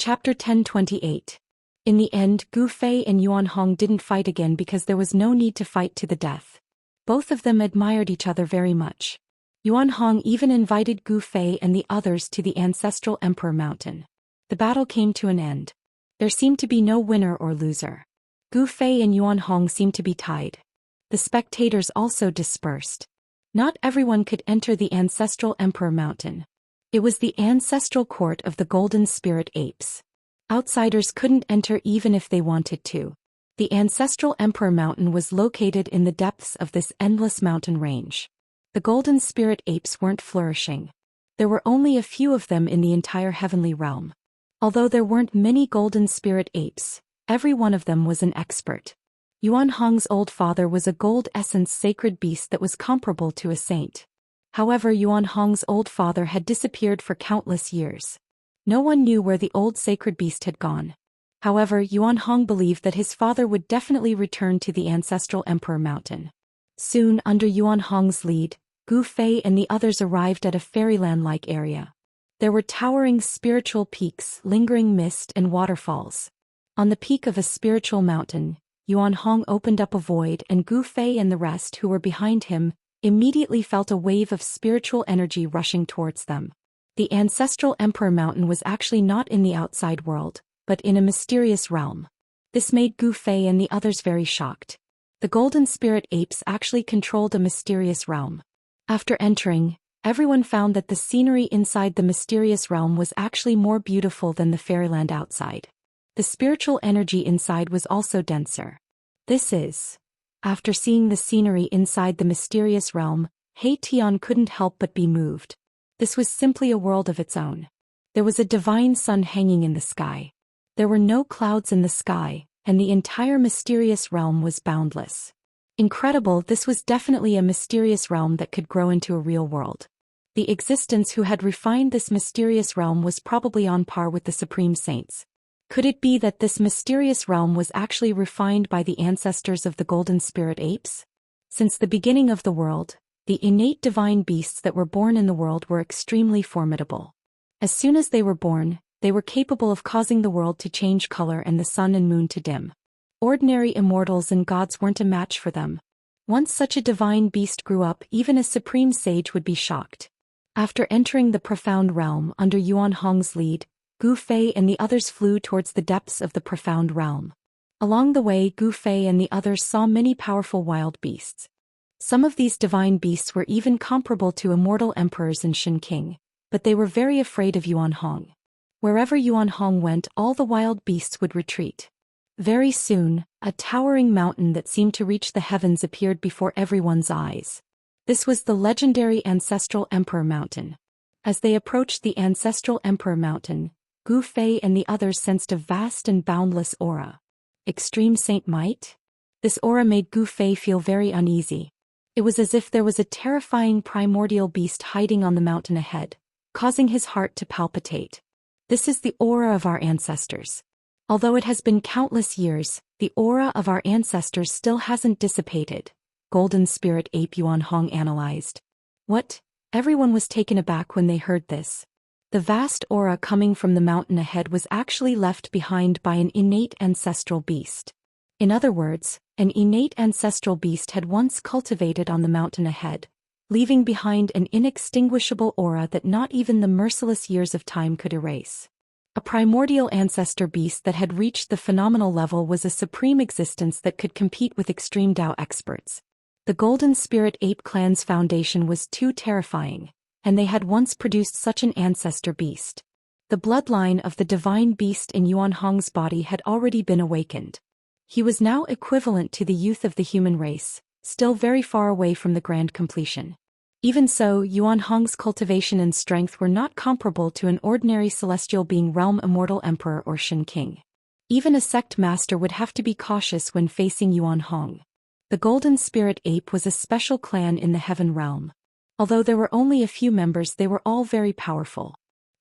Chapter 1028. In the end, Gu Fei and Yuan Hong didn't fight again because there was no need to fight to the death. Both of them admired each other very much. Yuan Hong even invited Gu Fei and the others to the ancestral Emperor Mountain. The battle came to an end. There seemed to be no winner or loser. Gu Fei and Yuan Hong seemed to be tied. The spectators also dispersed. Not everyone could enter the ancestral Emperor Mountain. It was the ancestral court of the Golden Spirit Apes. Outsiders couldn't enter even if they wanted to. The ancestral Emperor Mountain was located in the depths of this endless mountain range. The Golden Spirit Apes weren't flourishing. There were only a few of them in the entire heavenly realm. Although there weren't many Golden Spirit Apes, every one of them was an expert. Yuan Hong's old father was a gold essence sacred beast that was comparable to a saint. However, Yuan Hong's old father had disappeared for countless years. No one knew where the old sacred beast had gone. However, Yuan Hong believed that his father would definitely return to the ancestral Emperor Mountain. Soon, under Yuan Hong's lead, Gu Fei and the others arrived at a fairyland-like area. There were towering spiritual peaks, lingering mist and waterfalls. On the peak of a spiritual mountain, Yuan Hong opened up a void and Gu Fei and the rest who were behind him immediately felt a wave of spiritual energy rushing towards them. The ancestral Emperor Mountain was actually not in the outside world, but in a mysterious realm. This made Gu Fei and the others very shocked. The Golden Spirit Apes actually controlled a mysterious realm. After entering, everyone found that the scenery inside the mysterious realm was actually more beautiful than the fairyland outside. The spiritual energy inside was also denser. After seeing the scenery inside the mysterious realm, He Tian couldn't help but be moved. This was simply a world of its own. There was a divine sun hanging in the sky. There were no clouds in the sky, and the entire mysterious realm was boundless. Incredible, this was definitely a mysterious realm that could grow into a real world. The existence who had refined this mysterious realm was probably on par with the Supreme Saints. Could it be that this mysterious realm was actually refined by the ancestors of the Golden Spirit Apes? Since the beginning of the world, the innate divine beasts that were born in the world were extremely formidable. As soon as they were born, they were capable of causing the world to change color and the sun and moon to dim. Ordinary immortals and gods weren't a match for them. Once such a divine beast grew up, even a supreme sage would be shocked. After entering the profound realm under Yuan Hong's lead, Gu Fei and the others flew towards the depths of the profound realm. Along the way, Gu Fei and the others saw many powerful wild beasts. Some of these divine beasts were even comparable to immortal emperors and Shen King, but they were very afraid of Yuan Hong. Wherever Yuan Hong went, all the wild beasts would retreat. Very soon, a towering mountain that seemed to reach the heavens appeared before everyone's eyes. This was the legendary Ancestral Emperor Mountain. As they approached the Ancestral Emperor Mountain, Gu Fei and the others sensed a vast and boundless aura. Extreme Saint Might? This aura made Gu Fei feel very uneasy. It was as if there was a terrifying primordial beast hiding on the mountain ahead, causing his heart to palpitate. This is the aura of our ancestors. Although it has been countless years, the aura of our ancestors still hasn't dissipated, Golden Spirit Ape Yuan Hong analyzed. What? Everyone was taken aback when they heard this. The vast aura coming from the mountain ahead was actually left behind by an innate ancestral beast. In other words, an innate ancestral beast had once cultivated on the mountain ahead, leaving behind an inextinguishable aura that not even the merciless years of time could erase. A primordial ancestor beast that had reached the phenomenal level was a supreme existence that could compete with extreme Dao experts. The Golden Spirit Ape Clan's foundation was too terrifying, and they had once produced such an ancestor beast. The bloodline of the divine beast in Yuan Hong's body had already been awakened. He was now equivalent to the youth of the human race, still very far away from the grand completion. Even so, Yuan Hong's cultivation and strength were not comparable to an ordinary celestial being realm immortal emperor or Shen King. Even a sect master would have to be cautious when facing Yuan Hong. The Golden Spirit Ape was a special clan in the heaven realm. Although there were only a few members, they were all very powerful.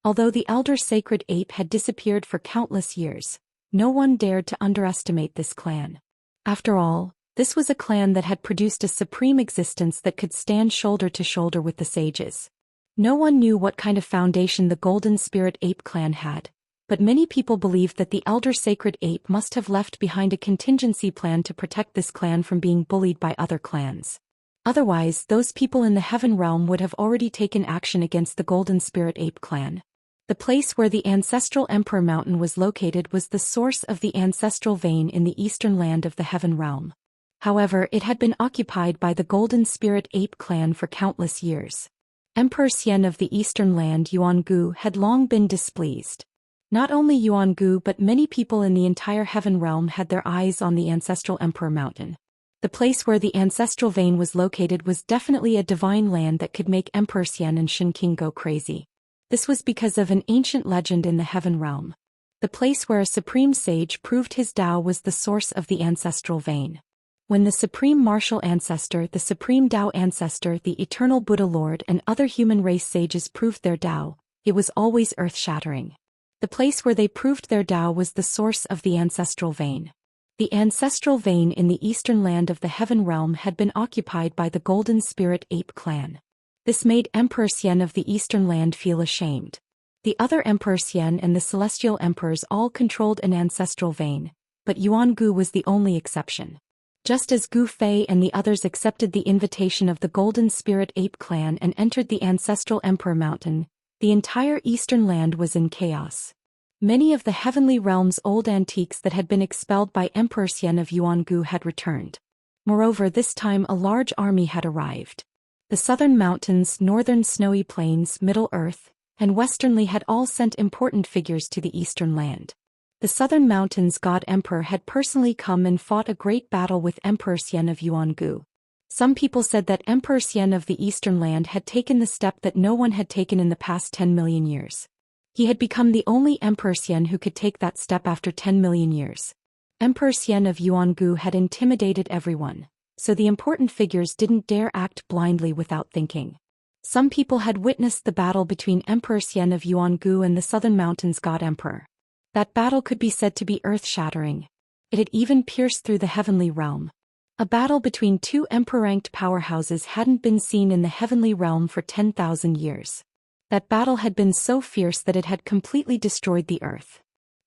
Although the elder sacred ape had disappeared for countless years, no one dared to underestimate this clan. After all, this was a clan that had produced a supreme existence that could stand shoulder to shoulder with the sages. No one knew what kind of foundation the Golden Spirit Ape clan had, But many people believed that the elder sacred ape must have left behind a contingency plan to protect this clan from being bullied by other clans. Otherwise, those people in the heaven realm would have already taken action against the Golden Spirit Ape clan. The place where the ancestral Emperor Mountain was located was the source of the ancestral vein in the eastern land of the heaven realm. However, it had been occupied by the Golden Spirit Ape clan for countless years. Emperor Xian of the eastern land Yuangu had long been displeased. Not only Yuangu but many people in the entire heaven realm had their eyes on the ancestral Emperor Mountain. The place where the ancestral vein was located was definitely a divine land that could make Emperor Xian and Shen King go crazy. This was because of an ancient legend in the heaven realm. The place where a supreme sage proved his Tao was the source of the ancestral vein. When the supreme martial ancestor, the supreme Tao ancestor, the eternal Buddha Lord and other human race sages proved their Tao, it was always earth-shattering. The place where they proved their Tao was the source of the ancestral vein. The ancestral vein in the eastern land of the heaven realm had been occupied by the Golden Spirit Ape clan. This made Emperor Xian of the eastern land feel ashamed. The other Emperor Xian and the celestial emperors all controlled an ancestral vein, but Yuangu was the only exception. Just as Gu Fei and the others accepted the invitation of the Golden Spirit Ape clan and entered the ancestral Emperor Mountain, the entire eastern land was in chaos. Many of the heavenly realm's old antiques that had been expelled by Emperor Xian of Yuangu had returned. Moreover, this time a large army had arrived. The southern mountains, northern snowy plains, Middle Earth, and westernly had all sent important figures to the eastern land. The southern mountains' god emperor had personally come and fought a great battle with Emperor Xian of Yuangu. Some people said that Emperor Xian of the eastern land had taken the step that no one had taken in the past 10 million years. He had become the only Emperor Xian who could take that step after 10 million years. Emperor Xian of Yuangu had intimidated everyone, so the important figures didn't dare act blindly without thinking. Some people had witnessed the battle between Emperor Xian of Yuangu and the southern mountains' god emperor. That battle could be said to be earth-shattering. It had even pierced through the heavenly realm. A battle between two emperor-ranked powerhouses hadn't been seen in the heavenly realm for 10,000 years. That battle had been so fierce that it had completely destroyed the earth.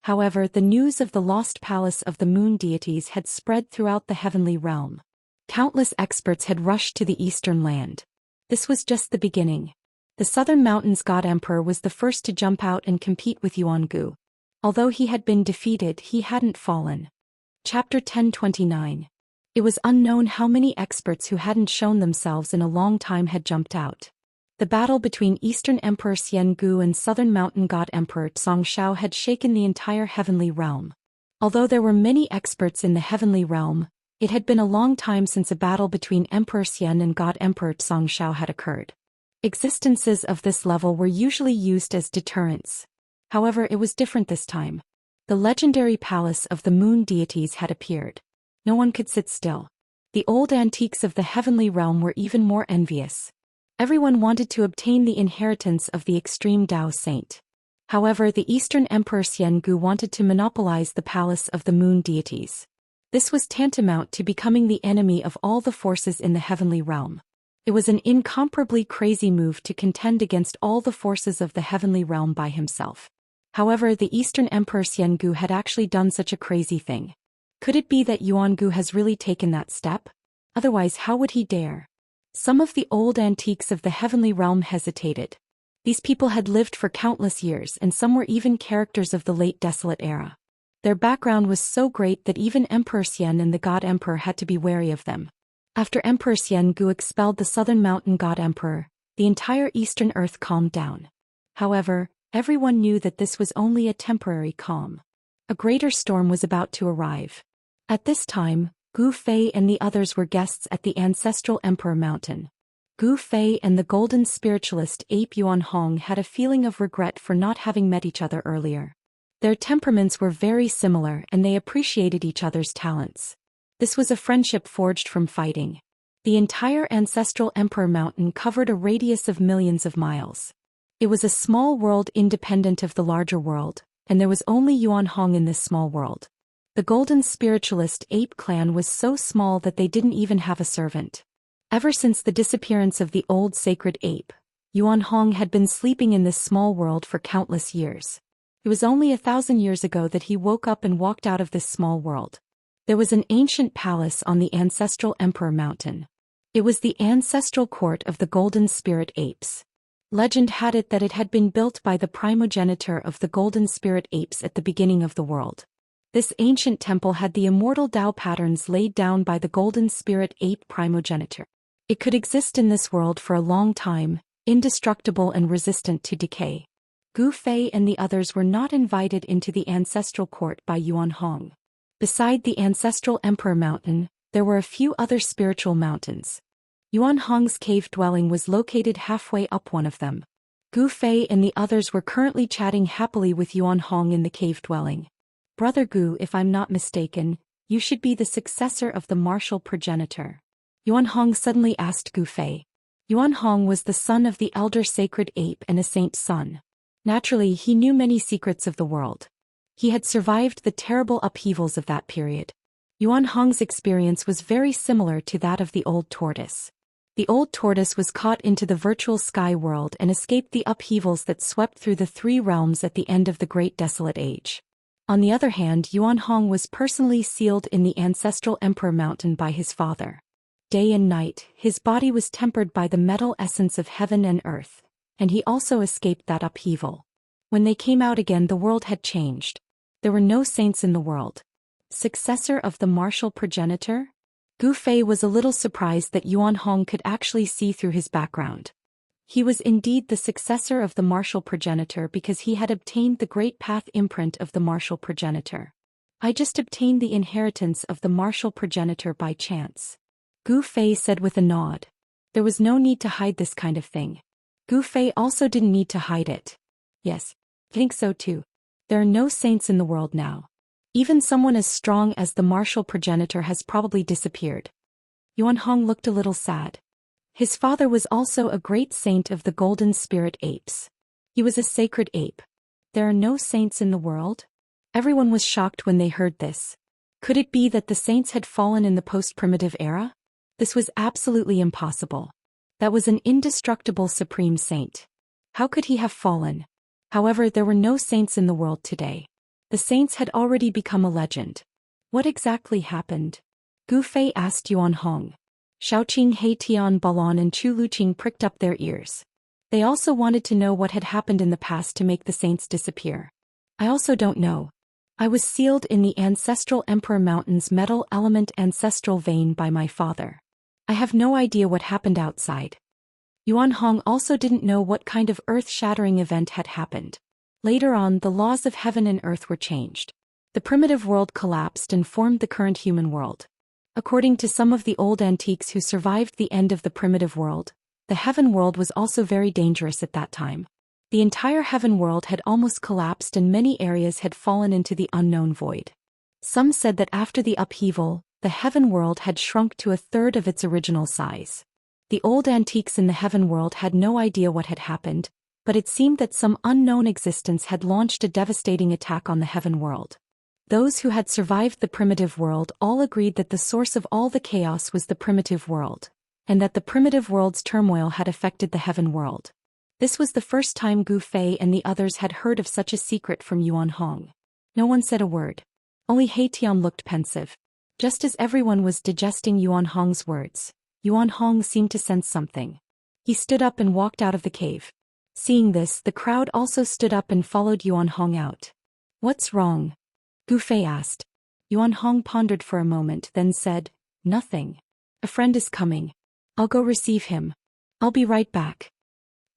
However, the news of the lost palace of the moon deities had spread throughout the heavenly realm. Countless experts had rushed to the eastern land. This was just the beginning. The southern mountains' god emperor was the first to jump out and compete with Yuangu. Although he had been defeated, he hadn't fallen. Chapter 1029. It was unknown how many experts who hadn't shown themselves in a long time had jumped out. The battle between Eastern Emperor Xiangu and Southern Mountain God Emperor Xianxia had shaken the entire heavenly realm. Although there were many experts in the heavenly realm, it had been a long time since a battle between Emperor Xian and God Emperor Xianxia had occurred. Existences of this level were usually used as deterrents. However, it was different this time. The legendary palace of the moon deities had appeared. No one could sit still. The old antiques of the heavenly realm were even more envious. Everyone wanted to obtain the inheritance of the extreme Tao saint. However, the Eastern Emperor Xiangu wanted to monopolize the palace of the moon deities. This was tantamount to becoming the enemy of all the forces in the heavenly realm. It was an incomparably crazy move to contend against all the forces of the heavenly realm by himself. However, the Eastern Emperor Xiangu had actually done such a crazy thing. Could it be that Yuangu has really taken that step? Otherwise, how would he dare? Some of the old antiques of the heavenly realm hesitated. These people had lived for countless years and some were even characters of the late desolate era. Their background was so great that even Emperor Xian and the God Emperor had to be wary of them. After Emperor Xiangu expelled the southern mountain God Emperor, the entire eastern earth calmed down. However, everyone knew that this was only a temporary calm. A greater storm was about to arrive. At this time, Gu Fei and the others were guests at the ancestral Emperor Mountain. Gu Fei and the golden spiritualist Ape Yuan Hong had a feeling of regret for not having met each other earlier. Their temperaments were very similar and they appreciated each other's talents. This was a friendship forged from fighting. The entire ancestral Emperor Mountain covered a radius of millions of miles. It was a small world independent of the larger world, and there was only Yuan Hong in this small world. The golden spiritualist ape clan was so small that they didn't even have a servant. Ever since the disappearance of the old sacred ape, Yuan Hong had been sleeping in this small world for countless years. It was only 1,000 years ago that he woke up and walked out of this small world. There was an ancient palace on the ancestral Emperor Mountain. It was the ancestral court of the Golden Spirit Apes. Legend had it that it had been built by the primogenitor of the Golden Spirit Apes at the beginning of the world. This ancient temple had the immortal Tao patterns laid down by the Golden Spirit Ape primogenitor. It could exist in this world for a long time, indestructible and resistant to decay. Gu Fei and the others were not invited into the ancestral court by Yuan Hong. Beside the ancestral Emperor Mountain, there were a few other spiritual mountains. Yuan Hong's cave dwelling was located halfway up one of them. Gu Fei and the others were currently chatting happily with Yuan Hong in the cave dwelling. Brother Gu, if I'm not mistaken, you should be the successor of the martial progenitor. Yuan Hong suddenly asked Gu Fei. Yuan Hong was the son of the elder sacred ape and a saint's son. Naturally, he knew many secrets of the world. He had survived the terrible upheavals of that period. Yuan Hong's experience was very similar to that of the old tortoise. The old tortoise was caught into the virtual sky world and escaped the upheavals that swept through the three realms at the end of the Great Desolate Age. On the other hand, Yuan Hong was personally sealed in the ancestral Emperor Mountain by his father. Day and night, his body was tempered by the metal essence of heaven and earth, and he also escaped that upheaval. When they came out again, the world had changed. There were no saints in the world. Successor of the martial progenitor? Gu Fei was a little surprised that Yuan Hong could actually see through his background. He was indeed the successor of the martial progenitor because he had obtained the great path imprint of the martial progenitor. I just obtained the inheritance of the martial progenitor by chance. Gu Fei said with a nod. There was no need to hide this kind of thing. Gu Fei also didn't need to hide it. Yes, I think so too. There are no saints in the world now. Even someone as strong as the martial progenitor has probably disappeared. Yuan Hong looked a little sad. His father was also a great saint of the Golden Spirit Apes. He was a sacred ape. There are no saints in the world? Everyone was shocked when they heard this. Could it be that the saints had fallen in the post-primitive era? This was absolutely impossible. That was an indestructible supreme saint. How could he have fallen? However, there were no saints in the world today. The saints had already become a legend. What exactly happened? Gu Fei asked Yuan Hong. Xiaoqing, Heitian, Balan and Chu Luqing pricked up their ears. They also wanted to know what had happened in the past to make the saints disappear. I also don't know. I was sealed in the ancestral Emperor Mountain's metal element ancestral vein by my father. I have no idea what happened outside. Yuan Hong also didn't know what kind of earth-shattering event had happened. Later on, the laws of heaven and earth were changed. The primitive world collapsed and formed the current human world. According to some of the old antiques who survived the end of the primitive world, the heaven world was also very dangerous at that time. The entire heaven world had almost collapsed and many areas had fallen into the unknown void. Some said that after the upheaval, the heaven world had shrunk to a third of its original size. The old antiques in the heaven world had no idea what had happened, but it seemed that some unknown existence had launched a devastating attack on the heaven world. Those who had survived the primitive world all agreed that the source of all the chaos was the primitive world, and that the primitive world's turmoil had affected the heaven world. This was the first time Gu Fei and the others had heard of such a secret from Yuan Hong. No one said a word. Only Heitian looked pensive. Just as everyone was digesting Yuan Hong's words, Yuan Hong seemed to sense something. He stood up and walked out of the cave. Seeing this, the crowd also stood up and followed Yuan Hong out. What's wrong? Gu Fei asked. Yuan Hong pondered for a moment, then said, Nothing. A friend is coming. I'll go receive him. I'll be right back.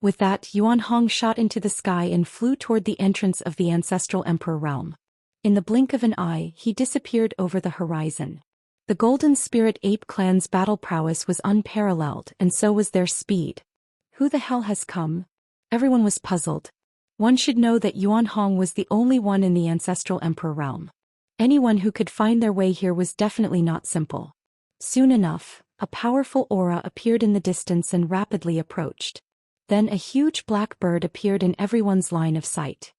With that, Yuan Hong shot into the sky and flew toward the entrance of the ancestral emperor realm. In the blink of an eye, he disappeared over the horizon. The Golden Spirit Ape clan's battle prowess was unparalleled, and so was their speed. Who the hell has come? Everyone was puzzled. One should know that Yuan Hong was the only one in the ancestral emperor realm. Anyone who could find their way here was definitely not simple. Soon enough, a powerful aura appeared in the distance and rapidly approached. Then a huge black bird appeared in everyone's line of sight.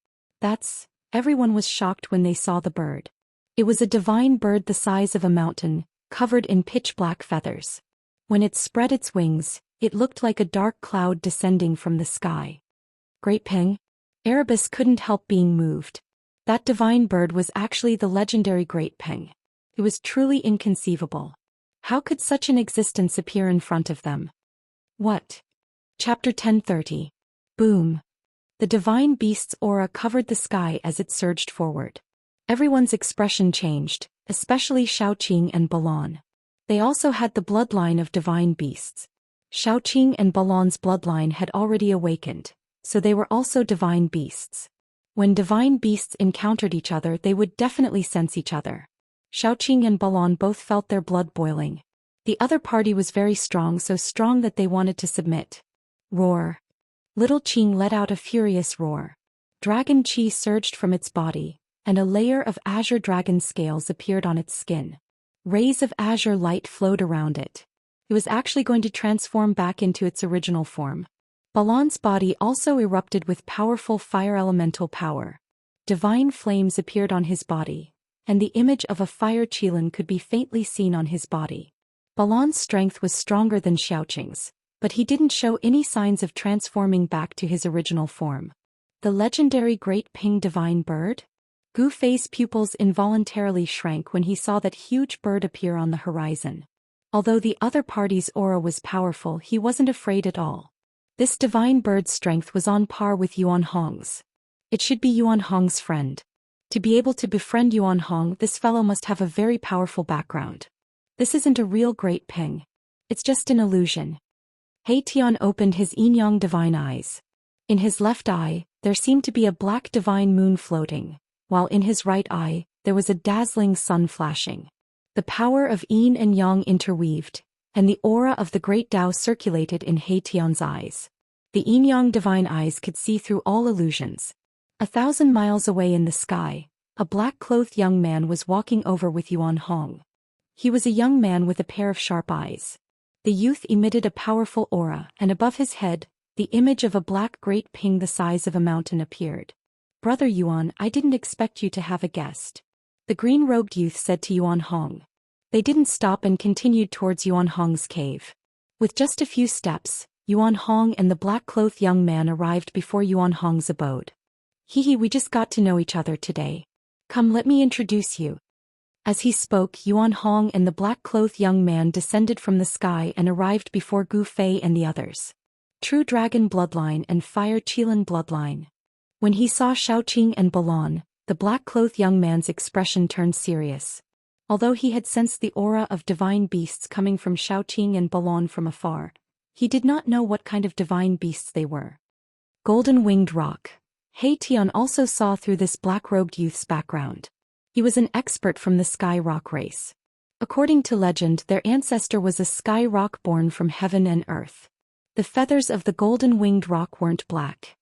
Everyone was shocked when they saw the bird. It was a divine bird the size of a mountain, covered in pitch-black feathers. When it spread its wings, it looked like a dark cloud descending from the sky. Great Peng? Erebus couldn't help being moved. That divine bird was actually the legendary Great Peng. It was truly inconceivable. How could such an existence appear in front of them? What? Chapter 1030. Boom. The divine beast's aura covered the sky as it surged forward. Everyone's expression changed, especially Xiaoqing and Balan. They also had the bloodline of divine beasts. Xiaoqing and Balan's bloodline had already awakened, so they were also divine beasts. When divine beasts encountered each other, they would definitely sense each other. Xiaoqing and Balan both felt their blood boiling. The other party was very strong, so strong that they wanted to submit. Roar. Little Qing let out a furious roar. Dragon Qi surged from its body, and a layer of azure dragon scales appeared on its skin. Rays of azure light flowed around it. It was actually going to transform back into its original form. Balan's body also erupted with powerful fire elemental power. Divine flames appeared on his body, and the image of a fire qilin could be faintly seen on his body. Balan's strength was stronger than Xiaoqing's, but he didn't show any signs of transforming back to his original form. The legendary Great Ping divine bird? Gu Fei's pupils involuntarily shrank when he saw that huge bird appear on the horizon. Although the other party's aura was powerful, he wasn't afraid at all. This divine bird's strength was on par with Yuan Hong's. It should be Yuan Hong's friend. To be able to befriend Yuan Hong, this fellow must have a very powerful background. This isn't a real Great Ping. It's just an illusion. He Tian opened his yin-yang divine eyes. In his left eye, there seemed to be a black divine moon floating, while in his right eye, there was a dazzling sun flashing. The power of yin and yang interweaved, and the aura of the great Tao circulated in He Tian's eyes. The yin-yang divine eyes could see through all illusions. 1,000 miles away in the sky, a black-clothed young man was walking over with Yuan Hong. He was a young man with a pair of sharp eyes. The youth emitted a powerful aura, and above his head, the image of a black Great Ping the size of a mountain appeared. "Brother Yuan, I didn't expect you to have a guest," the green-robed youth said to Yuan Hong. They didn't stop and continued towards Yuan Hong's cave. With just a few steps, Yuan Hong and the black-clothed young man arrived before Yuan Hong's abode. "Hee, we just got to know each other today. Come, let me introduce you." As he spoke, Yuan Hong and the black-clothed young man descended from the sky and arrived before Gu Fei and the others. True Dragon Bloodline and Fire Qilin Bloodline. When he saw Xiaoqing and Balan, the black-clothed young man's expression turned serious. Although he had sensed the aura of divine beasts coming from Xiaoqing and Balan from afar, he did not know what kind of divine beasts they were. Golden-winged rock. He Tian also saw through this black-robed youth's background. He was an expert from the sky rock race. According to legend, their ancestor was a sky rock born from heaven and earth. The feathers of the golden-winged rock weren't black.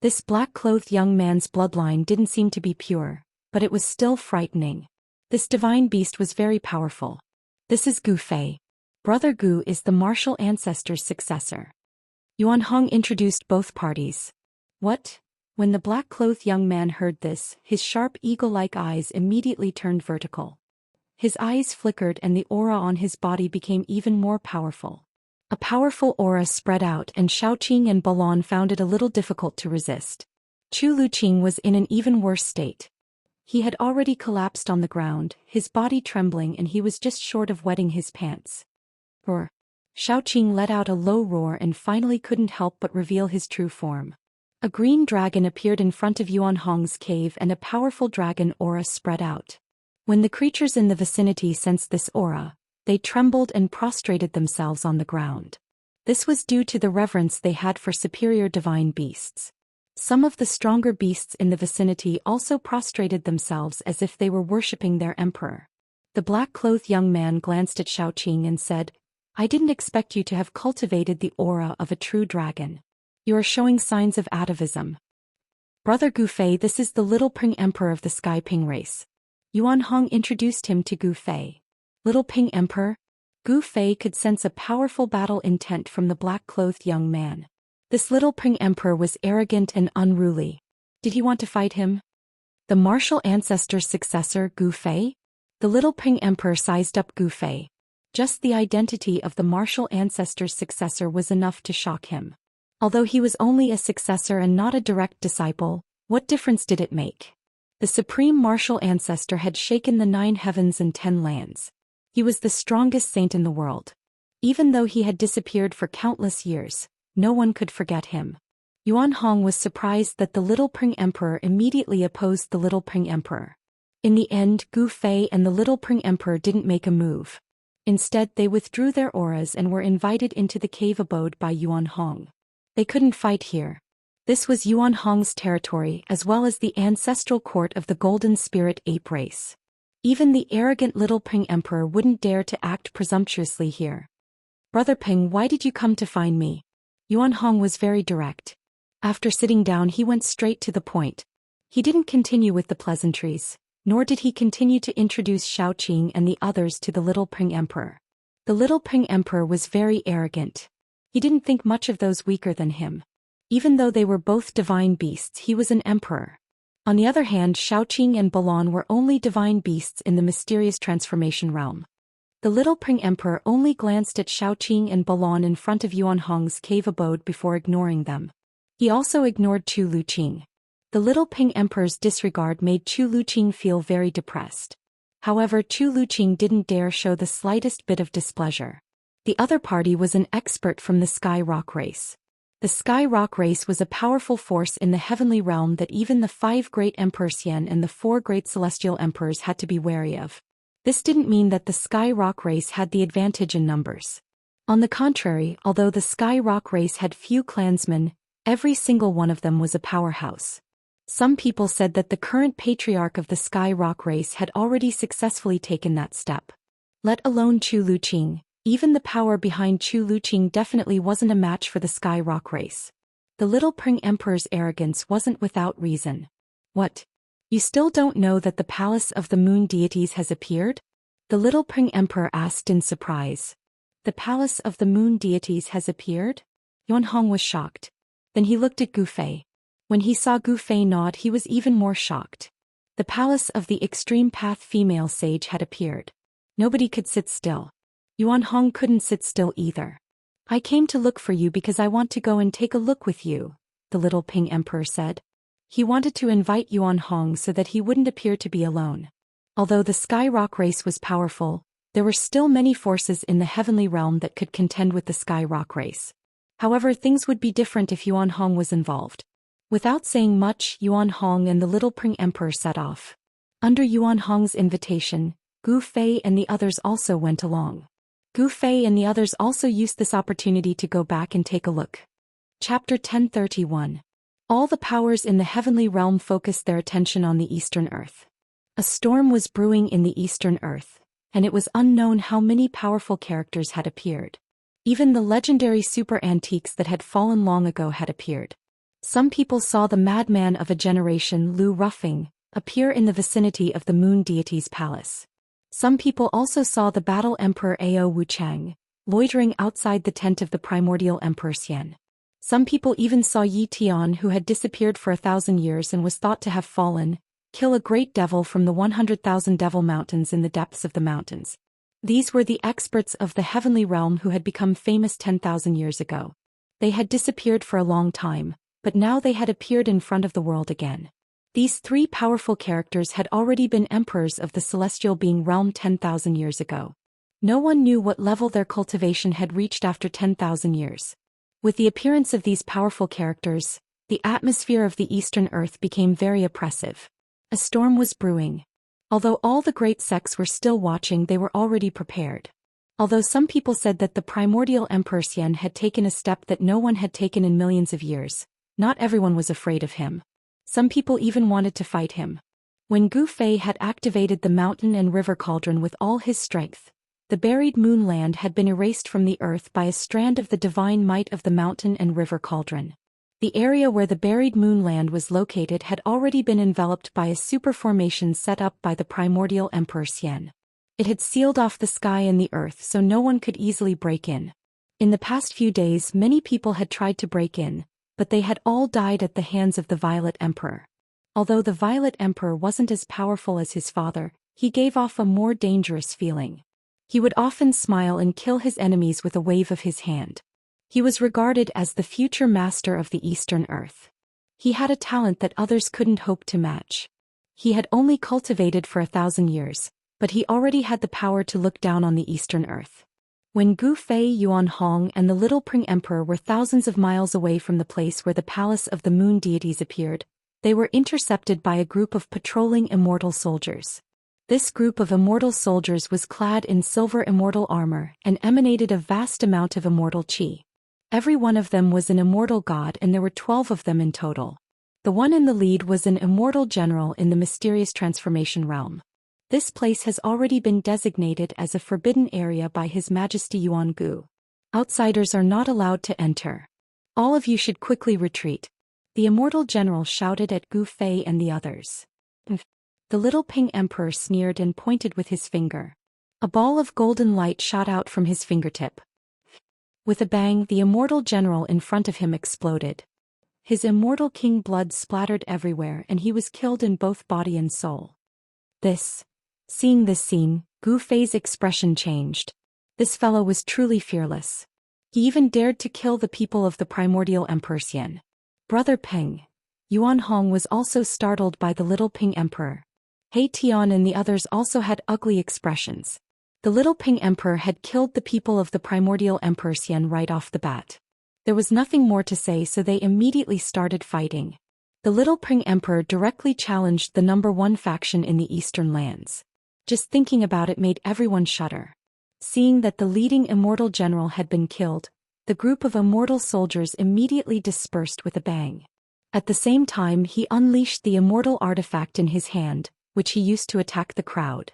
This black-clothed young man's bloodline didn't seem to be pure, but it was still frightening. This divine beast was very powerful. "This is Gu Fei. Brother Gu is the martial ancestor's successor." Yuan Hong introduced both parties. "What?" When the black-clothed young man heard this, his sharp eagle-like eyes immediately turned vertical. His eyes flickered and the aura on his body became even more powerful. A powerful aura spread out and Xiaoqing and Balan found it a little difficult to resist. Chu Luqing was in an even worse state. He had already collapsed on the ground, his body trembling, and he was just short of wetting his pants. Roar. Xiaoqing let out a low roar and finally couldn't help but reveal his true form. A green dragon appeared in front of Yuan Hong's cave and a powerful dragon aura spread out. When the creatures in the vicinity sensed this aura, they trembled and prostrated themselves on the ground. This was due to the reverence they had for superior divine beasts. Some of the stronger beasts in the vicinity also prostrated themselves as if they were worshipping their emperor. The black-clothed young man glanced at Xiaoqing and said, "I didn't expect you to have cultivated the aura of a true dragon. You are showing signs of atavism." "Brother Gu Fei, this is the Little Ping Emperor of the Sky Ping race." Yuan Hong introduced him to Gu Fei. "Little Ping Emperor?" Gu Fei could sense a powerful battle intent from the black-clothed young man. This Little Ping Emperor was arrogant and unruly. Did he want to fight him? The martial ancestor's successor, Gu Fei? The Little Ping Emperor sized up Gu Fei. Just the identity of the martial ancestor's successor was enough to shock him. Although he was only a successor and not a direct disciple, What difference did it make? The supreme martial ancestor had shaken the 9 heavens and 10 lands. He was the strongest saint in the world. Even though he had disappeared for countless years, no one could forget him. Yuan Hong was surprised that the Little Pring Emperor immediately opposed the Little Pring Emperor. In the end, Gu Fei and the Little Pring Emperor didn't make a move. Instead, they withdrew their auras and were invited into the cave abode by Yuan Hong. They couldn't fight here. This was Yuan Hong's territory as well as the ancestral court of the Golden Spirit Ape race. Even the arrogant Little Pring Emperor wouldn't dare to act presumptuously here. Brother Ping, why did you come to find me? Yuan Hong was very direct. After sitting down, he went straight to the point. He didn't continue with the pleasantries, nor did he continue to introduce Xiaoqing and the others to the Little Pring Emperor. The Little Pring Emperor was very arrogant. He didn't think much of those weaker than him. Even though they were both divine beasts, he was an emperor. On the other hand, Xiaoqing and Balon were only divine beasts in the mysterious transformation realm. The Little Pring Emperor only glanced at Xiaoqing and Balon in front of Yuan Hong's cave abode before ignoring them. He also ignored Chu Luqing. The Little Pring Emperor's disregard made Chu Luqing feel very depressed. However, Chu Luqing didn't dare show the slightest bit of displeasure. The other party was an expert from the Sky Rock race. The Sky Rock race was a powerful force in the heavenly realm that even the 5 great Emperor Xian and the 4 great celestial emperors had to be wary of. This didn't mean that the Sky Rock race had the advantage in numbers. On the contrary, although the Sky Rock race had few clansmen, every single one of them was a powerhouse. Some people said that the current patriarch of the Sky Rock race had already successfully taken that step. Let alone Chu Luqing. Even the power behind Chu Luqing definitely wasn't a match for the Sky Rock race. The Little Pring Emperor's arrogance wasn't without reason. What? You still don't know that the Palace of the Moon Deities has appeared? The Little Pring Emperor asked in surprise. The Palace of the Moon Deities has appeared? Yuan Hong was shocked. Then he looked at Gu Fei. When he saw Gu Fei nod, he was even more shocked. The Palace of the Extreme Path Female Sage had appeared. Nobody could sit still. Yuan Hong couldn't sit still either. I came to look for you because I want to go and take a look with you, the Little Ping Emperor said. He wanted to invite Yuan Hong so that he wouldn't appear to be alone. Although the Sky Rock race was powerful, there were still many forces in the heavenly realm that could contend with the Sky Rock race. However, things would be different if Yuan Hong was involved. Without saying much, Yuan Hong and the Little Pring Emperor set off. Under Yuan Hong's invitation, Gu Fei and the others also went along. Gu Fei and the others also used this opportunity to go back and take a look. Chapter 1031. All the powers in the heavenly realm focused their attention on the Eastern Earth. A storm was brewing in the Eastern Earth, and it was unknown how many powerful characters had appeared. Even the legendary super antiques that had fallen long ago had appeared. Some people saw the madman of a generation, Lu Ruffing, appear in the vicinity of the Moon Deity's palace. Some people also saw the Battle Emperor Ao Wuchang, loitering outside the tent of the primordial Emperor Xian. Some people even saw Yi Tian, who had disappeared for 1,000 years and was thought to have fallen, kill a great devil from the 100,000 devil mountains in the depths of the mountains. These were the experts of the heavenly realm who had become famous 10,000 years ago. They had disappeared for a long time, but now they had appeared in front of the world again. These 3 powerful characters had already been emperors of the celestial being realm 10,000 years ago. No one knew what level their cultivation had reached after 10,000 years. With the appearance of these powerful characters, the atmosphere of the Eastern Earth became very oppressive. A storm was brewing. Although all the great sects were still watching, they were already prepared. Although some people said that the primordial Emperor Xian had taken a step that no one had taken in millions of years, not everyone was afraid of him. Some people even wanted to fight him. When Gu Fei had activated the mountain and river cauldron with all his strength, the buried moon land had been erased from the earth by a strand of the divine might of the mountain and river cauldron. The area where the buried moon land was located had already been enveloped by a super formation set up by the primordial Emperor Xian. It had sealed off the sky and the earth so no one could easily break in. In the past few days, many people had tried to break in, but they had all died at the hands of the Violet Emperor. Although the Violet Emperor wasn't as powerful as his father, he gave off a more dangerous feeling. He would often smile and kill his enemies with a wave of his hand. He was regarded as the future master of the Eastern Earth. He had a talent that others couldn't hope to match. He had only cultivated for 1,000 years, but he already had the power to look down on the Eastern Earth. When Gu Fei, Yuan Hong and the Little Pring Emperor were thousands of miles away from the place where the palace of the moon deities appeared, they were intercepted by a group of patrolling immortal soldiers. This group of immortal soldiers was clad in silver immortal armor and emanated a vast amount of immortal qi. Every one of them was an immortal god, and there were 12 of them in total. The one in the lead was an immortal general in the mysterious transformation realm. This place has already been designated as a forbidden area by His Majesty Yuan Gu. Outsiders are not allowed to enter. All of you should quickly retreat. The immortal general shouted at Gu Fei and the others. The Little Ping Emperor sneered and pointed with his finger. A ball of golden light shot out from his fingertip. With a bang, the immortal general in front of him exploded. His immortal king blood splattered everywhere and he was killed in both body and soul. Seeing this scene, Gu Fei's expression changed. This fellow was truly fearless. He even dared to kill the people of the primordial Emperor Xian. Brother Peng. Yuan Hong was also startled by the Little Ping Emperor. He Tian and the others also had ugly expressions. The Little Ping Emperor had killed the people of the primordial Emperor Xian right off the bat. There was nothing more to say, so they immediately started fighting. The Little Ping Emperor directly challenged the number one faction in the Eastern lands. Just thinking about it made everyone shudder. Seeing that the leading immortal general had been killed, the group of immortal soldiers immediately dispersed with a bang. At the same time, he unleashed the immortal artifact in his hand, which he used to attack the crowd.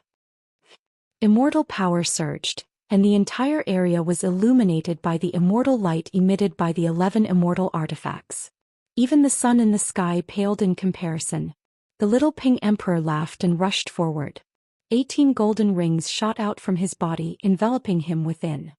Immortal power surged, and the entire area was illuminated by the immortal light emitted by the 11 immortal artifacts. Even the sun in the sky paled in comparison. The Little Ping Emperor laughed and rushed forward. 18 golden rings shot out from his body, enveloping him within.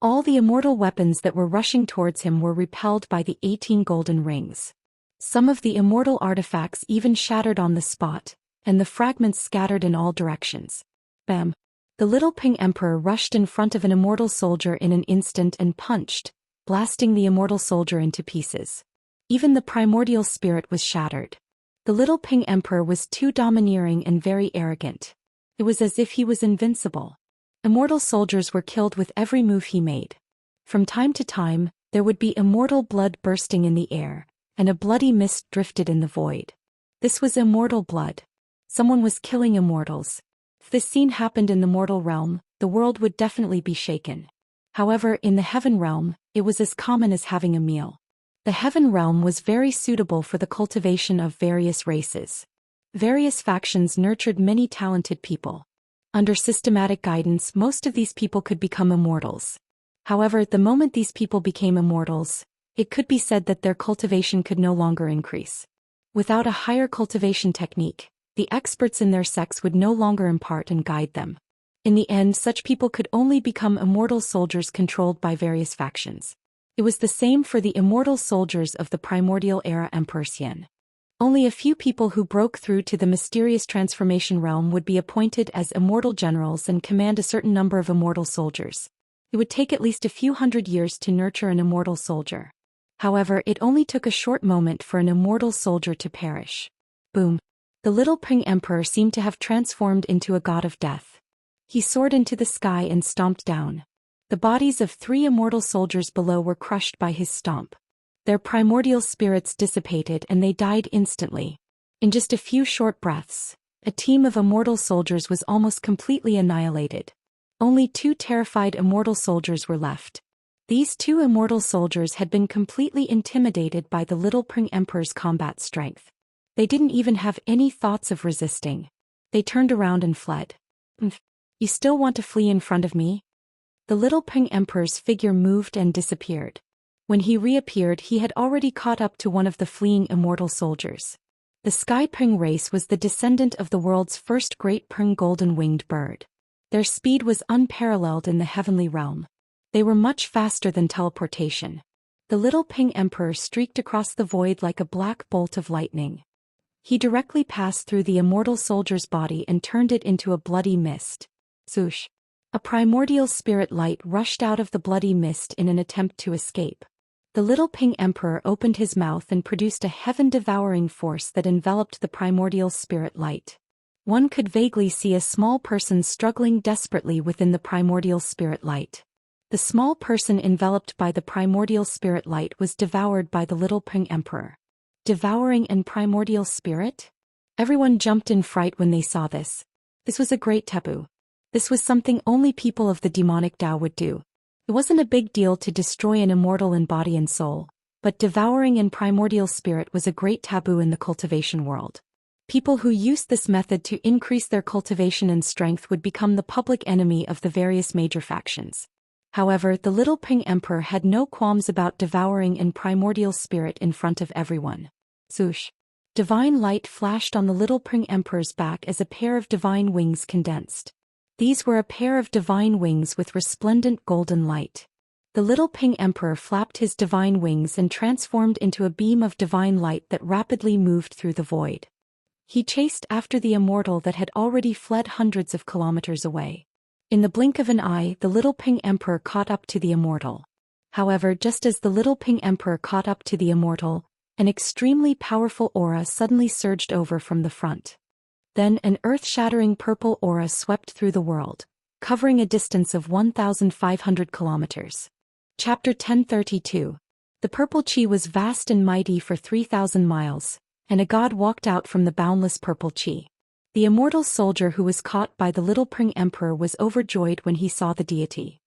All the immortal weapons that were rushing towards him were repelled by the 18 golden rings. Some of the immortal artifacts even shattered on the spot, and the fragments scattered in all directions. Bam! The Little Ping Emperor rushed in front of an immortal soldier in an instant and punched, blasting the immortal soldier into pieces. Even the primordial spirit was shattered. The Little Ping Emperor was too domineering and very arrogant. It was as if he was invincible. Immortal soldiers were killed with every move he made. From time to time, there would be immortal blood bursting in the air, and a bloody mist drifted in the void. This was immortal blood. Someone was killing immortals. If this scene happened in the mortal realm, the world would definitely be shaken. However, in the heaven realm, it was as common as having a meal. The heaven realm was very suitable for the cultivation of various races. Various factions nurtured many talented people. Under systematic guidance, most of these people could become immortals. However, the moment these people became immortals, it could be said that their cultivation could no longer increase. Without a higher cultivation technique, the experts in their sects would no longer impart and guide them. In the end, such people could only become immortal soldiers controlled by various factions. It was the same for the immortal soldiers of the primordial era Emperor Xian. Only a few people who broke through to the mysterious transformation realm would be appointed as immortal generals and command a certain number of immortal soldiers. It would take at least a few hundred years to nurture an immortal soldier. However, it only took a short moment for an immortal soldier to perish. Boom! The Little Ping Emperor seemed to have transformed into a god of death. He soared into the sky and stomped down. The bodies of 3 immortal soldiers below were crushed by his stomp. Their primordial spirits dissipated and they died instantly. In just a few short breaths, a team of immortal soldiers was almost completely annihilated. Only 2 terrified immortal soldiers were left. These 2 immortal soldiers had been completely intimidated by the Little Ping Emperor's combat strength. They didn't even have any thoughts of resisting. They turned around and fled. You still want to flee in front of me? The Little Ping Emperor's figure moved and disappeared. When he reappeared, he had already caught up to one of the fleeing immortal soldiers. The Sky Ping race was the descendant of the world's first great Ping golden-winged bird. Their speed was unparalleled in the heavenly realm. They were much faster than teleportation. The Little Ping Emperor streaked across the void like a black bolt of lightning. He directly passed through the immortal soldier's body and turned it into a bloody mist. Swoosh! A primordial spirit light rushed out of the bloody mist in an attempt to escape. The little Ping Emperor opened his mouth and produced a heaven-devouring force that enveloped the primordial spirit light. One could vaguely see a small person struggling desperately within the primordial spirit light. The small person enveloped by the primordial spirit light was devoured by the little Ping Emperor. Devouring an primordial spirit? Everyone jumped in fright when they saw this. This was a great taboo. This was something only people of the demonic Dao would do. It wasn't a big deal to destroy an immortal in body and soul, but devouring an primordial spirit was a great taboo in the cultivation world. People who used this method to increase their cultivation and strength would become the public enemy of the various major factions. However, the little Ping Emperor had no qualms about devouring an primordial spirit in front of everyone. Swoosh! Divine light flashed on the little Ping Emperor's back as a pair of divine wings condensed. These were a pair of divine wings with resplendent golden light. The little Ping Emperor flapped his divine wings and transformed into a beam of divine light that rapidly moved through the void. He chased after the immortal that had already fled hundreds of kilometers away. In the blink of an eye, the little Ping Emperor caught up to the immortal. However, just as the little Ping Emperor caught up to the immortal, an extremely powerful aura suddenly surged over from the front. Then an earth-shattering purple aura swept through the world, covering a distance of 1,500 kilometers. Chapter 1032. The purple chi was vast and mighty for 3,000 miles, and a god walked out from the boundless purple chi. The immortal soldier who was caught by the little Ping Emperor was overjoyed when he saw the deity.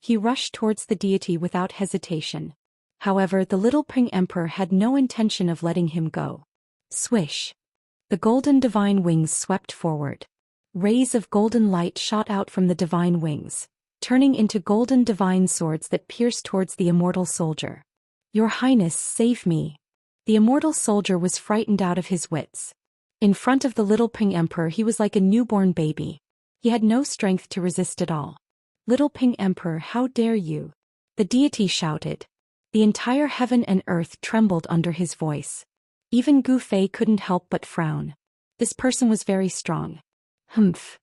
He rushed towards the deity without hesitation. However, the little Ping Emperor had no intention of letting him go. Swish! The golden divine wings swept forward. Rays of golden light shot out from the divine wings, turning into golden divine swords that pierced towards the immortal soldier. Your Highness, save me! The immortal soldier was frightened out of his wits. In front of the little Ping Emperor he was like a newborn baby. He had no strength to resist at all. Little Ping Emperor, how dare you! The deity shouted. The entire heaven and earth trembled under his voice. Even Gu Fei couldn't help but frown. This person was very strong. Humph.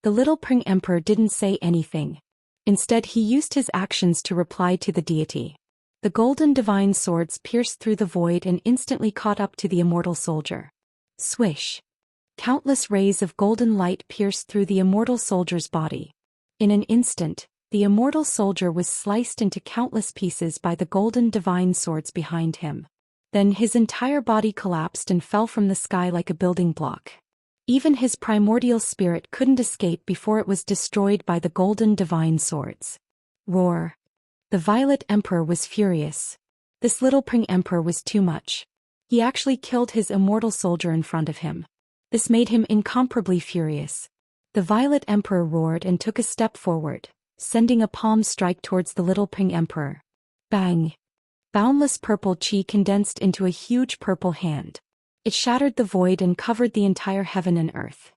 The little Ping Emperor didn't say anything. Instead he used his actions to reply to the deity. The golden divine swords pierced through the void and instantly caught up to the immortal soldier. Swish! Countless rays of golden light pierced through the immortal soldier's body. In an instant, the immortal soldier was sliced into countless pieces by the golden divine swords behind him. Then his entire body collapsed and fell from the sky like a building block. Even his primordial spirit couldn't escape before it was destroyed by the golden divine swords. Roar! The Violet Emperor was furious. This little Ping Emperor was too much. He actually killed his immortal soldier in front of him. This made him incomparably furious. The Violet Emperor roared and took a step forward, sending a palm strike towards the little Ping Emperor. Bang! Boundless purple chi condensed into a huge purple hand. It shattered the void and covered the entire heaven and earth.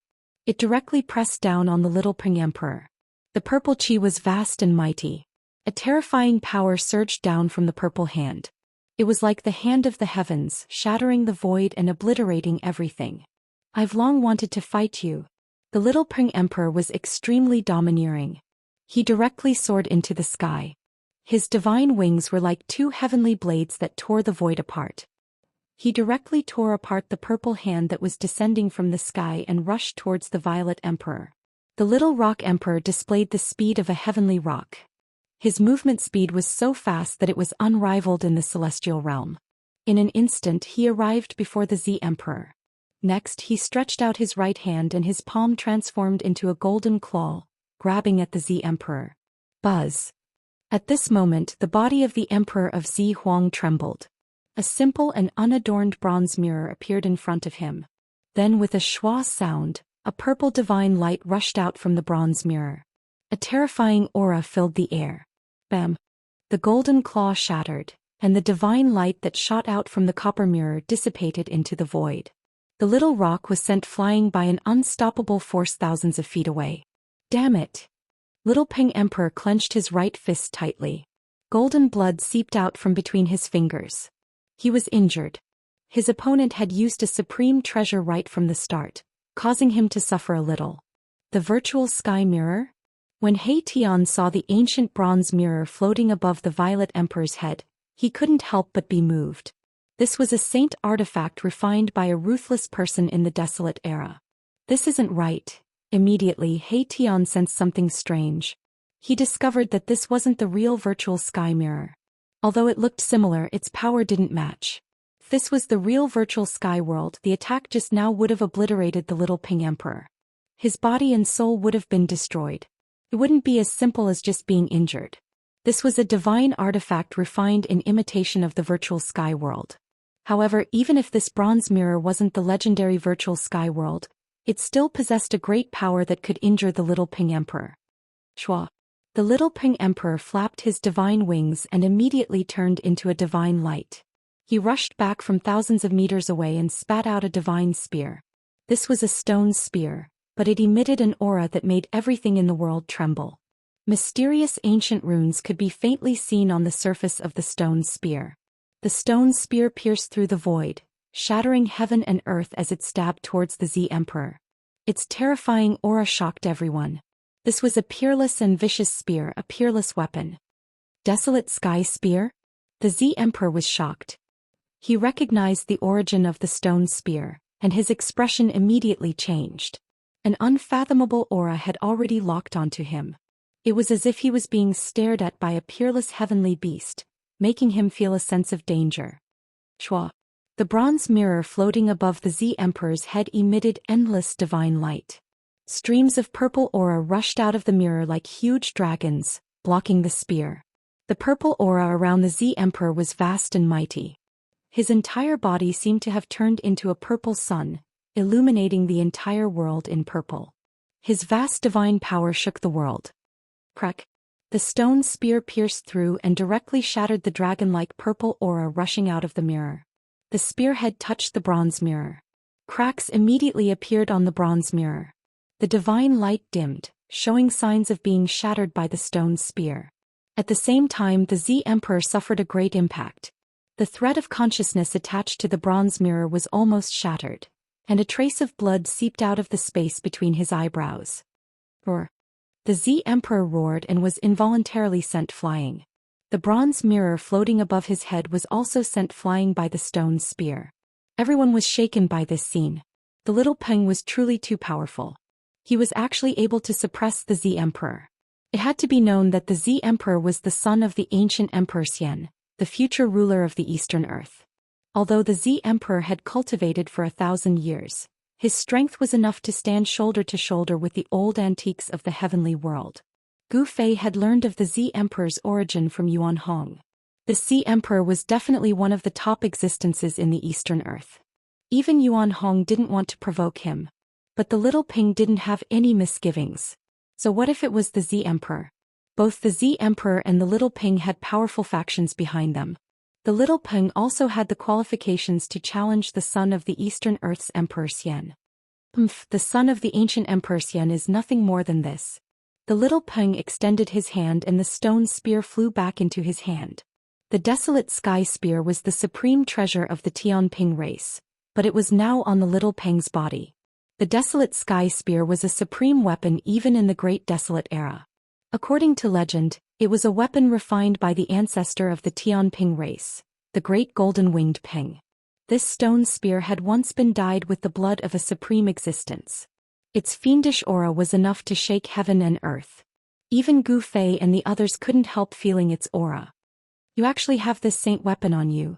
It directly pressed down on the little Ping Emperor. The purple chi was vast and mighty. A terrifying power surged down from the purple hand. It was like the hand of the heavens, shattering the void and obliterating everything. I've long wanted to fight you. The little Ping Emperor was extremely domineering. He directly soared into the sky. His divine wings were like two heavenly blades that tore the void apart. He directly tore apart the purple hand that was descending from the sky and rushed towards the Violet Emperor. The little rock emperor displayed the speed of a heavenly rock. His movement speed was so fast that it was unrivaled in the celestial realm. In an instant he arrived before the Z Emperor. Next he stretched out his right hand and his palm transformed into a golden claw, grabbing at the Z Emperor. Buzz! At this moment the body of the Emperor of Z Huang trembled. A simple and unadorned bronze mirror appeared in front of him. Then with a schwa sound, a purple divine light rushed out from the bronze mirror. A terrifying aura filled the air. Bam! The golden claw shattered, and the divine light that shot out from the copper mirror dissipated into the void. The little rock was sent flying by an unstoppable force thousands of feet away. Damn it! Little Ping Emperor clenched his right fist tightly. Golden blood seeped out from between his fingers. He was injured. His opponent had used a supreme treasure right from the start, causing him to suffer a little. The virtual sky mirror? When He Tian saw the ancient bronze mirror floating above the Violet Emperor's head, He couldn't help but be moved. This was a saint artifact refined by a ruthless person in the desolate era. This isn't right. Immediately, He Tian sensed something strange. He discovered that this wasn't the real virtual sky mirror. Although it looked similar, its power didn't match. If this was the real virtual sky world, the attack just now would have obliterated the little Ping Emperor. His body and soul would have been destroyed. It wouldn't be as simple as just being injured. This was a divine artifact refined in imitation of the virtual sky world. However, even if this bronze mirror wasn't the legendary virtual sky world, it still possessed a great power that could injure the little Ping Emperor. Shua. The little Ping Emperor flapped his divine wings and immediately turned into a divine light. He rushed back from thousands of meters away and spat out a divine spear. This was a stone spear, but it emitted an aura that made everything in the world tremble. Mysterious ancient runes could be faintly seen on the surface of the stone spear. The stone spear pierced through the void, shattering heaven and earth as it stabbed towards the Z Emperor. Its terrifying aura shocked everyone. This was a peerless and vicious spear, a peerless weapon. Desolate sky spear? The Z Emperor was shocked. He recognized the origin of the stone spear, and his expression immediately changed. An unfathomable aura had already locked onto him. It was as if he was being stared at by a peerless heavenly beast, making him feel a sense of danger. Shua. The bronze mirror floating above the Z Emperor's head emitted endless divine light. Streams of purple aura rushed out of the mirror like huge dragons, blocking the spear. The purple aura around the Z Emperor was vast and mighty. His entire body seemed to have turned into a purple sun, illuminating the entire world in purple. His vast divine power shook the world. Crack. The stone spear pierced through and directly shattered the dragon-like purple aura rushing out of the mirror. The spearhead touched the bronze mirror. Cracks immediately appeared on the bronze mirror. The divine light dimmed, showing signs of being shattered by the stone spear. At the same time, the Z Emperor suffered a great impact. The thread of consciousness attached to the bronze mirror was almost shattered, and a trace of blood seeped out of the space between his eyebrows. Roar. The Z Emperor roared and was involuntarily sent flying. The bronze mirror floating above his head was also sent flying by the stone spear. Everyone was shaken by this scene. The little Peng was truly too powerful. He was actually able to suppress the Z Emperor. It had to be known that the Z Emperor was the son of the ancient Emperor Xian, the future ruler of the Eastern Earth. Although the Z Emperor had cultivated for 1,000 years, his strength was enough to stand shoulder to shoulder with the old antiques of the heavenly world. Gu Fei had learned of the Z Emperor's origin from Yuan Hong. The Z Emperor was definitely one of the top existences in the Eastern Earth. Even Yuan Hong didn't want to provoke him. But the little Ping didn't have any misgivings. So what if it was the Z Emperor? Both the Z Emperor and the little Ping had powerful factions behind them. The little Ping also had the qualifications to challenge the son of the Eastern Earth's Emperor Xian. The son of the ancient Emperor Xian is nothing more than this. The little Ping extended his hand and the stone spear flew back into his hand. The desolate sky spear was the supreme treasure of the Tianping race, but it was now on the little Peng's body. The desolate sky spear was a supreme weapon even in the Great Desolate Era. According to legend, it was a weapon refined by the ancestor of the Tianping race, the Great Golden Winged Ping. This stone spear had once been dyed with the blood of a supreme existence. Its fiendish aura was enough to shake heaven and earth. Even Gu Fei and the others couldn't help feeling its aura. You actually have this saint weapon on you.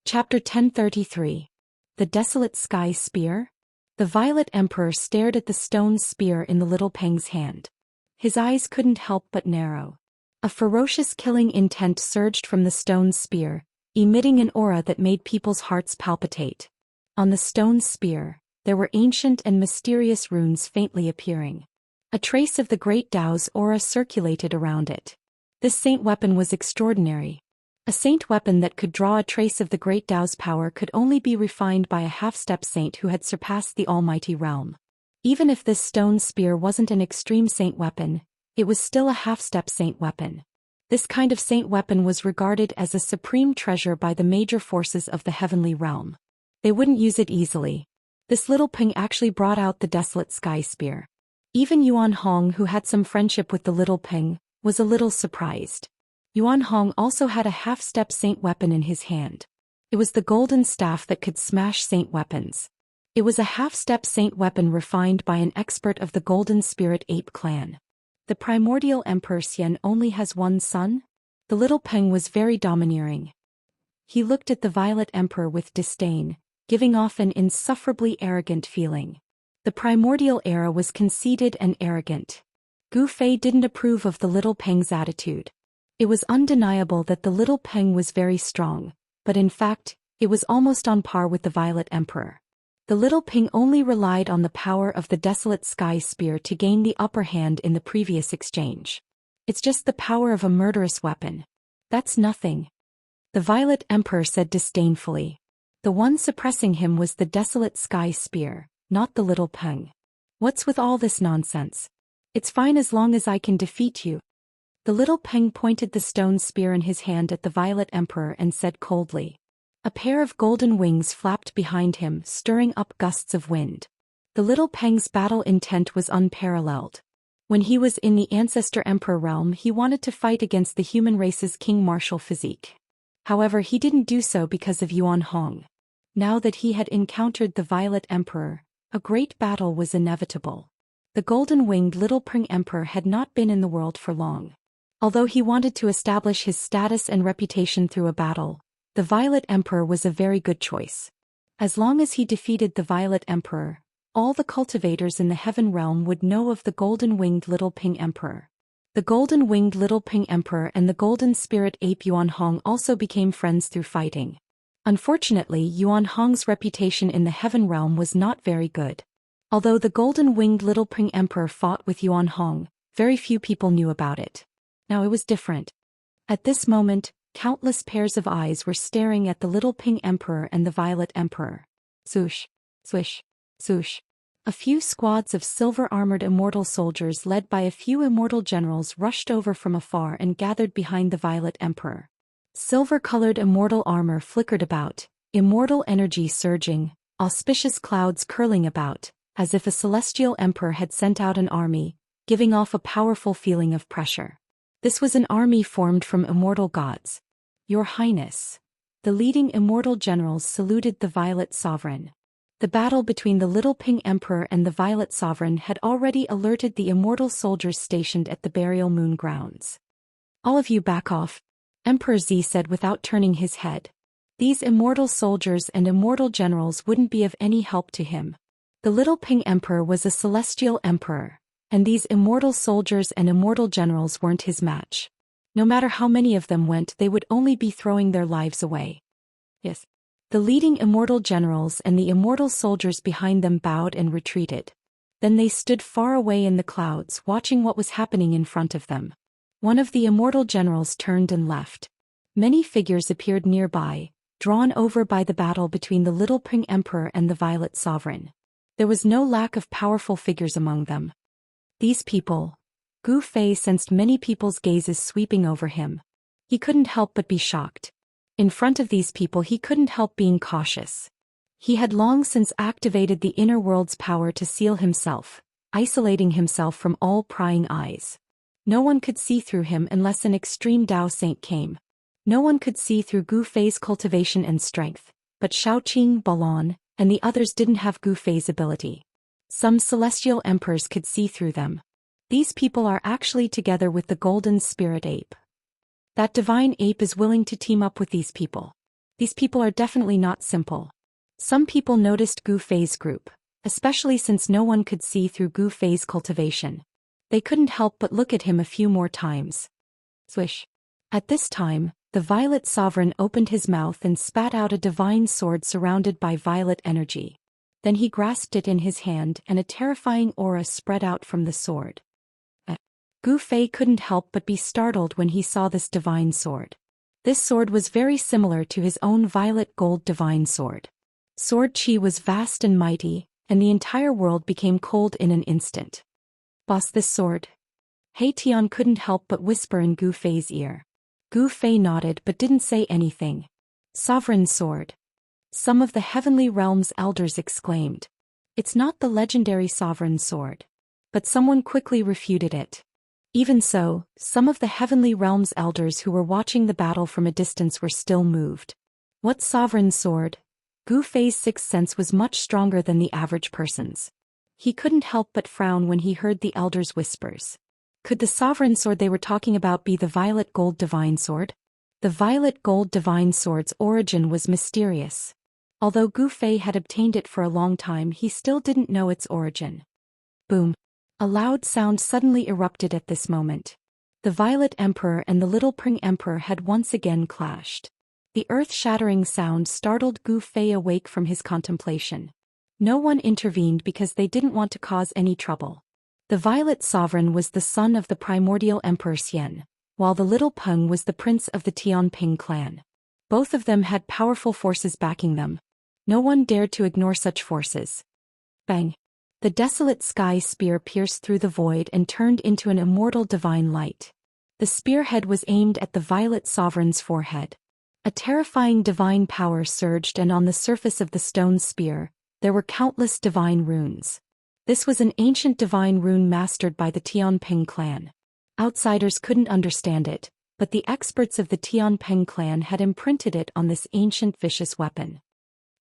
Chapter 1033. The Desolate Sky Spear? The Violet Emperor stared at the stone spear in the little Peng's hand. His eyes couldn't help but narrow. A ferocious killing intent surged from the stone spear, emitting an aura that made people's hearts palpitate. On the stone spear, there were ancient and mysterious runes faintly appearing. A trace of the Great Tao's aura circulated around it. This saint weapon was extraordinary. A saint weapon that could draw a trace of the Great Tao's power could only be refined by a half-step saint who had surpassed the almighty realm. Even if this stone spear wasn't an extreme saint weapon, it was still a half-step saint weapon. This kind of saint weapon was regarded as a supreme treasure by the major forces of the heavenly realm. They wouldn't use it easily. This little Ping actually brought out the desolate sky spear. Even Yuan Hong, who had some friendship with the little Ping, was a little surprised. Yuan Hong also had a half-step saint weapon in his hand. It was the golden staff that could smash saint weapons. It was a half-step saint weapon refined by an expert of the Golden Spirit Ape clan. The primordial Emperor Xian only has one son? The little Peng was very domineering. He looked at the Violet Emperor with disdain, giving off an insufferably arrogant feeling. The primordial era was conceited and arrogant. Gu Fei didn't approve of the little Peng's attitude. It was undeniable that the little Peng was very strong, but in fact, it was almost on par with the Violet Emperor. The little Peng only relied on the power of the Desolate Sky Spear to gain the upper hand in the previous exchange. It's just the power of a murderous weapon. That's nothing. The Violet Emperor said disdainfully. The one suppressing him was the Desolate Sky Spear, not the little Peng. What's with all this nonsense? It's fine as long as I can defeat you. The little Peng pointed the stone spear in his hand at the Violet Emperor and said coldly. A pair of golden wings flapped behind him, stirring up gusts of wind. The little Peng's battle intent was unparalleled. When he was in the Ancestor Emperor realm, he wanted to fight against the human race's king martial physique. However, he didn't do so because of Yuan Hong. Now that he had encountered the Violet Emperor, a great battle was inevitable. The golden-winged little Peng Emperor had not been in the world for long. Although he wanted to establish his status and reputation through a battle, the Violet Emperor was a very good choice. As long as he defeated the Violet Emperor, all the cultivators in the Heaven Realm would know of the golden-winged little Peng Emperor. The golden-winged little Peng Emperor and the golden spirit ape Yuan Hong also became friends through fighting. Unfortunately, Yuan Hong's reputation in the Heaven Realm was not very good. Although the golden-winged little Peng Emperor fought with Yuan Hong, very few people knew about it. Now it was different. At this moment, countless pairs of eyes were staring at the little Peng Emperor and the Violet Emperor. Swoosh, swish, swoosh. A few squads of silver-armored immortal soldiers led by a few immortal generals rushed over from afar and gathered behind the Violet Emperor. Silver-colored immortal armor flickered about, immortal energy surging, auspicious clouds curling about, as if a celestial emperor had sent out an army, giving off a powerful feeling of pressure. This was an army formed from immortal gods. Your Highness. The leading immortal generals saluted the Violet Sovereign. The battle between the little Peng Emperor and the Violet Sovereign had already alerted the immortal soldiers stationed at the burial moon grounds. All of you back off, Emperor Z said without turning his head. These immortal soldiers and immortal generals wouldn't be of any help to him. The little Peng Emperor was a celestial emperor, and these immortal soldiers and immortal generals weren't his match. No matter how many of them went, they would only be throwing their lives away. Yes. The leading immortal generals and the immortal soldiers behind them bowed and retreated. Then they stood far away in the clouds, watching what was happening in front of them. One of the immortal generals turned and left. Many figures appeared nearby, drawn over by the battle between the little Peng Emperor and the Violet Sovereign. There was no lack of powerful figures among them. These people. Gu Fei sensed many people's gazes sweeping over him. He couldn't help but be shocked. In front of these people he couldn't help being cautious. He had long since activated the inner world's power to seal himself, isolating himself from all prying eyes. No one could see through him unless an extreme Dao saint came. No one could see through Gu Fei's cultivation and strength, but Shaoqing, Balon, and the others didn't have Gu Fei's ability. Some celestial emperors could see through them. These people are actually together with the golden spirit ape. That divine ape is willing to team up with these people. These people are definitely not simple. Some people noticed Gu Fei's group, especially since no one could see through Gu Fei's cultivation. They couldn't help but look at him a few more times. Swish. At this time, the Violet Sovereign opened his mouth and spat out a divine sword surrounded by violet energy. Then he grasped it in his hand and a terrifying aura spread out from the sword. Gu Fei couldn't help but be startled when he saw this divine sword. This sword was very similar to his own violet gold divine sword. Sword Qi was vast and mighty, and the entire world became cold in an instant. Boss, this sword? He Tian couldn't help but whisper in Gu Fei's ear. Gu Fei nodded but didn't say anything. Sovereign sword. Some of the heavenly realm's elders exclaimed. It's not the legendary sovereign sword. But someone quickly refuted it. Even so, some of the Heavenly Realm's elders who were watching the battle from a distance were still moved. What sovereign sword? Gu Fei's sixth sense was much stronger than the average person's. He couldn't help but frown when he heard the elders' whispers. Could the sovereign sword they were talking about be the violet gold divine sword? The violet gold divine sword's origin was mysterious. Although Gu Fei had obtained it for a long time, he still didn't know its origin. Boom. A loud sound suddenly erupted at this moment. The Violet Emperor and the Little Pring Emperor had once again clashed. The earth-shattering sound startled Gu Fei awake from his contemplation. No one intervened because they didn't want to cause any trouble. The Violet Sovereign was the son of the primordial Emperor Xian, while the Little Peng was the prince of the Tianping clan. Both of them had powerful forces backing them. No one dared to ignore such forces. Bang! The desolate sky spear pierced through the void and turned into an immortal divine light. The spearhead was aimed at the Violet Sovereign's forehead. A terrifying divine power surged, and on the surface of the stone spear, there were countless divine runes. This was an ancient divine rune mastered by the Tianping clan. Outsiders couldn't understand it, but the experts of the Tianping clan had imprinted it on this ancient vicious weapon.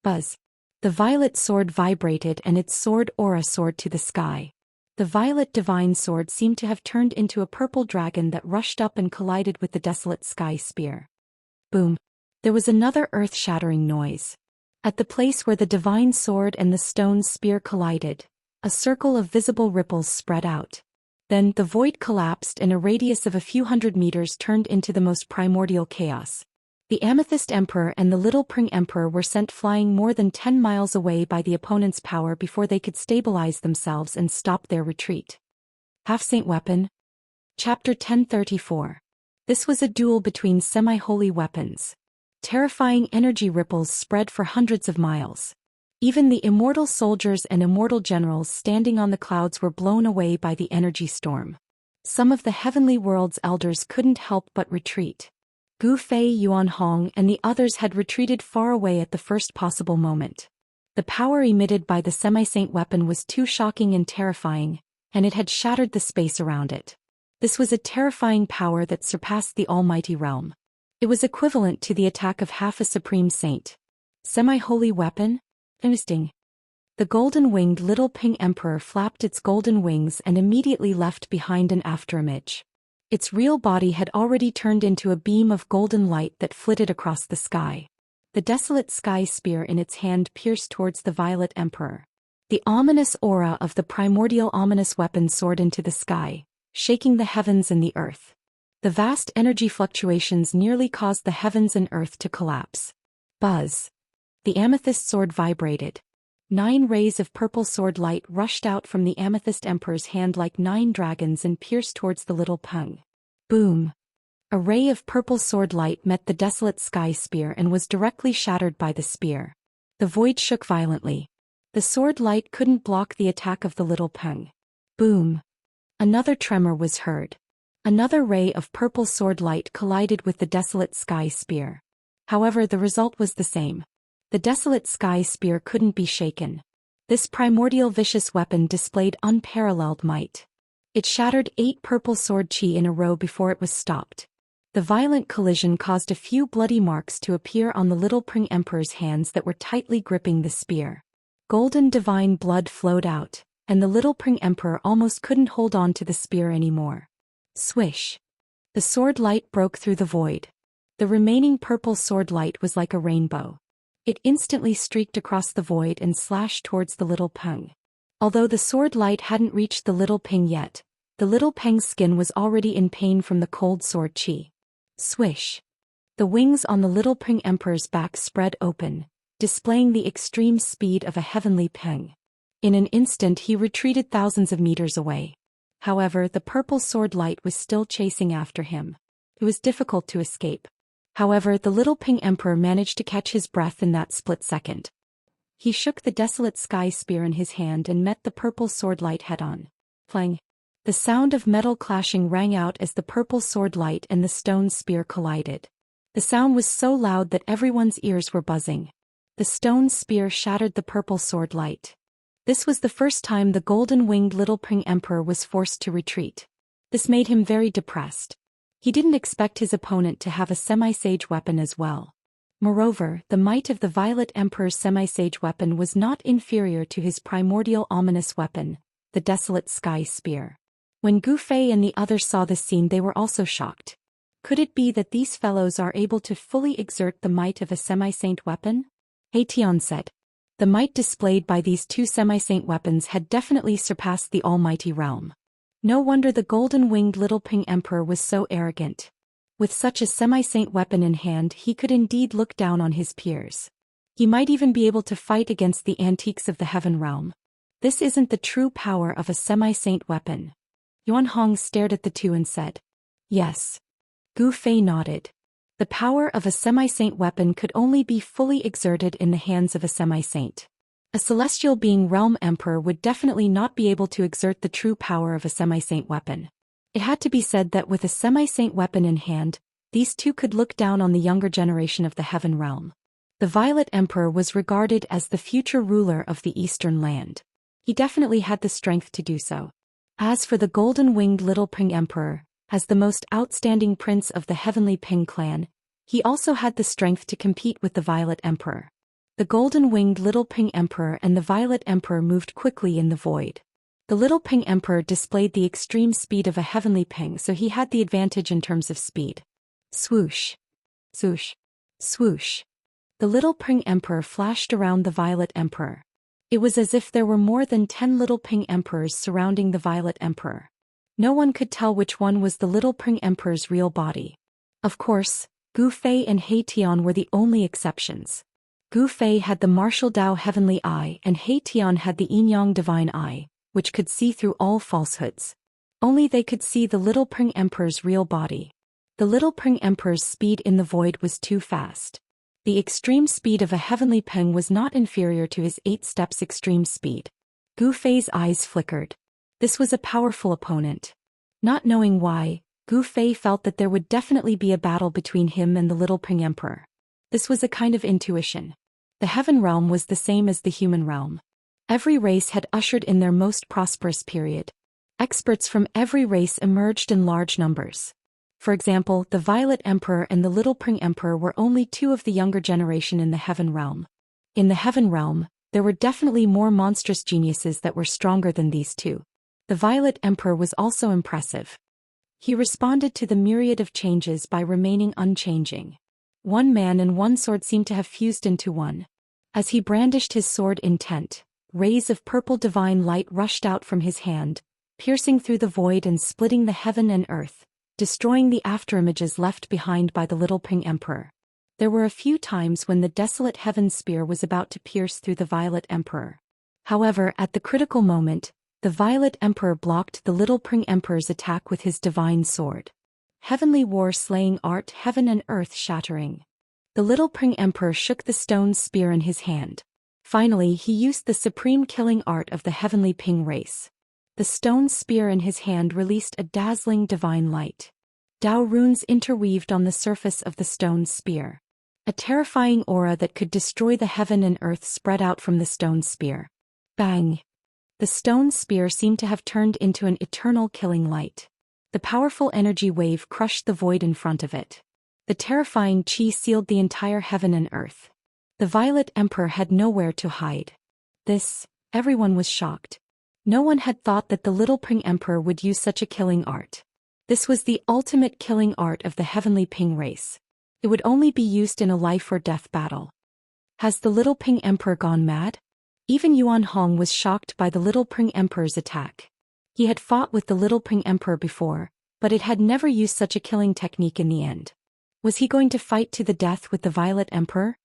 Buzz! The violet sword vibrated and its sword aura soared to the sky. The violet divine sword seemed to have turned into a purple dragon that rushed up and collided with the desolate sky spear. Boom! There was another earth-shattering noise. At the place where the divine sword and the stone spear collided, a circle of visible ripples spread out. Then the void collapsed, and a radius of a few hundred meters turned into the most primordial chaos. The Amethyst Emperor and the Little Pring Emperor were sent flying more than 10 miles away by the opponent's power before they could stabilize themselves and stop their retreat. Half-Saint Weapon. Chapter 1034. This was a duel between semi-holy weapons. Terrifying energy ripples spread for hundreds of miles. Even the immortal soldiers and immortal generals standing on the clouds were blown away by the energy storm. Some of the heavenly world's elders couldn't help but retreat. Gu Fei, Yuan Hong, and the others had retreated far away at the first possible moment. The power emitted by the semi-saint weapon was too shocking and terrifying, and it had shattered the space around it. This was a terrifying power that surpassed the almighty realm. It was equivalent to the attack of half a supreme saint. Semi-holy weapon? Interesting. The golden-winged Little Ping Emperor flapped its golden wings and immediately left behind an afterimage. Its real body had already turned into a beam of golden light that flitted across the sky. The desolate sky spear in its hand pierced towards the Violet Emperor. The ominous aura of the primordial ominous weapon soared into the sky, shaking the heavens and the earth. The vast energy fluctuations nearly caused the heavens and earth to collapse. Buzz! The amethyst sword vibrated. 9 rays of purple sword light rushed out from the Amethyst Emperor's hand like 9 dragons and pierced towards the Little Peng. Boom! A ray of purple sword light met the desolate sky spear and was directly shattered by the spear. The void shook violently. The sword light couldn't block the attack of the Little Peng. Boom! Another tremor was heard. Another ray of purple sword light collided with the desolate sky spear. However, the result was the same. The desolate sky spear couldn't be shaken. This primordial vicious weapon displayed unparalleled might. It shattered 8 purple sword chi in a row before it was stopped. The violent collision caused a few bloody marks to appear on the Little Pring Emperor's hands that were tightly gripping the spear. Golden divine blood flowed out, and the Little Pring Emperor almost couldn't hold on to the spear anymore. Swish! The sword light broke through the void. The remaining purple sword light was like a rainbow. It instantly streaked across the void and slashed towards the Little Peng. Although the sword light hadn't reached the Little Peng yet, the Little Peng's skin was already in pain from the cold sword chi. Swish! The wings on the Little Peng Emperor's back spread open, displaying the extreme speed of a heavenly peng. In an instant he retreated thousands of meters away. However, the purple sword light was still chasing after him. It was difficult to escape. However, the Little Ping Emperor managed to catch his breath in that split second. He shook the desolate sky spear in his hand and met the purple sword light head-on. Clang! The sound of metal clashing rang out as the purple sword light and the stone spear collided. The sound was so loud that everyone's ears were buzzing. The stone spear shattered the purple sword light. This was the first time the golden-winged Little Ping Emperor was forced to retreat. This made him very depressed. He didn't expect his opponent to have a semi-sage weapon as well. Moreover, the might of the Violet Emperor's semi-sage weapon was not inferior to his primordial ominous weapon, the Desolate Sky Spear. When Gu Fei and the others saw this scene, they were also shocked. Could it be that these fellows are able to fully exert the might of a semi-saint weapon? He Tian said. The might displayed by these two semi-saint weapons had definitely surpassed the almighty realm. No wonder the golden-winged Little Ping Emperor was so arrogant. With such a semi-saint weapon in hand, he could indeed look down on his peers. He might even be able to fight against the antiques of the heaven realm. This isn't the true power of a semi-saint weapon. Yuan Hong stared at the two and said, "Yes." Gu Fei nodded. The power of a semi-saint weapon could only be fully exerted in the hands of a semi-saint. A celestial being realm emperor would definitely not be able to exert the true power of a semi-saint weapon. It had to be said that with a semi-saint weapon in hand, these two could look down on the younger generation of the heaven realm. The Violet Emperor was regarded as the future ruler of the Eastern land. He definitely had the strength to do so. As for the golden-winged Little Ping Emperor, as the most outstanding prince of the Heavenly Ping clan, he also had the strength to compete with the Violet Emperor. The golden-winged Little Ping Emperor and the Violet Emperor moved quickly in the void. The Little Ping Emperor displayed the extreme speed of a Heavenly Ping, so he had the advantage in terms of speed. Swoosh. Swoosh. Swoosh. The Little Ping Emperor flashed around the Violet Emperor. It was as if there were more than 10 Little Ping Emperors surrounding the Violet Emperor. No one could tell which one was the Little Ping Emperor's real body. Of course, Gu Fei and He Tian were the only exceptions. Gu Fei had the martial Dao Heavenly Eye and He Tian had the Yin-Yang Divine Eye, which could see through all falsehoods. Only they could see the Little Ping Emperor's real body. The Little Ping Emperor's speed in the void was too fast. The extreme speed of a Heavenly Ping was not inferior to his 8 steps extreme speed. Gu Fei's eyes flickered. This was a powerful opponent. Not knowing why, Gu Fei felt that there would definitely be a battle between him and the Little Ping Emperor. This was a kind of intuition. The heaven realm was the same as the human realm. Every race had ushered in their most prosperous period. Experts from every race emerged in large numbers. For example, the Violet Emperor and the Little Ping Emperor were only two of the younger generation in the heaven realm. In the heaven realm, there were definitely more monstrous geniuses that were stronger than these two. The Violet Emperor was also impressive. He responded to the myriad of changes by remaining unchanging. One man and one sword seemed to have fused into one. As he brandished his sword intent, rays of purple divine light rushed out from his hand, piercing through the void and splitting the heaven and earth, destroying the afterimages left behind by the Little Ping Emperor. There were a few times when the desolate heaven spear was about to pierce through the Violet Emperor. However, at the critical moment, the Violet Emperor blocked the Little Ping Emperor's attack with his divine sword. Heavenly war slaying art, heaven and earth shattering. The Little Ping Emperor shook the stone spear in his hand. Finally, he used the supreme killing art of the Heavenly Ping race. The stone spear in his hand released a dazzling divine light. Dao runes interweaved on the surface of the stone spear. A terrifying aura that could destroy the heaven and earth spread out from the stone spear. Bang! The stone spear seemed to have turned into an eternal killing light. The powerful energy wave crushed the void in front of it. The terrifying chi sealed the entire heaven and earth. The Violet Emperor had nowhere to hide. Everyone was shocked. No one had thought that the Little Ping Emperor would use such a killing art. This was the ultimate killing art of the Heavenly Ping race. It would only be used in a life or death battle. Has the Little Ping Emperor gone mad? Even Yuan Hong was shocked by the Little Ping Emperor's attack. He had fought with the Little Ping Emperor before, but it had never used such a killing technique in the end. Was he going to fight to the death with the Violet Emperor?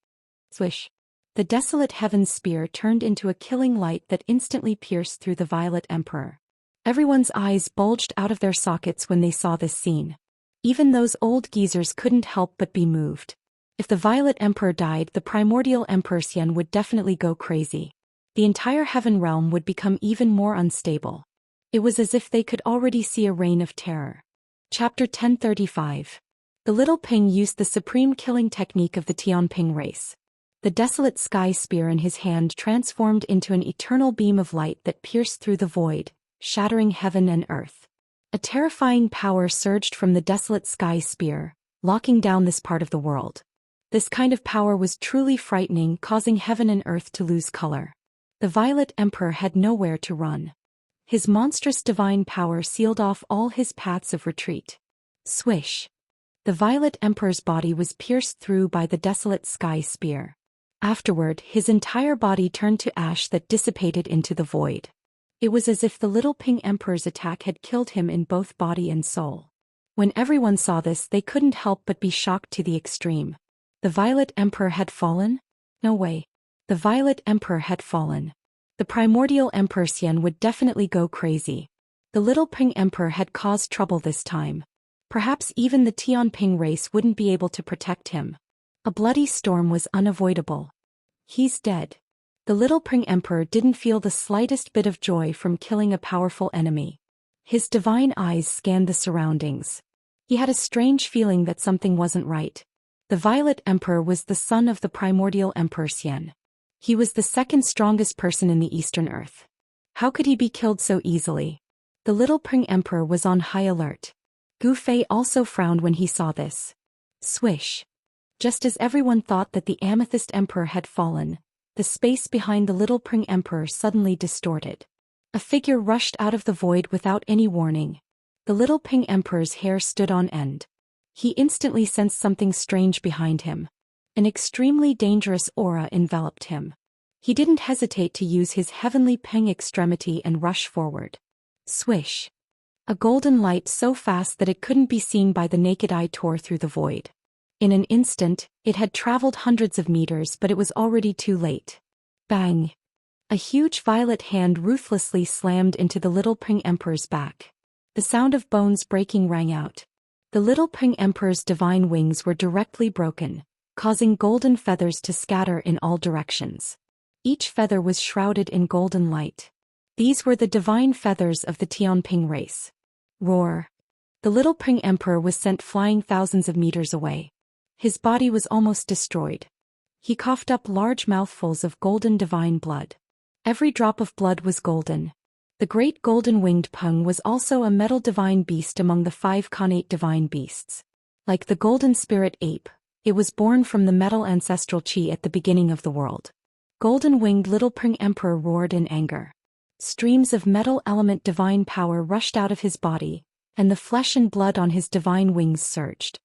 Swish. The desolate heaven spear turned into a killing light that instantly pierced through the Violet Emperor. Everyone's eyes bulged out of their sockets when they saw this scene. Even those old geezers couldn't help but be moved. If the Violet Emperor died, the primordial Emperor Xian would definitely go crazy. The entire heaven realm would become even more unstable. It was as if they could already see a reign of terror. Chapter 1035. The Little Ping used the supreme killing technique of the Tianping race. The desolate sky spear in his hand transformed into an eternal beam of light that pierced through the void, shattering heaven and earth. A terrifying power surged from the desolate sky spear, locking down this part of the world. This kind of power was truly frightening, causing heaven and earth to lose color. The Violet Emperor had nowhere to run. His monstrous divine power sealed off all his paths of retreat. Swish! The Violet Emperor's body was pierced through by the desolate sky spear. Afterward, his entire body turned to ash that dissipated into the void. It was as if the little Pink Emperor's attack had killed him in both body and soul. When everyone saw this, they couldn't help but be shocked to the extreme. The Violet Emperor had fallen? No way. The Violet Emperor had fallen. The primordial Emperor Xian would definitely go crazy. The little Pink Emperor had caused trouble this time. Perhaps even the Tianping race wouldn't be able to protect him. A bloody storm was unavoidable. He's dead. The little Pink Emperor didn't feel the slightest bit of joy from killing a powerful enemy. His divine eyes scanned the surroundings. He had a strange feeling that something wasn't right. The Violet Emperor was the son of the primordial Emperor Xian. He was the second strongest person in the Eastern Earth. How could he be killed so easily? The little Pink Emperor was on high alert. Gu Fei also frowned when he saw this. Swish! Just as everyone thought that the Amethyst Emperor had fallen, the space behind the little Pink Emperor suddenly distorted. A figure rushed out of the void without any warning. The little Pink Emperor's hair stood on end. He instantly sensed something strange behind him. An extremely dangerous aura enveloped him. He didn't hesitate to use his heavenly Peng extremity and rush forward. Swish! A golden light so fast that it couldn't be seen by the naked eye tore through the void. In an instant, it had traveled hundreds of meters, but it was already too late. Bang! A huge violet hand ruthlessly slammed into the little Pink Emperor's back. The sound of bones breaking rang out. The little Pink Emperor's divine wings were directly broken, causing golden feathers to scatter in all directions. Each feather was shrouded in golden light. These were the divine feathers of the Tianping race. Roar! The little Pink Emperor was sent flying thousands of meters away. His body was almost destroyed. He coughed up large mouthfuls of golden divine blood. Every drop of blood was golden. The great golden-winged Peng was also a metal divine beast among the 5 connate divine beasts. Like the golden spirit ape, it was born from the metal ancestral chi at the beginning of the world. Golden-winged little Pink Emperor roared in anger. Streams of metal element divine power rushed out of his body, and the flesh and blood on his divine wings surged.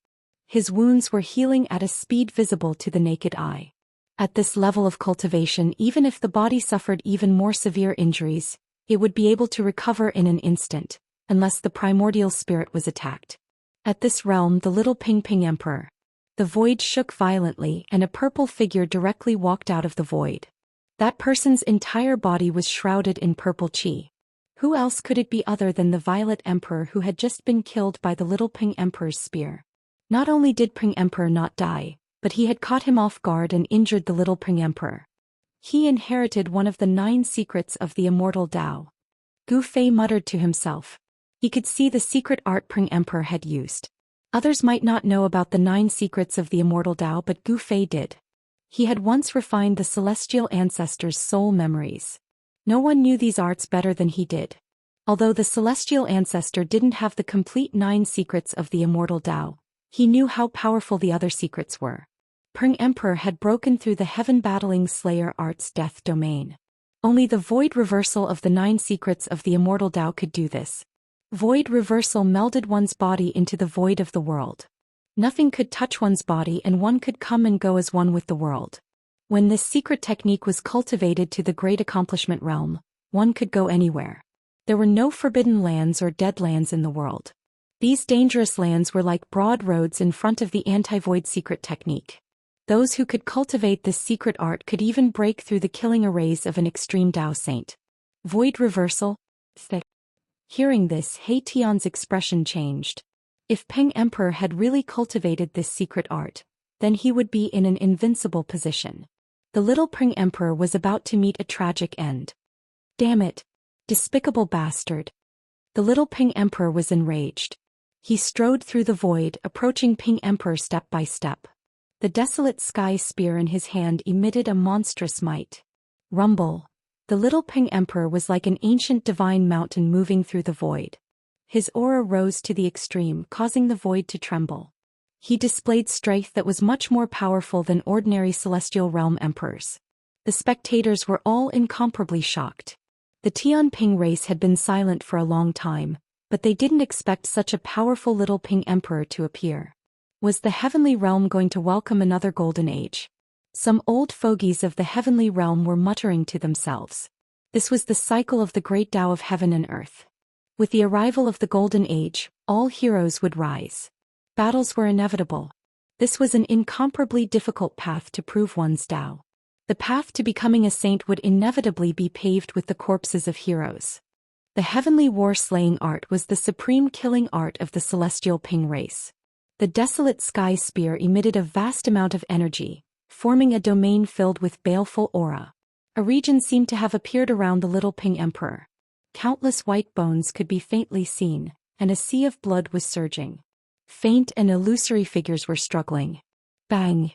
His wounds were healing at a speed visible to the naked eye. At this level of cultivation, even if the body suffered even more severe injuries, it would be able to recover in an instant, unless the primordial spirit was attacked. At this realm, the little Pink Emperor. The void shook violently and a purple figure directly walked out of the void. That person's entire body was shrouded in purple chi. Who else could it be other than the Violet Emperor who had just been killed by the little Pink Emperor's spear? Not only did Pink Emperor not die, but he had caught him off guard and injured the little Pink Emperor. He inherited one of the 9 secrets of the Immortal Dao. Gu Fei muttered to himself. He could see the secret art Pink Emperor had used. Others might not know about the 9 secrets of the Immortal Dao, but Gu Fei did. He had once refined the celestial ancestors' soul memories. No one knew these arts better than he did. Although the celestial ancestor didn't have the complete 9 secrets of the Immortal Dao, he knew how powerful the other secrets were. Pink Emperor had broken through the heaven-battling Slayer art's death domain. Only the void reversal of the 9 secrets of the Immortal Dao could do this. Void reversal melded one's body into the void of the world. Nothing could touch one's body and one could come and go as one with the world. When this secret technique was cultivated to the great accomplishment realm, one could go anywhere. There were no forbidden lands or dead lands in the world. These dangerous lands were like broad roads in front of the anti-void secret technique. Those who could cultivate this secret art could even break through the killing arrays of an extreme Dao saint. Void reversal? Hearing this, He Tian's expression changed. If Pink Emperor had really cultivated this secret art, then he would be in an invincible position. The little Pink Emperor was about to meet a tragic end. Damn it! Despicable bastard! The little Pink Emperor was enraged. He strode through the void, approaching Pink Emperor step by step. The desolate sky spear in his hand emitted a monstrous might. Rumble! The little Pink Emperor was like an ancient divine mountain moving through the void. His aura rose to the extreme, causing the void to tremble. He displayed strength that was much more powerful than ordinary celestial realm emperors. The spectators were all incomparably shocked. The Tianping race had been silent for a long time, but they didn't expect such a powerful little Ping emperor to appear. Was the heavenly realm going to welcome another golden age? Some old fogies of the heavenly realm were muttering to themselves. This was the cycle of the great Tao of heaven and earth. With the arrival of the golden age, all heroes would rise. Battles were inevitable. This was an incomparably difficult path to prove one's Tao. The path to becoming a saint would inevitably be paved with the corpses of heroes. The heavenly war-slaying art was the supreme killing art of the celestial Ping race. The desolate sky spear emitted a vast amount of energy, forming a domain filled with baleful aura. A region seemed to have appeared around the little Ping emperor. Countless white bones could be faintly seen, and a sea of blood was surging. Faint and illusory figures were struggling. Bang!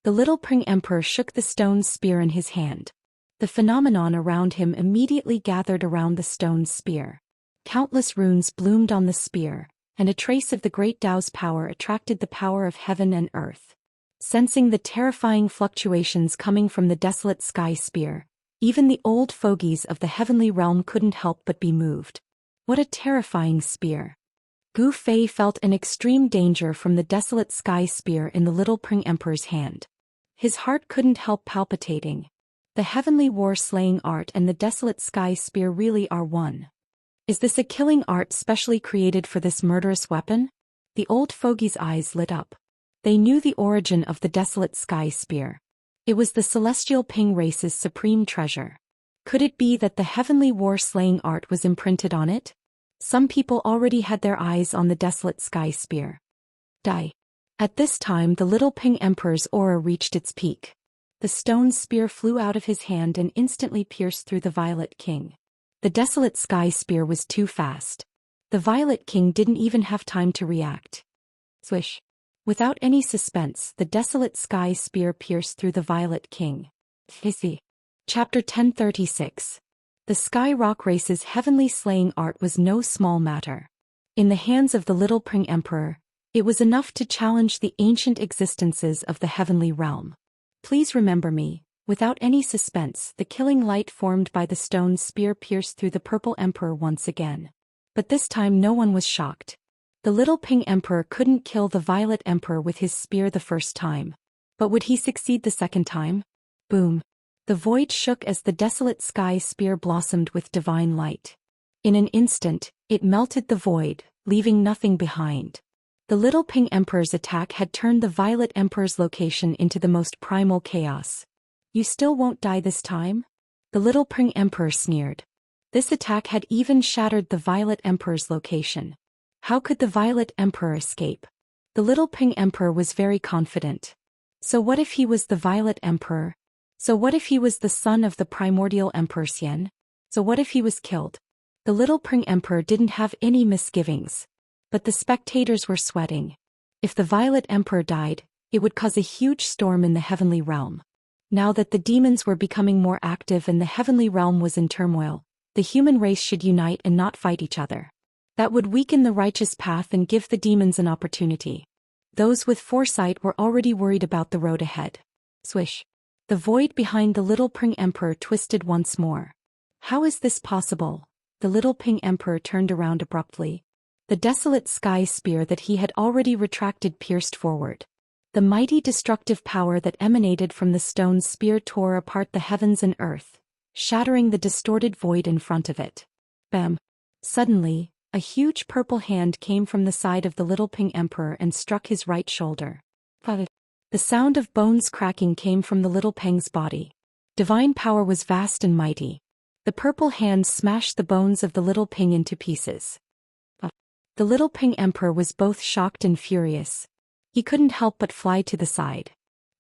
The little Ping emperor shook the stone spear in his hand. The phenomenon around him immediately gathered around the stone spear. Countless runes bloomed on the spear, and a trace of the great Tao's power attracted the power of heaven and earth. Sensing the terrifying fluctuations coming from the desolate sky spear, even the old fogies of the heavenly realm couldn't help but be moved. What a terrifying spear! Gu Fei felt an extreme danger from the desolate sky spear in the little Ping emperor's hand. His heart couldn't help palpitating. The heavenly war-slaying art and the desolate sky spear really are one. Is this a killing art specially created for this murderous weapon? The old fogie's eyes lit up. They knew the origin of the desolate sky spear. It was the celestial Ping race's supreme treasure. Could it be that the heavenly war-slaying art was imprinted on it? Some people already had their eyes on the desolate sky spear. Die. At this time the little Ping emperor's aura reached its peak. The stone spear flew out of his hand and instantly pierced through the Violet King. The desolate sky spear was too fast. The Violet King didn't even have time to react. Swish. Without any suspense, the desolate sky spear pierced through the Violet King. Hissy. Chapter 1036. The Sky Rock race's heavenly slaying art was no small matter. In the hands of the little Ping emperor, it was enough to challenge the ancient existences of the heavenly realm. Please remember me. Without any suspense, the killing light formed by the stone spear pierced through the purple emperor once again. But this time no one was shocked. The little Ping emperor couldn't kill the violet emperor with his spear the first time. But would he succeed the second time? Boom! The void shook as the desolate sky spear blossomed with divine light. In an instant, it melted the void, leaving nothing behind. The little Ping emperor's attack had turned the violet emperor's location into the most primal chaos. You still won't die this time? The little Ping emperor sneered. This attack had even shattered the violet emperor's location. How could the violet emperor escape? The little Ping emperor was very confident. So what if he was the violet emperor? So what if he was the son of the primordial emperor Xian? So what if he was killed? The little Ping emperor didn't have any misgivings. But the spectators were sweating. If the violet emperor died, it would cause a huge storm in the heavenly realm. Now that the demons were becoming more active and the heavenly realm was in turmoil, the human race should unite and not fight each other. That would weaken the righteous path and give the demons an opportunity. Those with foresight were already worried about the road ahead. Swish. The void behind the little Ping emperor twisted once more. How is this possible? The little Ping emperor turned around abruptly. The desolate sky spear that he had already retracted pierced forward. The mighty destructive power that emanated from the stone spear tore apart the heavens and earth, shattering the distorted void in front of it. Bam! Suddenly, a huge purple hand came from the side of the little Ping emperor and struck his right shoulder. The sound of bones cracking came from the little Peng's body. Divine power was vast and mighty. The purple hand smashed the bones of the little Ping into pieces. The little Ping emperor was both shocked and furious. He couldn't help but fly to the side.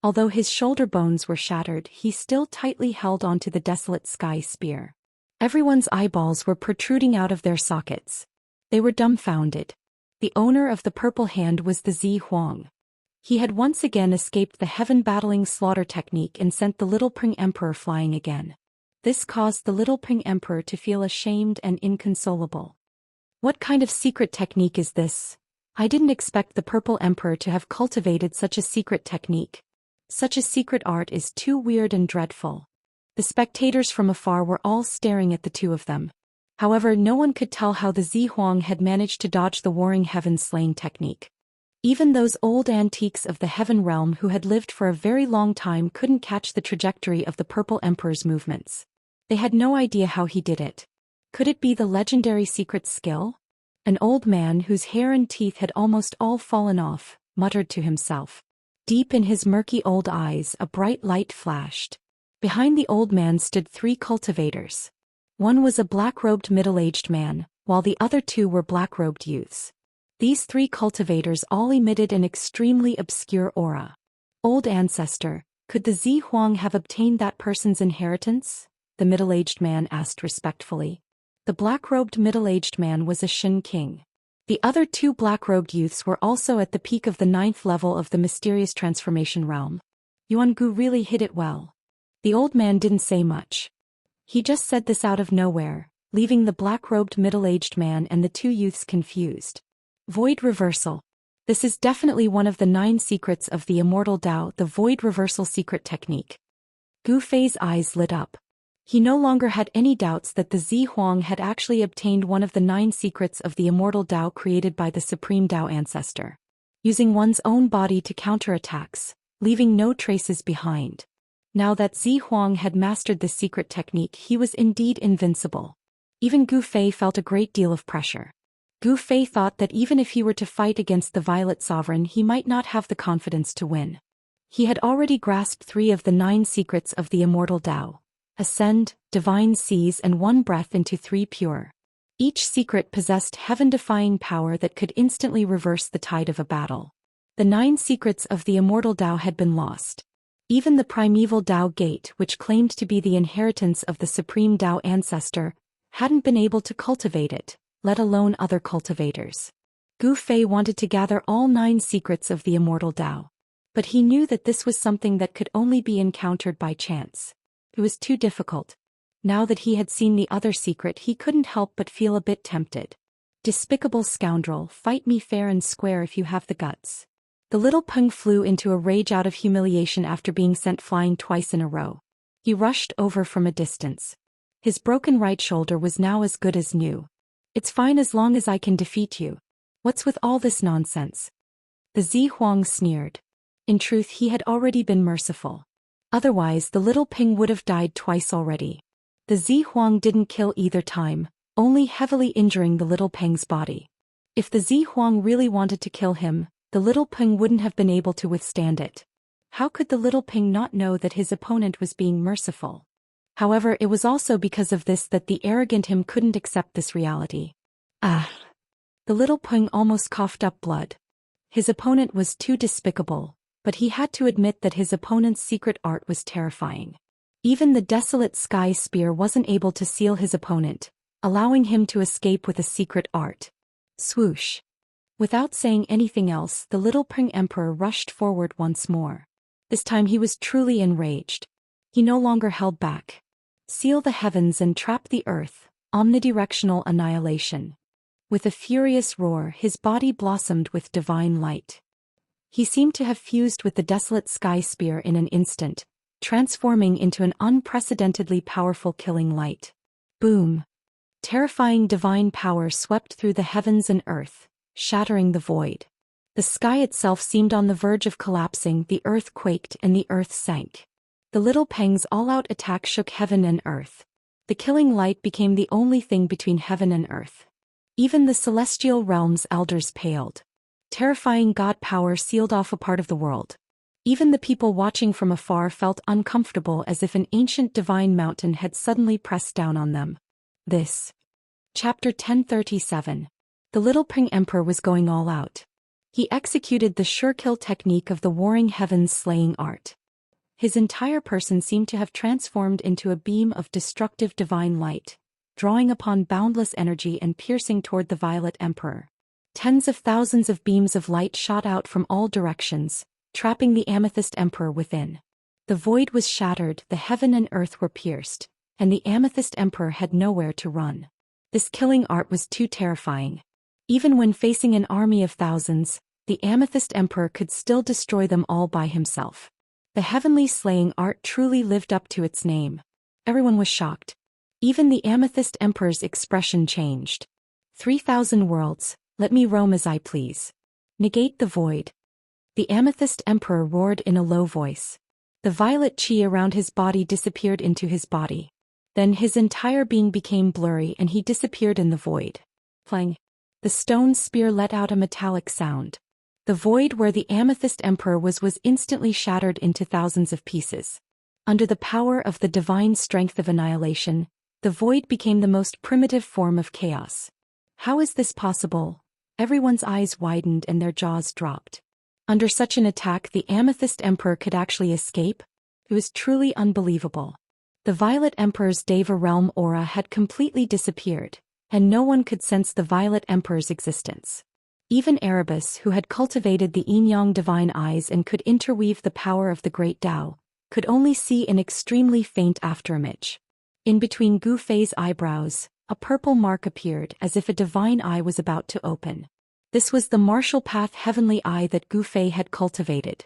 Although his shoulder bones were shattered, he still tightly held onto the desolate sky spear. Everyone's eyeballs were protruding out of their sockets. They were dumbfounded. The owner of the purple hand was the Zi Huang. He had once again escaped the heaven-battling slaughter technique and sent the little Ping emperor flying again. This caused the little Ping emperor to feel ashamed and inconsolable. What kind of secret technique is this? I didn't expect the Purple Emperor to have cultivated such a secret technique. Such a secret art is too weird and dreadful. The spectators from afar were all staring at the two of them. However, no one could tell how the Zihuang had managed to dodge the Warring Heaven slaying technique. Even those old antiques of the Heaven Realm who had lived for a very long time couldn't catch the trajectory of the Purple Emperor's movements. They had no idea how he did it. Could it be the legendary secret skill? An old man whose hair and teeth had almost all fallen off, muttered to himself. Deep in his murky old eyes a bright light flashed. Behind the old man stood 3 cultivators. One was a black-robed middle-aged man, while the other 2 were black-robed youths. These 3 cultivators all emitted an extremely obscure aura. Old ancestor, could the Zihuang have obtained that person's inheritance? The middle-aged man asked respectfully. The black-robed middle-aged man was a Shin king. The other 2 black-robed youths were also at the peak of the 9th level of the mysterious transformation realm. Yuangu really hit it well. The old man didn't say much. He just said this out of nowhere, leaving the black-robed middle-aged man and the 2 youths confused. Void reversal. This is definitely one of the 9 secrets of the Immortal Dao, the void reversal secret technique. Gu Fei's eyes lit up. He no longer had any doubts that the Zihuang had actually obtained one of the 9 secrets of the Immortal Dao created by the Supreme Dao ancestor. Using one's own body to counter attacks, leaving no traces behind. Now that Zihuang had mastered this secret technique, he was indeed invincible. Even Gu Fei felt a great deal of pressure. Gu Fei thought that even if he were to fight against the Violet Sovereign, he might not have the confidence to win. He had already grasped 3 of the 9 secrets of the Immortal Dao: Ascend, Divine Seize, and One Breath into 3 Pure. Each secret possessed heaven-defying power that could instantly reverse the tide of a battle. The 9 secrets of the Immortal Dao had been lost. Even the primeval Dao Gate, which claimed to be the inheritance of the Supreme Dao ancestor, hadn't been able to cultivate it, let alone other cultivators. Gu Fei wanted to gather all 9 secrets of the Immortal Dao. But he knew that this was something that could only be encountered by chance. It was too difficult. Now that he had seen the other secret, he couldn't help but feel a bit tempted. Despicable scoundrel, fight me fair and square if you have the guts. The little Peng flew into a rage out of humiliation after being sent flying twice in a row. He rushed over from a distance. His broken right shoulder was now as good as new. It's fine as long as I can defeat you. What's with all this nonsense? The Zihuang sneered. In truth, he had already been merciful. Otherwise, the little Peng would have died twice already. The Zihuang didn't kill either time, only heavily injuring the little Peng's body. If the Zihuang really wanted to kill him, the little Peng wouldn't have been able to withstand it. How could the little Peng not know that his opponent was being merciful? However, it was also because of this that the arrogant him couldn't accept this reality. Ah! The little Peng almost coughed up blood. His opponent was too despicable, but he had to admit that his opponent's secret art was terrifying. Even the desolate sky spear wasn't able to seal his opponent, allowing him to escape with a secret art. Swoosh! Without saying anything else, the little Peng Emperor rushed forward once more. This time he was truly enraged. He no longer held back. Seal the heavens and trap the earth, omnidirectional annihilation. With a furious roar, his body blossomed with divine light. He seemed to have fused with the desolate sky spear in an instant, transforming into an unprecedentedly powerful killing light. Boom! Terrifying divine power swept through the heavens and earth, shattering the void. The sky itself seemed on the verge of collapsing, the earth quaked and the earth sank. The little Peng's all-out attack shook heaven and earth. The killing light became the only thing between heaven and earth. Even the celestial realm's elders paled. Terrifying god power sealed off a part of the world. Even the people watching from afar felt uncomfortable, as if an ancient divine mountain had suddenly pressed down on them. This. Chapter 1037. The little Peng Emperor was going all out. He executed the sure-kill technique of the Warring Heavens slaying art. His entire person seemed to have transformed into a beam of destructive divine light, drawing upon boundless energy and piercing toward the Violet Emperor. Tens of thousands of beams of light shot out from all directions, trapping the Amethyst Emperor within. The void was shattered, the heaven and earth were pierced, and the Amethyst Emperor had nowhere to run. This killing art was too terrifying. Even when facing an army of thousands, the Amethyst Emperor could still destroy them all by himself. The heavenly slaying art truly lived up to its name. Everyone was shocked. Even the Amethyst Emperor's expression changed. 3,000 worlds, let me roam as I please. Negate the void. The Amethyst Emperor roared in a low voice. The violet chi around his body disappeared into his body. Then his entire being became blurry and he disappeared in the void. Clang. The stone spear let out a metallic sound. The void where the Amethyst Emperor was instantly shattered into thousands of pieces. Under the power of the divine strength of annihilation, the void became the most primitive form of chaos. How is this possible? Everyone's eyes widened and their jaws dropped. Under such an attack, the Amethyst Emperor could actually escape? It was truly unbelievable. The Violet Emperor's Deva realm aura had completely disappeared, and no one could sense the Violet Emperor's existence. Even Erebus, who had cultivated the yin-yang divine eyes and could interweave the power of the great Tao, could only see an extremely faint afterimage. In between Gu Fei's eyebrows, a purple mark appeared as if a divine eye was about to open. This was the martial path heavenly eye that Gu Fei had cultivated.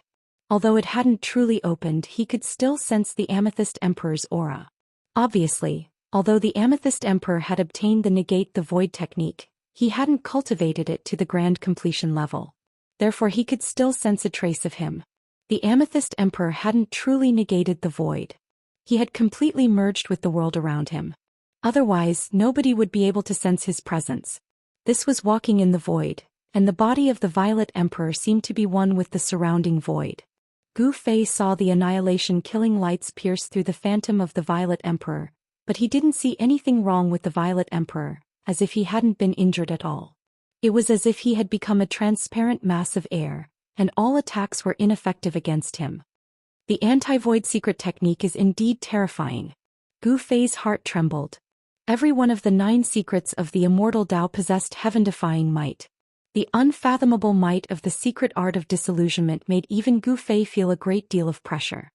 Although it hadn't truly opened, he could still sense the Amethyst Emperor's aura. Obviously, although the Amethyst Emperor had obtained the Negate the Void technique, he hadn't cultivated it to the grand completion level. Therefore he could still sense a trace of him. The Amethyst Emperor hadn't truly negated the void. He had completely merged with the world around him. Otherwise, nobody would be able to sense his presence. This was walking in the void, and the body of the Violet Emperor seemed to be one with the surrounding void. Gu Fei saw the annihilation-killing lights pierce through the phantom of the Violet Emperor, but he didn't see anything wrong with the Violet Emperor, as if he hadn't been injured at all. It was as if he had become a transparent mass of air, and all attacks were ineffective against him. The anti-void secret technique is indeed terrifying. Gu Fei's heart trembled. Every one of the 9 secrets of the Immortal Tao possessed heaven-defying might. The unfathomable might of the secret art of disillusionment made even Gu Fei feel a great deal of pressure.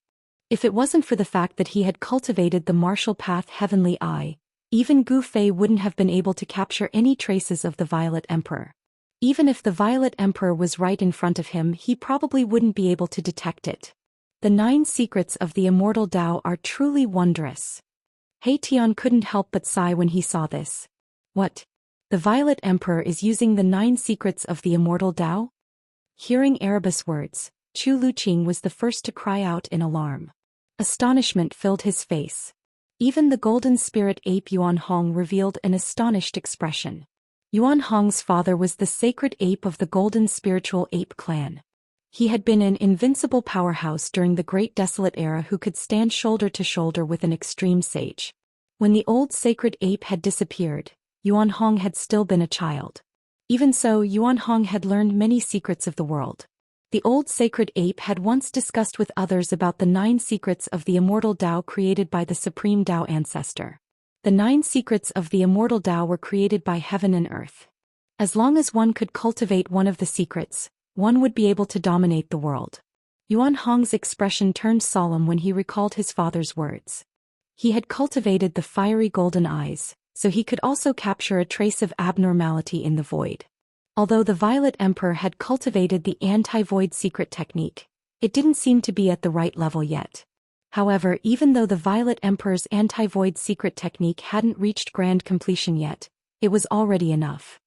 If it wasn't for the fact that he had cultivated the martial path heavenly eye, even Gu Fei wouldn't have been able to capture any traces of the Violet Emperor. Even if the Violet Emperor was right in front of him, he probably wouldn't be able to detect it. The 9 secrets of the Immortal Tao are truly wondrous. He Tian couldn't help but sigh when he saw this. What? The Violet Emperor is using the 9 secrets of the Immortal Tao? Hearing Erebus' words, Chu Luqing was the first to cry out in alarm. Astonishment filled his face. Even the golden spirit ape Yuan Hong revealed an astonished expression. Yuan Hong's father was the sacred ape of the golden spiritual ape clan. He had been an invincible powerhouse during the Great Desolate Era who could stand shoulder to shoulder with an extreme sage. When the old sacred ape had disappeared, Yuan Hong had still been a child. Even so, Yuan Hong had learned many secrets of the world. The old sacred ape had once discussed with others about the 9 secrets of the Immortal Tao created by the Supreme Tao Ancestor. The 9 secrets of the Immortal Tao were created by heaven and earth. As long as one could cultivate one of the secrets, one would be able to dominate the world. Yuan Hong's expression turned solemn when he recalled his father's words. He had cultivated the fiery golden eyes, so he could also capture a trace of abnormality in the void. Although the Violet Emperor had cultivated the anti-void secret technique, it didn't seem to be at the right level yet. However, even though the Violet Emperor's anti-void secret technique hadn't reached grand completion yet, it was already enough.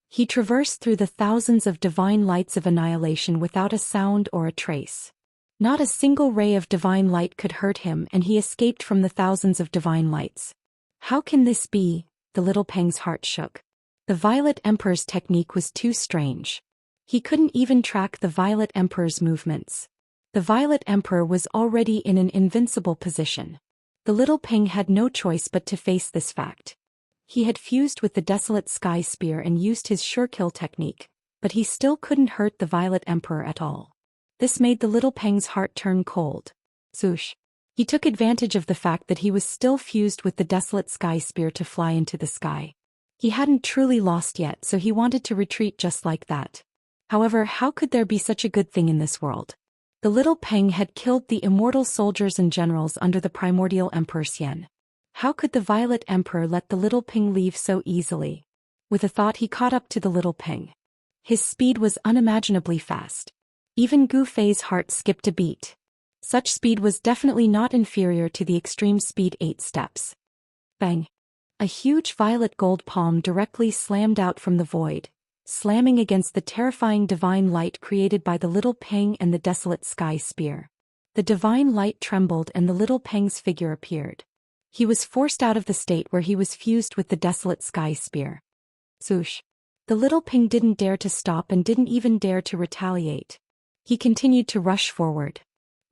He traversed through the thousands of divine lights of annihilation without a sound or a trace. Not a single ray of divine light could hurt him, and he escaped from the thousands of divine lights. How can this be? The little Peng's heart shook. The Violet Emperor's technique was too strange. He couldn't even track the Violet Emperor's movements. The Violet Emperor was already in an invincible position. The little Peng had no choice but to face this fact. He had fused with the Desolate Sky Spear and used his sure-kill technique, but he still couldn't hurt the Violet Emperor at all. This made the little Peng's heart turn cold. Zoosh. He took advantage of the fact that he was still fused with the Desolate Sky Spear to fly into the sky. He hadn't truly lost yet, so he wanted to retreat just like that. However, how could there be such a good thing in this world? The little Peng had killed the immortal soldiers and generals under the primordial Emperor Xian. How could the Violet Emperor let the little Ping leave so easily? With a thought he caught up to the little Ping. His speed was unimaginably fast. Even Gu Fei's heart skipped a beat. Such speed was definitely not inferior to the extreme speed 8 steps. Bang! A huge violet gold palm directly slammed out from the void, slamming against the terrifying divine light created by the little Peng and the desolate sky spear. The divine light trembled and the little Peng's figure appeared. He was forced out of the state where he was fused with the desolate sky spear. Swoosh! The little Peng didn't dare to stop and didn't even dare to retaliate. He continued to rush forward.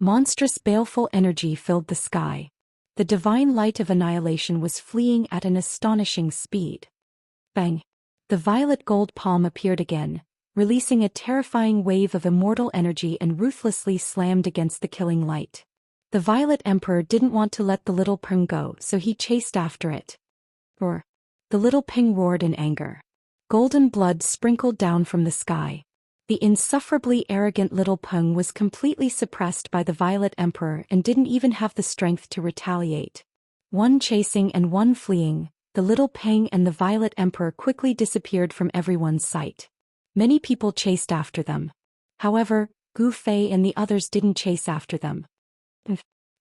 Monstrous baleful energy filled the sky. The divine light of annihilation was fleeing at an astonishing speed. Bang! The violet gold palm appeared again, releasing a terrifying wave of immortal energy and ruthlessly slammed against the killing light. The Violet Emperor didn't want to let the little Peng go, so he chased after it. Roar! The little Peng roared in anger. Golden blood sprinkled down from the sky. The insufferably arrogant little Peng was completely suppressed by the Violet Emperor and didn't even have the strength to retaliate. One chasing and one fleeing, the little Peng and the Violet Emperor quickly disappeared from everyone's sight. Many people chased after them. However, Gu Fei and the others didn't chase after them.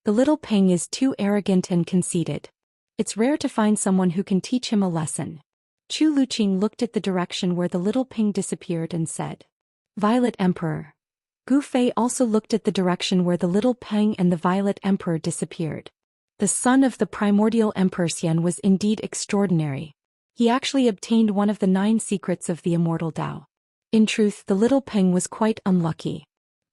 The little Peng is too arrogant and conceited. It's rare to find someone who can teach him a lesson. Chu Luqing looked at the direction where the little Peng disappeared and said, Violet Emperor. Gu Fei also looked at the direction where the little Peng and the Violet Emperor disappeared. The son of the primordial Emperor Xian was indeed extraordinary. He actually obtained one of the 9 secrets of the Immortal Dao. In truth, the little Peng was quite unlucky.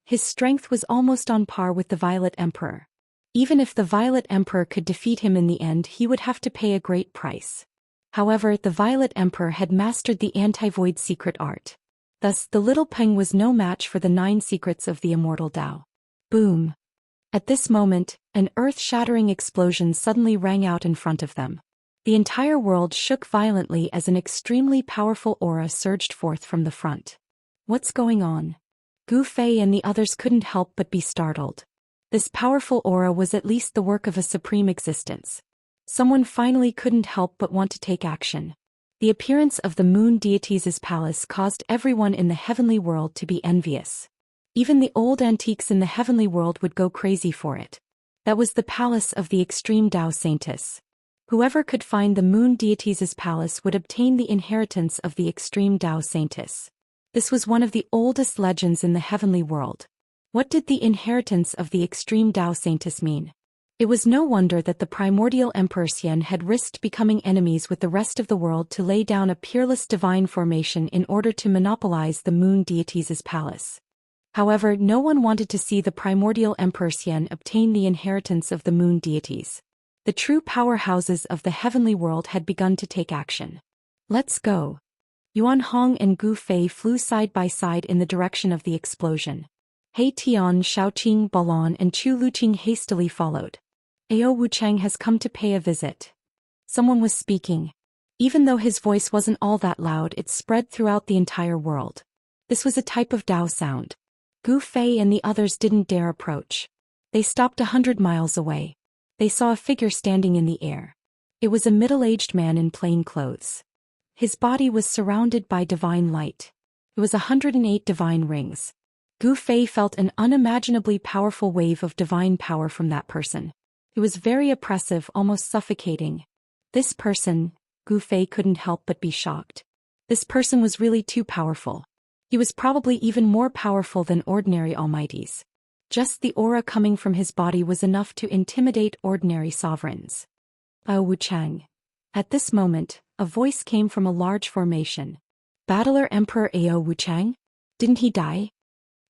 His strength was almost on par with the Violet Emperor. Even if the Violet Emperor could defeat him in the end, he would have to pay a great price. However, the Violet Emperor had mastered the anti-void secret art. Thus, the little Peng was no match for the 9 secrets of the Immortal Dao. Boom! At this moment, an earth-shattering explosion suddenly rang out in front of them. The entire world shook violently as an extremely powerful aura surged forth from the front. What's going on? Gu Fei and the others couldn't help but be startled. This powerful aura was at least the work of a supreme existence. Someone finally couldn't help but want to take action. The appearance of the moon deities' palace caused everyone in the heavenly world to be envious. Even the old antiques in the heavenly world would go crazy for it. That was the palace of the extreme Dao Saintess. Whoever could find the moon deities' palace would obtain the inheritance of the extreme Dao Saintess. This was one of the oldest legends in the heavenly world. What did the inheritance of the extreme Dao Saintess mean? It was no wonder that the primordial Emperor Xian had risked becoming enemies with the rest of the world to lay down a peerless divine formation in order to monopolize the moon deities' palace. However, no one wanted to see the primordial Emperor Xian obtain the inheritance of the moon deities. The true powerhouses of the heavenly world had begun to take action. Let's go. Yuan Hong and Gu Fei flew side by side in the direction of the explosion. He Tian, Shaoqing, Balon and Chu Luqing hastily followed. Ao Wuchang has come to pay a visit. Someone was speaking. Even though his voice wasn't all that loud, it spread throughout the entire world. This was a type of Dao sound. Gu Fei and the others didn't dare approach. They stopped 100 miles away. They saw a figure standing in the air. It was a middle-aged man in plain clothes. His body was surrounded by divine light. It was 108 divine rings. Gu Fei felt an unimaginably powerful wave of divine power from that person. It was very oppressive, almost suffocating. This person, Gu Fei couldn't help but be shocked. This person was really too powerful. He was probably even more powerful than ordinary almighties. Just the aura coming from his body was enough to intimidate ordinary sovereigns. Ao Wuchang. At this moment, a voice came from a large formation. Battler Emperor Ao Wuchang? Didn't he die?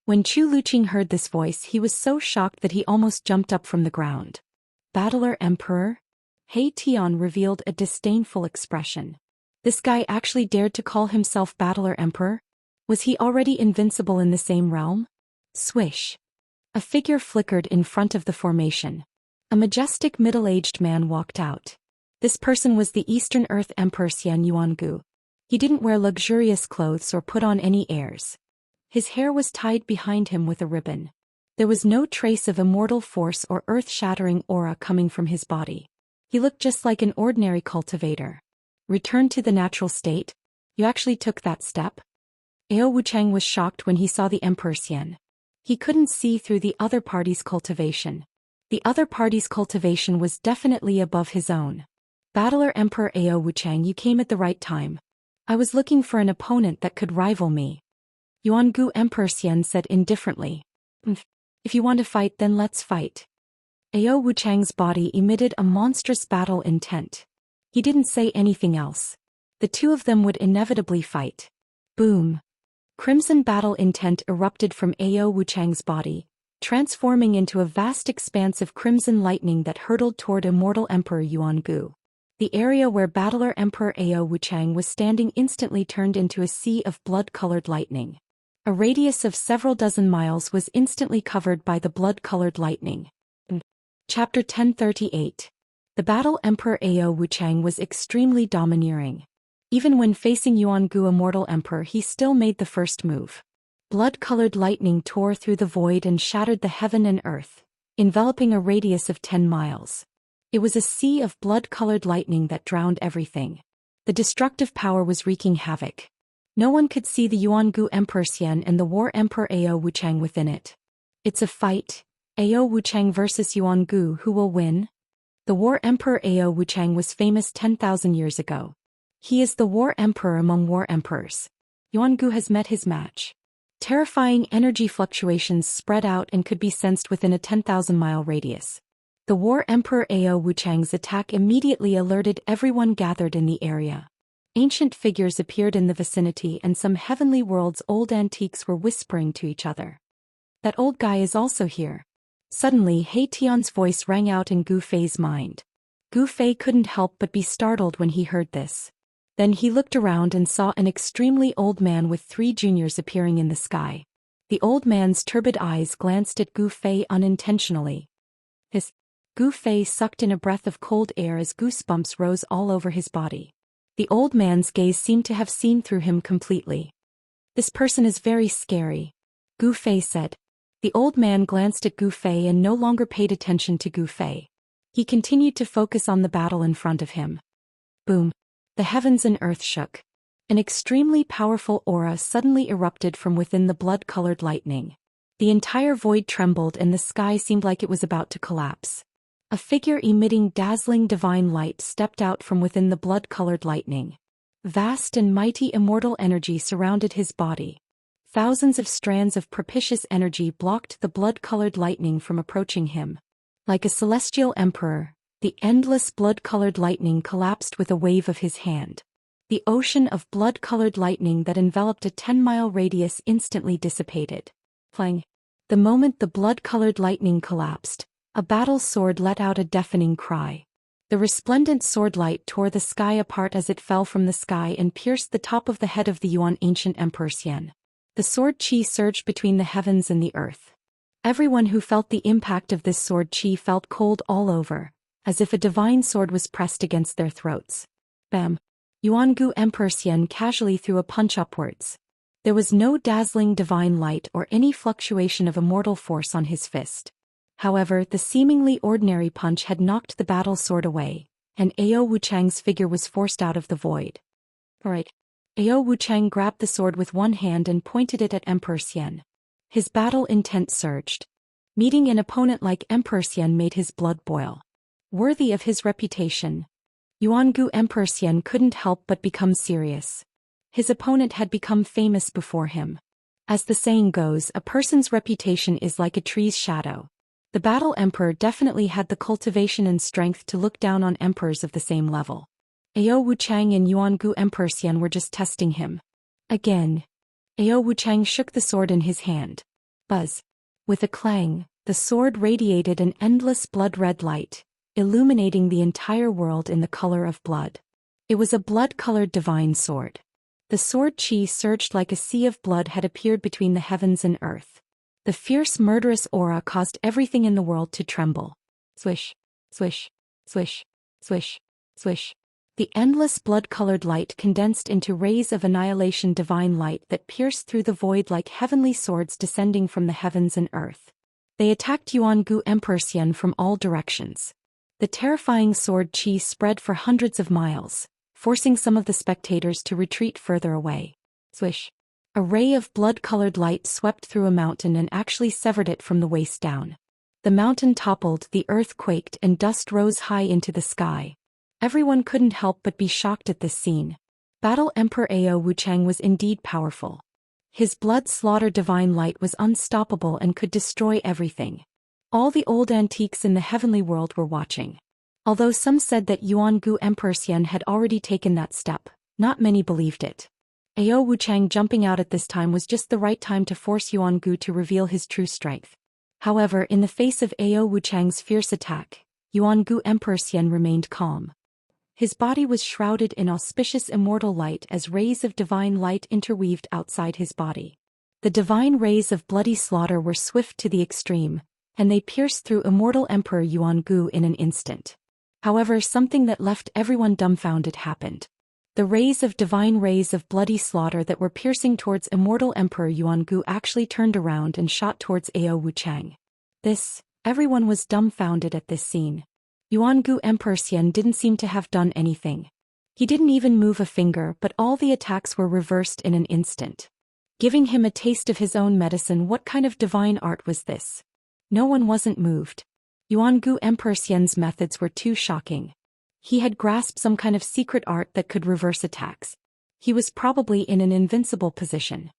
When Chu Luqing heard this voice, he was so shocked that he almost jumped up from the ground. Battler Emperor? He Tian revealed a disdainful expression. This guy actually dared to call himself Battler Emperor? Was he already invincible in the same realm? Swish. A figure flickered in front of the formation. A majestic middle-aged man walked out. This person was the Eastern Earth Emperor Xian Yuangu. He didn't wear luxurious clothes or put on any airs. His hair was tied behind him with a ribbon. There was no trace of immortal force or earth-shattering aura coming from his body. He looked just like an ordinary cultivator. Return to the natural state? You actually took that step? Ao Wuchang was shocked when he saw the Emperor Xian. He couldn't see through the other party's cultivation. The other party's cultivation was definitely above his own. Battler Emperor Ao Wuchang, you came at the right time. I was looking for an opponent that could rival me. Yuangu Emperor Xian said indifferently. If you want to fight, then let's fight. Ao Wuchang's body emitted a monstrous battle intent. He didn't say anything else. The two of them would inevitably fight. Boom. Crimson battle intent erupted from Ao Wuchang's body, transforming into a vast expanse of crimson lightning that hurtled toward Immortal Emperor Yuangu. The area where battler Emperor Ao Wuchang was standing instantly turned into a sea of blood-colored lightning. A radius of several dozen miles was instantly covered by the blood-colored lightning. Chapter 1038. The battle Emperor Ao Wuchang was extremely domineering. Even when facing Yuangu Immortal Emperor, he still made the first move. Blood-colored lightning tore through the void and shattered the heaven and earth, enveloping a radius of 10 miles. It was a sea of blood-colored lightning that drowned everything. The destructive power was wreaking havoc. No one could see the Yuangu Emperor Xian and the War Emperor Ao Wuchang within it. It's a fight. Ao Wuchang versus Yuangu, who will win? The War Emperor Ao Wuchang was famous 10,000 years ago. He is the War Emperor among War Emperors. Yuangu has met his match. Terrifying energy fluctuations spread out and could be sensed within a 10,000-mile radius. The War Emperor Ao Wuchang's attack immediately alerted everyone gathered in the area. Ancient figures appeared in the vicinity and some heavenly world's old antiques were whispering to each other. That old guy is also here. Suddenly He Tian's voice rang out in Gu Fei's mind. Gu Fei couldn't help but be startled when he heard this. Then he looked around and saw an extremely old man with 3 juniors appearing in the sky. The old man's turbid eyes glanced at Gu Fei unintentionally. Gu Fei sucked in a breath of cold air as goosebumps rose all over his body. The old man's gaze seemed to have seen through him completely. This person is very scary, Gu Fei said. The old man glanced at Gu Fei and no longer paid attention to Gu Fei. He continued to focus on the battle in front of him. Boom. The heavens and earth shook. An extremely powerful aura suddenly erupted from within the blood-colored lightning. The entire void trembled and the sky seemed like it was about to collapse. A figure emitting dazzling divine light stepped out from within the blood-colored lightning. Vast and mighty immortal energy surrounded his body. Thousands of strands of propitious energy blocked the blood-colored lightning from approaching him. Like a celestial emperor, the endless blood-colored lightning collapsed with a wave of his hand. The ocean of blood-colored lightning that enveloped a 10-mile radius instantly dissipated. Clang. The moment the blood-colored lightning collapsed, a battle sword let out a deafening cry. The resplendent sword light tore the sky apart as it fell from the sky and pierced the top of the head of the Yuan ancient Emperor Xian. The sword chi surged between the heavens and the earth. Everyone who felt the impact of this sword chi felt cold all over, as if a divine sword was pressed against their throats. Bam! Yuangu Emperor Xian casually threw a punch upwards. There was no dazzling divine light or any fluctuation of immortal force on his fist. However, the seemingly ordinary punch had knocked the battle sword away, and Ao Wuchang's figure was forced out of the void. Alright. Ao Wuchang grabbed the sword with one hand and pointed it at Emperor Xian. His battle intent surged. Meeting an opponent like Emperor Xian made his blood boil. Worthy of his reputation, Yuangu Emperor Xian couldn't help but become serious. His opponent had become famous before him. As the saying goes, a person's reputation is like a tree's shadow. The battle emperor definitely had the cultivation and strength to look down on emperors of the same level. Ao Wuchang and Yuangu Emperor Xian were just testing him. Again. Ao Wuchang shook the sword in his hand. Buzz. With a clang, the sword radiated an endless blood-red light, illuminating the entire world in the color of blood. It was a blood-colored divine sword. The sword chi surged like a sea of blood had appeared between the heavens and earth. The fierce murderous aura caused everything in the world to tremble. Swish, swish, swish, swish, swish. The endless blood-colored light condensed into rays of annihilation, divine light that pierced through the void like heavenly swords descending from the heavens and earth. They attacked Yuangu Emperor Xian from all directions. The terrifying sword qi spread for hundreds of miles, forcing some of the spectators to retreat further away. Swish! A ray of blood-colored light swept through a mountain and actually severed it from the waist down. The mountain toppled, the earth quaked, and dust rose high into the sky. Everyone couldn't help but be shocked at this scene. Battle Emperor Ao Wuchang was indeed powerful. His blood-slaughtered divine light was unstoppable and could destroy everything. All the old antiques in the heavenly world were watching. Although some said that Yuangu Emperor Xian had already taken that step, not many believed it. Ao Wuchang jumping out at this time was just the right time to force Yuangu to reveal his true strength. However, in the face of Ao Wuchang's fierce attack, Yuangu Emperor Xian remained calm. His body was shrouded in auspicious immortal light as rays of divine light interweaved outside his body. The divine rays of bloody slaughter were swift to the extreme, and they pierced through immortal Emperor Yuangu in an instant. However, something that left everyone dumbfounded happened. The rays of bloody slaughter that were piercing towards immortal Emperor Yuangu actually turned around and shot towards Ao Wuchang. Everyone was dumbfounded at this scene. Yuangu Emperor Xian didn't seem to have done anything. He didn't even move a finger, but all the attacks were reversed in an instant. Giving him a taste of his own medicine. What kind of divine art was this? No one wasn't moved. Yuangu Emperor Xian's methods were too shocking. He had grasped some kind of secret art that could reverse attacks. He was probably in an invincible position.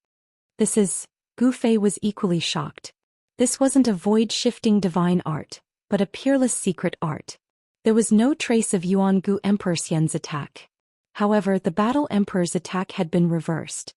Gu Fei was equally shocked. This wasn't a void-shifting divine art, but a peerless secret art. There was no trace of Yuangu Emperor Xian's attack. However, the Battle Emperor's attack had been reversed.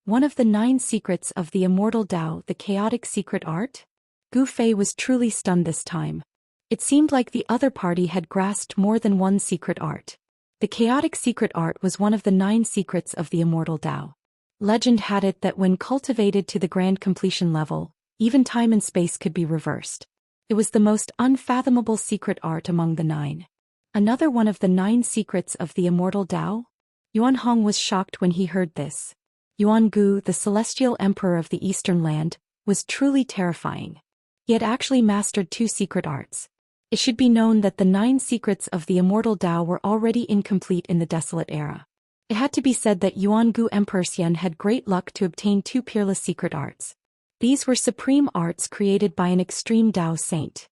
One of the 9 secrets of the Immortal Dao, the chaotic secret art? Gu Fei was truly stunned this time. It seemed like the other party had grasped more than one secret art. The chaotic secret art was one of the 9 secrets of the Immortal Dao. Legend had it that when cultivated to the grand completion level, even time and space could be reversed. It was the most unfathomable secret art among the 9. Another one of the 9 secrets of the Immortal Dao? Yuan Hong was shocked when he heard this. Yuangu, the celestial emperor of the eastern land, was truly terrifying. He had actually mastered 2 secret arts. It should be known that the 9 secrets of the Immortal Dao were already incomplete in the Desolate Era. It had to be said that Yuangu Emperor Xian had great luck to obtain 2 peerless secret arts. These were supreme arts created by an extreme Dao saint.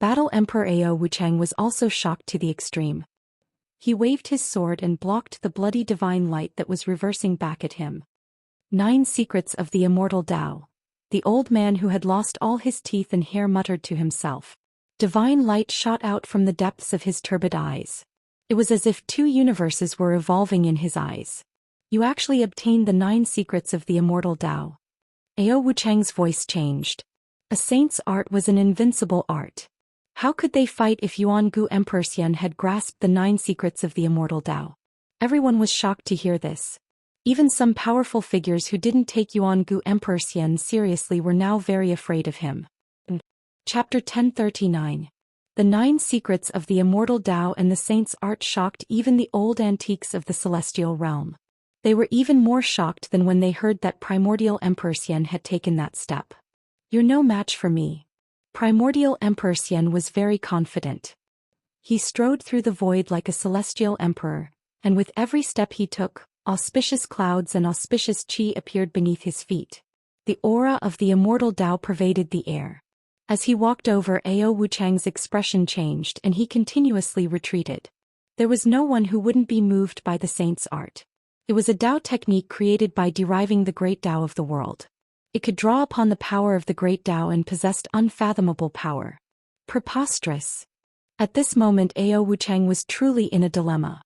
Battle Emperor Ao Wuchang was also shocked to the extreme. He waved his sword and blocked the bloody divine light that was reversing back at him. 9 secrets of the Immortal Dao. The old man who had lost all his teeth and hair muttered to himself. Divine light shot out from the depths of his turbid eyes. It was as if 2 universes were evolving in his eyes. You actually obtained the 9 secrets of the Immortal Dao. Ao Wuchang's voice changed. A saint's art was an invincible art. How could they fight if Yuangu Emperor Xian had grasped the 9 secrets of the Immortal Dao? Everyone was shocked to hear this. Even some powerful figures who didn't take Yuangu Emperor Xian seriously were now very afraid of him. Chapter 1039. The 9 secrets of the Immortal Dao and the saint's art shocked even the old antiques of the celestial realm. They were even more shocked than when they heard that Primordial Emperor Xian had taken that step. You're no match for me. Primordial Emperor Xian was very confident. He strode through the void like a celestial emperor, and with every step he took, auspicious clouds and auspicious qi appeared beneath his feet. The aura of the Immortal Dao pervaded the air. As he walked over, Ao Wuchang's expression changed and he continuously retreated. There was no one who wouldn't be moved by the saint's art. It was a Dao technique created by deriving the great Dao of the world. It could draw upon the power of the great Dao and possessed unfathomable power. Preposterous. At this moment Ao Wuchang was truly in a dilemma.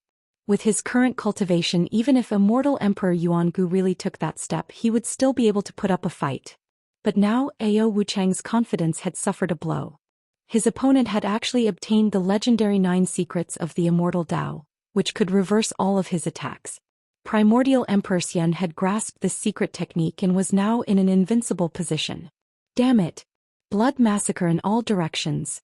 With his current cultivation, even if Immortal Emperor Yuangu really took that step, he would still be able to put up a fight. But now Ao Wuchang's confidence had suffered a blow. His opponent had actually obtained the legendary 9 secrets of the Immortal Dao, which could reverse all of his attacks. Primordial Emperor Xian had grasped this secret technique and was now in an invincible position. Damn it! Blood massacre in all directions.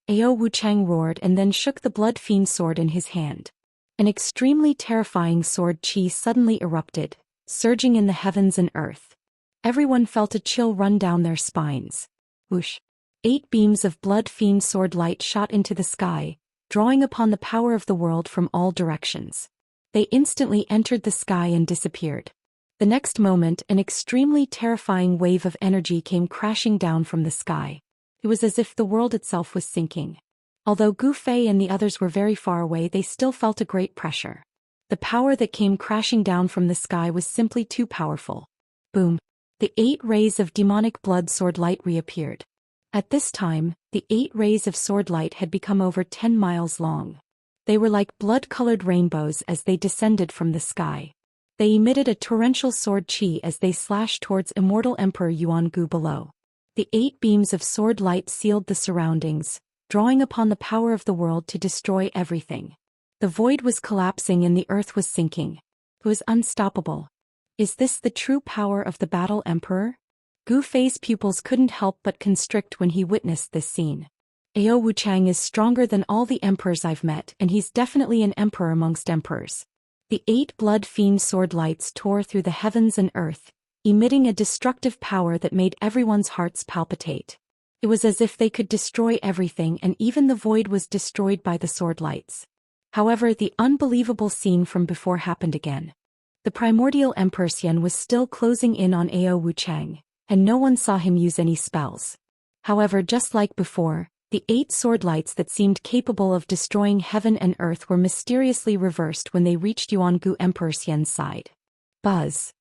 Ao Wuchang roared and then shook the blood fiend sword in his hand. An extremely terrifying sword qi suddenly erupted, surging in the heavens and earth. Everyone felt a chill run down their spines. Whoosh! 8 beams of blood fiend sword light shot into the sky, drawing upon the power of the world from all directions. They instantly entered the sky and disappeared. The next moment, an extremely terrifying wave of energy came crashing down from the sky. It was as if the world itself was sinking. Although Gu Fei and the others were very far away, they still felt a great pressure. The power that came crashing down from the sky was simply too powerful. Boom! The 8 rays of demonic blood sword light reappeared. At this time, the 8 rays of sword light had become over 10 miles long. They were like blood-colored rainbows as they descended from the sky. They emitted a torrential sword chi as they slashed towards Immortal Emperor Yuan Gu below. The 8 beams of sword light sealed the surroundings, drawing upon the power of the world to destroy everything. The void was collapsing and the earth was sinking. It was unstoppable. Is this the true power of the Battle Emperor? Gu Fei's pupils couldn't help but constrict when he witnessed this scene. Ao Wuchang is stronger than all the emperors I've met, and he's definitely an emperor amongst emperors. The 8 blood fiend sword lights tore through the heavens and earth, emitting a destructive power that made everyone's hearts palpitate. It was as if they could destroy everything, and even the void was destroyed by the sword lights. However, the unbelievable scene from before happened again. The primordial Emperor Xian was still closing in on Ao Wuchang, and no one saw him use any spells. However, just like before, the 8 sword lights that seemed capable of destroying heaven and earth were mysteriously reversed when they reached Yuangu Emperor Xian's side. Buzz!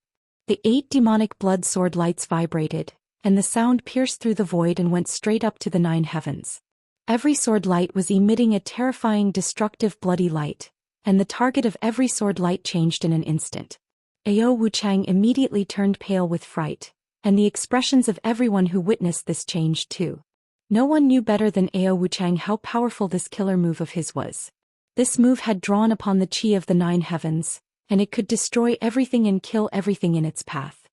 The 8 demonic blood sword lights vibrated, and the sound pierced through the void and went straight up to the 9 heavens. Every sword light was emitting a terrifying, destructive, bloody light, and the target of every sword light changed in an instant. Ao Wuchang immediately turned pale with fright, and the expressions of everyone who witnessed this changed too. No one knew better than Ao Wuchang how powerful this killer move of his was. This move had drawn upon the chi of the 9 heavens, and it could destroy everything and kill everything in its path.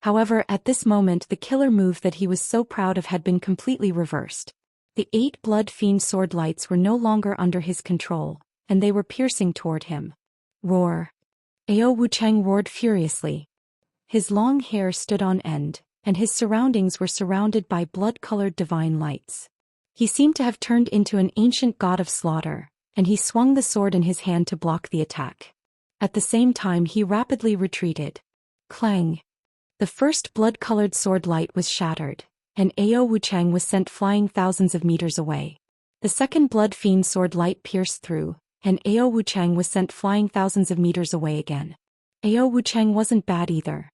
However, at this moment the killer move that he was so proud of had been completely reversed. The 8 blood fiend sword lights were no longer under his control, and they were piercing toward him. Roar! Ao Wuchang roared furiously. His long hair stood on end, and his surroundings were surrounded by blood-colored divine lights. He seemed to have turned into an ancient god of slaughter, and he swung the sword in his hand to block the attack. At the same time he rapidly retreated. Clang! The first blood-colored sword light was shattered, and Ao Wuchang was sent flying thousands of meters away. The second blood fiend sword light pierced through, and Ao Wuchang was sent flying thousands of meters away again. Ao Wuchang wasn't bad either.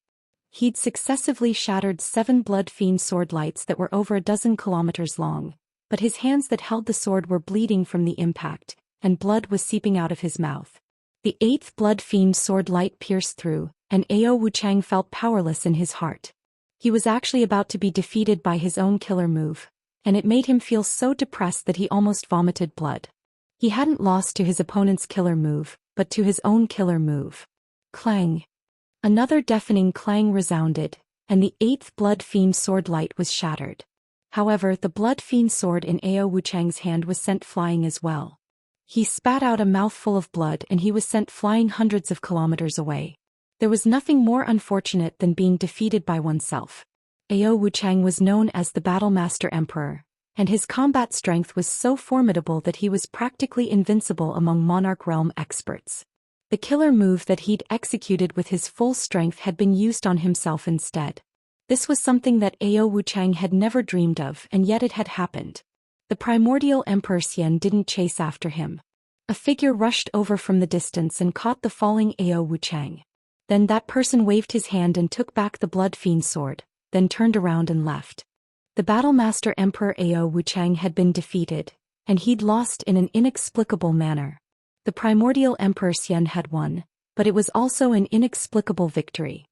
He'd successively shattered 7 blood fiend sword lights that were over a dozen kilometers long, but his hands that held the sword were bleeding from the impact, and blood was seeping out of his mouth. The 8th blood fiend sword light pierced through, and Ao Wuchang felt powerless in his heart. He was actually about to be defeated by his own killer move, and it made him feel so depressed that he almost vomited blood. He hadn't lost to his opponent's killer move, but to his own killer move. Clang! Another deafening clang resounded, and the 8th blood fiend sword light was shattered. However, the blood fiend sword in Ao Wuchang's hand was sent flying as well. He spat out a mouthful of blood and he was sent flying hundreds of kilometers away. There was nothing more unfortunate than being defeated by oneself. Ao Wuchang was known as the Battle Master Emperor, and his combat strength was so formidable that he was practically invincible among Monarch Realm experts. The killer move that he'd executed with his full strength had been used on himself instead. This was something that Ao Wuchang had never dreamed of, and yet it had happened. The primordial Emperor Xian didn't chase after him. A figure rushed over from the distance and caught the falling Ao Wuchang. Then that person waved his hand and took back the blood fiend sword, then turned around and left. The Battlemaster Emperor Ao Wuchang had been defeated, and he'd lost in an inexplicable manner. The primordial Emperor Xian had won, but it was also an inexplicable victory.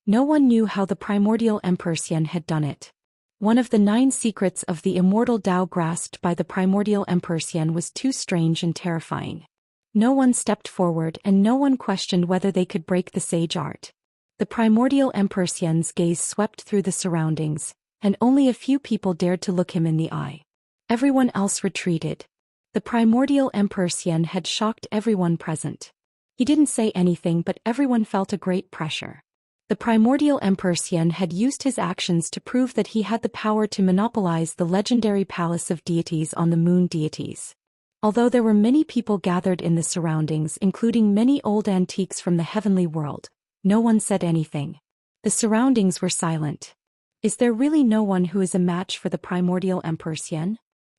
No one knew how the primordial Emperor Xian had done it. One of the 9 secrets of the immortal Tao grasped by the primordial Emperor Xian was too strange and terrifying. No one stepped forward and no one questioned whether they could break the sage art. The primordial Emperor Xian's gaze swept through the surroundings, and only a few people dared to look him in the eye. Everyone else retreated. The primordial Emperor Xian had shocked everyone present. He didn't say anything, but everyone felt a great pressure. The primordial Emperor Xian had used his actions to prove that he had the power to monopolize the legendary palace of deities on the moon deities. Although there were many people gathered in the surroundings, including many old antiques from the heavenly world, no one said anything. The surroundings were silent. Is there really no one who is a match for the primordial Emperor Xian?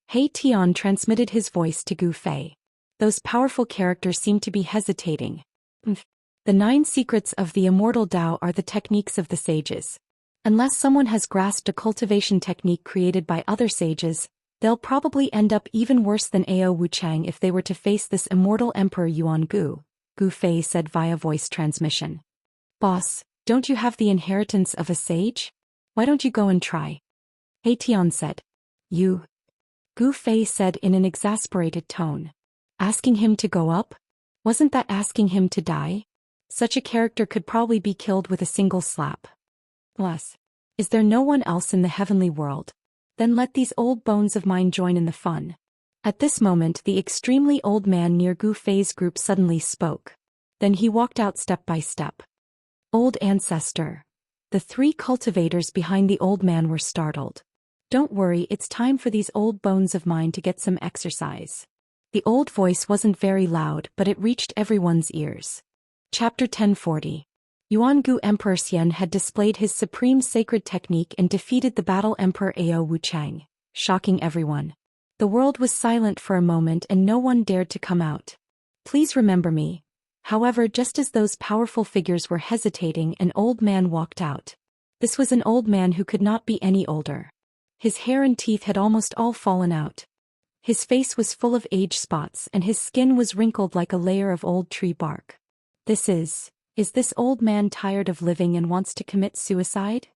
He Tian transmitted his voice to Gu Fei. Those powerful characters seem to be hesitating. The 9 secrets of the immortal Tao are the techniques of the sages. Unless someone has grasped a cultivation technique created by other sages, they'll probably end up even worse than Ao Wuchang if they were to face this immortal Emperor Yuan Gu, Gu Fei said via voice transmission. Boss, don't you have the inheritance of a sage? Why don't you go and try? He Tian said. You? Gu Fei said in an exasperated tone. Asking him to go up? Wasn't that asking him to die? Such a character could probably be killed with a single slap. Plus, is there no one else in the heavenly world? Then let these old bones of mine join in the fun. At this moment the extremely old man near Gu Fei's group suddenly spoke. Then he walked out step by step. Old ancestor. The 3 cultivators behind the old man were startled. Don't worry, it's time for these old bones of mine to get some exercise. The old voice wasn't very loud, but it reached everyone's ears. Chapter 1040. Yuan Gu Emperor Xian had displayed his supreme sacred technique and defeated the battle Emperor Ao Wuchang, shocking everyone. The world was silent for a moment and no one dared to come out. Please remember me. However, just as those powerful figures were hesitating, an old man walked out. This was an old man who could not be any older. His hair and teeth had almost all fallen out. His face was full of age spots and his skin was wrinkled like a layer of old tree bark. Is this old man tired of living and wants to commit suicide?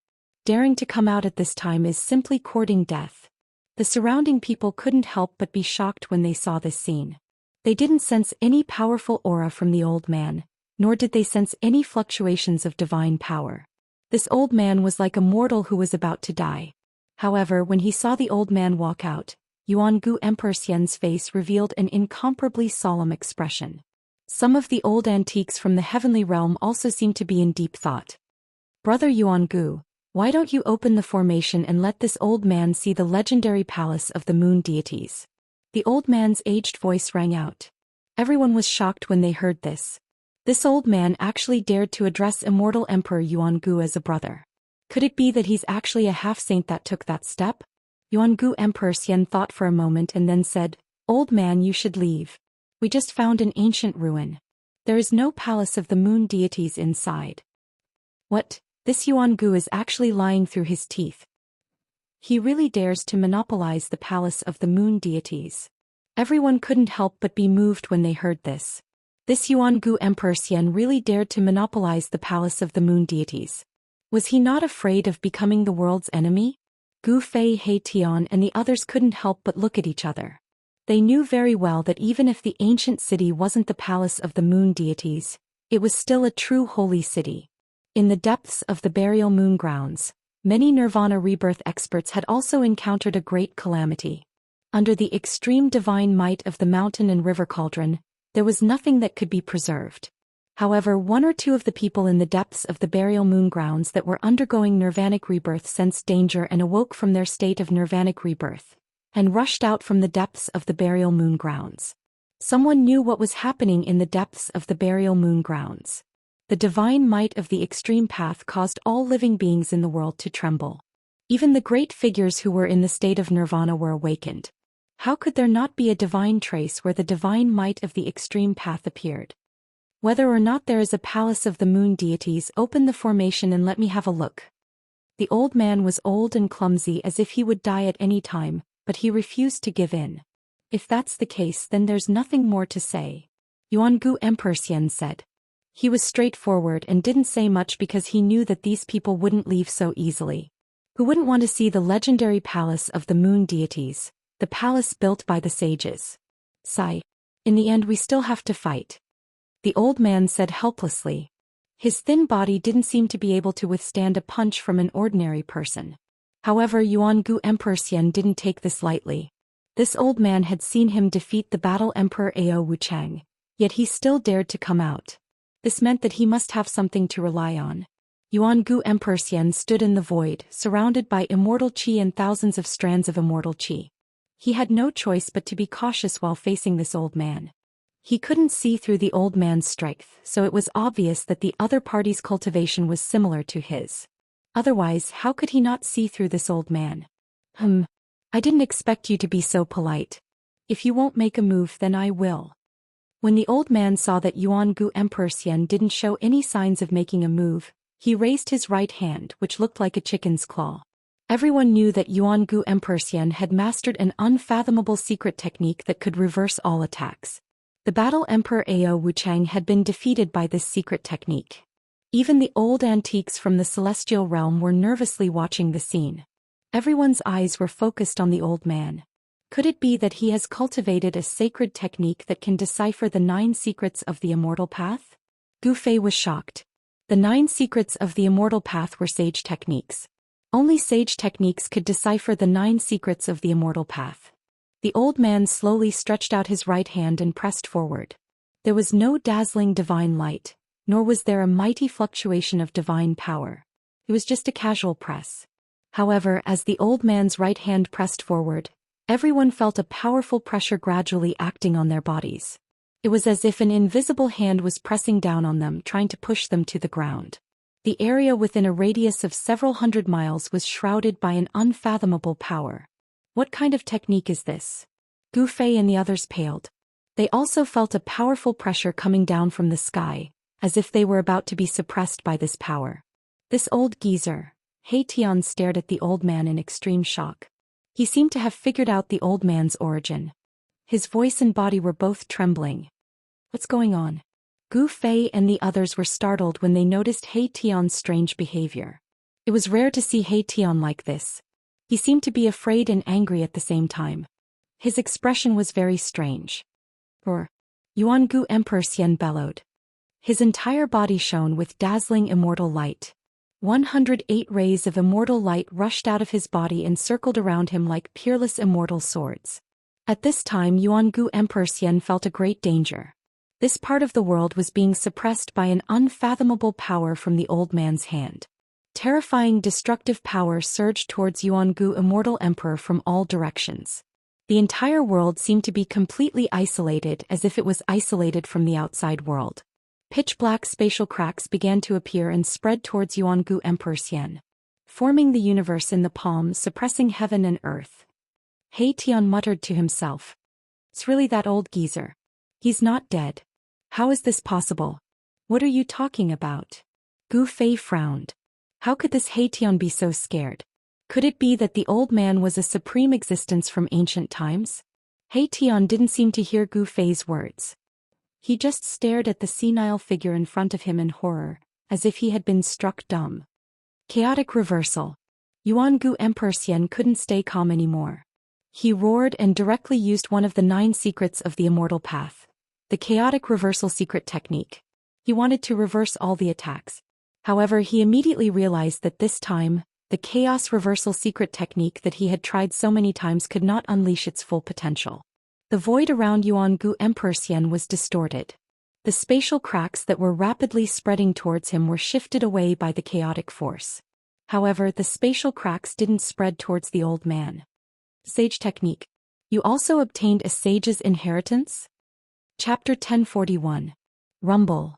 Daring to come out at this time is simply courting death. The surrounding people couldn't help but be shocked when they saw this scene. They didn't sense any powerful aura from the old man, nor did they sense any fluctuations of divine power. This old man was like a mortal who was about to die. However, when he saw the old man walk out, Yuan Gu Emperor Xian's face revealed an incomparably solemn expression. Some of the old antiques from the heavenly realm also seemed to be in deep thought. Brother Yuan Gu, why don't you open the formation and let this old man see the legendary palace of the moon deities? The old man's aged voice rang out. Everyone was shocked when they heard this. This old man actually dared to address immortal Emperor Yuan Gu as a brother. Could it be that he's actually a half-saint that took that step? Yuan Gu Emperor Xian thought for a moment and then said, Old man, you should leave. We just found an ancient ruin. There is no palace of the moon deities inside. What? This Yuan Gu is actually lying through his teeth. He really dares to monopolize the palace of the moon deities. Everyone couldn't help but be moved when they heard this. This Yuan Gu Emperor Xian really dared to monopolize the palace of the moon deities. Was he not afraid of becoming the world's enemy? Gu Fei, He Tian and the others couldn't help but look at each other. They knew very well that even if the ancient city wasn't the palace of the moon deities, it was still a true holy city. In the depths of the burial moon grounds, many nirvana rebirth experts had also encountered a great calamity. Under the extreme divine might of the mountain and river cauldron, there was nothing that could be preserved. However, 1 or 2 of the people in the depths of the burial moon grounds that were undergoing nirvanic rebirth sensed danger and awoke from their state of nirvanic rebirth, and rushed out from the depths of the burial moon grounds. Someone knew what was happening in the depths of the burial moon grounds. The divine might of the extreme path caused all living beings in the world to tremble. Even the great figures who were in the state of nirvana were awakened. How could there not be a divine trace where the divine might of the extreme path appeared? Whether or not there is a palace of the moon deities, open the formation and let me have a look. The old man was old and clumsy as if he would die at any time, but he refused to give in. If that's the case, then there's nothing more to say. Yuan Gu Emperor Xian said. He was straightforward and didn't say much because he knew that these people wouldn't leave so easily. Who wouldn't want to see the legendary palace of the moon deities, the palace built by the sages? Sigh. In the end we still have to fight. The old man said helplessly. His thin body didn't seem to be able to withstand a punch from an ordinary person. However, Yuan Gu Emperor Xian didn't take this lightly. This old man had seen him defeat the battle Emperor Ao Wuchang, yet he still dared to come out. This meant that he must have something to rely on. Yuan-gu Emperor Xian stood in the void, surrounded by immortal qi and thousands of strands of immortal qi. He had no choice but to be cautious while facing this old man. He couldn't see through the old man's strength, so it was obvious that the other party's cultivation was similar to his. Otherwise, how could he not see through this old man? I didn't expect you to be so polite. If you won't make a move, then I will. When the old man saw that Yuan-gu Emperor Xian didn't show any signs of making a move, he raised his right hand, which looked like a chicken's claw. Everyone knew that Yuan-gu Emperor Xian had mastered an unfathomable secret technique that could reverse all attacks. The battle Emperor Ao Wuchang had been defeated by this secret technique. Even the old antiques from the celestial realm were nervously watching the scene. Everyone's eyes were focused on the old man. Could it be that he has cultivated a sacred technique that can decipher the 9 secrets of the immortal path? Gu Fei was shocked. The 9 secrets of the immortal path were sage techniques. Only sage techniques could decipher the 9 secrets of the immortal path. The old man slowly stretched out his right hand and pressed forward. There was no dazzling divine light, nor was there a mighty fluctuation of divine power. It was just a casual press. However, as the old man's right hand pressed forward, everyone felt a powerful pressure gradually acting on their bodies. It was as if an invisible hand was pressing down on them, trying to push them to the ground. The area within a radius of several hundred miles was shrouded by an unfathomable power. What kind of technique is this? Gu Fei and the others paled. They also felt a powerful pressure coming down from the sky, as if they were about to be suppressed by this power. This old geezer. He Tian stared at the old man in extreme shock. He seemed to have figured out the old man's origin. His voice and body were both trembling. What's going on? Gu Fei and the others were startled when they noticed He Tian's strange behavior. It was rare to see He Tian like this. He seemed to be afraid and angry at the same time. His expression was very strange. Yuan-gu Emperor Xian bellowed. His entire body shone with dazzling immortal light. 108 rays of immortal light rushed out of his body and circled around him like peerless immortal swords. At this time, Yuan-gu Emperor Xian felt a great danger. This part of the world was being suppressed by an unfathomable power from the old man's hand. Terrifying destructive power surged towards Yuan-gu Immortal Emperor from all directions. The entire world seemed to be completely isolated, as if it was isolated from the outside world. Pitch-black spatial cracks began to appear and spread towards Yuan-gu Emperor Xian, forming the universe in the palm, suppressing heaven and earth. He Tian muttered to himself. It's really that old geezer. He's not dead. How is this possible? What are you talking about? Gu Fei frowned. How could this He Tian be so scared? Could it be that the old man was a supreme existence from ancient times? He Tian didn't seem to hear Gu Fei's words. He just stared at the senile figure in front of him in horror, as if he had been struck dumb. Chaotic reversal. Yuan-gu Emperor Xian couldn't stay calm anymore. He roared and directly used one of the 9 secrets of the immortal path, the chaotic reversal secret technique. He wanted to reverse all the attacks. However, he immediately realized that this time, the chaos reversal secret technique that he had tried so many times could not unleash its full potential. The void around Yuan-gu Emperor Xian was distorted. The spatial cracks that were rapidly spreading towards him were shifted away by the chaotic force. However, the spatial cracks didn't spread towards the old man. Sage technique. You also obtained a sage's inheritance? Chapter 1041. Rumble.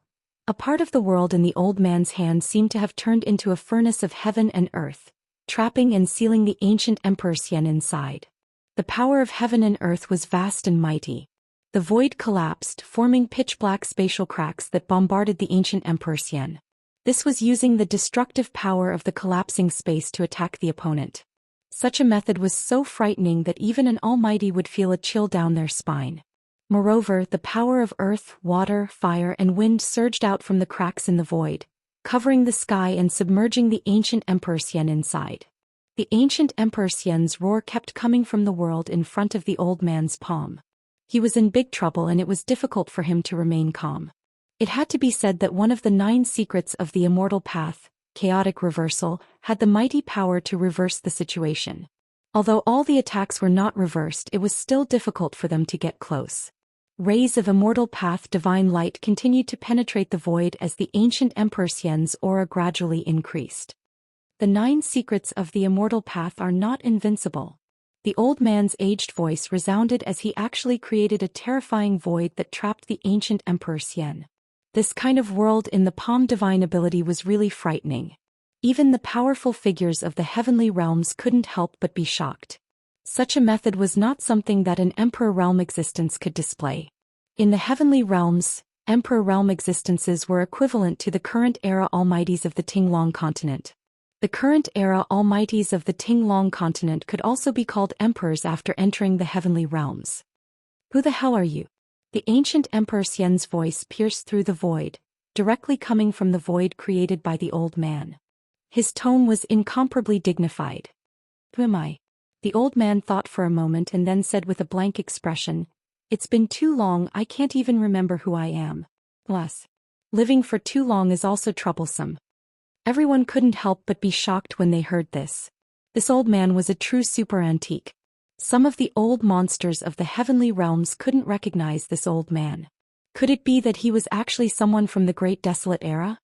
A part of the world in the old man's hand seemed to have turned into a furnace of heaven and earth, trapping and sealing the ancient Emperor Xian inside. The power of heaven and earth was vast and mighty. The void collapsed, forming pitch-black spatial cracks that bombarded the ancient Emperor Xian. This was using the destructive power of the collapsing space to attack the opponent. Such a method was so frightening that even an almighty would feel a chill down their spine. Moreover, the power of earth, water, fire, and wind surged out from the cracks in the void, covering the sky and submerging the ancient Emperor Xian inside. The ancient Emperor Xian's roar kept coming from the world in front of the old man's palm. He was in big trouble and it was difficult for him to remain calm. It had to be said that one of the 9 secrets of the immortal path, chaotic reversal, had the mighty power to reverse the situation. Although all the attacks were not reversed, it was still difficult for them to get close. Rays of immortal path divine light continued to penetrate the void as the ancient Emperor Xian's aura gradually increased. The 9 secrets of the immortal path are not invincible. The old man's aged voice resounded as he actually created a terrifying void that trapped the ancient Emperor Xian. This kind of world in the palm divine ability was really frightening. Even the powerful figures of the heavenly realms couldn't help but be shocked. Such a method was not something that an Emperor realm existence could display. In the heavenly realms, Emperor realm existences were equivalent to the current era almighties of the Tinglong continent. The current era almighties of the Tinglong continent could also be called emperors after entering the heavenly realms. Who the hell are you? The ancient Emperor Xian's voice pierced through the void, directly coming from the void created by the old man. His tone was incomparably dignified. Who am I? The old man thought for a moment and then said with a blank expression, "It's been too long, I can't even remember who I am. Plus, living for too long is also troublesome." Everyone couldn't help but be shocked when they heard this. This old man was a true super antique. Some of the old monsters of the heavenly realms couldn't recognize this old man. Could it be that he was actually someone from the Great Desolate Era?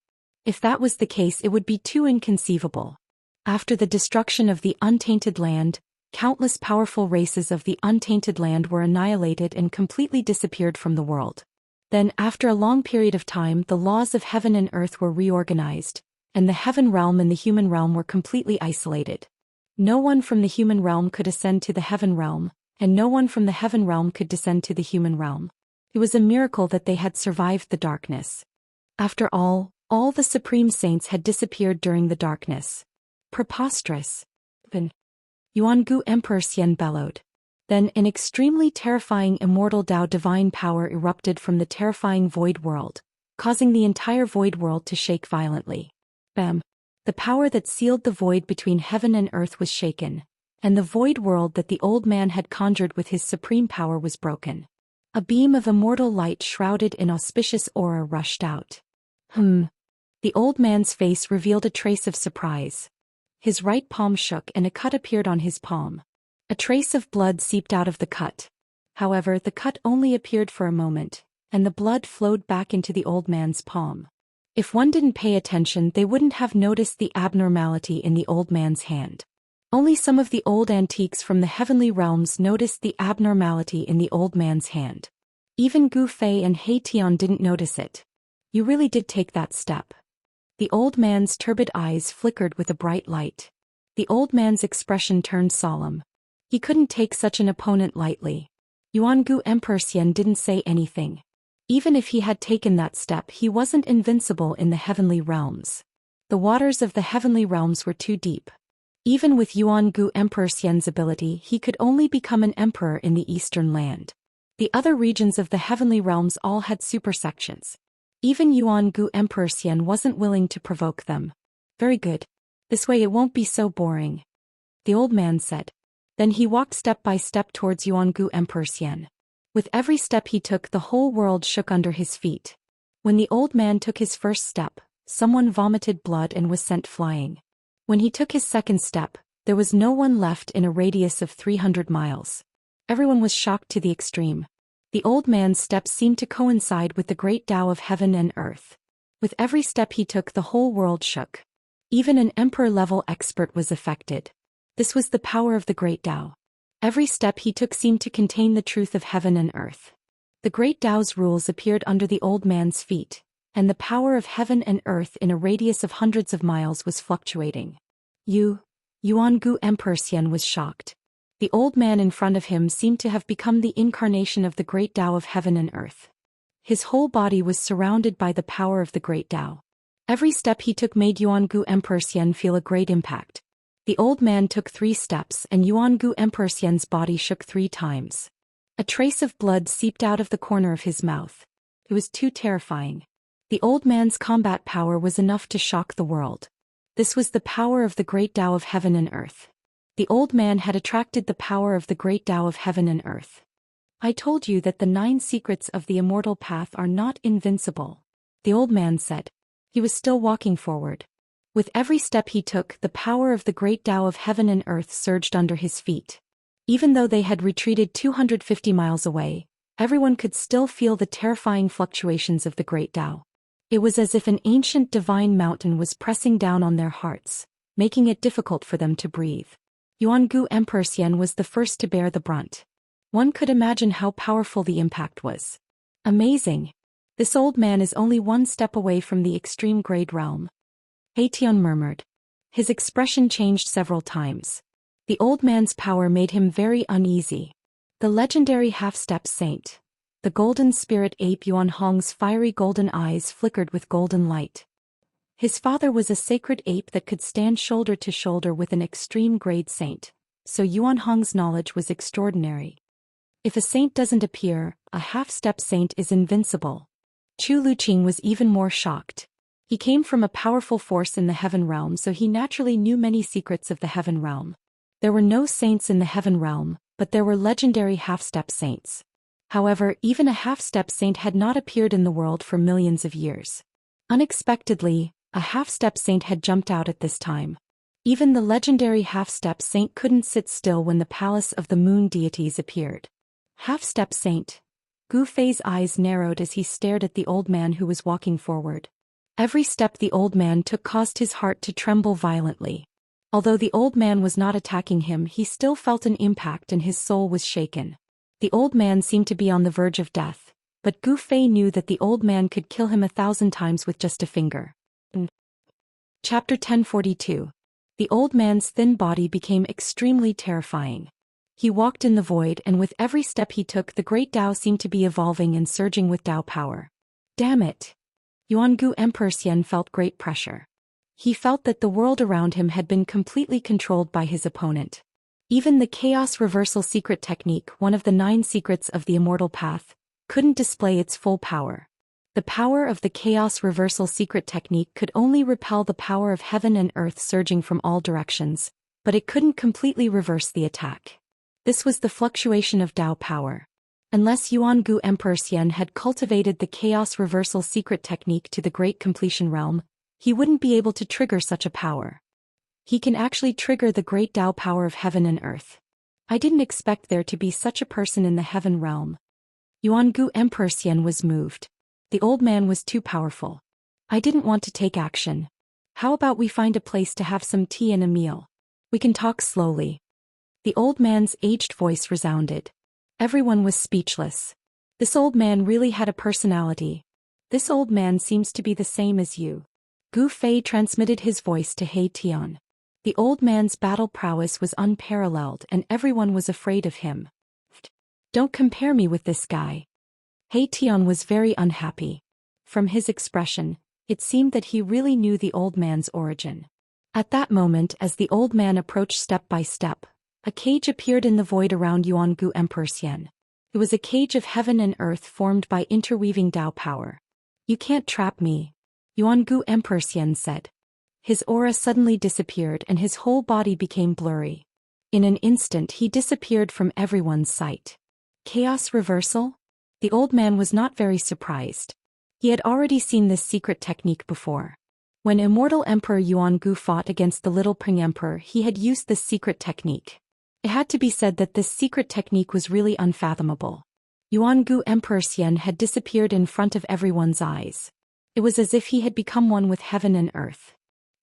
If that was the case, it would be too inconceivable. After the destruction of the Untainted Land, countless powerful races of the Untainted Land were annihilated and completely disappeared from the world. Then, after a long period of time, the laws of heaven and earth were reorganized, and the heaven realm and the human realm were completely isolated. No one from the human realm could ascend to the heaven realm, and no one from the heaven realm could descend to the human realm. It was a miracle that they had survived the darkness. After all the supreme saints had disappeared during the darkness. Preposterous. Yuangu Emperor Xian bellowed. Then an extremely terrifying immortal Dao divine power erupted from the terrifying void world, causing the entire void world to shake violently. Bam! The power that sealed the void between heaven and earth was shaken, and the void world that the old man had conjured with his supreme power was broken. A beam of immortal light shrouded in auspicious aura rushed out. The old man's face revealed a trace of surprise. His right palm shook and a cut appeared on his palm. A trace of blood seeped out of the cut. However, the cut only appeared for a moment, and the blood flowed back into the old man's palm. If one didn't pay attention, they wouldn't have noticed the abnormality in the old man's hand. Only some of the old antiques from the heavenly realms noticed the abnormality in the old man's hand. Even Gu Fei and He Tian didn't notice it. You really did take that step. The old man's turbid eyes flickered with a bright light. The old man's expression turned solemn. He couldn't take such an opponent lightly. Yuangu Emperor Xian didn't say anything. Even if he had taken that step, he wasn't invincible in the heavenly realms. The waters of the heavenly realms were too deep. Even with Yuangu Emperor Xian's ability, he could only become an emperor in the eastern land. The other regions of the heavenly realms all had supersections. Even Yuangu Emperor Xian wasn't willing to provoke them. Very good. This way it won't be so boring, the old man said. Then he walked step by step towards Yuangu Emperor Xian. With every step he took, the whole world shook under his feet. When the old man took his first step, someone vomited blood and was sent flying. When he took his second step, there was no one left in a radius of 300 miles. Everyone was shocked to the extreme. The old man's steps seemed to coincide with the great Tao of heaven and earth. With every step he took, the whole world shook. Even an emperor-level expert was affected. This was the power of the great Tao. Every step he took seemed to contain the truth of heaven and earth. The great Tao's rules appeared under the old man's feet, and the power of heaven and earth in a radius of hundreds of miles was fluctuating. Yuangu Emperor Xian was shocked. The old man in front of him seemed to have become the incarnation of the great Tao of heaven and earth. His whole body was surrounded by the power of the great Tao. Every step he took made Yuangu Emperor Xian feel a great impact. The old man took 3 steps and Yuangu Emperor Xian's body shook 3 times. A trace of blood seeped out of the corner of his mouth. It was too terrifying. The old man's combat power was enough to shock the world. This was the power of the great Tao of heaven and earth. The old man had attracted the power of the great Tao of heaven and earth. I told you that the 9 secrets of the immortal path are not invincible, the old man said. He was still walking forward. With every step he took, the power of the great Tao of heaven and earth surged under his feet. Even though they had retreated 250 miles away, everyone could still feel the terrifying fluctuations of the great Tao. It was as if an ancient divine mountain was pressing down on their hearts, making it difficult for them to breathe. Yuangu Emperor Xian was the first to bear the brunt. One could imagine how powerful the impact was. Amazing. This old man is only one step away from the extreme grade realm. Tian murmured. His expression changed several times. The old man's power made him very uneasy. The legendary half-step saint. The golden spirit ape Yuan Hong's fiery golden eyes flickered with golden light. His father was a sacred ape that could stand shoulder to shoulder with an extreme grade saint, so Yuan Hong's knowledge was extraordinary. If a saint doesn't appear, a half-step saint is invincible. Chu Luqing was even more shocked. He came from a powerful force in the heaven realm, so he naturally knew many secrets of the heaven realm. There were no saints in the heaven realm, but there were legendary half-step saints. However, even a half-step saint had not appeared in the world for millions of years. Unexpectedly, a half-step saint had jumped out at this time. Even the legendary half-step saint couldn't sit still when the palace of the moon deities appeared. Half-step saint. Gu Fei's eyes narrowed as he stared at the old man who was walking forward. Every step the old man took caused his heart to tremble violently. Although the old man was not attacking him, he still felt an impact and his soul was shaken. The old man seemed to be on the verge of death, but Gu Fei knew that the old man could kill him 1,000 times with just a finger. Chapter 1042. The old man's thin body became extremely terrifying. He walked in the void, and with every step he took, the great Tao seemed to be evolving and surging with Tao power. Damn it! Yuangu Emperor Xian felt great pressure. He felt that the world around him had been completely controlled by his opponent. Even the chaos reversal secret technique, one of the 9 secrets of the immortal path, couldn't display its full power. The power of the chaos reversal secret technique could only repel the power of heaven and earth surging from all directions, but it couldn't completely reverse the attack. This was the fluctuation of Tao power. Unless Yuangu Emperor Xian had cultivated the chaos reversal secret technique to the great completion realm, he wouldn't be able to trigger such a power. He can actually trigger the great Tao power of heaven and earth. I didn't expect there to be such a person in the heaven realm. Yuangu Emperor Xian was moved. The old man was too powerful. I didn't want to take action. How about we find a place to have some tea and a meal? We can talk slowly. The old man's aged voice resounded. Everyone was speechless. This old man really had a personality. This old man seems to be the same as you. Gu Fei transmitted his voice to Tian. The old man's battle prowess was unparalleled and everyone was afraid of him. Don't compare me with this guy. Tian was very unhappy. From his expression, it seemed that he really knew the old man's origin. At that moment, as the old man approached step by step, a cage appeared in the void around Yuangu Emperor Xian. It was a cage of heaven and earth formed by interweaving Tao power. You can't trap me, Yuangu Emperor Xian said. His aura suddenly disappeared and his whole body became blurry. In an instant he disappeared from everyone's sight. Chaos reversal? The old man was not very surprised. He had already seen this secret technique before. When Immortal Emperor Yuangu fought against the Little Pring Emperor, he had used this secret technique. It had to be said that this secret technique was really unfathomable. Yuangu Emperor Xian had disappeared in front of everyone's eyes. It was as if he had become one with heaven and earth.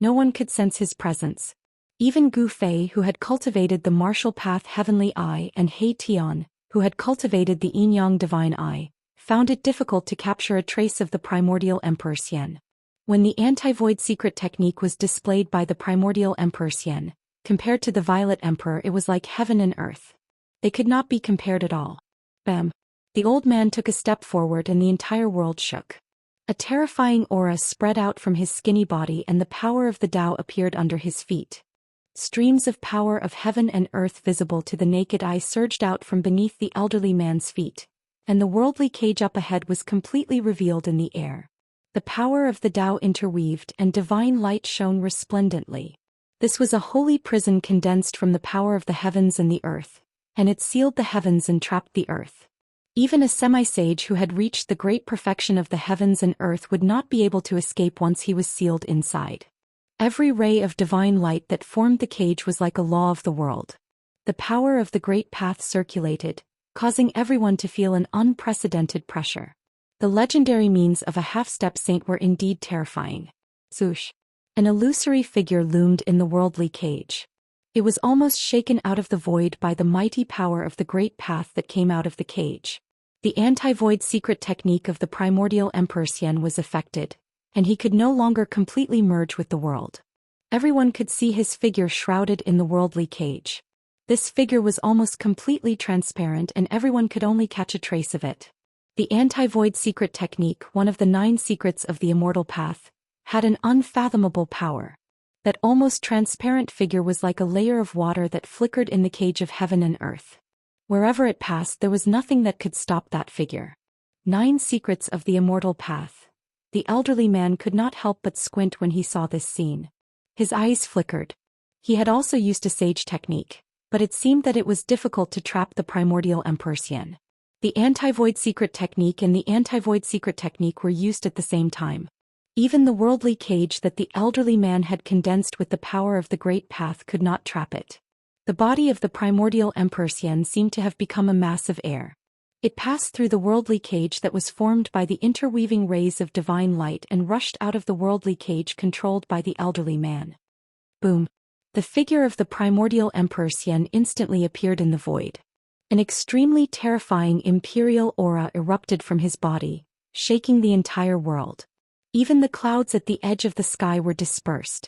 No one could sense his presence. Even Gu Fei, who had cultivated the martial path Heavenly Eye, and Tian, who had cultivated the Yin-Yang Divine Eye, found it difficult to capture a trace of the primordial Emperor Xian. When the anti-void secret technique was displayed by the primordial Emperor Xian, compared to the Violet Emperor, it was like heaven and earth. They could not be compared at all. Bam! The old man took a step forward and the entire world shook. A terrifying aura spread out from his skinny body and the power of the Tao appeared under his feet. Streams of power of heaven and earth visible to the naked eye surged out from beneath the elderly man's feet, and the worldly cage up ahead was completely revealed in the air. The power of the Tao interweaved and divine light shone resplendently. This was a holy prison condensed from the power of the heavens and the earth, and it sealed the heavens and trapped the earth. Even a semi-sage who had reached the great perfection of the heavens and earth would not be able to escape once he was sealed inside. Every ray of divine light that formed the cage was like a law of the world. The power of the great path circulated, causing everyone to feel an unprecedented pressure. The legendary means of a half-step saint were indeed terrifying. Zhou. An illusory figure loomed in the worldly cage. It was almost shaken out of the void by the mighty power of the great path that came out of the cage. The anti-void secret technique of the primordial Emperor Xian was affected, and he could no longer completely merge with the world. Everyone could see his figure shrouded in the worldly cage. This figure was almost completely transparent and everyone could only catch a trace of it. The anti-void secret technique, one of the 9 secrets of the immortal path, had an unfathomable power. That almost transparent figure was like a layer of water that flickered in the cage of heaven and earth. Wherever it passed there was nothing that could stop that figure. 9 secrets of the immortal path. The elderly man could not help but squint when he saw this scene. His eyes flickered. He had also used a sage technique, but it seemed that it was difficult to trap the primordial Emperor Xian. The anti-void secret technique and the anti-void secret technique were used at the same time. Even the worldly cage that the elderly man had condensed with the power of the great path could not trap it. The body of the primordial Emperor Xian seemed to have become a mass of air. It passed through the worldly cage that was formed by the interweaving rays of divine light and rushed out of the worldly cage controlled by the elderly man. Boom! The figure of the primordial Emperor Xian instantly appeared in the void. An extremely terrifying imperial aura erupted from his body, shaking the entire world. Even the clouds at the edge of the sky were dispersed.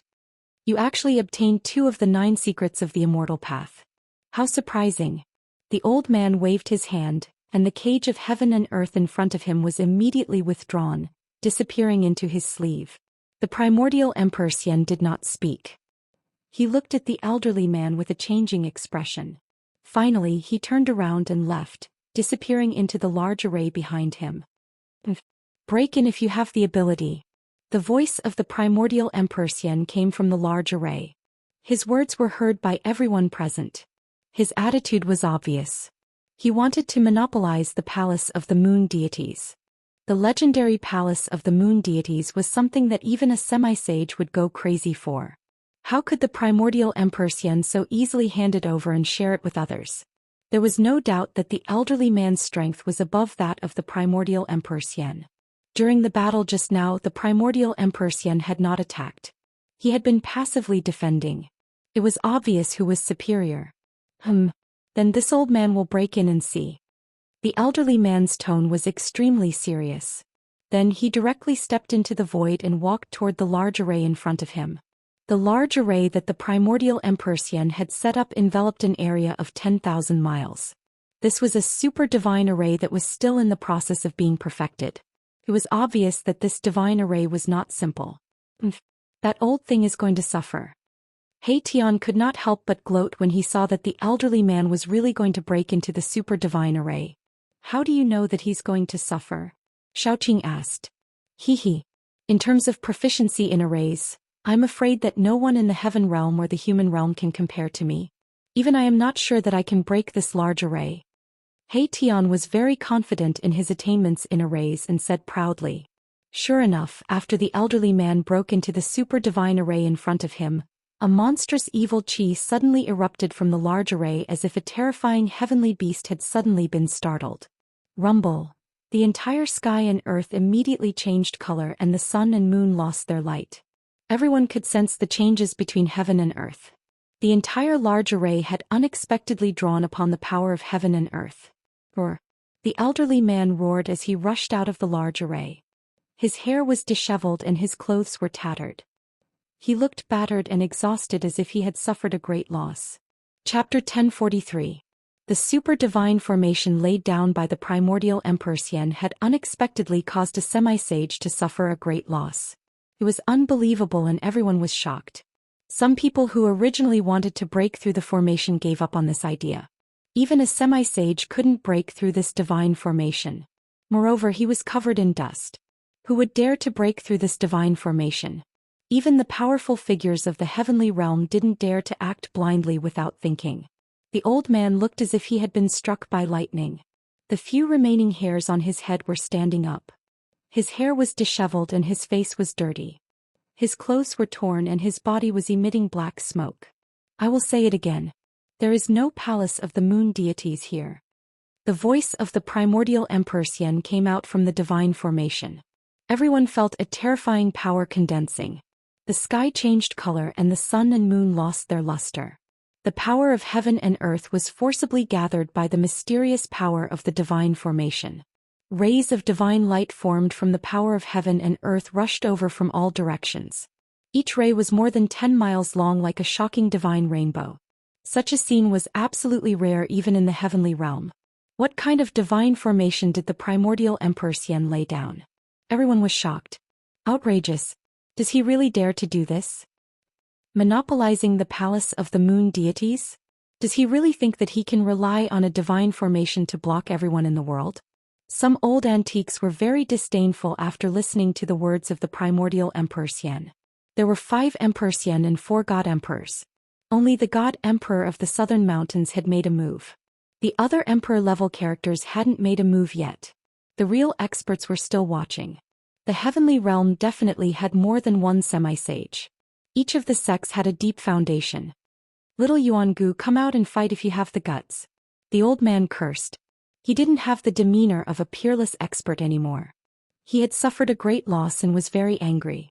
You actually obtained 2 of the 9 secrets of the immortal path. How surprising! The old man waved his hand, and the cage of heaven and earth in front of him was immediately withdrawn, disappearing into his sleeve. The primordial Emperor Xian did not speak. He looked at the elderly man with a changing expression. Finally he turned around and left, disappearing into the large array behind him. Break in if you have the ability. The voice of the primordial Emperor Xian came from the large array. His words were heard by everyone present. His attitude was obvious. He wanted to monopolize the palace of the moon deities. The legendary palace of the moon deities was something that even a semi-sage would go crazy for. How could the primordial Emperor Xian so easily hand it over and share it with others? There was no doubt that the elderly man's strength was above that of the primordial Emperor Xian. During the battle just now the primordial Emperor Xian had not attacked. He had been passively defending. It was obvious who was superior. Then this old man will break in and see. The elderly man's tone was extremely serious. Then he directly stepped into the void and walked toward the large array in front of him. The large array that the primordial Emperor Xian had set up enveloped an area of 10,000 miles. This was a super divine array that was still in the process of being perfected. It was obvious that this divine array was not simple. That old thing is going to suffer. He Tian could not help but gloat when he saw that the elderly man was really going to break into the super divine array. How do you know that he's going to suffer? Xiaoqing asked. In terms of proficiency in arrays, I'm afraid that no one in the heaven realm or the human realm can compare to me. Even I am not sure that I can break this large array. He Tian was very confident in his attainments in arrays and said proudly. Sure enough, after the elderly man broke into the super divine array in front of him, a monstrous evil chi suddenly erupted from the large array as if a terrifying heavenly beast had suddenly been startled. Rumble! The entire sky and earth immediately changed color and the sun and moon lost their light. Everyone could sense the changes between heaven and earth. The entire large array had unexpectedly drawn upon the power of heaven and earth. Roar! The elderly man roared as he rushed out of the large array. His hair was disheveled and his clothes were tattered. He looked battered and exhausted as if he had suffered a great loss. Chapter 1043. The super divine formation laid down by the primordial Emperor Xian had unexpectedly caused a semi-sage to suffer a great loss. It was unbelievable and everyone was shocked. Some people who originally wanted to break through the formation gave up on this idea. Even a semi-sage couldn't break through this divine formation. Moreover, he was covered in dust. Who would dare to break through this divine formation? Even the powerful figures of the heavenly realm didn't dare to act blindly without thinking. The old man looked as if he had been struck by lightning. The few remaining hairs on his head were standing up. His hair was disheveled and his face was dirty. His clothes were torn and his body was emitting black smoke. I will say it again. There is no palace of the moon deities here. The voice of the primordial Emperor Xian came out from the divine formation. Everyone felt a terrifying power condensing. The sky changed color and the sun and moon lost their luster. The power of heaven and earth was forcibly gathered by the mysterious power of the divine formation. Rays of divine light formed from the power of heaven and earth rushed over from all directions. Each ray was more than 10 miles long, like a shocking divine rainbow. Such a scene was absolutely rare even in the heavenly realm. What kind of divine formation did the primordial Emperor Xian lay down? Everyone was shocked. Outrageous. Does he really dare to do this? Monopolizing the palace of the moon deities? Does he really think that he can rely on a divine formation to block everyone in the world? Some old antiques were very disdainful after listening to the words of the primordial Emperor Xian. There were 5 Emperor Xian and 4 God Emperors. Only the God Emperor of the southern mountains had made a move. The other Emperor-level characters hadn't made a move yet. The real experts were still watching. The heavenly realm definitely had more than one semi-sage. Each of the sects had a deep foundation. Little Yuangu, come out and fight if you have the guts. The old man cursed. He didn't have the demeanor of a peerless expert anymore. He had suffered a great loss and was very angry.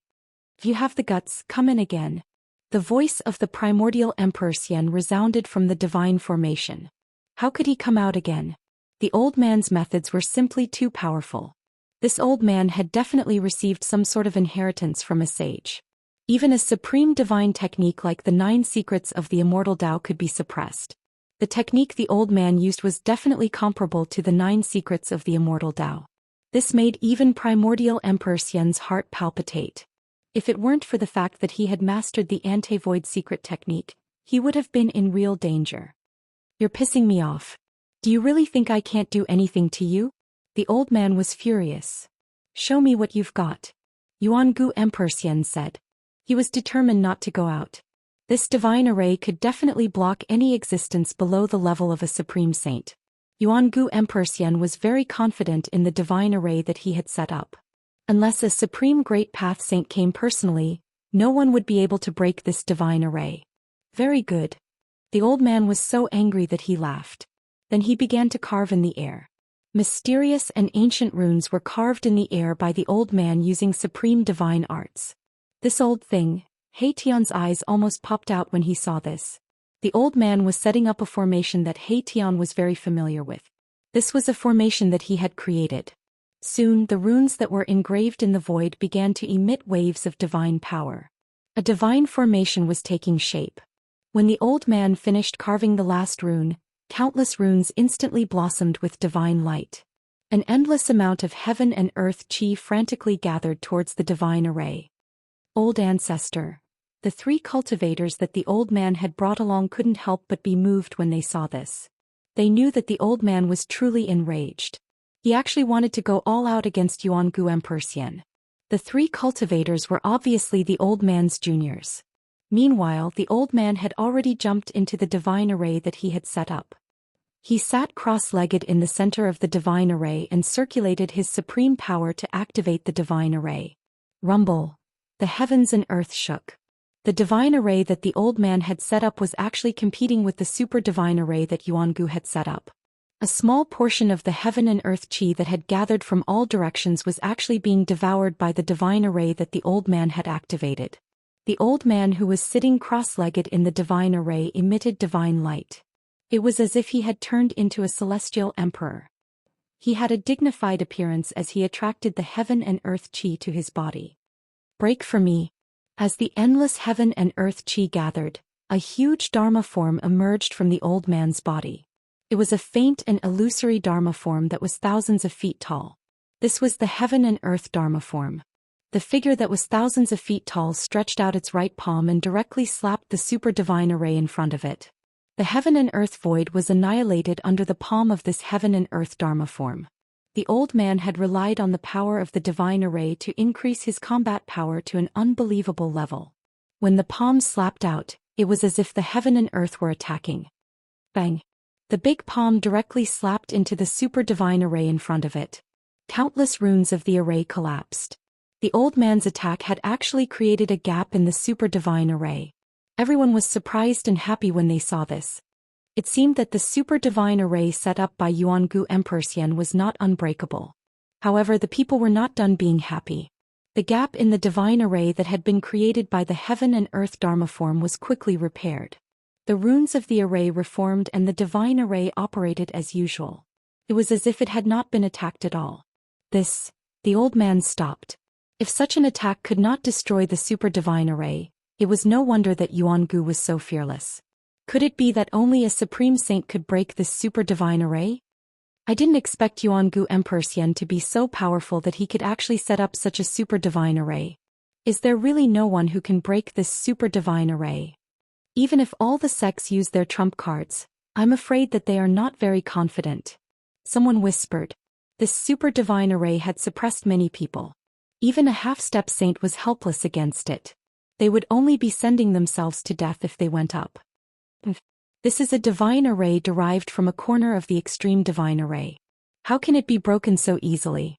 If you have the guts, come in again. The voice of the primordial Emperor Xian resounded from the divine formation. How could he come out again? The old man's methods were simply too powerful. This old man had definitely received some sort of inheritance from a sage. Even a supreme divine technique like the 9 secrets of the Immortal Tao could be suppressed. The technique the old man used was definitely comparable to the 9 secrets of the Immortal Tao. This made even primordial Emperor Xian's heart palpitate. If it weren't for the fact that he had mastered the anti-void secret technique, he would have been in real danger. You're pissing me off. Do you really think I can't do anything to you? The old man was furious. Show me what you've got. Yuangu, Emperor Xian said. He was determined not to go out. This divine array could definitely block any existence below the level of a supreme saint. Yuangu, Emperor Xian was very confident in the divine array that he had set up. Unless a supreme great path saint came personally, no one would be able to break this divine array. Very good. The old man was so angry that he laughed. Then he began to carve in the air. Mysterious and ancient runes were carved in the air by the old man using supreme divine arts. This old thing, He Tian's eyes almost popped out when he saw this. The old man was setting up a formation that He Tian was very familiar with. This was a formation that he had created. Soon the runes that were engraved in the void began to emit waves of divine power. A divine formation was taking shape. When the old man finished carving the last rune, countless runes instantly blossomed with divine light. An endless amount of heaven and earth chi frantically gathered towards the divine array. Old ancestor. The 3 cultivators that the old man had brought along couldn't help but be moved when they saw this. They knew that the old man was truly enraged. He actually wanted to go all out against Yuangu Emperor Xian. The 3 cultivators were obviously the old man's juniors. Meanwhile, the old man had already jumped into the divine array that he had set up. He sat cross-legged in the center of the divine array and circulated his supreme power to activate the divine array. Rumble. The heavens and earth shook. The divine array that the old man had set up was actually competing with the super divine array that Yuangu had set up. A small portion of the heaven and earth chi that had gathered from all directions was actually being devoured by the divine array that the old man had activated. The old man who was sitting cross-legged in the divine array emitted divine light. It was as if he had turned into a celestial emperor. He had a dignified appearance as he attracted the heaven and earth chi to his body. Break for me. As the endless heaven and earth chi gathered, a huge Dharma form emerged from the old man's body. It was a faint and illusory Dharma form that was thousands of feet tall. This was the heaven and earth Dharma form. The figure that was thousands of feet tall stretched out its right palm and directly slapped the super divine array in front of it. The heaven and earth void was annihilated under the palm of this heaven and earth Dharma form. The old man had relied on the power of the divine array to increase his combat power to an unbelievable level. When the palm slapped out, it was as if the heaven and earth were attacking. Bang! The big palm directly slapped into the super divine array in front of it. Countless runes of the array collapsed. The old man's attack had actually created a gap in the super divine array. Everyone was surprised and happy when they saw this. It seemed that the super divine array set up by Yuangu Emperor Xian was not unbreakable. However, the people were not done being happy. The gap in the divine array that had been created by the heaven and earth Dharma form was quickly repaired. The runes of the array reformed and the divine array operated as usual. It was as if it had not been attacked at all. The old man stopped. If such an attack could not destroy the super divine array, it was no wonder that Yuangu was so fearless. Could it be that only a supreme saint could break this super divine array? I didn't expect Yuangu Emperor Xian to be so powerful that he could actually set up such a super divine array. Is there really no one who can break this super divine array? Even if all the sects use their trump cards, I'm afraid that they are not very confident. Someone whispered. This super divine array had suppressed many people. Even a half-step saint was helpless against it. They would only be sending themselves to death if they went up. This is a divine array derived from a corner of the extreme divine array. How can it be broken so easily?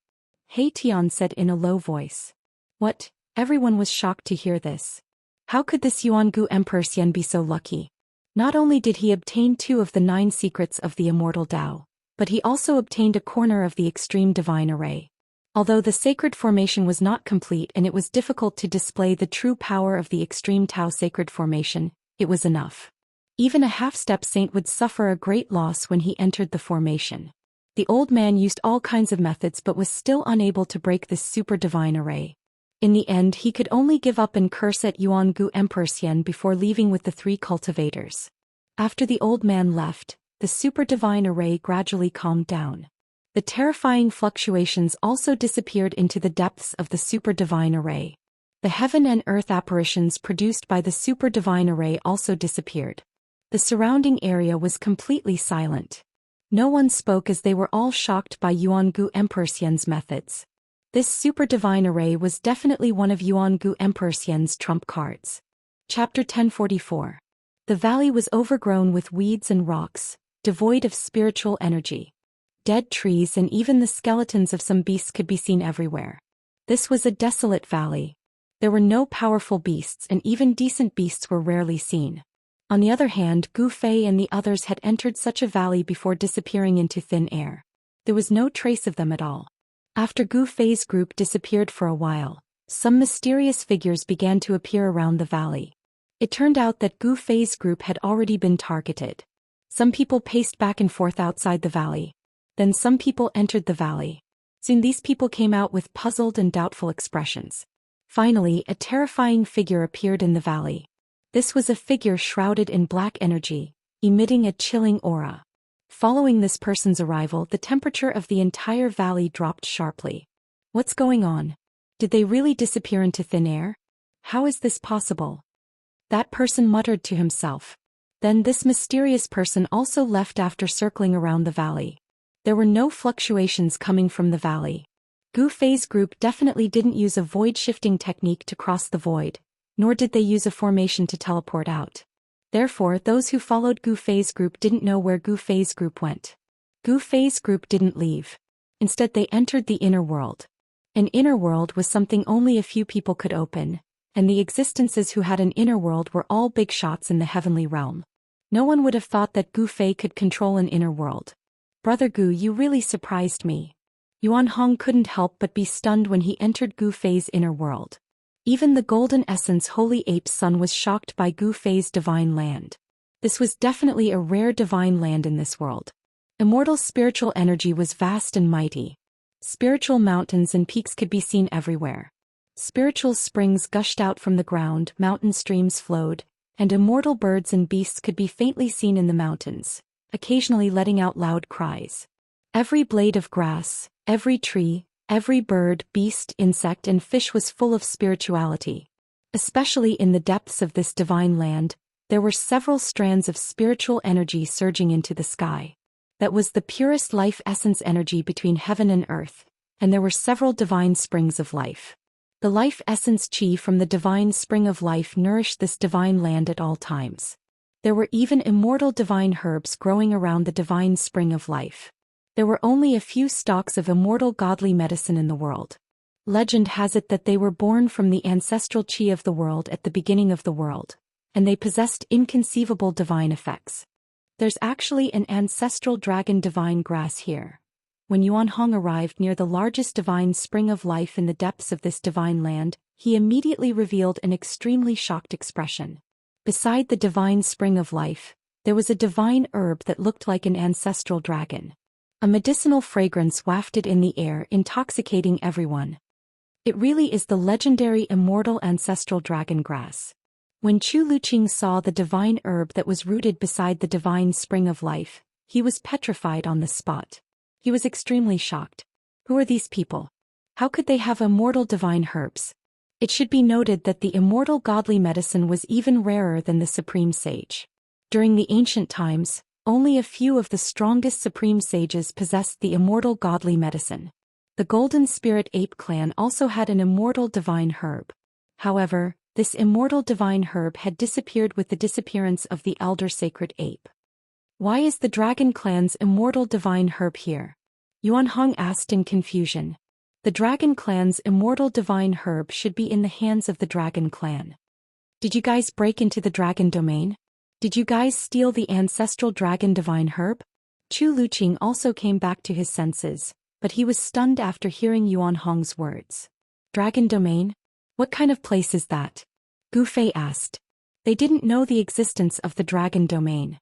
He Tian said in a low voice. What? Everyone was shocked to hear this. How could this Yuangu Emperor Xian be so lucky? Not only did he obtain 2 of the 9 secrets of the immortal Tao, but he also obtained a corner of the extreme divine array. Although the sacred formation was not complete and it was difficult to display the true power of the extreme Tao sacred formation, it was enough. Even a half-step saint would suffer a great loss when he entered the formation. The old man used all kinds of methods but was still unable to break this super divine array. In the end, he could only give up and curse at Yuangu Emperor Xian before leaving with the 3 cultivators. After the old man left, the super divine array gradually calmed down. The terrifying fluctuations also disappeared into the depths of the super divine array. The heaven and earth apparitions produced by the super divine array also disappeared. The surrounding area was completely silent. No one spoke as they were all shocked by Yuangu Emperor Xian's methods. This super divine array was definitely one of Yuangu Emperor Xian's trump cards. Chapter 1044. The valley was overgrown with weeds and rocks, devoid of spiritual energy. Dead trees and even the skeletons of some beasts could be seen everywhere. This was a desolate valley. There were no powerful beasts and even decent beasts were rarely seen. On the other hand, Gu Fei and the others had entered such a valley before disappearing into thin air. There was no trace of them at all. After Gu Fei's group disappeared for a while, some mysterious figures began to appear around the valley. It turned out that Gu Fei's group had already been targeted. Some people paced back and forth outside the valley. Then some people entered the valley. Soon these people came out with puzzled and doubtful expressions. Finally, a terrifying figure appeared in the valley. This was a figure shrouded in black energy, emitting a chilling aura. Following this person's arrival, the temperature of the entire valley dropped sharply. What's going on? Did they really disappear into thin air? How is this possible? That person muttered to himself. Then this mysterious person also left after circling around the valley. There were no fluctuations coming from the valley. Gu Fei's group definitely didn't use a void-shifting technique to cross the void, nor did they use a formation to teleport out. Therefore, those who followed Gu Fei's group didn't know where Gu Fei's group went. Gu Fei's group didn't leave. Instead, they entered the inner world. An inner world was something only a few people could open, and the existences who had an inner world were all big shots in the heavenly realm. No one would have thought that Gu Fei could control an inner world. Brother Gu, you really surprised me. Yuan Hong couldn't help but be stunned when he entered Gu Fei's inner world. Even the golden essence Holy Ape's son was shocked by Gu Fei's divine land. This was definitely a rare divine land in this world. Immortal spiritual energy was vast and mighty. Spiritual mountains and peaks could be seen everywhere. Spiritual springs gushed out from the ground, mountain streams flowed, and immortal birds and beasts could be faintly seen in the mountains, occasionally letting out loud cries. Every blade of grass, every tree, every bird, beast, insect and fish was full of spirituality. Especially in the depths of this divine land, there were several strands of spiritual energy surging into the sky. That was the purest life essence energy between heaven and earth, and there were several divine springs of life. The life essence chi from the divine spring of life nourished this divine land at all times. There were even immortal divine herbs growing around the divine spring of life. There were only a few stalks of immortal godly medicine in the world. Legend has it that they were born from the ancestral chi of the world at the beginning of the world, and they possessed inconceivable divine effects. There's actually an ancestral dragon divine grass here. When Yuan Hong arrived near the largest divine spring of life in the depths of this divine land, he immediately revealed an extremely shocked expression. Beside the divine spring of life, there was a divine herb that looked like an ancestral dragon. A medicinal fragrance wafted in the air, intoxicating everyone. It really is the legendary immortal ancestral dragon grass. When Chu Luqing saw the divine herb that was rooted beside the divine spring of life, he was petrified on the spot. He was extremely shocked. Who are these people? How could they have immortal divine herbs? It should be noted that the immortal godly medicine was even rarer than the supreme sage. During the ancient times, only a few of the strongest supreme sages possessed the immortal godly medicine. The Golden Spirit Ape clan also had an immortal divine herb. However, this immortal divine herb had disappeared with the disappearance of the elder sacred ape. Why is the Dragon clan's immortal divine herb here? Yuan Hong asked in confusion. The Dragon clan's immortal divine herb should be in the hands of the Dragon clan. Did you guys break into the Dragon domain? Did you guys steal the ancestral Dragon divine herb? Chu Luqing also came back to his senses, but he was stunned after hearing Yuan Hong's words. Dragon domain? What kind of place is that? Gu Fei asked. They didn't know the existence of the Dragon domain.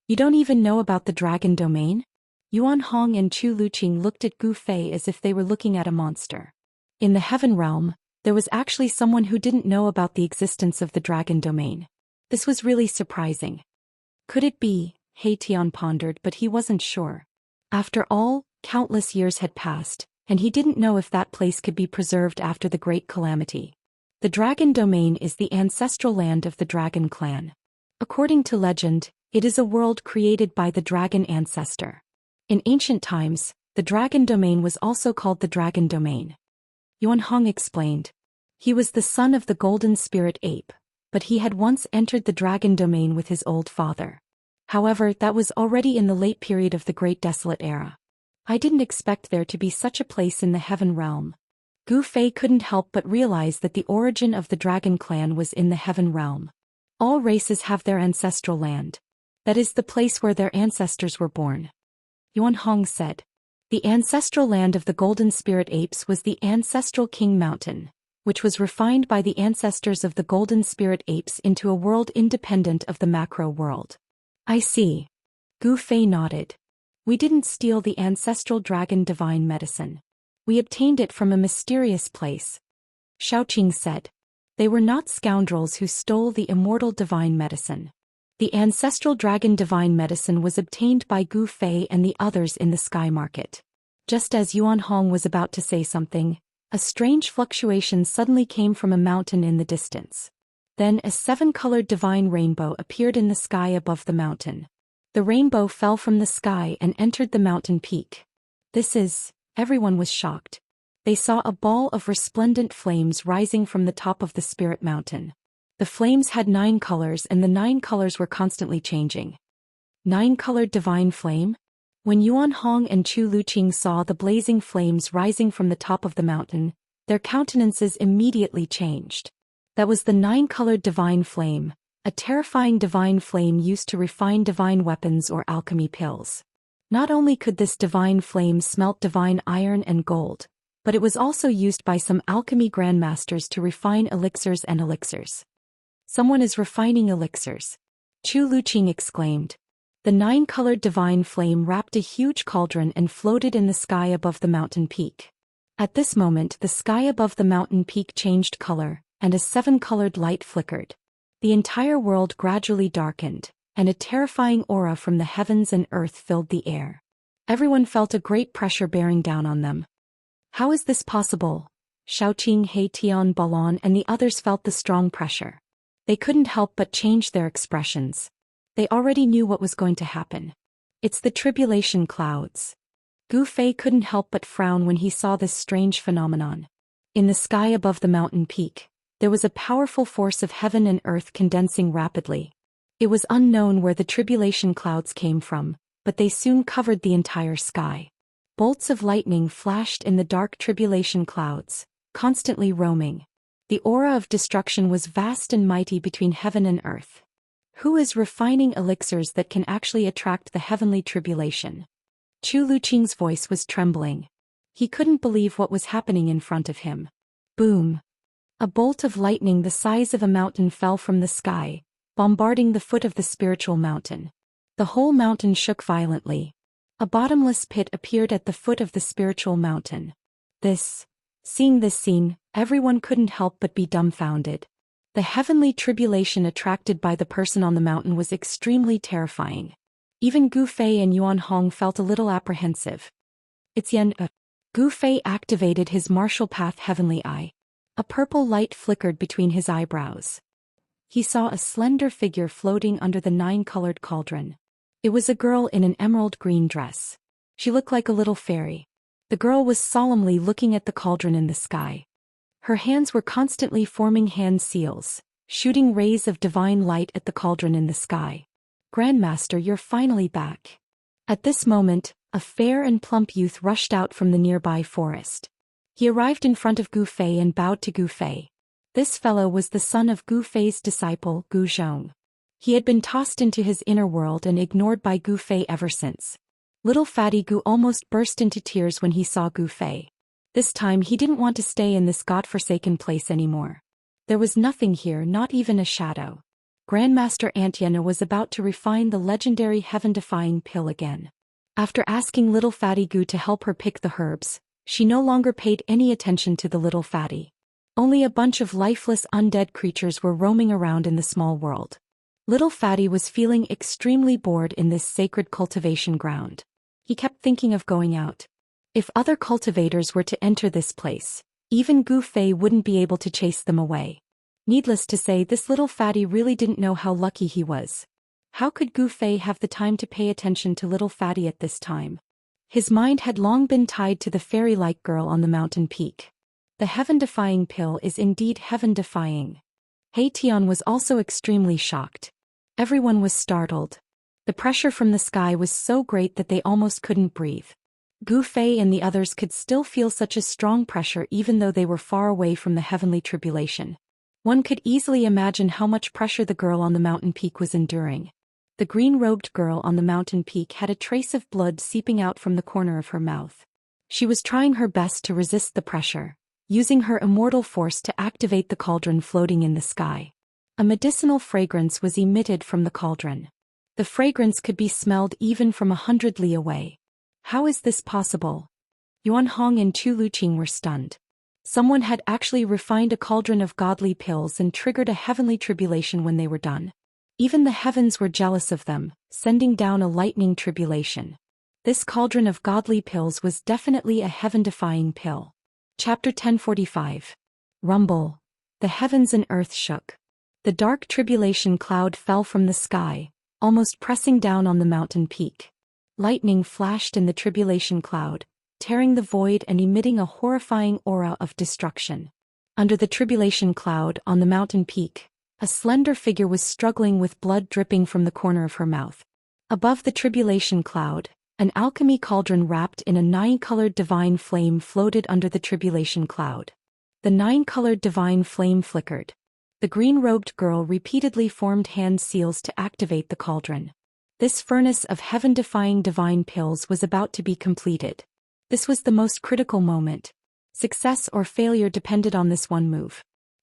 You don't even know about the Dragon domain? Yuan Hong and Chu Luqing looked at Gu Fei as if they were looking at a monster. In the Heaven Realm, there was actually someone who didn't know about the existence of the Dragon domain. This was really surprising. Could it be? He Tian pondered, but he wasn't sure. After all, countless years had passed, and he didn't know if that place could be preserved after the Great Calamity. The Dragon domain is the ancestral land of the Dragon clan. According to legend, it is a world created by the Dragon ancestor. In ancient times, the Dragon domain was also called the Dragon domain. Yuan Hong explained. He was the son of the Golden Spirit Ape, but he had once entered the Dragon domain with his old father. However, that was already in the late period of the Great Desolate Era. I didn't expect there to be such a place in the Heaven Realm. Gu Fei couldn't help but realize that the origin of the Dragon clan was in the Heaven Realm. All races have their ancestral land. That is the place where their ancestors were born. Yuan Hong said. The ancestral land of the Golden Spirit Apes was the ancestral King Mountain, which was refined by the ancestors of the Golden Spirit Apes into a world independent of the macro world. I see. Gu Fei nodded. We didn't steal the ancestral dragon divine medicine. We obtained it from a mysterious place. Xiaoqing said. They were not scoundrels who stole the immortal divine medicine. The ancestral dragon divine medicine was obtained by Gu Fei and the others in the sky market. Just as Yuan Hong was about to say something, a strange fluctuation suddenly came from a mountain in the distance. Then a seven-colored divine rainbow appeared in the sky above the mountain. The rainbow fell from the sky and entered the mountain peak. Everyone was shocked. They saw a ball of resplendent flames rising from the top of the spirit mountain. The flames had 9 colors and the 9 colors were constantly changing. 9-colored divine flame? When Yuan Hong and Chu Luqing saw the blazing flames rising from the top of the mountain, their countenances immediately changed. That was the 9-colored divine flame, a terrifying divine flame used to refine divine weapons or alchemy pills. Not only could this divine flame smelt divine iron and gold, but it was also used by some alchemy grandmasters to refine elixirs and elixirs. Someone is refining elixirs. Chu Luqing exclaimed. The 9-colored divine flame wrapped a huge cauldron and floated in the sky above the mountain peak. At this moment the sky above the mountain peak changed color, and a 7-colored light flickered. The entire world gradually darkened, and a terrifying aura from the heavens and earth filled the air. Everyone felt a great pressure bearing down on them. How is this possible? Xiaoqing, He Tian Balon and the others felt the strong pressure. They couldn't help but change their expressions. They already knew what was going to happen. It's the tribulation clouds. Gu Fei couldn't help but frown when he saw this strange phenomenon. In the sky above the mountain peak, there was a powerful force of heaven and earth condensing rapidly. It was unknown where the tribulation clouds came from, but they soon covered the entire sky. Bolts of lightning flashed in the dark tribulation clouds, constantly roaming. The aura of destruction was vast and mighty between heaven and earth. Who is refining elixirs that can actually attract the heavenly tribulation? Chu Luqing's voice was trembling. He couldn't believe what was happening in front of him. Boom! A bolt of lightning the size of a mountain fell from the sky, bombarding the foot of the spiritual mountain. The whole mountain shook violently. A bottomless pit appeared at the foot of the spiritual mountain. Seeing this scene, everyone couldn't help but be dumbfounded. The heavenly tribulation attracted by the person on the mountain was extremely terrifying. Even Gu Fei and Yuan Hong felt a little apprehensive. It's Yen. Gu Fei activated his martial path heavenly eye. A purple light flickered between his eyebrows. He saw a slender figure floating under the 9-colored cauldron. It was a girl in an emerald green dress. She looked like a little fairy. The girl was solemnly looking at the cauldron in the sky. Her hands were constantly forming hand seals, shooting rays of divine light at the cauldron in the sky. Grandmaster, you're finally back. At this moment, a fair and plump youth rushed out from the nearby forest. He arrived in front of Gu Fei and bowed to Gu Fei. This fellow was the son of Gu Fei's disciple, Gu Zhong. He had been tossed into his inner world and ignored by Gu Fei ever since. Little fatty Gu almost burst into tears when he saw Gu Fei. This time he didn't want to stay in this godforsaken place anymore. There was nothing here, not even a shadow. Grandmaster Aunt Yenna was about to refine the legendary heaven-defying pill again. After asking little fatty Gu to help her pick the herbs, she no longer paid any attention to the little fatty. Only a bunch of lifeless undead creatures were roaming around in the small world. Little fatty was feeling extremely bored in this sacred cultivation ground. He kept thinking of going out. If other cultivators were to enter this place, even Gu Fei wouldn't be able to chase them away. Needless to say, this little fatty really didn't know how lucky he was. How could Gu Fei have the time to pay attention to little fatty at this time? His mind had long been tied to the fairy-like girl on the mountain peak. The heaven-defying pill is indeed heaven-defying. Hei Tian was also extremely shocked. Everyone was startled. The pressure from the sky was so great that they almost couldn't breathe. Gu Fei and the others could still feel such a strong pressure even though they were far away from the heavenly tribulation. One could easily imagine how much pressure the girl on the mountain peak was enduring. The green-robed girl on the mountain peak had a trace of blood seeping out from the corner of her mouth. She was trying her best to resist the pressure, using her immortal force to activate the cauldron floating in the sky. A medicinal fragrance was emitted from the cauldron. The fragrance could be smelled even from 100 li away. How is this possible? Yuan Hong and Chu Luqing were stunned. Someone had actually refined a cauldron of godly pills and triggered a heavenly tribulation when they were done. Even the heavens were jealous of them, sending down a lightning tribulation. This cauldron of godly pills was definitely a heaven-defying pill. Chapter 1045. Rumble. The heavens and earth shook. The dark tribulation cloud fell from the sky, almost pressing down on the mountain peak. Lightning flashed in the tribulation cloud, tearing the void and emitting a horrifying aura of destruction. Under the tribulation cloud on the mountain peak, a slender figure was struggling with blood dripping from the corner of her mouth. Above the tribulation cloud, an alchemy cauldron wrapped in a 9-colored divine flame floated under the tribulation cloud. The 9-colored divine flame flickered. The green-robed girl repeatedly formed hand seals to activate the cauldron. This furnace of heaven-defying divine pills was about to be completed. This was the most critical moment. Success or failure depended on this one move.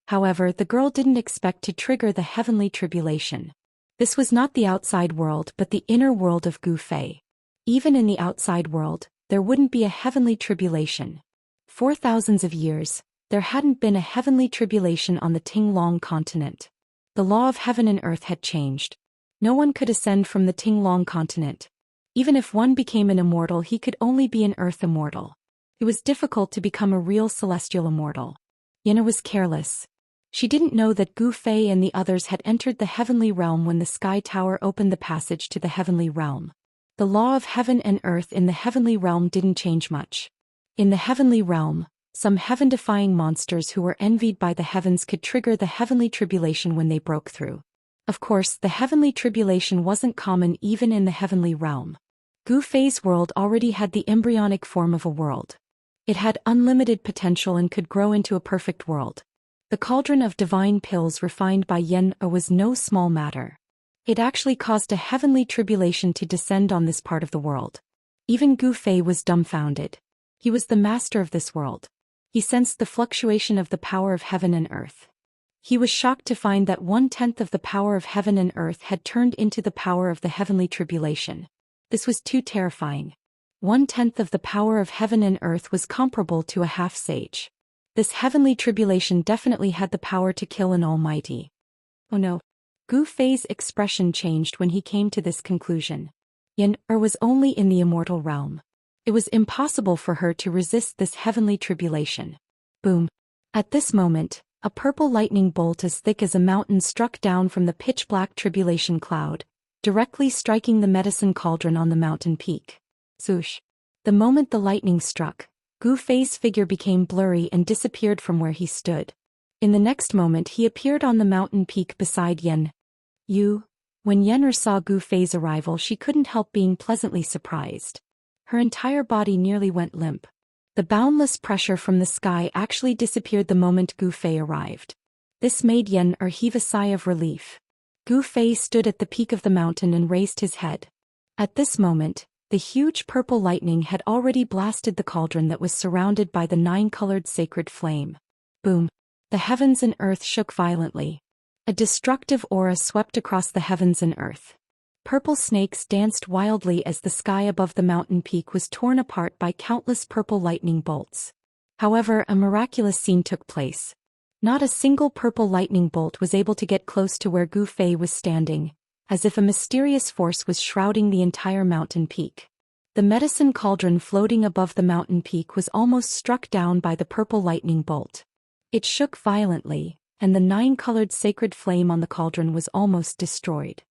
However, the girl didn't expect to trigger the heavenly tribulation. This was not the outside world but the inner world of Gu Fei. Even in the outside world, there wouldn't be a heavenly tribulation. For thousands of years, there hadn't been a heavenly tribulation on the Tinglong continent. The law of heaven and earth had changed. No one could ascend from the Tinglong continent. Even if one became an immortal, he could only be an earth immortal. It was difficult to become a real celestial immortal. Yenna was careless. She didn't know that Gu Fei and the others had entered the heavenly realm when the Sky Tower opened the passage to the heavenly realm. The law of heaven and earth in the heavenly realm didn't change much. In the heavenly realm, some heaven-defying monsters who were envied by the heavens could trigger the heavenly tribulation when they broke through. Of course, the heavenly tribulation wasn't common even in the heavenly realm. Gu Fei's world already had the embryonic form of a world. It had unlimited potential and could grow into a perfect world. The cauldron of divine pills refined by Yen was no small matter. It actually caused a heavenly tribulation to descend on this part of the world. Even Gu Fei was dumbfounded. He was the master of this world. He sensed the fluctuation of the power of heaven and earth. He was shocked to find that 1/10 of the power of heaven and earth had turned into the power of the heavenly tribulation. This was too terrifying. 1/10 of the power of heaven and earth was comparable to a half-sage. This heavenly tribulation definitely had the power to kill an almighty. Oh no. Gu Fei's expression changed when he came to this conclusion. Yen-er was only in the immortal realm. It was impossible for her to resist this heavenly tribulation. Boom. At this moment, a purple lightning bolt as thick as a mountain struck down from the pitch-black tribulation cloud, directly striking the medicine cauldron on the mountain peak. Swoosh. The moment the lightning struck, Gu Fei's figure became blurry and disappeared from where he stood. In the next moment he appeared on the mountain peak beside Yen. When Yen-er saw Gu Fei's arrival, she couldn't help being pleasantly surprised. Her entire body nearly went limp. The boundless pressure from the sky actually disappeared the moment Gu Fei arrived. This made Yen-er heave a sigh of relief. Gu Fei stood at the peak of the mountain and raised his head. At this moment, the huge purple lightning had already blasted the cauldron that was surrounded by the 9-colored sacred flame. Boom. The heavens and earth shook violently. A destructive aura swept across the heavens and earth. Purple snakes danced wildly as the sky above the mountain peak was torn apart by countless purple lightning bolts. However, a miraculous scene took place. Not a single purple lightning bolt was able to get close to where Gu Fei was standing, as if a mysterious force was shrouding the entire mountain peak. The medicine cauldron floating above the mountain peak was almost struck down by the purple lightning bolt. It shook violently, and the 9-colored sacred flame on the cauldron was almost destroyed.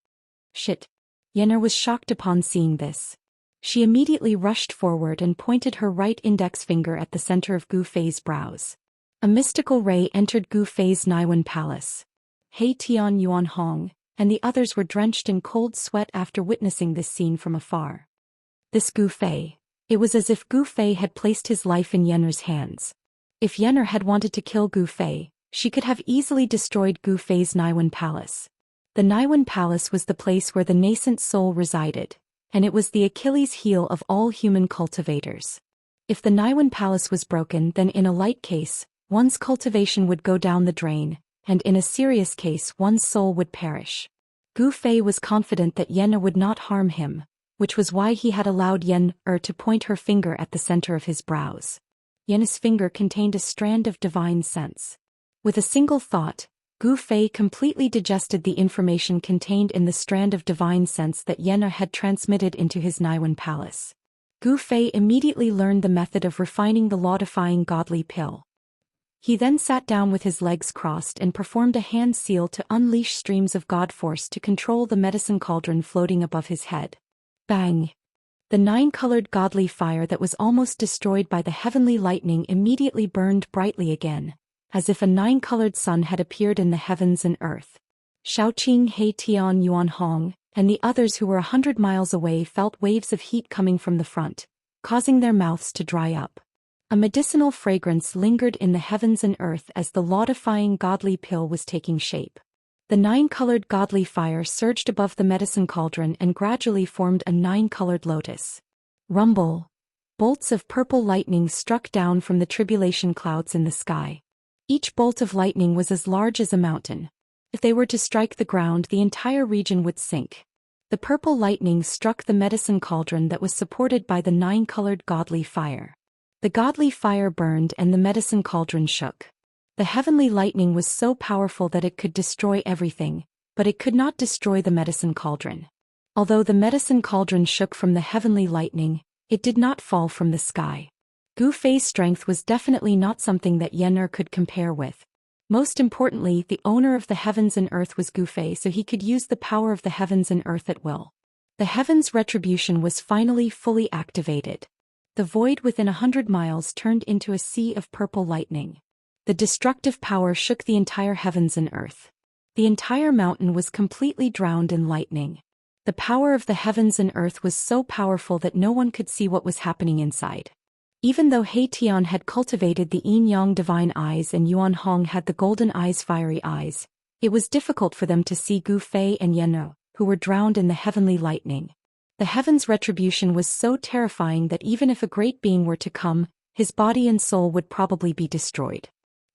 Shit. Yen-er was shocked upon seeing this. She immediately rushed forward and pointed her right index finger at the center of Gu Fei's brows. A mystical ray entered Gu Fei's Naiwen palace. He Tian Yuan Hong and the others were drenched in cold sweat after witnessing this scene from afar. This Gu Fei. It was as if Gu Fei had placed his life in Yen-er's hands. If Yen-er had wanted to kill Gu Fei, she could have easily destroyed Gu Fei's Naiwen palace. The Naiwen palace was the place where the nascent soul resided, and it was the Achilles heel of all human cultivators. If the Naiwen palace was broken, then in a light case, one's cultivation would go down the drain, and in a serious case one's soul would perish. Gu Fei was confident that Yen-er would not harm him, which was why he had allowed Yen-er to point her finger at the center of his brows. Yen-er's finger contained a strand of divine sense. With a single thought, Gu Fei completely digested the information contained in the strand of divine sense that Yen-er had transmitted into his Naiwen palace. Gu Fei immediately learned the method of refining the law-defying godly pill. He then sat down with his legs crossed and performed a hand seal to unleash streams of god force to control the medicine cauldron floating above his head. Bang! The 9-colored godly fire that was almost destroyed by the heavenly lightning immediately burned brightly again, as if a 9-colored sun had appeared in the heavens and earth. Shaoqing He Tian Yuan Hong and the others who were 100 miles away felt waves of heat coming from the front, causing their mouths to dry up. A medicinal fragrance lingered in the heavens and earth as the law-defying godly pill was taking shape. The 9-colored godly fire surged above the medicine cauldron and gradually formed a 9-colored lotus. Rumble! Bolts of purple lightning struck down from the tribulation clouds in the sky. Each bolt of lightning was as large as a mountain. If they were to strike the ground, the entire region would sink. The purple lightning struck the medicine cauldron that was supported by the 9-colored godly fire. The godly fire burned and the medicine cauldron shook. The heavenly lightning was so powerful that it could destroy everything, but it could not destroy the medicine cauldron. Although the medicine cauldron shook from the heavenly lightning, it did not fall from the sky. Gu Fei's strength was definitely not something that Yen-er could compare with. Most importantly, the owner of the heavens and earth was Gu Fei, so he could use the power of the heavens and earth at will. The heavens' retribution was finally fully activated. The void within 100 miles turned into a sea of purple lightning. The destructive power shook the entire heavens and earth. The entire mountain was completely drowned in lightning. The power of the heavens and earth was so powerful that no one could see what was happening inside. Even though He Tian had cultivated the yin-yang divine eyes and Yuan Hong had the golden eyes fiery eyes, it was difficult for them to see Gu Fei and Yen-er, who were drowned in the heavenly lightning. The heaven's retribution was so terrifying that even if a great being were to come, his body and soul would probably be destroyed.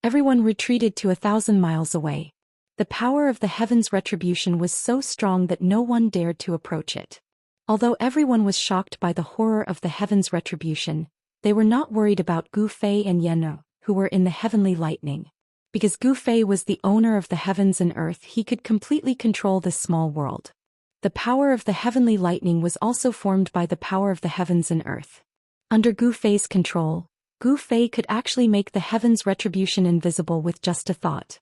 Everyone retreated to 1,000 miles away. The power of the heaven's retribution was so strong that no one dared to approach it. Although everyone was shocked by the horror of the heaven's retribution, they were not worried about Gu Fei and Yan, who were in the heavenly lightning. Because Gu Fei was the owner of the heavens and earth, he could completely control this small world. The power of the heavenly lightning was also formed by the power of the heavens and earth. Under Gu Fei's control, Gu Fei could actually make the heaven's retribution invisible with just a thought.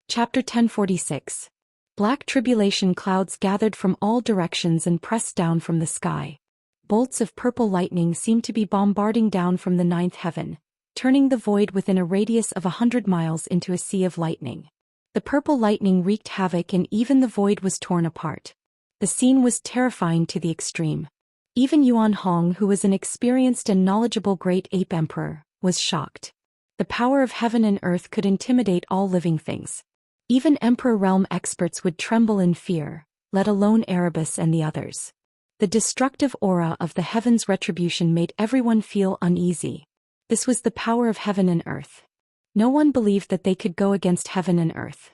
Chapter 1046. Black tribulation clouds gathered from all directions and pressed down from the sky. Bolts of purple lightning seemed to be bombarding down from the ninth heaven, turning the void within a radius of 100 miles into a sea of lightning. The purple lightning wreaked havoc and even the void was torn apart. The scene was terrifying to the extreme. Even Yuan Hong, who was an experienced and knowledgeable great ape emperor, was shocked. The power of heaven and earth could intimidate all living things. Even Emperor Realm experts would tremble in fear, let alone Erebus and the others. The destructive aura of the heaven's retribution made everyone feel uneasy. This was the power of heaven and earth. No one believed that they could go against heaven and earth.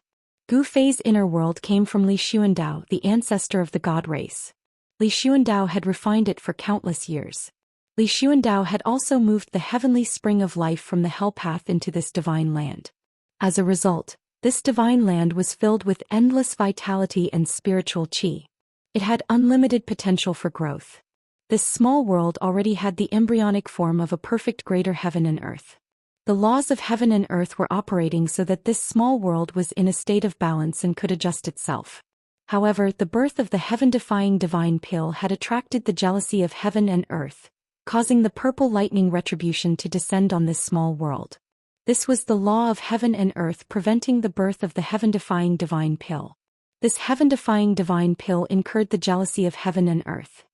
Gu Fei's inner world came from Li Xuandao, the ancestor of the god race. Li Xuandao had refined it for countless years. Li Xuandao had also moved the heavenly spring of life from the hell path into this divine land. As a result, this divine land was filled with endless vitality and spiritual qi. It had unlimited potential for growth. This small world already had the embryonic form of a perfect greater heaven and earth. The laws of heaven and earth were operating so that this small world was in a state of balance and could adjust itself. However, the birth of the heaven-defying divine pill had attracted the jealousy of heaven and earth, causing the purple lightning retribution to descend on this small world. This was the law of heaven and earth preventing the birth of the heaven-defying divine pill. This heaven-defying divine pill incurred the jealousy of heaven and earth.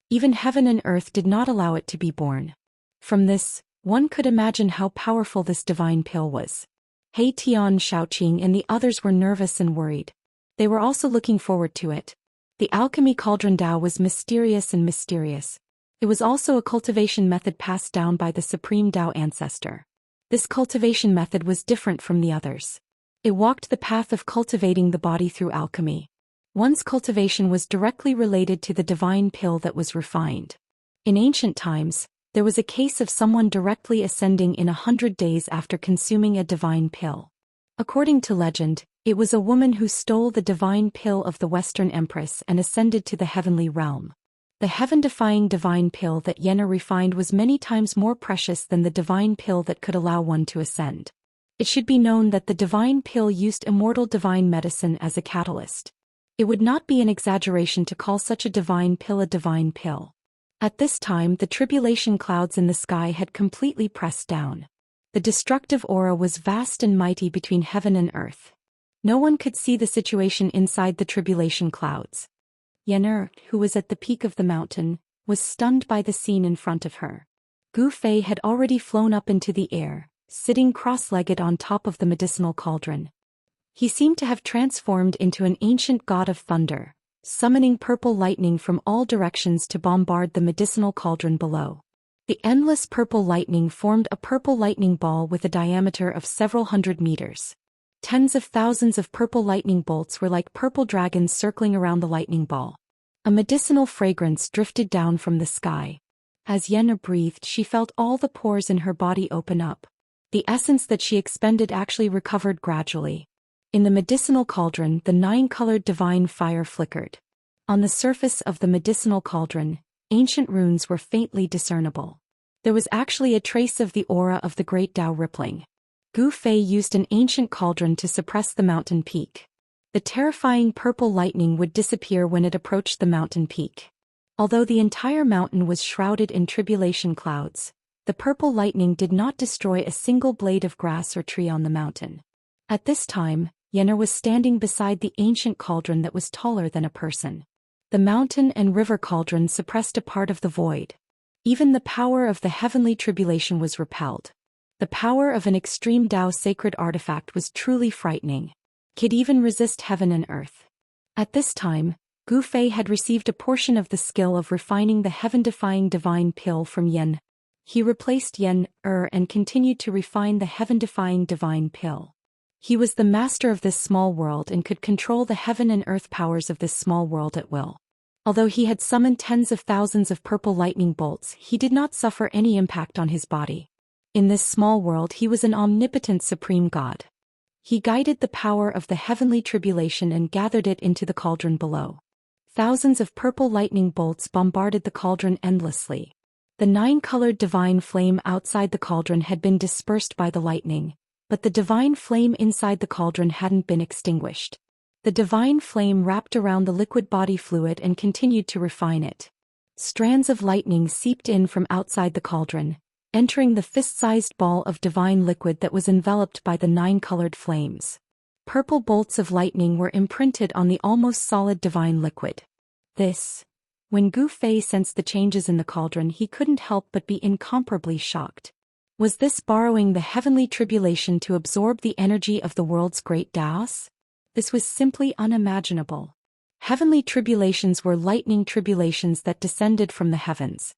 Even heaven and earth did not allow it to be born. From this, one could imagine how powerful this divine pill was. He Tian, Shaoqing and the others were nervous and worried. They were also looking forward to it. The alchemy cauldron Dao was mysterious and mysterious. It was also a cultivation method passed down by the supreme Dao ancestor. This cultivation method was different from the others. It walked the path of cultivating the body through alchemy. One's cultivation was directly related to the divine pill that was refined. In ancient times, there was a case of someone directly ascending in 100 days after consuming a divine pill. According to legend, it was a woman who stole the divine pill of the Western Empress and ascended to the heavenly realm. The heaven-defying divine pill that Yenna refined was many times more precious than the divine pill that could allow one to ascend. It should be known that the divine pill used immortal divine medicine as a catalyst. It would not be an exaggeration to call such a divine pill a divine pill. At this time, the tribulation clouds in the sky had completely pressed down. The destructive aura was vast and mighty between heaven and earth. No one could see the situation inside the tribulation clouds. Yenna, who was at the peak of the mountain, was stunned by the scene in front of her. Gu Fei had already flown up into the air, sitting cross-legged on top of the medicinal cauldron. He seemed to have transformed into an ancient god of thunder, summoning purple lightning from all directions to bombard the medicinal cauldron below. The endless purple lightning formed a purple lightning ball with a diameter of several hundred meters. Tens of thousands of purple lightning bolts were like purple dragons circling around the lightning ball. A medicinal fragrance drifted down from the sky. As Yenna breathed, she felt all the pores in her body open up. The essence that she expended actually recovered gradually. In the medicinal cauldron, the 9-colored divine fire flickered. On the surface of the medicinal cauldron, ancient runes were faintly discernible. There was actually a trace of the aura of the great Dao rippling. Gu Fei used an ancient cauldron to suppress the mountain peak. The terrifying purple lightning would disappear when it approached the mountain peak. Although the entire mountain was shrouded in tribulation clouds, the purple lightning did not destroy a single blade of grass or tree on the mountain. At this time, Yenna was standing beside the ancient cauldron that was taller than a person. The mountain and river cauldron suppressed a part of the void. Even the power of the heavenly tribulation was repelled. The power of an extreme Dao sacred artifact was truly frightening. Could even resist heaven and earth. At this time, Gu Fei had received a portion of the skill of refining the heaven-defying divine pill from Yen. He replaced Yen and continued to refine the heaven-defying divine pill. He was the master of this small world and could control the heaven and earth powers of this small world at will. Although he had summoned tens of thousands of purple lightning bolts, he did not suffer any impact on his body. In this small world he was an omnipotent supreme god. He guided the power of the heavenly tribulation and gathered it into the cauldron below. Thousands of purple lightning bolts bombarded the cauldron endlessly. The 9-colored divine flame outside the cauldron had been dispersed by the lightning, but the divine flame inside the cauldron hadn't been extinguished. The divine flame wrapped around the liquid body fluid and continued to refine it. Strands of lightning seeped in from outside the cauldron, entering the fist-sized ball of divine liquid that was enveloped by the 9-colored flames. Purple bolts of lightning were imprinted on the almost solid divine liquid. When Gu Fei sensed the changes in the cauldron, he couldn't help but be incomparably shocked. Was this borrowing the heavenly tribulation to absorb the energy of the world's great Daoist? This was simply unimaginable. Heavenly tribulations were lightning tribulations that descended from the heavens.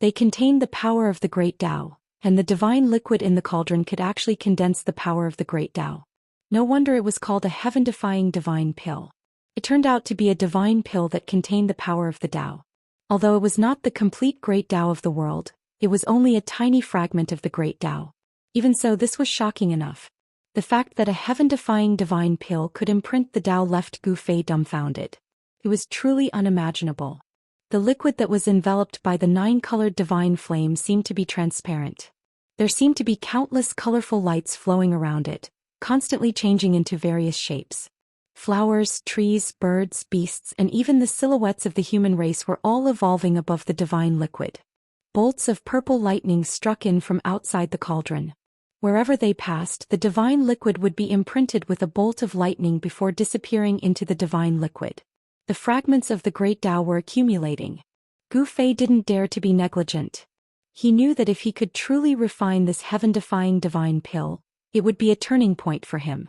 They contained the power of the great Tao, and the divine liquid in the cauldron could actually condense the power of the great Tao. No wonder it was called a heaven-defying divine pill. It turned out to be a divine pill that contained the power of the Tao. Although it was not the complete great Tao of the world, it was only a tiny fragment of the great Tao. Even so, this was shocking enough. The fact that a heaven-defying divine pill could imprint the Tao left Gu Fei dumbfounded. It was truly unimaginable. The liquid that was enveloped by the 9-colored divine flame seemed to be transparent. There seemed to be countless colorful lights flowing around it, constantly changing into various shapes. Flowers, trees, birds, beasts, and even the silhouettes of the human race were all evolving above the divine liquid. Bolts of purple lightning struck in from outside the cauldron. Wherever they passed, the divine liquid would be imprinted with a bolt of lightning before disappearing into the divine liquid. The fragments of the great Tao were accumulating. Gu Fei didn't dare to be negligent. He knew that if he could truly refine this heaven-defying divine pill, it would be a turning point for him.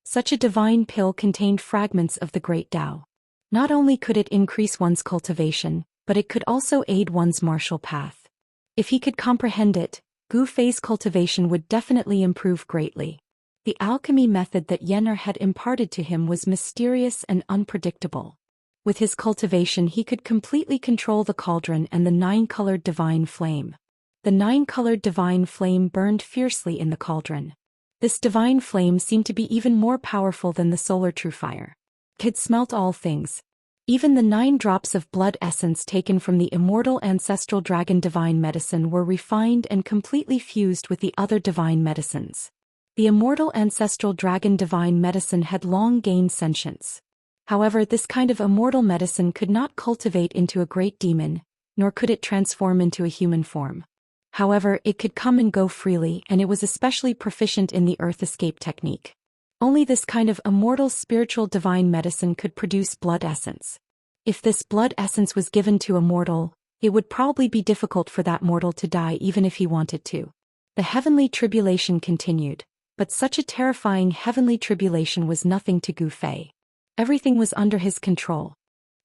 Such a divine pill contained fragments of the great Tao. Not only could it increase one's cultivation, but it could also aid one's martial path. If he could comprehend it, Gu Fei's cultivation would definitely improve greatly. The alchemy method that Yener had imparted to him was mysterious and unpredictable. With his cultivation he could completely control the cauldron and the 9-colored divine flame. The 9-colored divine flame burned fiercely in the cauldron. This divine flame seemed to be even more powerful than the solar true fire. It could smelt all things. Even the 9 drops of blood essence taken from the immortal ancestral dragon divine medicine were refined and completely fused with the other divine medicines. The immortal ancestral dragon divine medicine had long gained sentience. However, this kind of immortal medicine could not cultivate into a great demon, nor could it transform into a human form. However, it could come and go freely, and it was especially proficient in the earth escape technique. Only this kind of immortal spiritual divine medicine could produce blood essence. If this blood essence was given to a mortal, it would probably be difficult for that mortal to die even if he wanted to. The heavenly tribulation continued, but such a terrifying heavenly tribulation was nothing to Gu Fei. Everything was under his control.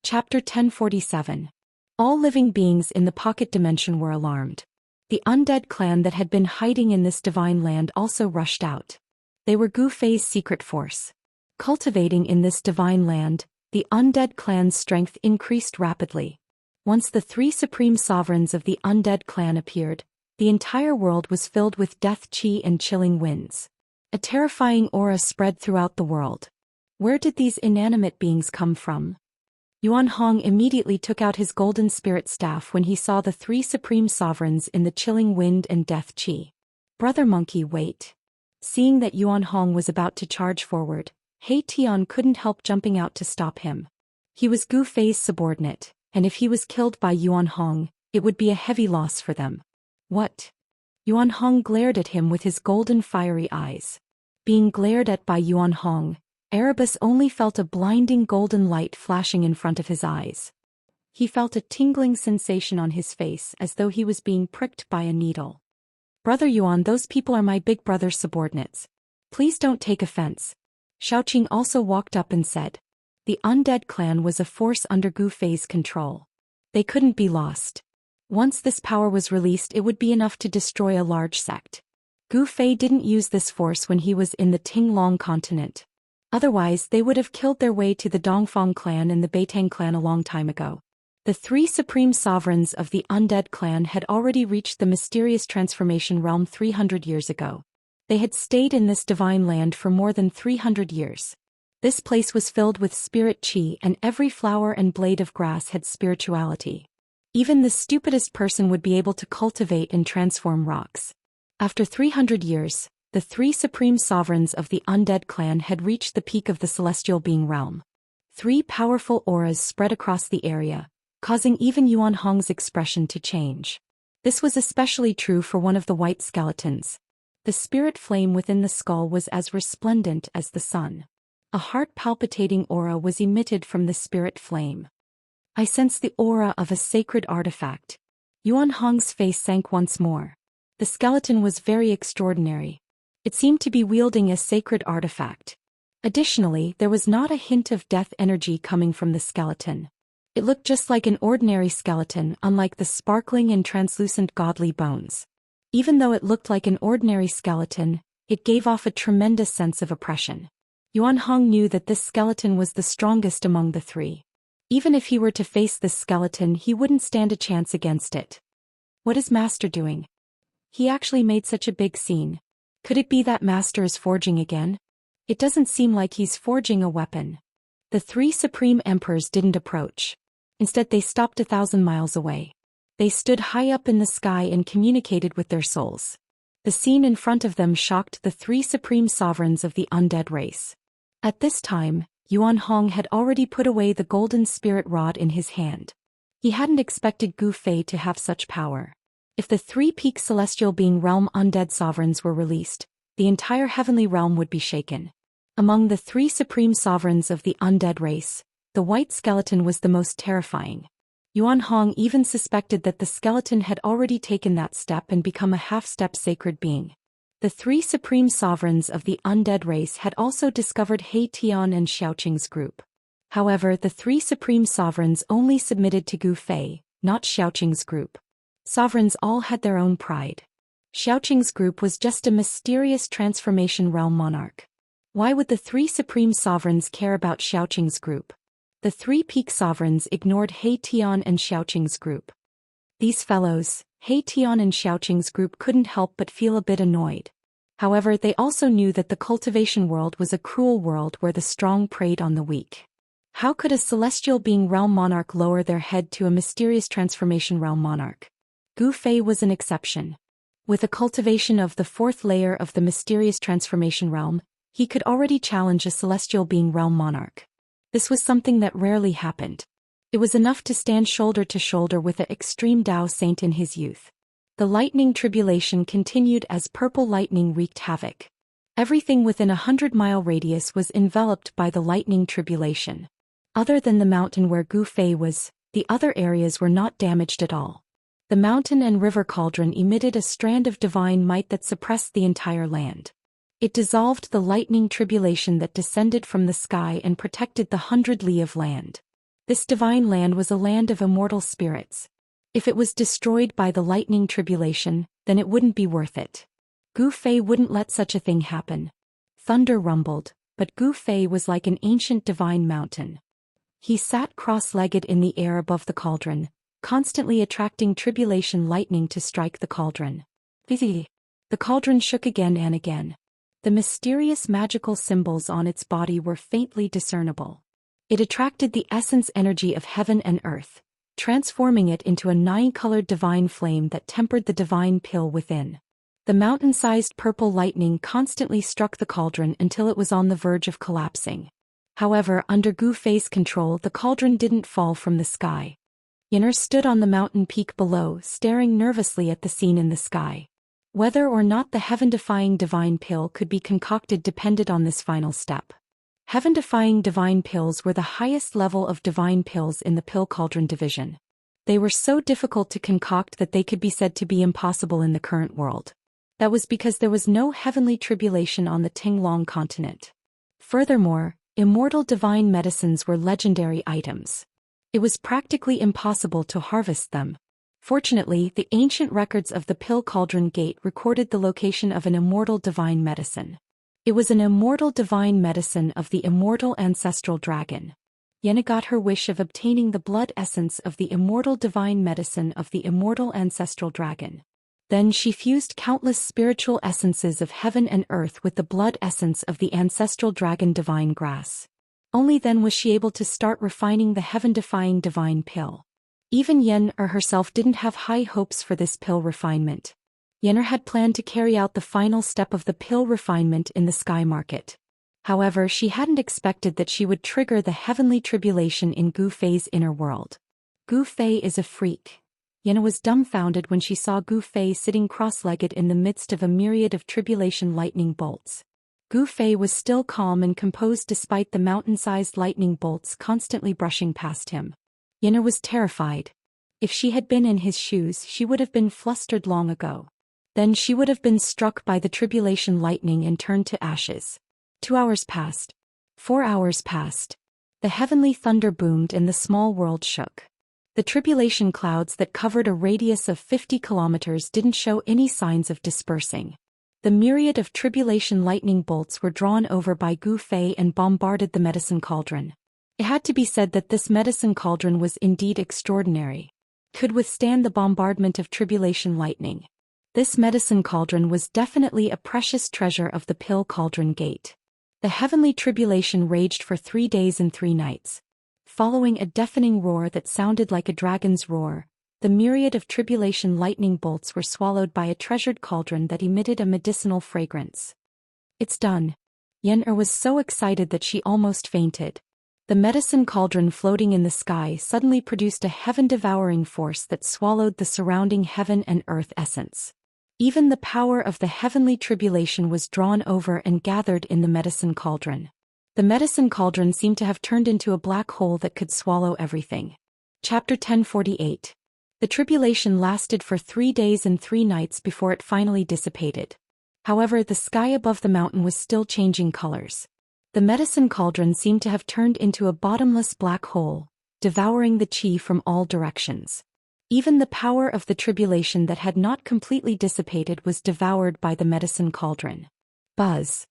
Chapter 1047. All living beings in the pocket dimension were alarmed. The undead clan that had been hiding in this divine land also rushed out. They were Gu Fei's secret force. Cultivating in this divine land, the undead clan's strength increased rapidly. Once the 3 supreme sovereigns of the undead clan appeared, the entire world was filled with death chi and chilling winds. A terrifying aura spread throughout the world. Where did these inanimate beings come from? Yuan Hong immediately took out his golden spirit staff when he saw the 3 supreme sovereigns in the chilling wind and death chi. Brother Monkey, wait. Seeing that Yuan Hong was about to charge forward, He Tian couldn't help jumping out to stop him. He was Gu Fei's subordinate, and if he was killed by Yuan Hong, it would be a heavy loss for them. What? Yuan Hong glared at him with his golden fiery eyes. Being glared at by Yuan Hong, Erebus only felt a blinding golden light flashing in front of his eyes. He felt a tingling sensation on his face as though he was being pricked by a needle. Brother Yuan, those people are my big brother's subordinates. Please don't take offense. Xiaoqing also walked up and said. The undead clan was a force under Gu Fei's control. They couldn't be lost. Once this power was released, it would be enough to destroy a large sect. Gu Fei didn't use this force when he was in the Tinglong continent. Otherwise, they would have killed their way to the Dongfang clan and the Beitang clan a long time ago. The three supreme sovereigns of the undead clan had already reached the mysterious transformation realm 300 years ago. They had stayed in this divine land for more than 300 years. This place was filled with spirit qi, and every flower and blade of grass had spirituality. Even the stupidest person would be able to cultivate and transform rocks. After 300 years, the three supreme sovereigns of the undead clan had reached the peak of the celestial being realm. Three powerful auras spread across the area, causing even Yuan Hong's expression to change. This was especially true for one of the white skeletons. The spirit flame within the skull was as resplendent as the sun. A heart-palpitating aura was emitted from the spirit flame. I sensed the aura of a sacred artifact. Yuan Hong's face sank once more. The skeleton was very extraordinary. It seemed to be wielding a sacred artifact. Additionally, there was not a hint of death energy coming from the skeleton. It looked just like an ordinary skeleton, unlike the sparkling and translucent godly bones. Even though it looked like an ordinary skeleton, it gave off a tremendous sense of oppression. Yuan Hong knew that this skeleton was the strongest among the three. Even if he were to face this skeleton, he wouldn't stand a chance against it. What is Master doing? He actually made such a big scene. Could it be that Master is forging again? It doesn't seem like he's forging a weapon. The three supreme emperors didn't approach. Instead, they stopped 1,000 miles away. They stood high up in the sky and communicated with their souls. The scene in front of them shocked the three supreme sovereigns of the undead race. At this time, Yuan Hong had already put away the golden spirit rod in his hand. He hadn't expected Gu Fei to have such power. If the three-peak celestial being realm undead sovereigns were released, the entire heavenly realm would be shaken. Among the three supreme sovereigns of the undead race, the white skeleton was the most terrifying. Yuan Hong even suspected that the skeleton had already taken that step and become a half-step sacred being. The three supreme sovereigns of the undead race had also discovered He Tian and Xiaoqing's group. However, the three supreme sovereigns only submitted to Gu Fei, not Xiaoqing's group. Sovereigns all had their own pride. Xiaoqing's group was just a mysterious transformation realm monarch. Why would the three supreme sovereigns care about Xiaoqing's group? The three peak sovereigns ignored He Tian and Xiaoqing's group. These fellows, He Tian and Xiaoqing's group, couldn't help but feel a bit annoyed. However, they also knew that the cultivation world was a cruel world where the strong preyed on the weak. How could a celestial being realm monarch lower their head to a mysterious transformation realm monarch? Gu Fei was an exception. With a cultivation of the fourth layer of the mysterious transformation realm, he could already challenge a celestial being realm monarch. This was something that rarely happened. It was enough to stand shoulder to shoulder with an extreme Dao saint in his youth. The lightning tribulation continued as purple lightning wreaked havoc. Everything within 100-mile radius was enveloped by the lightning tribulation. Other than the mountain where Gu Fei was, the other areas were not damaged at all. The mountain and river cauldron emitted a strand of divine might that suppressed the entire land. It dissolved the lightning tribulation that descended from the sky and protected the 100 li of land. This divine land was a land of immortal spirits. If it was destroyed by the lightning tribulation, then it wouldn't be worth it. Gu Fei wouldn't let such a thing happen. Thunder rumbled, but Gu Fei was like an ancient divine mountain. He sat cross-legged in the air above the cauldron, constantly attracting tribulation lightning to strike the cauldron. The cauldron shook again and again. The mysterious magical symbols on its body were faintly discernible. It attracted the essence energy of heaven and earth, transforming it into a 9-colored divine flame that tempered the divine pill within. The mountain-sized purple lightning constantly struck the cauldron until it was on the verge of collapsing. However, under Gu Fei's control, the cauldron didn't fall from the sky. Immerse stood on the mountain peak below, staring nervously at the scene in the sky. Whether or not the heaven-defying divine pill could be concocted depended on this final step. Heaven-defying divine pills were the highest level of divine pills in the pill cauldron division. They were so difficult to concoct that they could be said to be impossible in the current world. That was because there was no heavenly tribulation on the Tinglong continent. Furthermore, Immortal divine medicines were legendary items. It was practically impossible to harvest them. Fortunately, the ancient records of the Pill Cauldron Gate recorded the location of an immortal divine medicine. It was an immortal divine medicine of the immortal ancestral dragon. Yenna got her wish of obtaining the blood essence of the immortal divine medicine of the immortal ancestral dragon. Then she fused countless spiritual essences of heaven and earth with the blood essence of the ancestral dragon divine grass. Only then was she able to start refining the heaven-defying divine pill. Even Yenna herself didn't have high hopes for this pill refinement. Yenna had planned to carry out the final step of the pill refinement in the sky market. However, she hadn't expected that she would trigger the heavenly tribulation in Gu Fei's inner world. Gu Fei is a freak. Yenna was dumbfounded when she saw Gu Fei sitting cross-legged in the midst of a myriad of tribulation lightning bolts. Gu Fei was still calm and composed despite the mountain-sized lightning bolts constantly brushing past him. Yenna was terrified. If she had been in his shoes, she would have been flustered long ago. Then she would have been struck by the tribulation lightning and turned to ashes. 2 hours passed. 4 hours passed. The heavenly thunder boomed and the small world shook. The tribulation clouds that covered a radius of 50 kilometers didn't show any signs of dispersing. The myriad of tribulation lightning bolts were drawn over by Gu Fei and bombarded the medicine cauldron. It had to be said that this medicine cauldron was indeed extraordinary. Could withstand the bombardment of tribulation lightning. This medicine cauldron was definitely a precious treasure of the Pill Cauldron Gate. The heavenly tribulation raged for 3 days and 3 nights. Following a deafening roar that sounded like a dragon's roar, the myriad of tribulation lightning bolts were swallowed by a treasured cauldron that emitted a medicinal fragrance. It's done. Yenna was so excited that she almost fainted. The medicine cauldron floating in the sky suddenly produced a heaven-devouring force that swallowed the surrounding heaven and earth essence. Even the power of the heavenly tribulation was drawn over and gathered in the medicine cauldron. The medicine cauldron seemed to have turned into a black hole that could swallow everything. Chapter 1048. The tribulation lasted for 3 days and 3 nights before it finally dissipated. However, the sky above the mountain was still changing colors. The medicine cauldron seemed to have turned into a bottomless black hole, devouring the chi from all directions. Even the power of the tribulation that had not completely dissipated was devoured by the medicine cauldron. Buzz.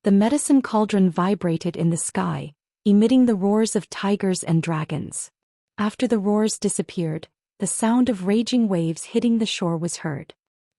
The medicine cauldron vibrated in the sky, emitting the roars of tigers and dragons. After the roars disappeared, the sound of raging waves hitting the shore was heard.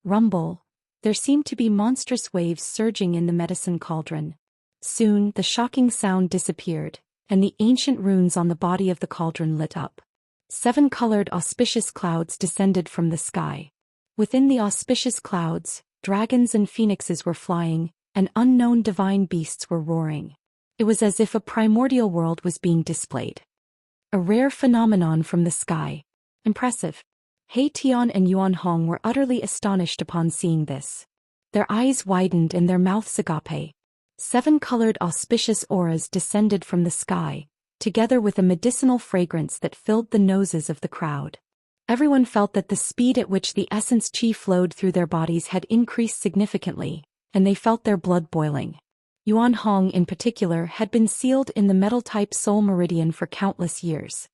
Rumble. There seemed to be monstrous waves surging in the medicine cauldron. Soon, the shocking sound disappeared, and the ancient runes on the body of the cauldron lit up. 7 colored auspicious clouds descended from the sky. Within the auspicious clouds, dragons and phoenixes were flying, and unknown divine beasts were roaring. It was as if a primordial world was being displayed. A rare phenomenon from the sky. Impressive. He Tian and Yuan Hong were utterly astonished upon seeing this. Their eyes widened and their mouths agape. 7 colored auspicious auras descended from the sky, together with a medicinal fragrance that filled the noses of the crowd. Everyone felt that the speed at which the essence chi flowed through their bodies had increased significantly, and they felt their blood boiling. Yuan Hong in particular had been sealed in the metal-type soul meridian for countless years.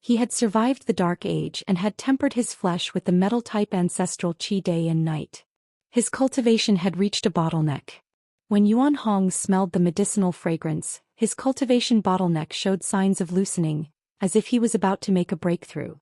He had survived the Dark Age and had tempered his flesh with the metal-type ancestral chi day and night. His cultivation had reached a bottleneck. When Yuan Hong smelled the medicinal fragrance, his cultivation bottleneck showed signs of loosening, as if he was about to make a breakthrough.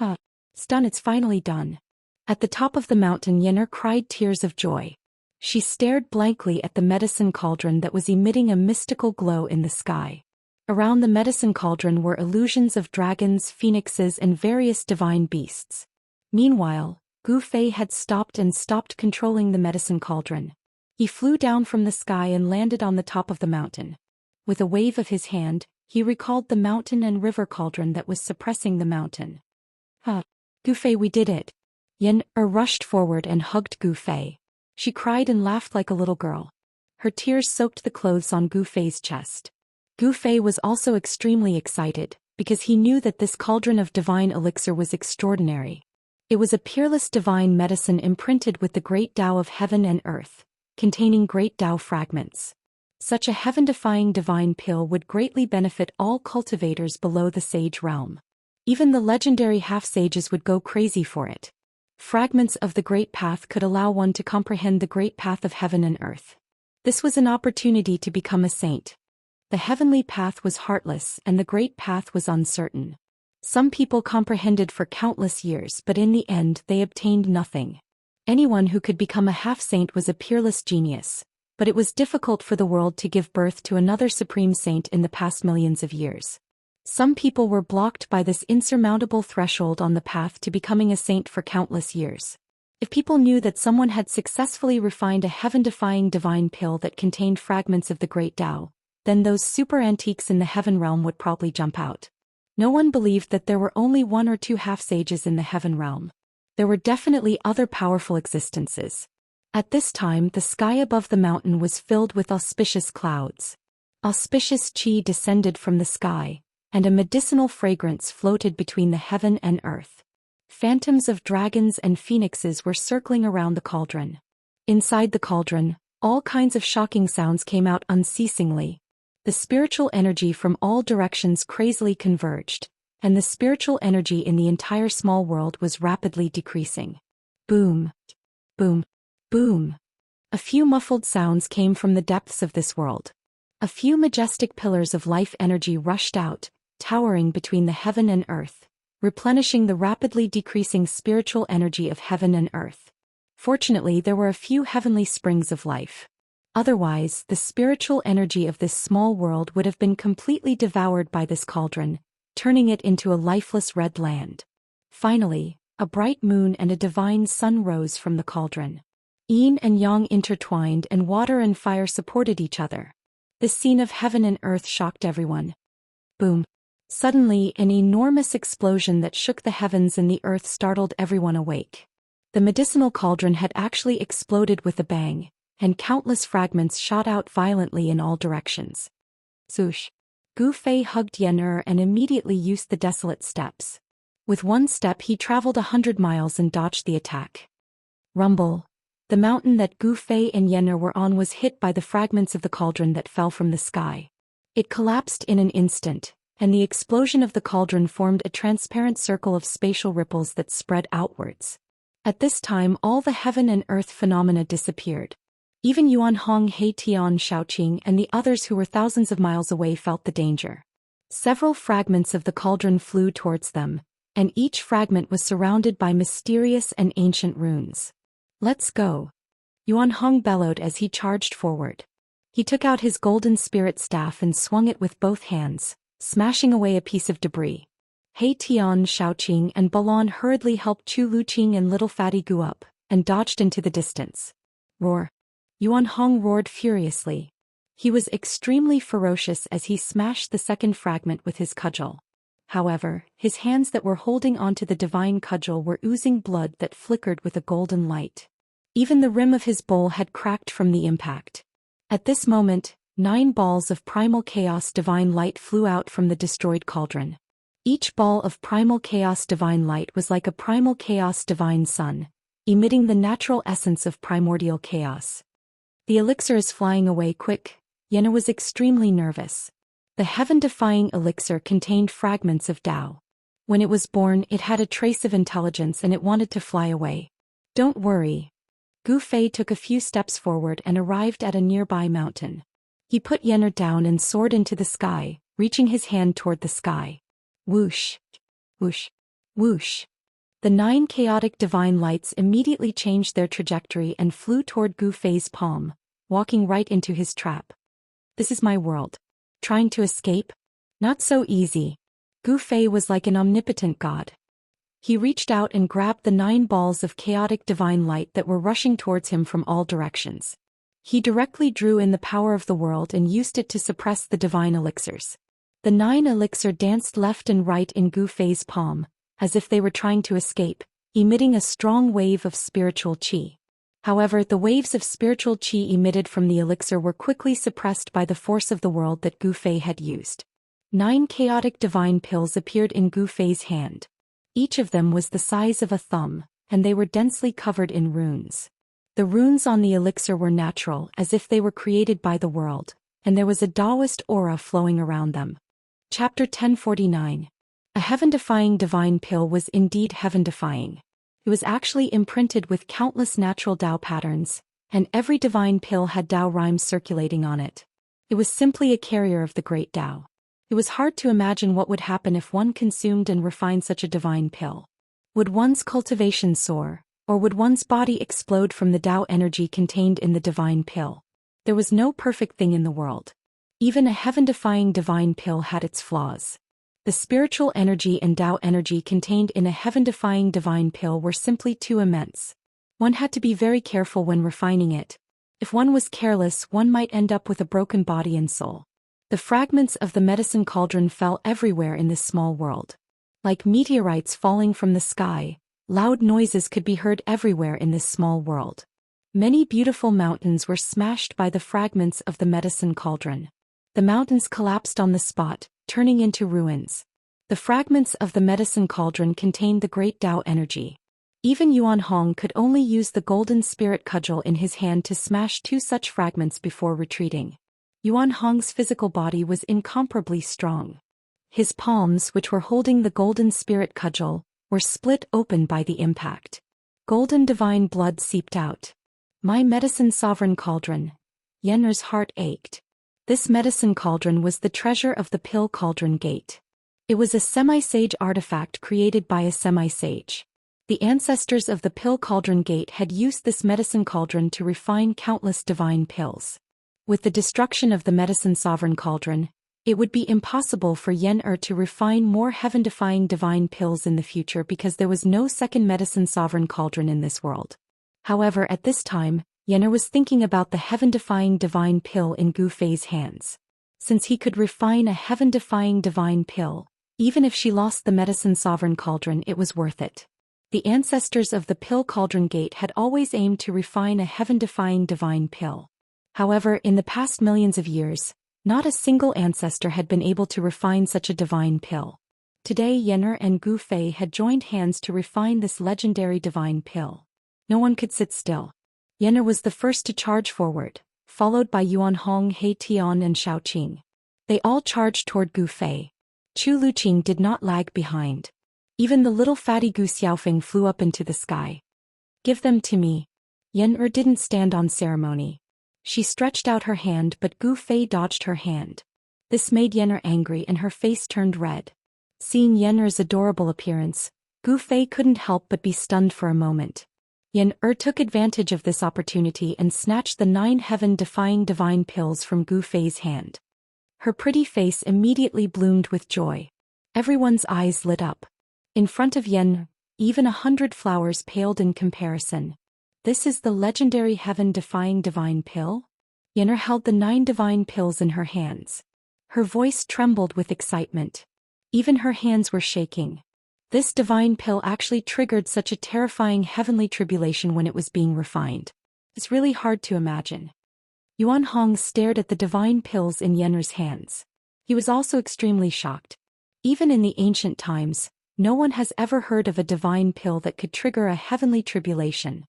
It's done, it's finally done. At the top of the mountain, Yenna cried tears of joy. She stared blankly at the medicine cauldron that was emitting a mystical glow in the sky. Around the medicine cauldron were illusions of dragons, phoenixes, and various divine beasts. Meanwhile, Gu Fei had stopped controlling the medicine cauldron. He flew down from the sky and landed on the top of the mountain. With a wave of his hand, he recalled the mountain and river cauldron that was suppressing the mountain. Gu Fei, we did it. Yenna rushed forward and hugged Gu Fei. She cried and laughed like a little girl. Her tears soaked the clothes on Gu Fei's chest. Gu Fei was also extremely excited, because he knew that this cauldron of divine elixir was extraordinary. It was a peerless divine medicine imprinted with the great Tao of heaven and earth, containing great Tao fragments. Such a heaven-defying divine pill would greatly benefit all cultivators below the sage realm. Even the legendary half-sages would go crazy for it. Fragments of the Great Path could allow one to comprehend the Great Path of heaven and earth. This was an opportunity to become a saint. The heavenly path was heartless and the Great Path was uncertain. Some people comprehended for countless years, but in the end they obtained nothing. Anyone who could become a half-saint was a peerless genius, but it was difficult for the world to give birth to another supreme saint in the past millions of years. Some people were blocked by this insurmountable threshold on the path to becoming a saint for countless years. If people knew that someone had successfully refined a heaven-defying divine pill that contained fragments of the great Tao, then those super antiques in the heaven realm would probably jump out. No one believed that there were only one or two half-sages in the heaven realm. There were definitely other powerful existences. At this time, the sky above the mountain was filled with auspicious clouds. Auspicious qi descended from the sky, and a medicinal fragrance floated between the heaven and earth. Phantoms of dragons and phoenixes were circling around the cauldron. Inside the cauldron, all kinds of shocking sounds came out unceasingly. The spiritual energy from all directions crazily converged, and the spiritual energy in the entire small world was rapidly decreasing. Boom. Boom. Boom. A few muffled sounds came from the depths of this world. A few majestic pillars of life energy rushed out, towering between the heaven and earth, replenishing the rapidly decreasing spiritual energy of heaven and earth. Fortunately, there were a few heavenly springs of life. Otherwise, the spiritual energy of this small world would have been completely devoured by this cauldron, turning it into a lifeless red land. Finally, a bright moon and a divine sun rose from the cauldron. Yin and yang intertwined and water and fire supported each other. The scene of heaven and earth shocked everyone. Boom. Suddenly, an enormous explosion that shook the heavens and the earth startled everyone awake. The medicinal cauldron had actually exploded with a bang, and countless fragments shot out violently in all directions. Swoosh. Gu Fei hugged Yen and immediately used the desolate steps. With one step he traveled 100 miles and dodged the attack. Rumble. The mountain that Gu Fei and Yen were on was hit by the fragments of the cauldron that fell from the sky. It collapsed in an instant, and the explosion of the cauldron formed a transparent circle of spatial ripples that spread outwards. At this time all the heaven and earth phenomena disappeared. Even Yuan Hong, He Tian, Shaoqing and the others who were thousands of miles away felt the danger. Several fragments of the cauldron flew towards them, and each fragment was surrounded by mysterious and ancient runes. Let's go. Yuan Hong bellowed as he charged forward. He took out his golden spirit staff and swung it with both hands, smashing away a piece of debris. He Tian, Shaoqing and Balan hurriedly helped Chu Luqing and little Fatty Gu up, and dodged into the distance. Roar. Yuan Hong roared furiously. He was extremely ferocious as he smashed the second fragment with his cudgel. However, his hands that were holding onto the divine cudgel were oozing blood that flickered with a golden light. Even the rim of his bowl had cracked from the impact. At this moment, 9 balls of primal chaos divine light flew out from the destroyed cauldron. Each ball of primal chaos divine light was like a primal chaos divine sun, emitting the natural essence of primordial chaos. The elixir is flying away quick. Yen was extremely nervous. The heaven-defying elixir contained fragments of Tao. When it was born, it had a trace of intelligence and it wanted to fly away. Don't worry. Gu Fei took a few steps forward and arrived at a nearby mountain. He put Yen down and soared into the sky, reaching his hand toward the sky. Whoosh. Whoosh. Whoosh. The 9 chaotic divine lights immediately changed their trajectory and flew toward Gu Fei's palm, walking right into his trap. This is my world. Trying to escape? Not so easy. Gu Fei was like an omnipotent god. He reached out and grabbed the 9 balls of chaotic divine light that were rushing towards him from all directions. He directly drew in the power of the world and used it to suppress the divine elixirs. The 9 elixir danced left and right in Gu Fei's palm, as if they were trying to escape, emitting a strong wave of spiritual qi. However, the waves of spiritual qi emitted from the elixir were quickly suppressed by the force of the world that Gu Fei had used. 9 chaotic divine pills appeared in Gu Fei's hand. Each of them was the size of a thumb, and they were densely covered in runes. The runes on the elixir were natural, as if they were created by the world, and there was a Daoist aura flowing around them. Chapter 1049. A heaven-defying divine pill was indeed heaven-defying. It was actually imprinted with countless natural Dao patterns, and every divine pill had Dao rhymes circulating on it. It was simply a carrier of the great Dao. It was hard to imagine what would happen if one consumed and refined such a divine pill. Would one's cultivation soar, or would one's body explode from the Dao energy contained in the divine pill? There was no perfect thing in the world. Even a heaven-defying divine pill had its flaws. The spiritual energy and Dao energy contained in a heaven-defying divine pill were simply too immense. One had to be very careful when refining it. If one was careless, one might end up with a broken body and soul. The fragments of the medicine cauldron fell everywhere in this small world. Like meteorites falling from the sky, loud noises could be heard everywhere in this small world. Many beautiful mountains were smashed by the fragments of the medicine cauldron. The mountains collapsed on the spot, turning into ruins. The fragments of the medicine cauldron contained the great Dao energy. Even Yuan Hong could only use the golden spirit cudgel in his hand to smash 2 such fragments before retreating. Yuan Hong's physical body was incomparably strong. His palms, which were holding the golden spirit cudgel, were split open by the impact. Golden divine blood seeped out. My medicine sovereign cauldron. Yen'er's heart ached. This medicine cauldron was the treasure of the pill cauldron gate. It was a semi-sage artifact created by a semi-sage. The ancestors of the pill cauldron gate had used this medicine cauldron to refine countless divine pills. With the destruction of the medicine sovereign cauldron, it would be impossible for Yen'er to refine more heaven-defying divine pills in the future because there was no second medicine sovereign cauldron in this world. However, at this time, Yen'er was thinking about the heaven-defying divine pill in Gu Fei's hands. Since he could refine a heaven-defying divine pill, even if she lost the medicine sovereign cauldron, it was worth it. The ancestors of the pill cauldron gate had always aimed to refine a heaven-defying divine pill. However, in the past millions of years, not a single ancestor had been able to refine such a divine pill. Today Yen'er and Gu Fei had joined hands to refine this legendary divine pill. No one could sit still. Yen'er was the first to charge forward, followed by Yuan Hong, He Tian and Shao Qing. They all charged toward Gu Fei. Chu Luqing did not lag behind. Even the little fatty Gu Xiaofeng flew up into the sky. Give them to me. Yen'er didn't stand on ceremony. She stretched out her hand, but Gu Fei dodged her hand. This made Yen'er angry and her face turned red. Seeing Yen'er's adorable appearance, Gu Fei couldn't help but be stunned for a moment. Yen'er took advantage of this opportunity and snatched the 9 heaven-defying divine pills from Gu Fei's hand. Her pretty face immediately bloomed with joy. Everyone's eyes lit up. In front of Yen'er, even 100 flowers paled in comparison. This is the legendary heaven-defying divine pill? Yen'er held the 9 divine pills in her hands. Her voice trembled with excitement. Even her hands were shaking. This divine pill actually triggered such a terrifying heavenly tribulation when it was being refined. It's really hard to imagine. Yuan Hong stared at the divine pills in Yen'er's hands. He was also extremely shocked. Even in the ancient times, no one has ever heard of a divine pill that could trigger a heavenly tribulation.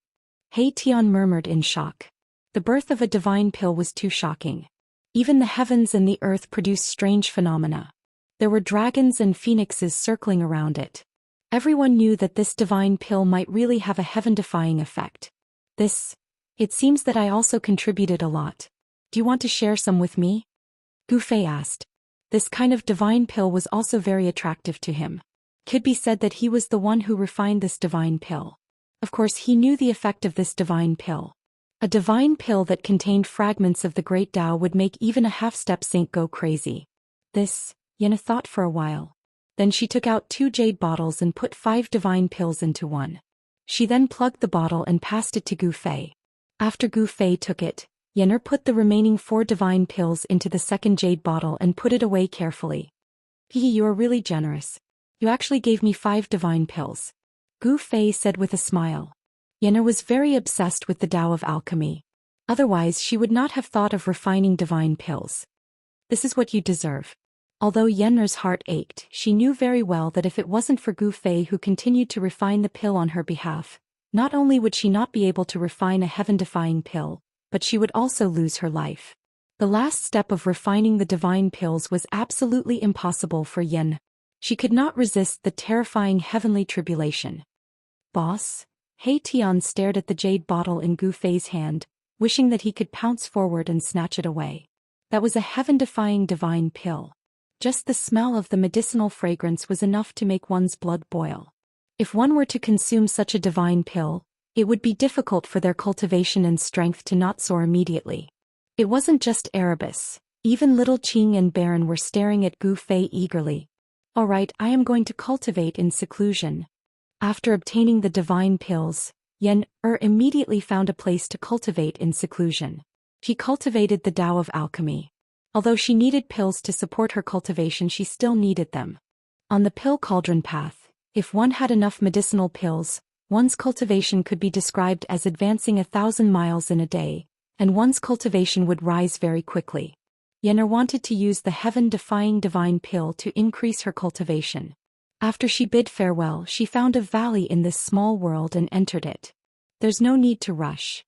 He Tian murmured in shock. The birth of a divine pill was too shocking. Even the heavens and the earth produced strange phenomena. There were dragons and phoenixes circling around it. Everyone knew that this divine pill might really have a heaven-defying effect. It seems that I also contributed a lot. Do you want to share some with me? Gu Fei asked. This kind of divine pill was also very attractive to him. Could be said that he was the one who refined this divine pill. Of course, he knew the effect of this divine pill. A divine pill that contained fragments of the great Dao would make even a half-step saint go crazy. Yen'er thought for a while. Then she took out 2 jade bottles and put 5 divine pills into one. She then plugged the bottle and passed it to Gu Fei. After Gu Fei took it, Yen'er put the remaining 4 divine pills into the second jade bottle and put it away carefully. You are really generous. You actually gave me 5 divine pills. Gu Fei said with a smile. Yen'er was very obsessed with the Tao of alchemy. Otherwise she would not have thought of refining divine pills. This is what you deserve. Although Yen'er's heart ached, she knew very well that if it wasn't for Gu Fei who continued to refine the pill on her behalf, not only would she not be able to refine a heaven-defying pill, but she would also lose her life. The last step of refining the divine pills was absolutely impossible for Yen. She could not resist the terrifying heavenly tribulation. Boss? He Tian stared at the jade bottle in Gu Fei's hand, wishing that he could pounce forward and snatch it away. That was a heaven-defying divine pill. Just the smell of the medicinal fragrance was enough to make one's blood boil. If one were to consume such a divine pill, it would be difficult for their cultivation and strength to not soar immediately. It wasn't just Erebus. Even little Qing and Baron were staring at Gu Fei eagerly. All right, I am going to cultivate in seclusion. After obtaining the divine pills, Yen immediately found a place to cultivate in seclusion. She cultivated the Tao of Alchemy. Although she needed pills to support her cultivation, she still needed them. On the pill cauldron path, if one had enough medicinal pills, one's cultivation could be described as advancing 1,000 miles in a day, and one's cultivation would rise very quickly. Yenner wanted to use the heaven-defying divine pill to increase her cultivation. After she bid farewell, she found a valley in this small world and entered it. There's no need to rush.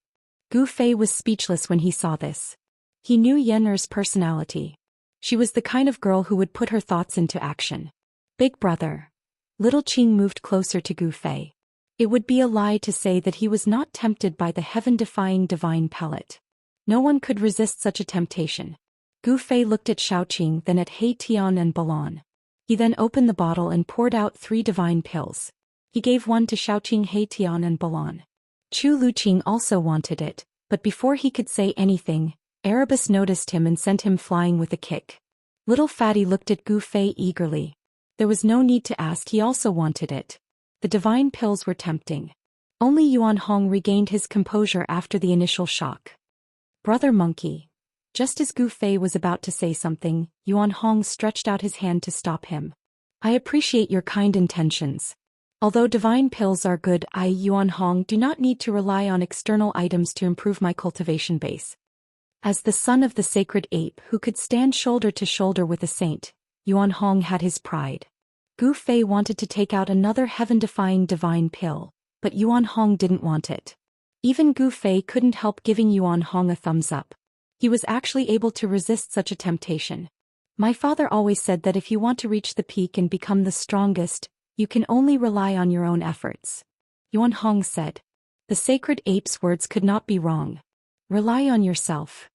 Gu Fei was speechless when he saw this. He knew Yenner's personality. She was the kind of girl who would put her thoughts into action. Big brother. Little Qing moved closer to Gu Fei. It would be a lie to say that he was not tempted by the heaven-defying divine pellet. No one could resist such a temptation. Gu Fei looked at Xiaoqing, then at He Tian and Balan. He then opened the bottle and poured out 3 divine pills. He gave one to Xiaoqing, He Tian and Balan. Chu Luqing also wanted it, but before he could say anything, Erebus noticed him and sent him flying with a kick. Little Fatty looked at Gu Fei eagerly. There was no need to ask, he also wanted it. The divine pills were tempting. Only Yuan Hong regained his composure after the initial shock. Brother Monkey. Just as Gu Fei was about to say something, Yuan Hong stretched out his hand to stop him. I appreciate your kind intentions. Although divine pills are good, I, Yuan Hong, do not need to rely on external items to improve my cultivation base. As the son of the sacred ape who could stand shoulder to shoulder with a saint, Yuan Hong had his pride. Gu Fei wanted to take out another heaven-defying divine pill, but Yuan Hong didn't want it. Even Gu Fei couldn't help giving Yuan Hong a thumbs up. He was actually able to resist such a temptation. My father always said that if you want to reach the peak and become the strongest, you can only rely on your own efforts. Yuan Hong said. The sacred ape's words could not be wrong. Rely on yourself.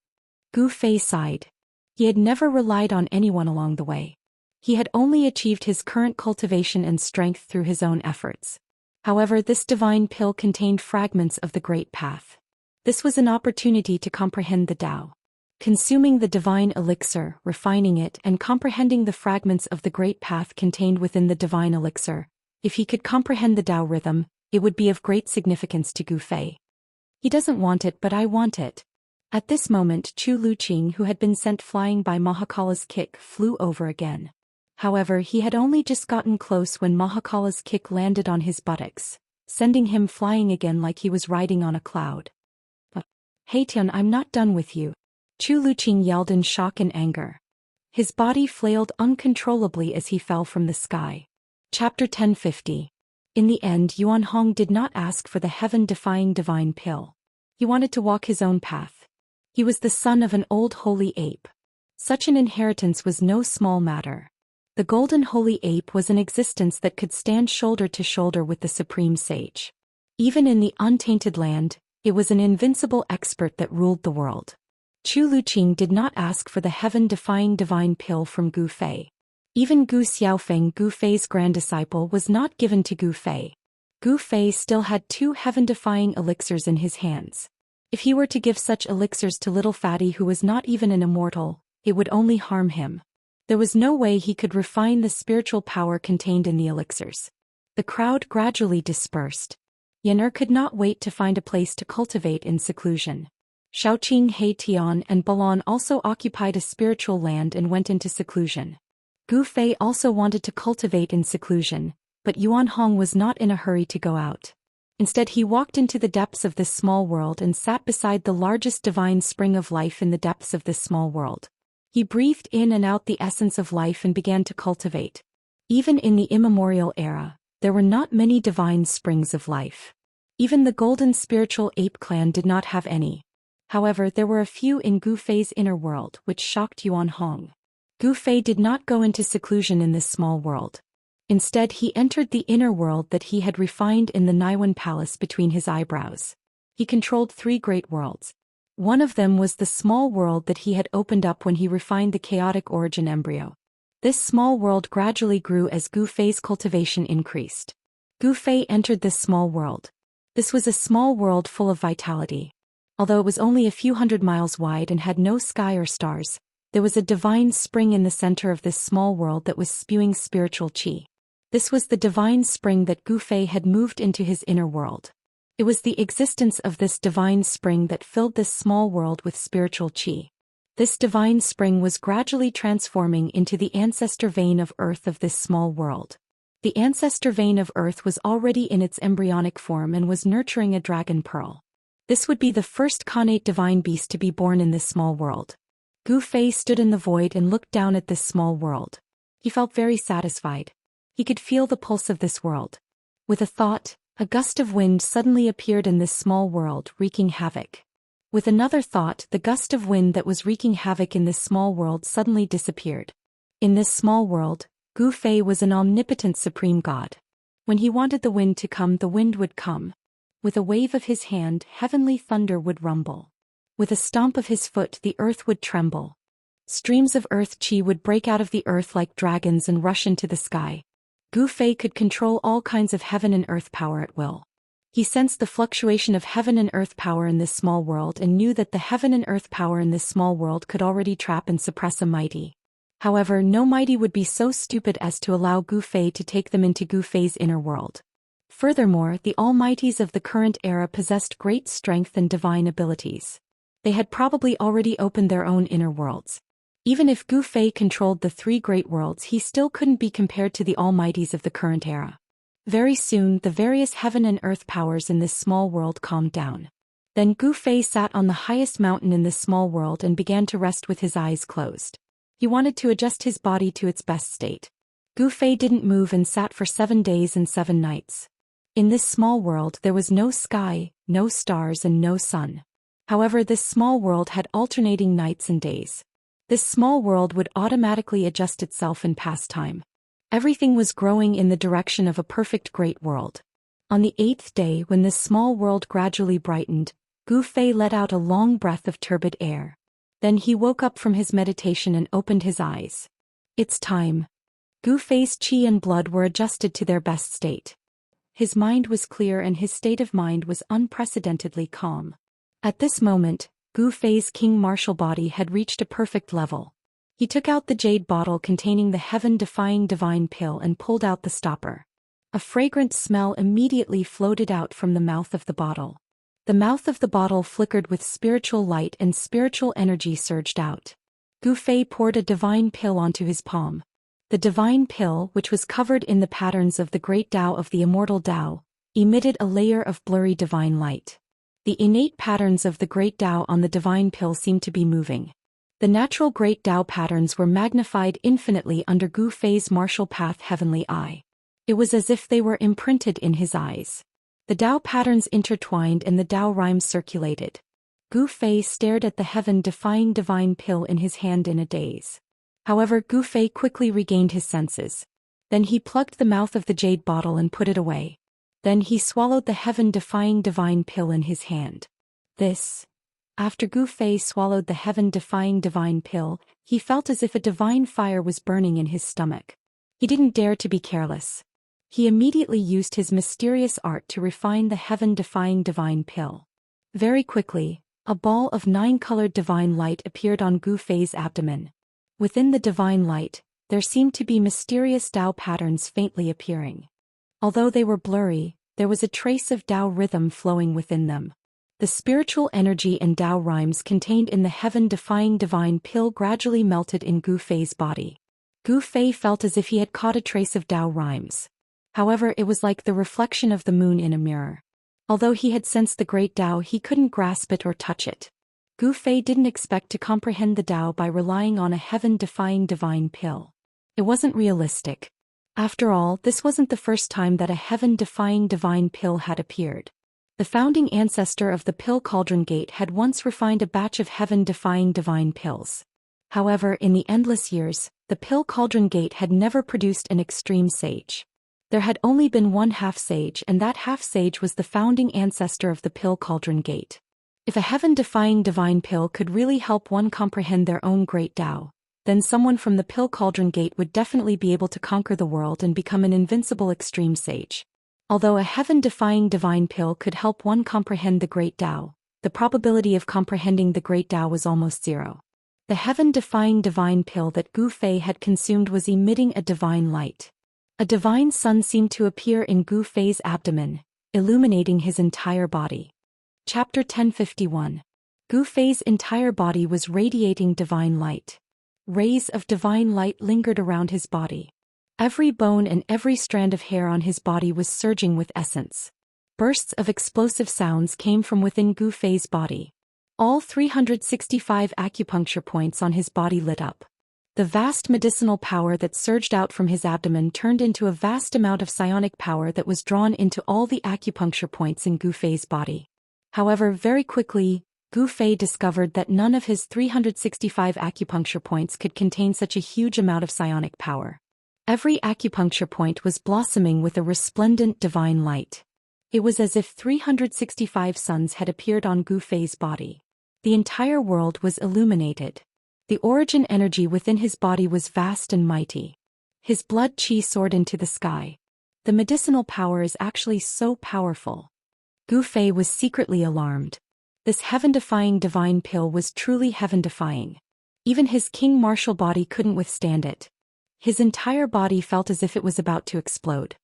Gu Fei sighed. He had never relied on anyone along the way. He had only achieved his current cultivation and strength through his own efforts. However, this divine pill contained fragments of the Great Path. This was an opportunity to comprehend the Tao. Consuming the divine elixir, refining it, and comprehending the fragments of the Great Path contained within the divine elixir, if he could comprehend the Tao rhythm, it would be of great significance to Gu Fei. He doesn't want it, but I want it. At this moment, Chu Luqing, who had been sent flying by Mahakala's kick, flew over again. However, he had only just gotten close when Mahakala's kick landed on his buttocks, sending him flying again like he was riding on a cloud. Heitian, I'm not done with you. Chu Luqing yelled in shock and anger. His body flailed uncontrollably as he fell from the sky. Chapter 1050. In the end, Yuan Hong did not ask for the heaven-defying divine pill. He wanted to walk his own path. He was the son of an old holy ape. Such an inheritance was no small matter. The golden holy ape was an existence that could stand shoulder to shoulder with the supreme sage. Even in the untainted land, it was an invincible expert that ruled the world. Chu Luqing did not ask for the heaven-defying divine pill from Gu Fei. Even Gu Xiaofeng, Gu Fei's grand disciple, was not given to Gu Fei. Gu Fei still had 2 heaven-defying elixirs in his hands. If he were to give such elixirs to little Fatty, who was not even an immortal, it would only harm him. There was no way he could refine the spiritual power contained in the elixirs. The crowd gradually dispersed. Yenner could not wait to find a place to cultivate in seclusion. Xiaoqing, He Tian, and Balan also occupied a spiritual land and went into seclusion. Gu Fei also wanted to cultivate in seclusion, but Yuan Hong was not in a hurry to go out. Instead, he walked into the depths of this small world and sat beside the largest divine spring of life in the depths of this small world. He breathed in and out the essence of life and began to cultivate. Even in the immemorial era, there were not many divine springs of life. Even the golden spiritual ape clan did not have any. However, there were a few in Gu Fei's inner world which shocked Yuan Hong. Gu Fei did not go into seclusion in this small world. Instead, he entered the inner world that he had refined in the Naiwan Palace between his eyebrows. He controlled 3 great worlds. One of them was the small world that he had opened up when he refined the chaotic origin embryo. This small world gradually grew as Gu Fei's cultivation increased. Gu Fei entered this small world. This was a small world full of vitality. Although it was only a few hundred miles wide and had no sky or stars, there was a divine spring in the center of this small world that was spewing spiritual qi. This was the divine spring that Gu Fei had moved into his inner world. It was the existence of this divine spring that filled this small world with spiritual qi. This divine spring was gradually transforming into the ancestor vein of earth of this small world. The ancestor vein of earth was already in its embryonic form and was nurturing a dragon pearl. This would be the first connate divine beast to be born in this small world. Gu Fei stood in the void and looked down at this small world. He felt very satisfied. He could feel the pulse of this world. With a thought, a gust of wind suddenly appeared in this small world, wreaking havoc. With another thought, the gust of wind that was wreaking havoc in this small world suddenly disappeared. In this small world, Gu Fei was an omnipotent supreme god. When he wanted the wind to come, the wind would come. With a wave of his hand, heavenly thunder would rumble. With a stomp of his foot, the earth would tremble. Streams of earth qi would break out of the earth like dragons and rush into the sky. Gu Fei could control all kinds of heaven and earth power at will. He sensed the fluctuation of heaven and earth power in this small world and knew that the heaven and earth power in this small world could already trap and suppress a mighty. However, no mighty would be so stupid as to allow Gu Fei to take them into Gu Fei's inner world. Furthermore, the almighties of the current era possessed great strength and divine abilities. They had probably already opened their own inner worlds. Even if Gu Fei controlled the 3 great worlds, he still couldn't be compared to the almighties of the current era. Very soon, the various heaven and earth powers in this small world calmed down. Then Gu Fei sat on the highest mountain in this small world and began to rest with his eyes closed. He wanted to adjust his body to its best state. Gu Fei didn't move and sat for 7 days and 7 nights. In this small world, there was no sky, no stars, and no sun. However, this small world had alternating nights and days. This small world would automatically adjust itself in past time. Everything was growing in the direction of a perfect great world. On the 8th day, when this small world gradually brightened, Gu Fei let out a long breath of turbid air. Then he woke up from his meditation and opened his eyes. It's time. Gu Fei's qi and blood were adjusted to their best state. His mind was clear and his state of mind was unprecedentedly calm. At this moment, Gu Fei's king martial body had reached a perfect level. He took out the jade bottle containing the heaven-defying divine pill and pulled out the stopper. A fragrant smell immediately floated out from the mouth of the bottle. The mouth of the bottle flickered with spiritual light and spiritual energy surged out. Gu Fei poured a divine pill onto his palm. The divine pill, which was covered in the patterns of the great Tao of the immortal Tao, emitted a layer of blurry divine light. The innate patterns of the great Tao on the divine pill seemed to be moving. The natural great Tao patterns were magnified infinitely under Gu Fei's martial path heavenly eye. It was as if they were imprinted in his eyes. The Tao patterns intertwined and the Tao rhymes circulated. Gu Fei stared at the heaven-defying divine pill in his hand in a daze. However, Gu Fei quickly regained his senses. Then he plugged the mouth of the jade bottle and put it away. Then he swallowed the heaven-defying divine pill in his hand. After Gu Fei swallowed the heaven-defying divine pill, he felt as if a divine fire was burning in his stomach. He didn't dare to be careless. He immediately used his mysterious art to refine the heaven-defying divine pill. Very quickly, a ball of 9-colored divine light appeared on Gu Fei's abdomen. Within the divine light, there seemed to be mysterious Tao patterns faintly appearing. Although they were blurry, there was a trace of Tao rhythm flowing within them. The spiritual energy and Tao rhymes contained in the heaven-defying divine pill gradually melted in Gu Fei's body. Gu Fei felt as if he had caught a trace of Tao rhymes. However, it was like the reflection of the moon in a mirror. Although he had sensed the great Tao, he couldn't grasp it or touch it. Gu Fei didn't expect to comprehend the Tao by relying on a heaven-defying divine pill. It wasn't realistic. After all, this wasn't the first time that a heaven-defying divine pill had appeared. The founding ancestor of the Pill Cauldron Gate had once refined a batch of heaven-defying divine pills. However, in the endless years, the Pill Cauldron Gate had never produced an extreme sage. There had only been one half-sage, and that half-sage was the founding ancestor of the Pill Cauldron Gate. If a heaven-defying divine pill could really help one comprehend their own great Tao, then someone from the Pill Cauldron Gate would definitely be able to conquer the world and become an invincible extreme sage. Although a heaven-defying divine pill could help one comprehend the great Tao, the probability of comprehending the great Tao was almost zero. The heaven-defying divine pill that Gu Fei had consumed was emitting a divine light. A divine sun seemed to appear in Gu Fei's abdomen, illuminating his entire body. Chapter 1051. Gu Fei's entire body was radiating divine light. Rays of divine light lingered around his body. Every bone and every strand of hair on his body was surging with essence. Bursts of explosive sounds came from within Gu Fei's body. All 365 acupuncture points on his body lit up. The vast medicinal power that surged out from his abdomen turned into a vast amount of psionic power that was drawn into all the acupuncture points in Gu Fei's body. However, very quickly, Gu Fei discovered that none of his 365 acupuncture points could contain such a huge amount of psionic power. Every acupuncture point was blossoming with a resplendent divine light. It was as if 365 suns had appeared on Gu Fei's body. The entire world was illuminated. The origin energy within his body was vast and mighty. His blood qi soared into the sky. The medicinal power is actually so powerful. Gu Fei was secretly alarmed. This heaven-defying divine pill was truly heaven-defying. Even his king martial body couldn't withstand it. His entire body felt as if it was about to explode.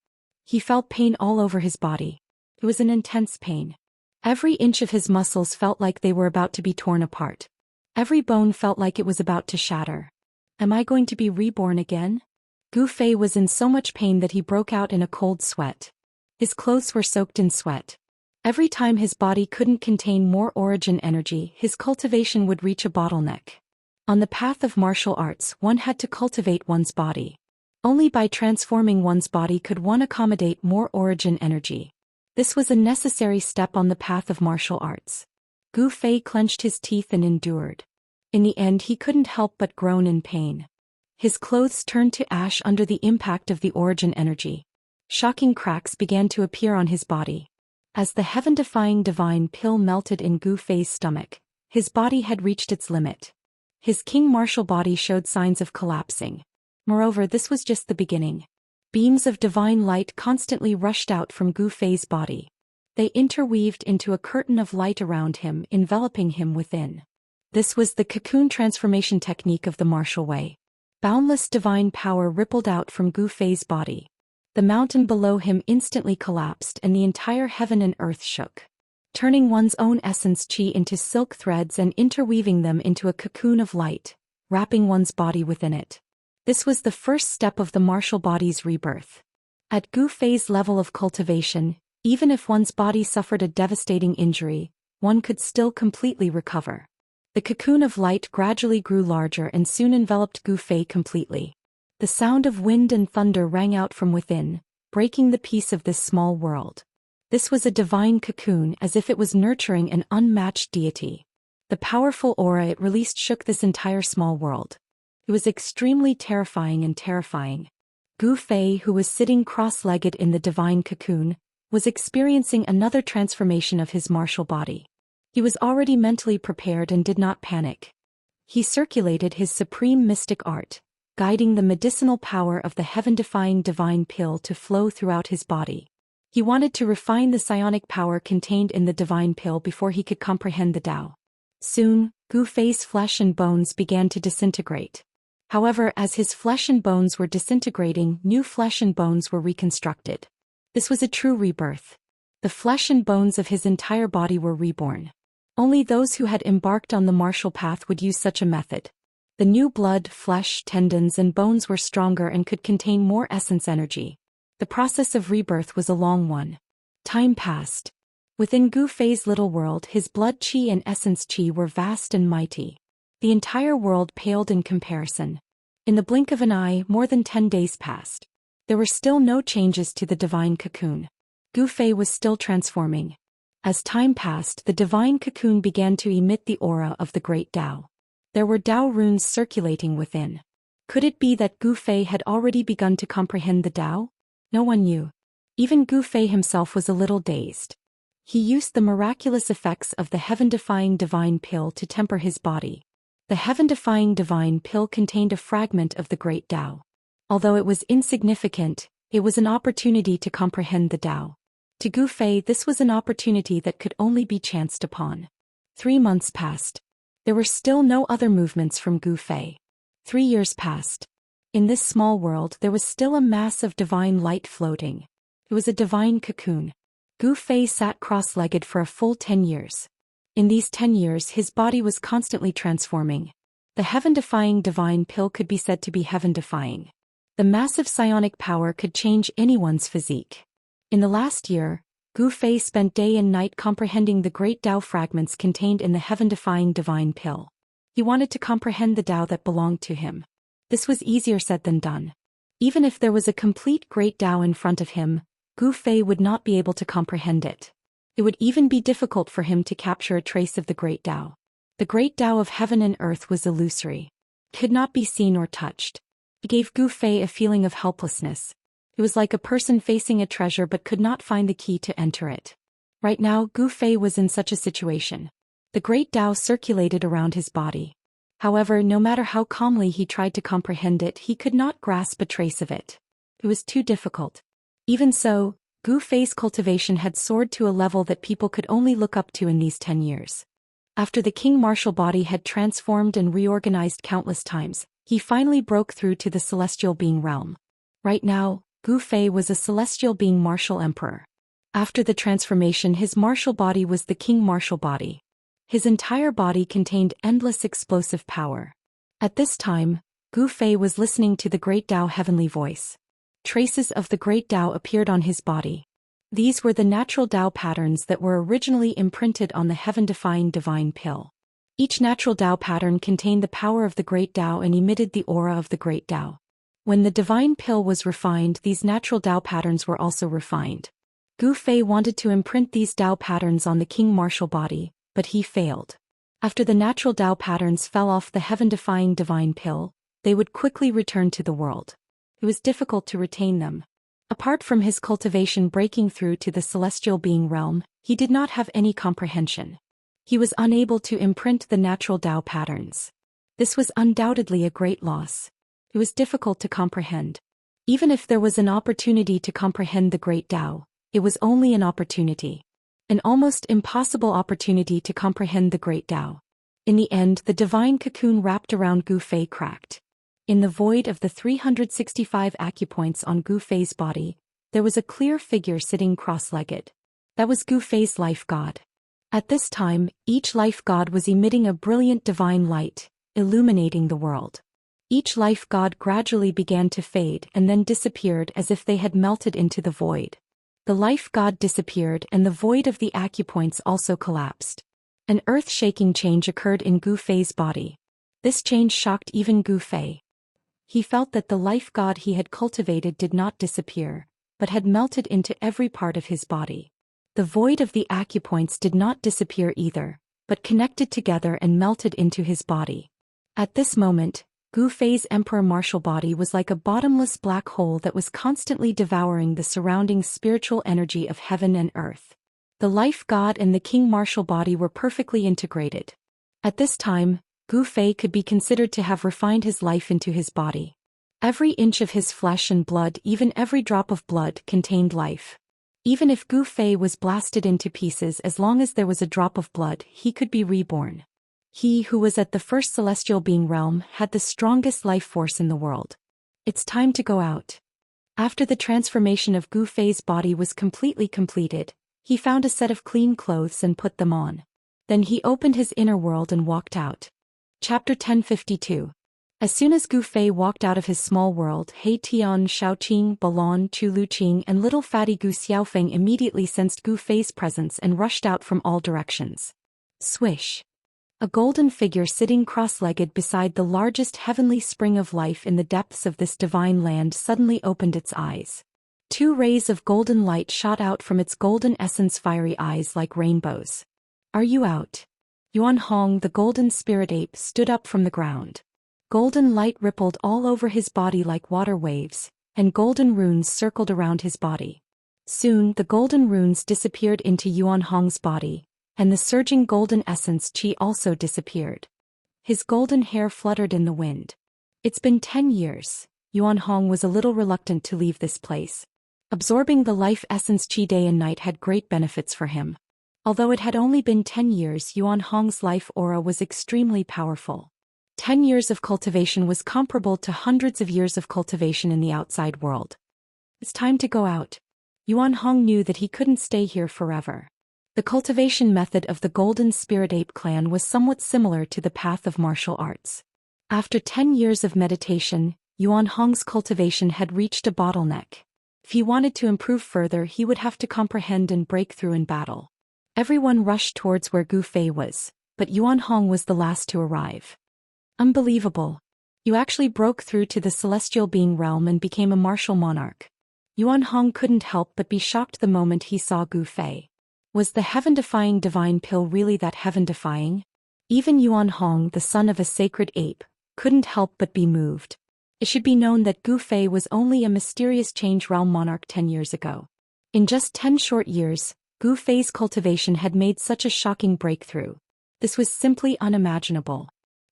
He felt pain all over his body. It was an intense pain. Every inch of his muscles felt like they were about to be torn apart. Every bone felt like it was about to shatter. Am I going to be reborn again? Gu Fei was in so much pain that he broke out in a cold sweat. His clothes were soaked in sweat. Every time his body couldn't contain more origin energy, his cultivation would reach a bottleneck. On the path of martial arts, one had to cultivate one's body. Only by transforming one's body could one accommodate more origin energy. This was a necessary step on the path of martial arts. Gu Fei clenched his teeth and endured. In the end, he couldn't help but groan in pain. His clothes turned to ash under the impact of the origin energy. Shocking cracks began to appear on his body. As the heaven-defying divine pill melted in Gu Fei's stomach, his body had reached its limit. His king martial body showed signs of collapsing. Moreover, this was just the beginning. Beams of divine light constantly rushed out from Gu Fei's body. They interweaved into a curtain of light around him, enveloping him within. This was the cocoon transformation technique of the martial way. Boundless divine power rippled out from Gu Fei's body. The mountain below him instantly collapsed and the entire heaven and earth shook. Turning one's own essence qi into silk threads and interweaving them into a cocoon of light, wrapping one's body within it. This was the first step of the martial body's rebirth. At Gu Fei's level of cultivation, even if one's body suffered a devastating injury, one could still completely recover. The cocoon of light gradually grew larger and soon enveloped Gu Fei completely. The sound of wind and thunder rang out from within, breaking the peace of this small world. This was a divine cocoon, as if it was nurturing an unmatched deity. The powerful aura it released shook this entire small world. It was extremely terrifying and terrifying. Gu Fei, who was sitting cross-legged in the divine cocoon, was experiencing another transformation of his martial body. He was already mentally prepared and did not panic. He circulated his supreme mystic art, guiding the medicinal power of the heaven-defying divine pill to flow throughout his body. He wanted to refine the psionic power contained in the divine pill before he could comprehend the Tao. Soon, Gu Fei's flesh and bones began to disintegrate. However, as his flesh and bones were disintegrating, new flesh and bones were reconstructed. This was a true rebirth. The flesh and bones of his entire body were reborn. Only those who had embarked on the martial path would use such a method. The new blood, flesh, tendons and bones were stronger and could contain more essence energy. The process of rebirth was a long one. Time passed. Within Gu Fei's little world, his blood qi and essence qi were vast and mighty. The entire world paled in comparison. In the blink of an eye, more than 10 days passed. There were still no changes to the divine cocoon. Gu Fei was still transforming. As time passed, the divine cocoon began to emit the aura of the great Tao. There were Tao runes circulating within. Could it be that Gu Fei had already begun to comprehend the Tao? No one knew. Even Gu Fei himself was a little dazed. He used the miraculous effects of the heaven-defying divine pill to temper his body. The heaven-defying divine pill contained a fragment of the great Tao. Although it was insignificant, it was an opportunity to comprehend the Tao. To Gu Fei, this was an opportunity that could only be chanced upon. 3 months passed. There were still no other movements from Gu Fei. 3 years passed. In this small world there was still a mass of divine light floating. It was a divine cocoon. Gu Fei sat cross-legged for a full 10 years. In these 10 years his body was constantly transforming. The heaven-defying divine pill could be said to be heaven-defying. The massive psionic power could change anyone's physique. In the last year, Gu Fei spent day and night comprehending the great Tao fragments contained in the heaven-defying divine pill. He wanted to comprehend the Tao that belonged to him. This was easier said than done. Even if there was a complete great Tao in front of him, Gu Fei would not be able to comprehend it. It would even be difficult for him to capture a trace of the great Tao. The great Tao of heaven and earth was illusory. It could not be seen or touched. It gave Gu Fei a feeling of helplessness. It was like a person facing a treasure but could not find the key to enter it. Right now, Gu Fei was in such a situation. The great Tao circulated around his body. However, no matter how calmly he tried to comprehend it, he could not grasp a trace of it. It was too difficult. Even so, Gu Fei's cultivation had soared to a level that people could only look up to in these 10 years. After the king martial body had transformed and reorganized countless times, he finally broke through to the celestial being realm. Right now, Gu Fei was a celestial being martial emperor. After the transformation, his martial body was the king martial body. His entire body contained endless explosive power. At this time, Gu Fei was listening to the great Tao heavenly voice. Traces of the great Tao appeared on his body. These were the natural Tao patterns that were originally imprinted on the heaven-defying divine pill. Each natural Tao pattern contained the power of the great Tao and emitted the aura of the great Tao. When the divine pill was refined, these natural Tao patterns were also refined. Gu Fei wanted to imprint these Tao patterns on the king martial body, but he failed. After the natural Tao patterns fell off the heaven-defying divine pill, they would quickly return to the world. It was difficult to retain them. Apart from his cultivation breaking through to the celestial being realm, he did not have any comprehension. He was unable to imprint the natural Tao patterns. This was undoubtedly a great loss. It was difficult to comprehend. Even if there was an opportunity to comprehend the great Tao, it was only an opportunity. An almost impossible opportunity to comprehend the great Tao. In the end, the divine cocoon wrapped around Gu Fei cracked. In the void of the 365 acupoints on Gu Fei's body, there was a clear figure sitting cross-legged. That was Gu Fei's life god. At this time, each life god was emitting a brilliant divine light, illuminating the world. Each life god gradually began to fade and then disappeared as if they had melted into the void. The life god disappeared and the void of the acupoints also collapsed. An earth-shaking change occurred in Gu Fei's body. This change shocked even Gu Fei. He felt that the life god he had cultivated did not disappear, but had melted into every part of his body. The void of the acupoints did not disappear either, but connected together and melted into his body. At this moment, Gu Fei's emperor martial body was like a bottomless black hole that was constantly devouring the surrounding spiritual energy of heaven and earth. The life god and the king martial body were perfectly integrated. At this time, Gu Fei could be considered to have refined his life into his body. Every inch of his flesh and blood, even every drop of blood, contained life. Even if Gu Fei was blasted into pieces, as long as there was a drop of blood, he could be reborn. He who was at the first celestial being realm had the strongest life force in the world. It's time to go out. After the transformation of Gu Fei's body was completely completed, he found a set of clean clothes and put them on. Then he opened his inner world and walked out. Chapter 1052. As soon as Gu Fei walked out of his small world, He Tian, Shaoqing, Balon, Chu Luqing and little fatty Gu Xiaofeng immediately sensed Gu Fei's presence and rushed out from all directions. Swish. A golden figure sitting cross-legged beside the largest heavenly spring of life in the depths of this divine land suddenly opened its eyes. Two rays of golden light shot out from its golden essence, fiery eyes like rainbows. Are you out? Yuan Hong, the golden spirit ape, stood up from the ground. Golden light rippled all over his body like water waves, and golden runes circled around his body. Soon the golden runes disappeared into Yuan Hong's body, and the surging golden essence qi also disappeared. His golden hair fluttered in the wind. It's been 10 years. Yuan Hong was a little reluctant to leave this place. Absorbing the life essence qi day and night had great benefits for him. Although it had only been 10 years, Yuan Hong's life aura was extremely powerful. 10 years of cultivation was comparable to hundreds of years of cultivation in the outside world. It's time to go out. Yuan Hong knew that he couldn't stay here forever. The cultivation method of the Golden Spirit Ape clan was somewhat similar to the path of martial arts. After 10 years of meditation, Yuan Hong's cultivation had reached a bottleneck. If he wanted to improve further, he would have to comprehend and break through in battle. Everyone rushed towards where Gu Fei was, but Yuan Hong was the last to arrive. Unbelievable. You actually broke through to the celestial being realm and became a martial monarch. Yuan Hong couldn't help but be shocked the moment he saw Gu Fei. Was the heaven-defying divine pill really that heaven-defying? Even Yuan Hong, the son of a sacred ape, couldn't help but be moved. It should be known that Gu Fei was only a mysterious change realm monarch 10 years ago. In just 10 short years, Gu Fei's cultivation had made such a shocking breakthrough. This was simply unimaginable.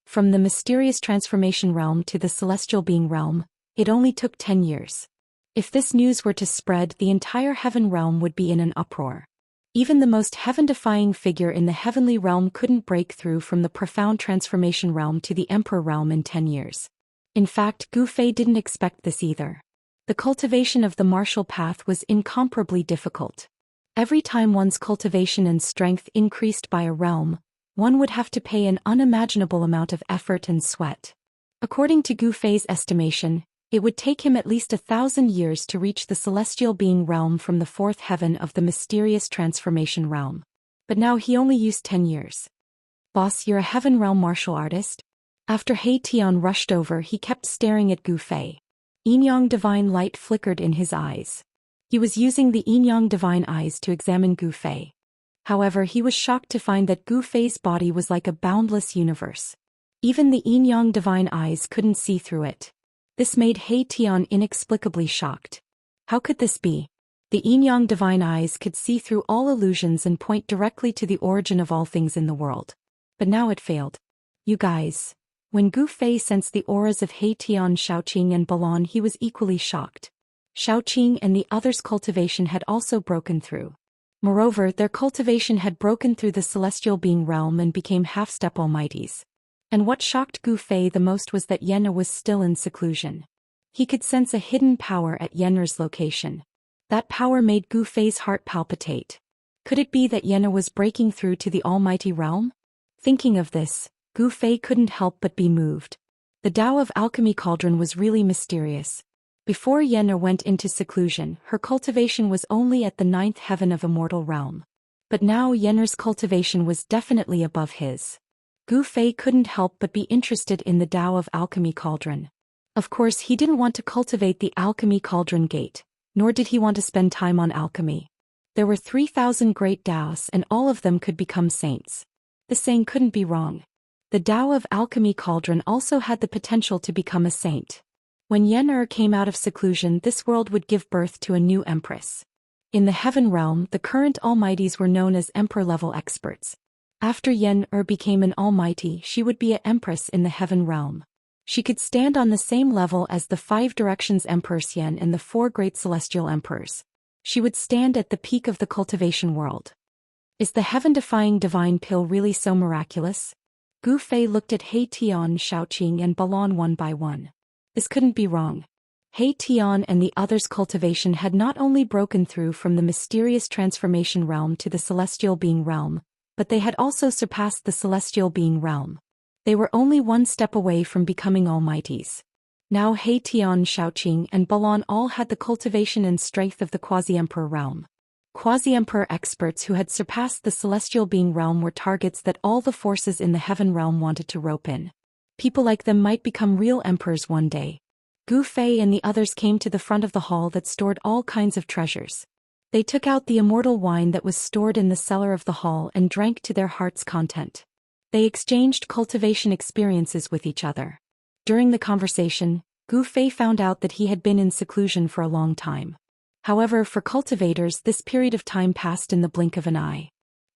From the mysterious transformation realm to the celestial being realm, it only took 10 years. If this news were to spread, the entire heaven realm would be in an uproar. Even the most heaven-defying figure in the heavenly realm couldn't break through from the profound transformation realm to the emperor realm in 10 years. In fact, Gu Fei didn't expect this either. The cultivation of the martial path was incomparably difficult. Every time one's cultivation and strength increased by a realm, one would have to pay an unimaginable amount of effort and sweat. According to Gu Fei's estimation, it would take him at least 1,000 years to reach the celestial being realm from the fourth heaven of the mysterious transformation realm. But now he only used 10 years. Boss, you're a heaven realm martial artist? After He Tian rushed over, he kept staring at Gu Fei. Yin-yang divine light flickered in his eyes. He was using the yin-yang divine eyes to examine Gu Fei. However, he was shocked to find that Gu Fei's body was like a boundless universe. Even the yin-yang divine eyes couldn't see through it. This made He Tian inexplicably shocked. How could this be? The yin-yang divine eyes could see through all illusions and point directly to the origin of all things in the world. But now it failed. You guys. When Gu Fei sensed the auras of He Tian, Xiaoqing and Balon, he was equally shocked. Xiaoqing and the others' cultivation had also broken through. Moreover, their cultivation had broken through the celestial being realm and became half-step almighties. And what shocked Gu Fei the most was that Yenna was still in seclusion. He could sense a hidden power at Yenna's location. That power made Gu Fei's heart palpitate. Could it be that Yenna was breaking through to the almighty realm? Thinking of this, Gu Fei couldn't help but be moved. The Tao of Alchemy cauldron was really mysterious. Before Yenna went into seclusion, her cultivation was only at the 9th heaven of Immortal realm. But now Yenna's cultivation was definitely above his. Gu Fei couldn't help but be interested in the Tao of Alchemy cauldron. Of course, he didn't want to cultivate the Alchemy cauldron gate, nor did he want to spend time on alchemy. There were 3,000 great Daoists and all of them could become saints. The saying couldn't be wrong. The Tao of Alchemy cauldron also had the potential to become a saint. When Yen came out of seclusion, this world would give birth to a new empress. In the heaven realm, the current almighties were known as emperor-level experts. After Yen became an almighty, she would be an empress in the heaven realm. She could stand on the same level as the 5 directions Emperor Xian and the 4 great celestial emperors. She would stand at the peak of the cultivation world. Is the heaven-defying divine pill really so miraculous? Gu Fei looked at He Tian, Xiaoqing and Balon one by one. This couldn't be wrong. He Tian and the others' cultivation had not only broken through from the mysterious transformation realm to the celestial being realm, but they had also surpassed the celestial being realm. They were only one step away from becoming almighties. Now He Tian, Xiaoqing and Balon all had the cultivation and strength of the quasi-emperor realm. Quasi-emperor experts who had surpassed the celestial being realm were targets that all the forces in the heaven realm wanted to rope in. People like them might become real emperors one day. Gu Fei and the others came to the front of the hall that stored all kinds of treasures. They took out the immortal wine that was stored in the cellar of the hall and drank to their heart's content. They exchanged cultivation experiences with each other. During the conversation, Gu Fei found out that he had been in seclusion for a long time. However, for cultivators, this period of time passed in the blink of an eye.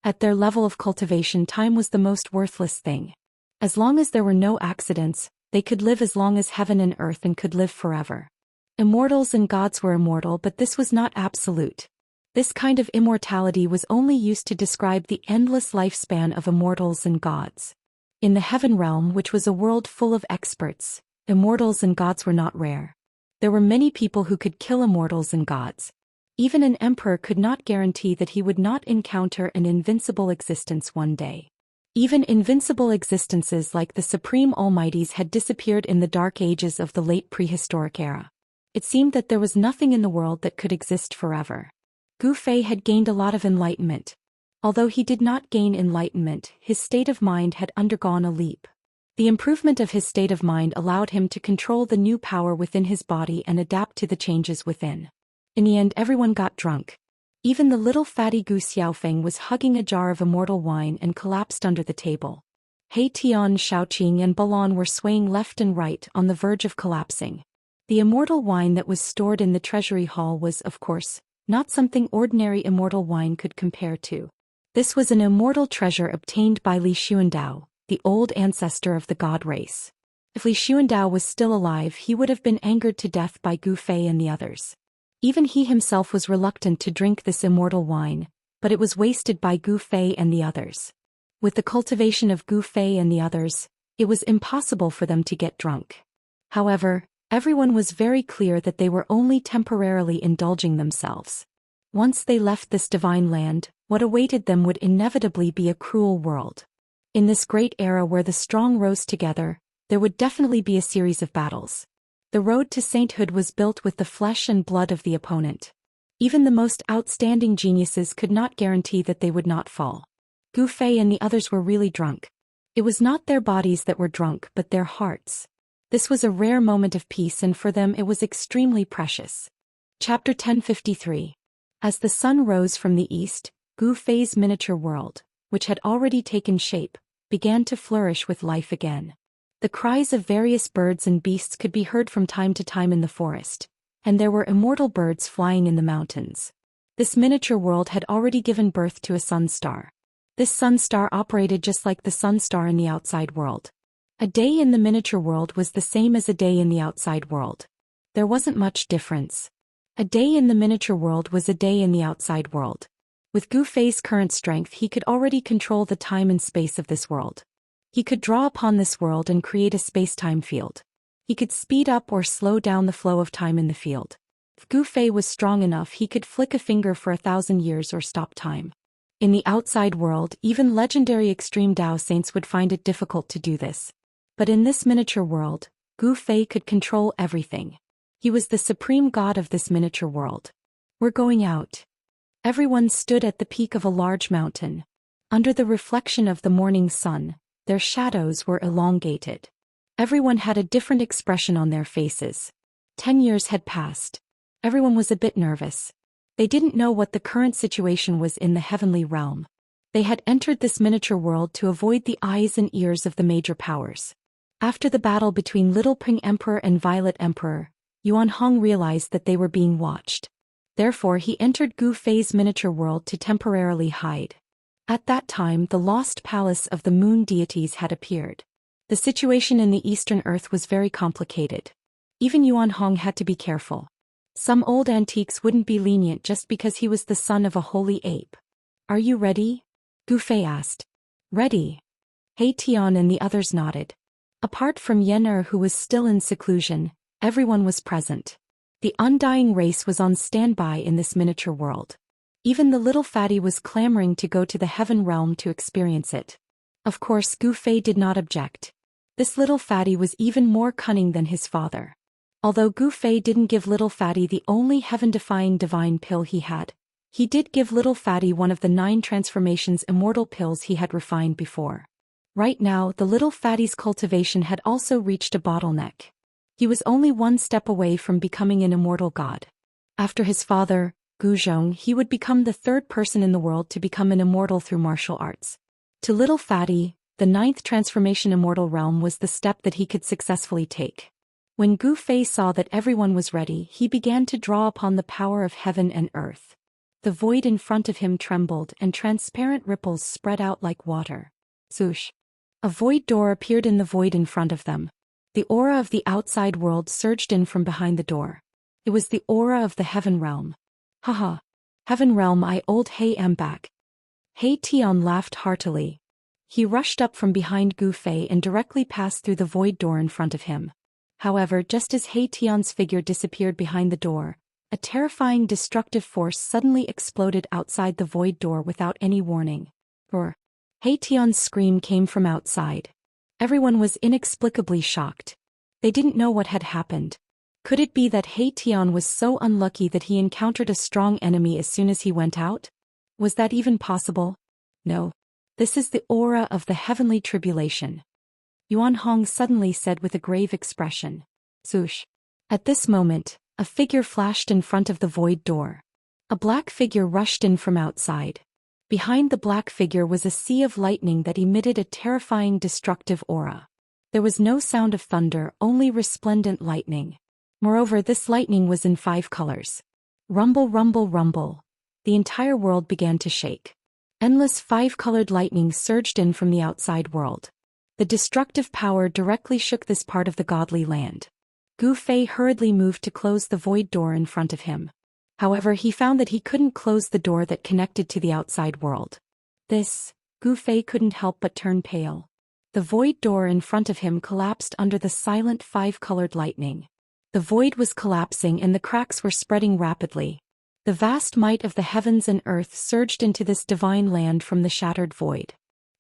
At their level of cultivation, time was the most worthless thing. As long as there were no accidents, they could live as long as heaven and earth and could live forever. Immortals and gods were immortal, but this was not absolute. This kind of immortality was only used to describe the endless lifespan of immortals and gods. In the heaven realm, which was a world full of experts, immortals and gods were not rare. There were many people who could kill immortals and gods. Even an emperor could not guarantee that he would not encounter an invincible existence one day. Even invincible existences like the Supreme Almighties had disappeared in the dark ages of the late prehistoric era. It seemed that there was nothing in the world that could exist forever. Gu Fei had gained a lot of enlightenment. Although he did not gain enlightenment, his state of mind had undergone a leap. The improvement of his state of mind allowed him to control the new power within his body and adapt to the changes within. In the end, everyone got drunk. Even the little fatty Gu Xiaofeng was hugging a jar of immortal wine and collapsed under the table. He Tian, Shaoqing and Balon were swaying left and right on the verge of collapsing. The immortal wine that was stored in the treasury hall was, of course, not something ordinary immortal wine could compare to. This was an immortal treasure obtained by Li Xuandao, the old ancestor of the god race. If Li Xuandao was still alive, he would have been angered to death by Gu Fei and the others. Even he himself was reluctant to drink this immortal wine, but it was wasted by Gu Fei and the others. With the cultivation of Gu Fei and the others, it was impossible for them to get drunk. However, everyone was very clear that they were only temporarily indulging themselves. Once they left this divine land, what awaited them would inevitably be a cruel world. In this great era where the strong rose together, there would definitely be a series of battles. The road to sainthood was built with the flesh and blood of the opponent. Even the most outstanding geniuses could not guarantee that they would not fall. Gu Fei and the others were really drunk. It was not their bodies that were drunk but their hearts. This was a rare moment of peace, and for them it was extremely precious. Chapter 1053. As the sun rose from the east, Gu Fei's miniature world, which had already taken shape, began to flourish with life again. The cries of various birds and beasts could be heard from time to time in the forest, and there were immortal birds flying in the mountains. This miniature world had already given birth to a sun star. This sun star operated just like the sun star in the outside world. A day in the miniature world was the same as a day in the outside world. There wasn't much difference. A day in the miniature world was a day in the outside world. With Gu Fei's current strength, he could already control the time and space of this world. He could draw upon this world and create a space-time field. He could speed up or slow down the flow of time in the field. If Gu Fei was strong enough, he could flick a finger for 1,000 years or stop time. In the outside world, even legendary extreme Dao saints would find it difficult to do this. But in this miniature world, Gu Fei could control everything. He was the supreme god of this miniature world. We're going out. Everyone stood at the peak of a large mountain. Under the reflection of the morning sun, their shadows were elongated. Everyone had a different expression on their faces. 10 years had passed. Everyone was a bit nervous. They didn't know what the current situation was in the heavenly realm. They had entered this miniature world to avoid the eyes and ears of the major powers. After the battle between Little Pink Emperor and Violet Emperor, Yuan Hong realized that they were being watched. Therefore, he entered Gu Fei's miniature world to temporarily hide. At that time, the lost palace of the moon deities had appeared. The situation in the Eastern Earth was very complicated. Even Yuan Hong had to be careful. Some old antiques wouldn't be lenient just because he was the son of a holy ape. Are you ready? Gu Fei asked. Ready. He Tian and the others nodded. Apart from Yen Er, who was still in seclusion, everyone was present. The undying race was on standby in this miniature world. Even the little fatty was clamoring to go to the heaven realm to experience it. Of course, Gu Fei did not object. This little fatty was even more cunning than his father. Although Gu Fei didn't give little fatty the only heaven-defying divine pill he had, he did give little fatty one of the 9 transformations immortal pills he had refined before. Right now, the little fatty's cultivation had also reached a bottleneck. He was only one step away from becoming an immortal god. After his father, Gu Zhong, he would become the third person in the world to become an immortal through martial arts. To little Fatty, the ninth transformation immortal realm was the step that he could successfully take. When Gu Fei saw that everyone was ready, he began to draw upon the power of heaven and earth. The void in front of him trembled and transparent ripples spread out like water. Swoosh! A void door appeared in the void in front of them. The aura of the outside world surged in from behind the door. It was the aura of the heaven realm. Haha! Heaven realm, I old Hei am back. Hei Tian laughed heartily. He rushed up from behind Gu Fei and directly passed through the void door in front of him. However, just as Hei Tian's figure disappeared behind the door, a terrifying destructive force suddenly exploded outside the void door without any warning. Roar! Hei Tian's scream came from outside. Everyone was inexplicably shocked. They didn't know what had happened. Could it be that Hei Tian was so unlucky that he encountered a strong enemy as soon as he went out? Was that even possible? No. This is the aura of the heavenly tribulation. Yuan Hong suddenly said with a grave expression. Swoosh! At this moment, a figure flashed in front of the void door. A black figure rushed in from outside. Behind the black figure was a sea of lightning that emitted a terrifying destructive aura. There was no sound of thunder, only resplendent lightning. Moreover, this lightning was in 5 colors. Rumble, rumble, rumble. The entire world began to shake. Endless 5-colored lightning surged in from the outside world. The destructive power directly shook this part of the godly land. Gu Fei hurriedly moved to close the void door in front of him. However, he found that he couldn't close the door that connected to the outside world. Gu Fei couldn't help but turn pale. The void door in front of him collapsed under the silent 5-colored lightning. The void was collapsing and the cracks were spreading rapidly. The vast might of the heavens and earth surged into this divine land from the shattered void.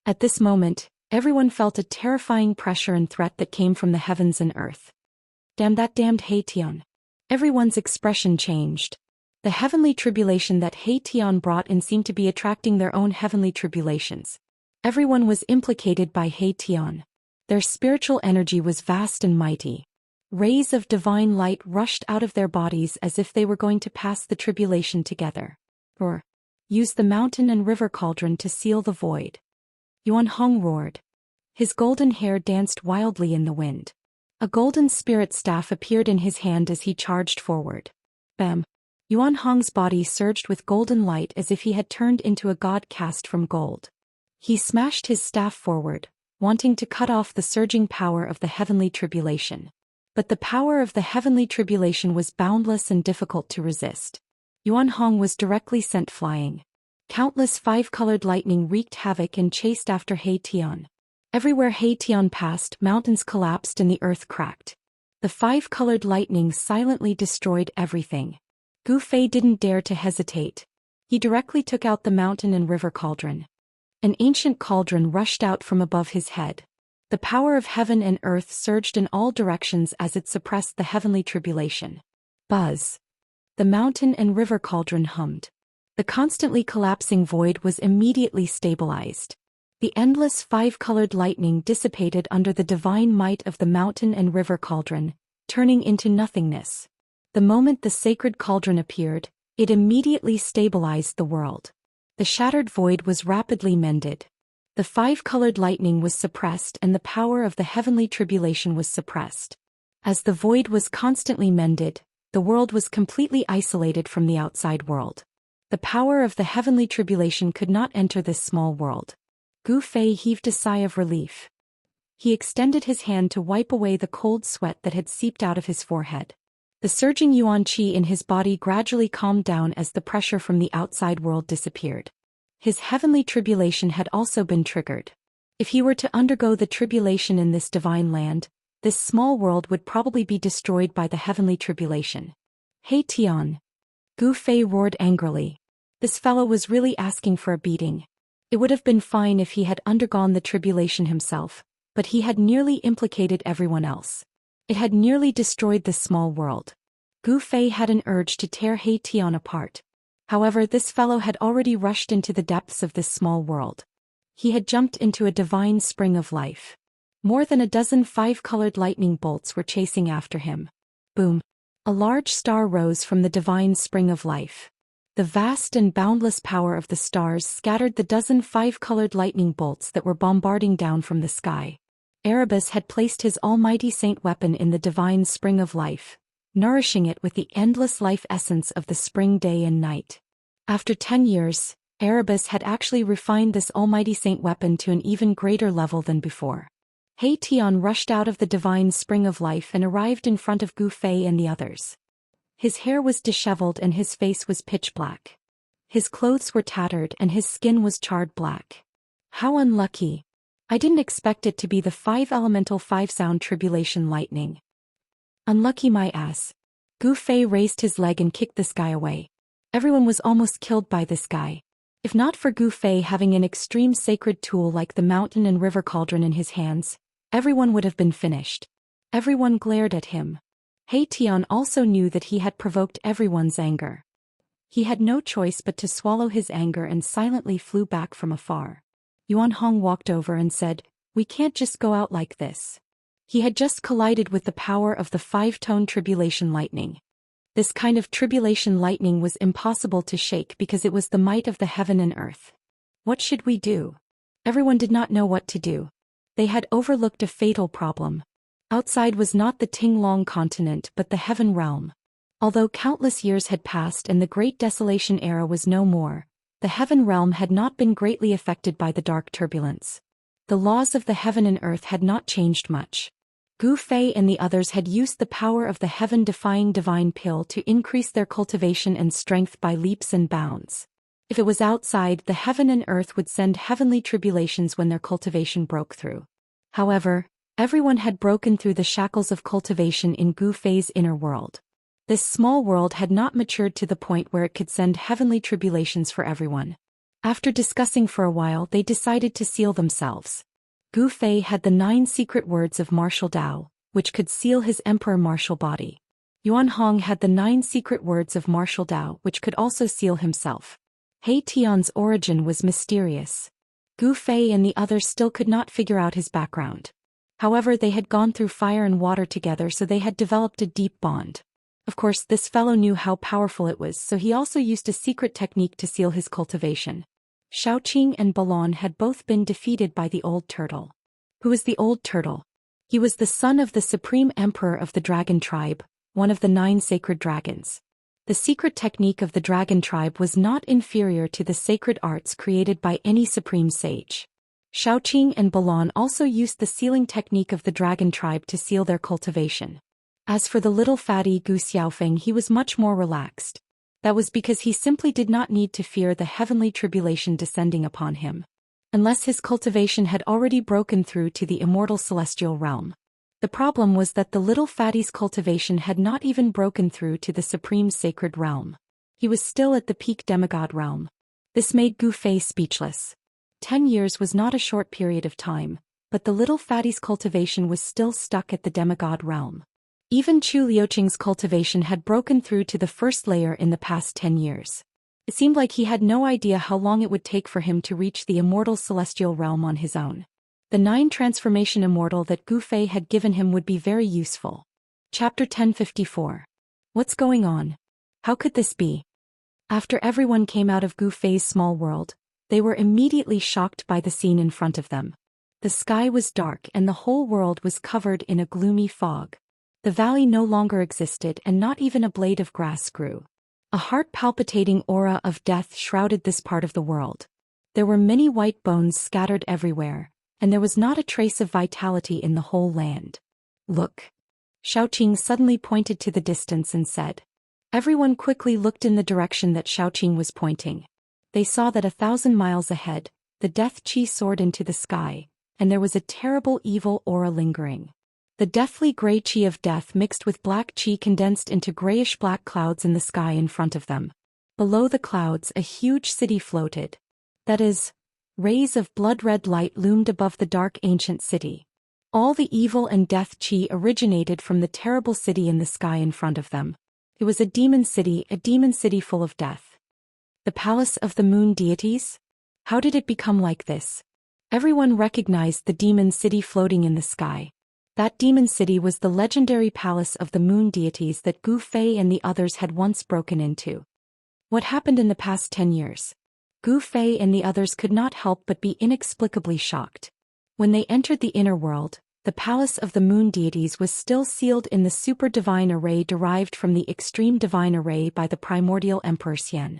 At this moment, everyone felt a terrifying pressure and threat that came from the heavens and earth. Damn that damned Hei Tian. Everyone's expression changed. The heavenly tribulation that Hei Tian brought in seemed to be attracting their own heavenly tribulations. Everyone was implicated by Hei Tian. Their spiritual energy was vast and mighty. Rays of divine light rushed out of their bodies as if they were going to pass the tribulation together. Or use the mountain and river cauldron to seal the void. Yuan Hong roared. His golden hair danced wildly in the wind. A golden spirit staff appeared in his hand as he charged forward. Bam! Yuan Hong's body surged with golden light as if he had turned into a god cast from gold. He smashed his staff forward, wanting to cut off the surging power of the heavenly tribulation. But the power of the heavenly tribulation was boundless and difficult to resist. Yuan Hong was directly sent flying. Countless 5-colored lightning wreaked havoc and chased after Hei Tian. Everywhere Hei Tian passed, mountains collapsed and the earth cracked. The 5-colored lightning silently destroyed everything. Gu Fei didn't dare to hesitate. He directly took out the mountain and river cauldron. An ancient cauldron rushed out from above his head. The power of heaven and earth surged in all directions as it suppressed the heavenly tribulation. Buzz! The mountain and river cauldron hummed. The constantly collapsing void was immediately stabilized. The endless 5-colored lightning dissipated under the divine might of the mountain and river cauldron, turning into nothingness. The moment the sacred cauldron appeared, it immediately stabilized the world. The shattered void was rapidly mended. The 5-colored lightning was suppressed and the power of the heavenly tribulation was suppressed. As the void was constantly mended, the world was completely isolated from the outside world. The power of the heavenly tribulation could not enter this small world. Gu Fei heaved a sigh of relief. He extended his hand to wipe away the cold sweat that had seeped out of his forehead. The surging yuan qi in his body gradually calmed down as the pressure from the outside world disappeared. His heavenly tribulation had also been triggered. If he were to undergo the tribulation in this divine land, this small world would probably be destroyed by the heavenly tribulation. Hei Tian! Gu Fei roared angrily. This fellow was really asking for a beating. It would have been fine if he had undergone the tribulation himself, but he had nearly implicated everyone else. It had nearly destroyed this small world. Gu Fei had an urge to tear Hei Tian apart. However, this fellow had already rushed into the depths of this small world. He had jumped into a divine spring of life. More than a dozen five-colored lightning bolts were chasing after him. Boom! A large star rose from the divine spring of life. The vast and boundless power of the stars scattered the dozen five-colored lightning bolts that were bombarding down from the sky. Erebus had placed his almighty saint weapon in the divine spring of life, nourishing it with the endless life essence of the spring day and night. After 10 years, Erebus had actually refined this almighty saint weapon to an even greater level than before. He Tian rushed out of the divine spring of life and arrived in front of Gu Fei and the others. His hair was disheveled and his face was pitch black. His clothes were tattered and his skin was charred black. How unlucky! I didn't expect it to be the five-elemental five-sound tribulation lightning. Unlucky my ass. Gu Fei raised his leg and kicked this guy away. Everyone was almost killed by this guy. If not for Gu Fei having an extreme sacred tool like the mountain and river cauldron in his hands, everyone would have been finished. Everyone glared at him. He Tian also knew that he had provoked everyone's anger. He had no choice but to swallow his anger and silently flew back from afar. Yuan Hong walked over and said, "We can't just go out like this." He had just collided with the power of the five-tone tribulation lightning. This kind of tribulation lightning was impossible to shake because it was the might of the heaven and earth. What should we do? Everyone did not know what to do. They had overlooked a fatal problem. Outside was not the Tinglong continent but the heaven realm. Although countless years had passed and the Great Desolation era was no more, the heaven realm had not been greatly affected by the dark turbulence. The laws of the heaven and earth had not changed much. Gu Fei and the others had used the power of the heaven-defying divine pill to increase their cultivation and strength by leaps and bounds. If it was outside, the heaven and earth would send heavenly tribulations when their cultivation broke through. However, everyone had broken through the shackles of cultivation in Gu Fei's inner world. This small world had not matured to the point where it could send heavenly tribulations for everyone. After discussing for a while, they decided to seal themselves. Gu Fei had the 9 secret words of martial Dao, which could seal his emperor martial body. Yuan Hong had the 9 secret words of martial Dao, which could also seal himself. He Tian's origin was mysterious. Gu Fei and the others still could not figure out his background. However, they had gone through fire and water together, so they had developed a deep bond. Of course, this fellow knew how powerful it was, so he also used a secret technique to seal his cultivation. Xiaoqing and Balon had both been defeated by the old turtle. Who was the old turtle? He was the son of the supreme emperor of the dragon tribe, one of the 9 sacred dragons. The secret technique of the dragon tribe was not inferior to the sacred arts created by any supreme sage. Xiaoqing and Balon also used the sealing technique of the dragon tribe to seal their cultivation. As for the little fatty Gu Xiaofeng, he was much more relaxed. That was because he simply did not need to fear the heavenly tribulation descending upon him. Unless his cultivation had already broken through to the immortal celestial realm. The problem was that the little fatty's cultivation had not even broken through to the supreme sacred realm. He was still at the peak demigod realm. This made Gu Fei speechless. 10 years was not a short period of time, but the little fatty's cultivation was still stuck at the demigod realm. Even Chu Liuqing's cultivation had broken through to the first layer in the past 10 years. It seemed like he had no idea how long it would take for him to reach the immortal celestial realm on his own. The 9 transformation immortal that Gu Fei had given him would be very useful. Chapter 1054. What's going on? How could this be? After everyone came out of Gu Fei's small world, they were immediately shocked by the scene in front of them. The sky was dark and the whole world was covered in a gloomy fog. The valley no longer existed and not even a blade of grass grew. A heart-palpitating aura of death shrouded this part of the world. There were many white bones scattered everywhere, and there was not a trace of vitality in the whole land. Look. Xiaoqing suddenly pointed to the distance and said. Everyone quickly looked in the direction that Xiaoqing was pointing. They saw that 1,000 miles ahead, the death chi soared into the sky, and there was a terrible evil aura lingering. The deathly gray chi of death mixed with black chi condensed into grayish-black clouds in the sky in front of them. Below the clouds, a huge city floated. That is, rays of blood-red light loomed above the dark ancient city. All the evil and death chi originated from the terrible city in the sky in front of them. It was a demon city full of death. The palace of the moon deities? How did it become like this? Everyone recognized the demon city floating in the sky. That demon city was the legendary palace of the moon deities that Gu Fei and the others had once broken into. What happened in the past 10 years? Gu Fei and the others could not help but be inexplicably shocked. When they entered the inner world, the palace of the moon deities was still sealed in the super divine array derived from the extreme divine array by the primordial Emperor Xian.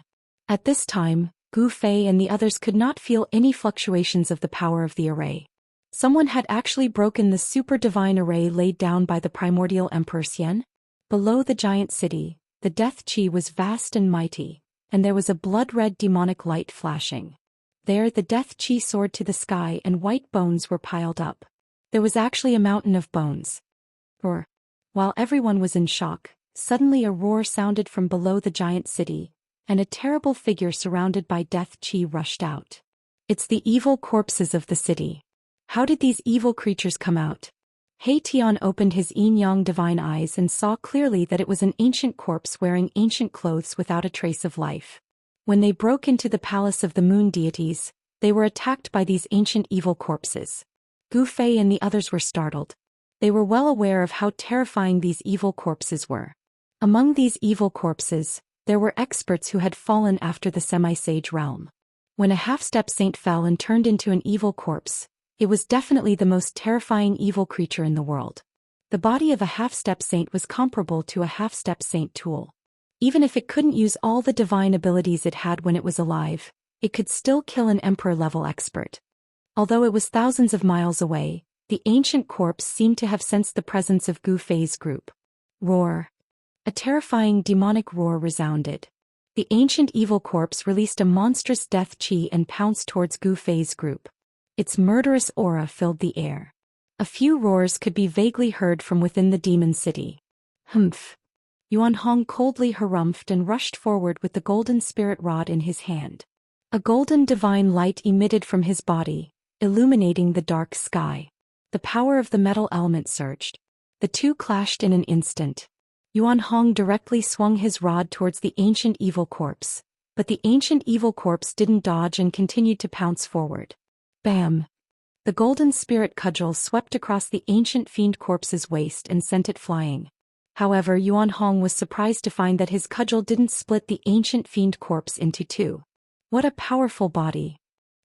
At this time, Gu Fei and the others could not feel any fluctuations of the power of the array. Someone had actually broken the super divine array laid down by the primordial Emperor Xian. Below the giant city, the death chi was vast and mighty, and there was a blood-red demonic light flashing. There the death chi soared to the sky and white bones were piled up. There was actually a mountain of bones. Roar. While everyone was in shock, suddenly a roar sounded from below the giant city, and a terrible figure surrounded by death chi rushed out. It's the evil corpses of the city. How did these evil creatures come out? He Tian opened his yin-yang divine eyes and saw clearly that it was an ancient corpse wearing ancient clothes without a trace of life. When they broke into the palace of the moon deities, they were attacked by these ancient evil corpses. Gu Fei and the others were startled. They were well aware of how terrifying these evil corpses were. Among these evil corpses, there were experts who had fallen after the semi-sage realm. When a half-step saint fell and turned into an evil corpse, it was definitely the most terrifying evil creature in the world. The body of a half-step saint was comparable to a half-step saint tool. Even if it couldn't use all the divine abilities it had when it was alive, it could still kill an emperor-level expert. Although it was thousands of miles away, the ancient corpse seemed to have sensed the presence of Gu Fei's group. Roar. A terrifying demonic roar resounded. The ancient evil corpse released a monstrous death chi and pounced towards Gu Fei's group. Its murderous aura filled the air. A few roars could be vaguely heard from within the demon city. Humph. Yuan Hong coldly harumphed and rushed forward with the golden spirit rod in his hand. A golden divine light emitted from his body, illuminating the dark sky. The power of the metal element surged. The two clashed in an instant. Yuan Hong directly swung his rod towards the ancient evil corpse, but the ancient evil corpse didn't dodge and continued to pounce forward. Bam! The golden spirit cudgel swept across the ancient fiend corpse's waist and sent it flying. However, Yuan Hong was surprised to find that his cudgel didn't split the ancient fiend corpse into two. What a powerful body!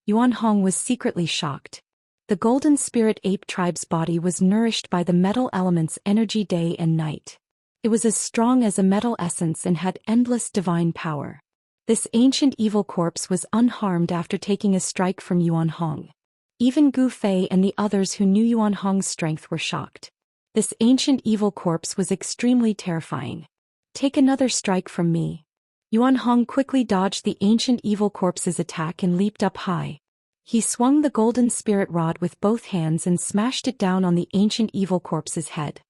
Yuan Hong was secretly shocked. The golden spirit ape tribe's body was nourished by the metal element's energy day and night. It was as strong as a metal essence and had endless divine power. This ancient evil corpse was unharmed after taking a strike from Yuan Hong. Even Gu Fei and the others who knew Yuan Hong's strength were shocked. This ancient evil corpse was extremely terrifying. Take another strike from me. Yuan Hong quickly dodged the ancient evil corpse's attack and leaped up high. He swung the golden spirit rod with both hands and smashed it down on the ancient evil corpse's head.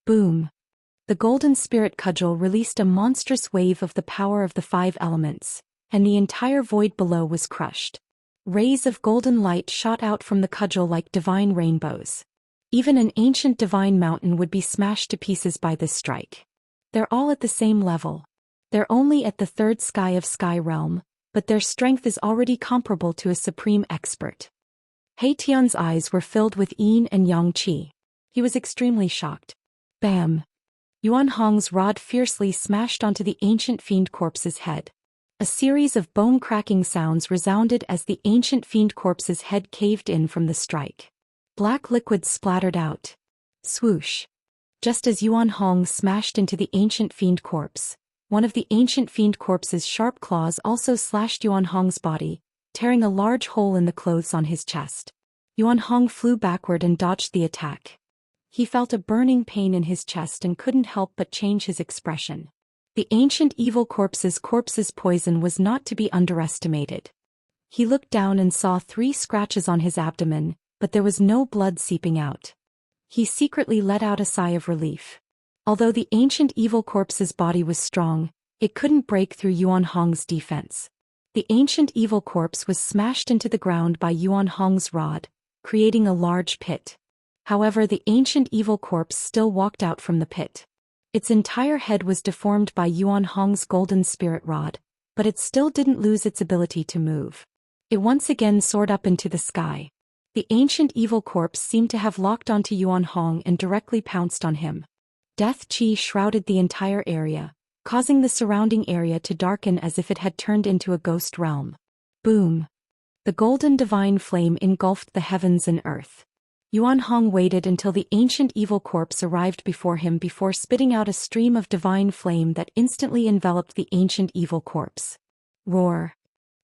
Boom! The golden spirit cudgel released a monstrous wave of the power of the 5 elements, and the entire void below was crushed. Rays of golden light shot out from the cudgel like divine rainbows. Even an ancient divine mountain would be smashed to pieces by this strike. They're all at the same level. They're only at the 3rd sky of Sky Realm, but their strength is already comparable to a supreme expert. He Tian's eyes were filled with yin and yang qi. He was extremely shocked. Bam! Yuan Hong's rod fiercely smashed onto the ancient fiend corpse's head. A series of bone-cracking sounds resounded as the ancient fiend corpse's head caved in from the strike. Black liquid splattered out. Swoosh! Just as Yuan Hong smashed into the ancient fiend corpse, one of the ancient fiend corpse's sharp claws also slashed Yuan Hong's body, tearing a large hole in the clothes on his chest. Yuan Hong flew backward and dodged the attack. He felt a burning pain in his chest and couldn't help but change his expression. The ancient evil corpse's poison was not to be underestimated. He looked down and saw 3 scratches on his abdomen, but there was no blood seeping out. He secretly let out a sigh of relief. Although the ancient evil corpse's body was strong, it couldn't break through Yuan Hong's defense. The ancient evil corpse was smashed into the ground by Yuan Hong's rod, creating a large pit. However, the ancient evil corpse still walked out from the pit. Its entire head was deformed by Yuan Hong's golden spirit rod, but it still didn't lose its ability to move. It once again soared up into the sky. The ancient evil corpse seemed to have locked onto Yuan Hong and directly pounced on him. Death Qi shrouded the entire area, causing the surrounding area to darken as if it had turned into a ghost realm. Boom! The golden divine flame engulfed the heavens and earth. Yuan Hong waited until the ancient evil corpse arrived before him before spitting out a stream of divine flame that instantly enveloped the ancient evil corpse. Roar!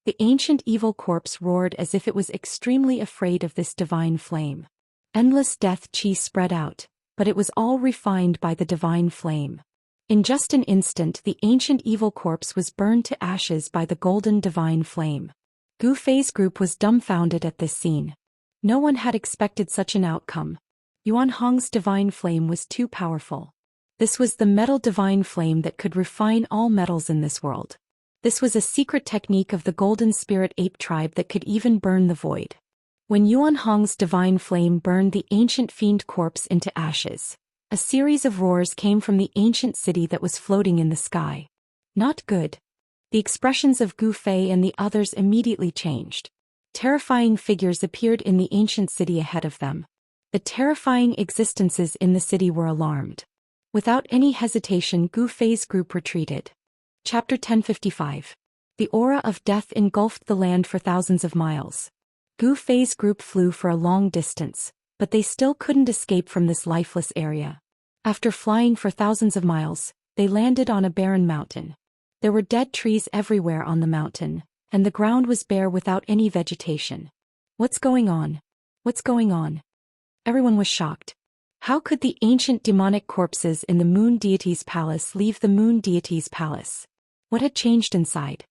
The ancient evil corpse roared as if it was extremely afraid of this divine flame. Endless death Qi spread out, but it was all refined by the divine flame. In just an instant, the ancient evil corpse was burned to ashes by the golden divine flame. Gu Fei's group was dumbfounded at this scene. No one had expected such an outcome. Yuan Hong's divine flame was too powerful. This was the metal divine flame that could refine all metals in this world. This was a secret technique of the golden spirit ape tribe that could even burn the void. When Yuan Hong's divine flame burned the ancient fiend corpse into ashes, a series of roars came from the ancient city that was floating in the sky. Not good. The expressions of Gu Fei and the others immediately changed. Terrifying figures appeared in the ancient city ahead of them. The terrifying existences in the city were alarmed. Without any hesitation, Gu Fei's group retreated. Chapter 1055. The aura of death engulfed the land for thousands of miles. Gu Fei's group flew for a long distance, but they still couldn't escape from this lifeless area. After flying for thousands of miles, they landed on a barren mountain. There were dead trees everywhere on the mountain, and the ground was bare without any vegetation. What's going on? What's going on? Everyone was shocked. How could the ancient demonic corpses in the moon deity's palace leave the moon deity's palace? What had changed inside?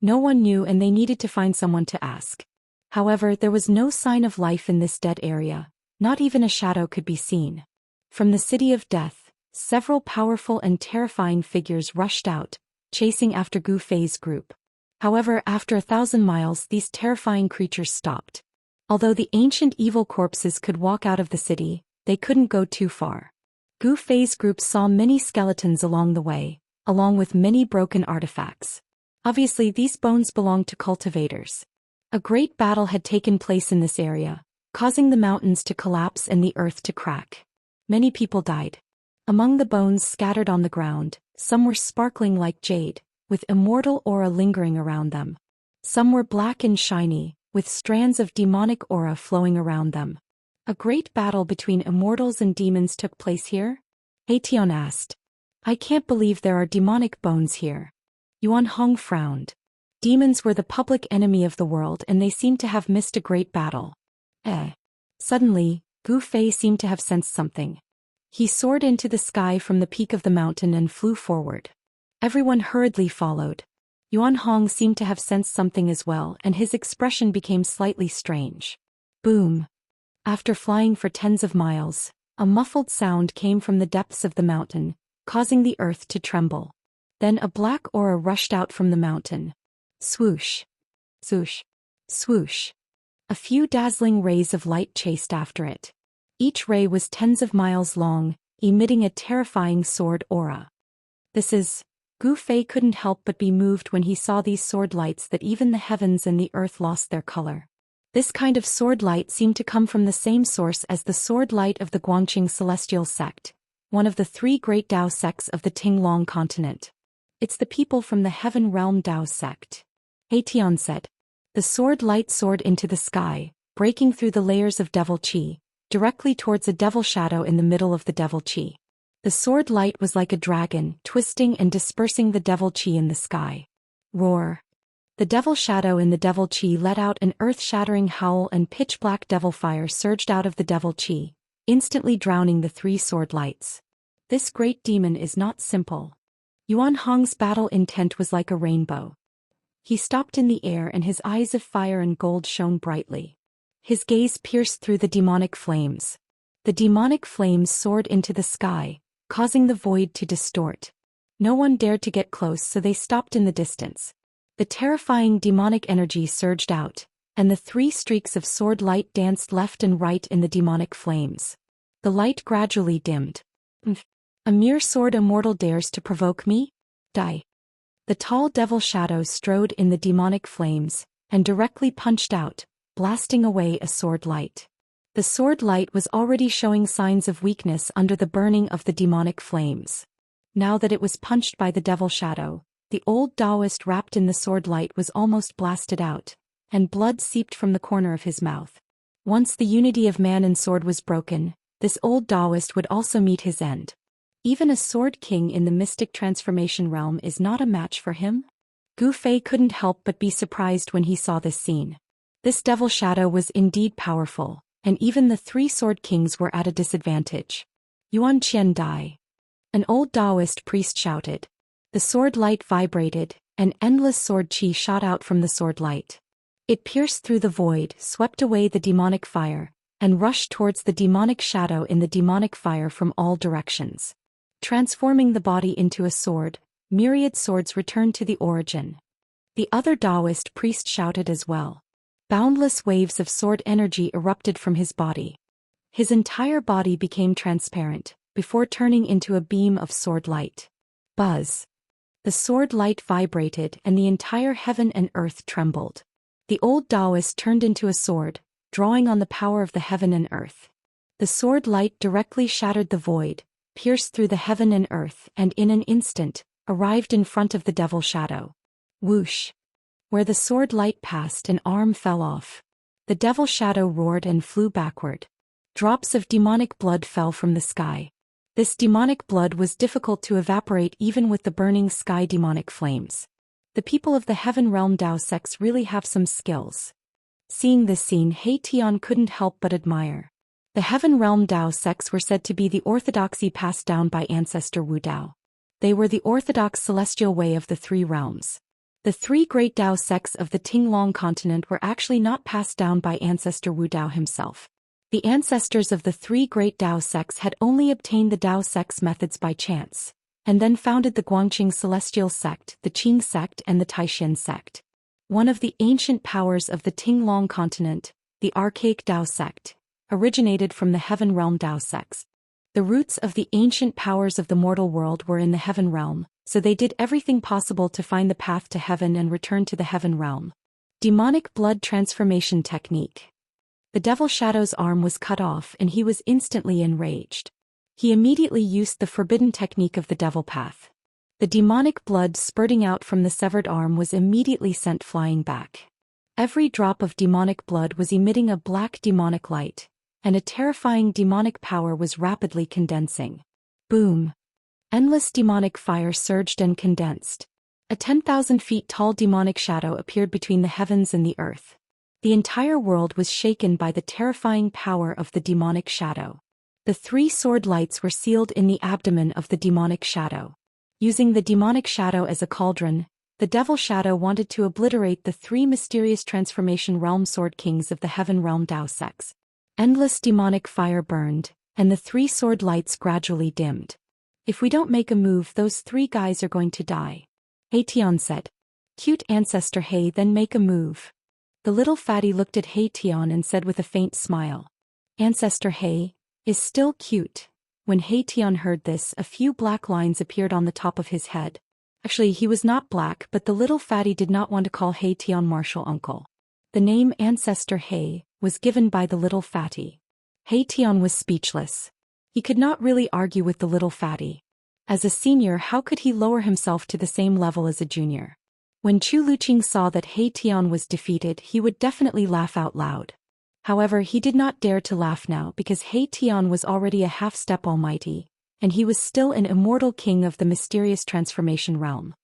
No one knew, and they needed to find someone to ask. However, there was no sign of life in this dead area. Not even a shadow could be seen. From the city of death, several powerful and terrifying figures rushed out, chasing after Gu Fei's group. However, after 1,000 miles, these terrifying creatures stopped. Although the ancient evil corpses could walk out of the city, they couldn't go too far. Gu Fei's group saw many skeletons along the way, along with many broken artifacts. Obviously, these bones belonged to cultivators. A great battle had taken place in this area, causing the mountains to collapse and the earth to crack. Many people died. Among the bones scattered on the ground, some were sparkling like jade, with immortal aura lingering around them. Some were black and shiny, with strands of demonic aura flowing around them. A great battle between immortals and demons took place here? Aetion asked. I can't believe there are demonic bones here. Yuan Hong frowned. Demons were the public enemy of the world, and they seemed to have missed a great battle. Suddenly, Gu Fei seemed to have sensed something. He soared into the sky from the peak of the mountain and flew forward. Everyone hurriedly followed. Yuan Hong seemed to have sensed something as well, and his expression became slightly strange. Boom! After flying for tens of miles, a muffled sound came from the depths of the mountain, causing the earth to tremble. Then a black aura rushed out from the mountain. Swoosh! Swoosh! Swoosh! A few dazzling rays of light chased after it. Each ray was tens of miles long, emitting a terrifying sword aura. Gu Fei couldn't help but be moved when he saw these sword lights that even the heavens and the earth lost their color. This kind of sword light seemed to come from the same source as the sword light of the Guangqing Celestial Sect, one of the 3 great Dao sects of the Tinglong continent. It's the people from the Heaven Realm Dao sect. Aetion said. The sword light soared into the sky, breaking through the layers of devil qi, directly towards a devil shadow in the middle of the devil qi. The sword light was like a dragon, twisting and dispersing the devil qi in the sky. Roar! The devil shadow in the devil qi let out an earth-shattering howl, and pitch-black devil fire surged out of the devil qi, instantly drowning the 3 sword lights. This great demon is not simple. Yuan Hong's battle intent was like a rainbow. He stopped in the air, and his eyes of fire and gold shone brightly. His gaze pierced through the demonic flames. The demonic flames soared into the sky, causing the void to distort. No one dared to get close, so they stopped in the distance. The terrifying demonic energy surged out, and the 3 streaks of sword light danced left and right in the demonic flames. The light gradually dimmed. A mere sword immortal dares to provoke me? Die. The tall devil shadow strode in the demonic flames, and directly punched out, blasting away a sword light. The sword light was already showing signs of weakness under the burning of the demonic flames. Now that it was punched by the devil shadow, the old Daoist wrapped in the sword light was almost blasted out, and blood seeped from the corner of his mouth. Once the unity of man and sword was broken, this old Daoist would also meet his end. Even a sword king in the mystic transformation realm is not a match for him? Gu Fei couldn't help but be surprised when he saw this scene. This devil shadow was indeed powerful, and even the three sword kings were at a disadvantage. Yuan Qian die. An old Daoist priest shouted. The sword light vibrated, and endless sword qi shot out from the sword light. It pierced through the void, swept away the demonic fire, and rushed towards the demonic shadow in the demonic fire from all directions. Transforming the body into a sword, myriad swords returned to the origin. The other Daoist priest shouted as well. Boundless waves of sword energy erupted from his body. His entire body became transparent, before turning into a beam of sword light. Buzz. The sword light vibrated and the entire heaven and earth trembled. The old Daoist turned into a sword, drawing on the power of the heaven and earth. The sword light directly shattered the void, pierced through the heaven and earth, and in an instant, arrived in front of the devil shadow. Whoosh! Where the sword light passed, an arm fell off. The devil shadow roared and flew backward. Drops of demonic blood fell from the sky. This demonic blood was difficult to evaporate even with the burning sky demonic flames. The people of the heaven realm Dao sects really have some skills. Seeing this scene, He Tian couldn't help but admire. The heaven realm Dao sects were said to be the orthodoxy passed down by ancestor Wu Dao. They were the orthodox celestial way of the three realms. The three great Dao sects of the Tinglong continent were actually not passed down by ancestor Wu Dao himself. The ancestors of the three great Dao sects had only obtained the Dao sects methods by chance, and then founded the Guangqing celestial sect, the Qing sect and the Taishan sect. One of the ancient powers of the Tinglong continent, the archaic Dao sect, originated from the heaven realm Dao sects. The roots of the ancient powers of the mortal world were in the heaven realm, so they did everything possible to find the path to heaven and return to the heaven realm. Demonic blood transformation technique. The devil shadow's arm was cut off and he was instantly enraged. He immediately used the forbidden technique of the devil path. The demonic blood spurting out from the severed arm was immediately sent flying back. Every drop of demonic blood was emitting a black demonic light, and a terrifying demonic power was rapidly condensing. Boom! Endless demonic fire surged and condensed. A 10,000 feet tall demonic shadow appeared between the heavens and the earth. The entire world was shaken by the terrifying power of the demonic shadow. The three sword lights were sealed in the abdomen of the demonic shadow. Using the demonic shadow as a cauldron, the devil shadow wanted to obliterate the three mysterious transformation realm sword kings of the heaven realm Dao sects. Endless demonic fire burned, and the three sword lights gradually dimmed. If we don't make a move, those three guys are going to die. He Tian said. Cute ancestor He, then make a move. The little fatty looked at He Tian and said with a faint smile. Ancestor He is still cute. When He Tian heard this, a few black lines appeared on the top of his head. Actually, he was not black, but the little fatty did not want to call He Tian martial uncle. The name Ancestor He was given by the little fatty. He Tian was speechless. He could not really argue with the little fatty. As a senior, how could he lower himself to the same level as a junior? When Chu Luqing saw that He Tian was defeated, he would definitely laugh out loud. However, he did not dare to laugh now because He Tian was already a half-step almighty, and he was still an immortal king of the mysterious transformation realm.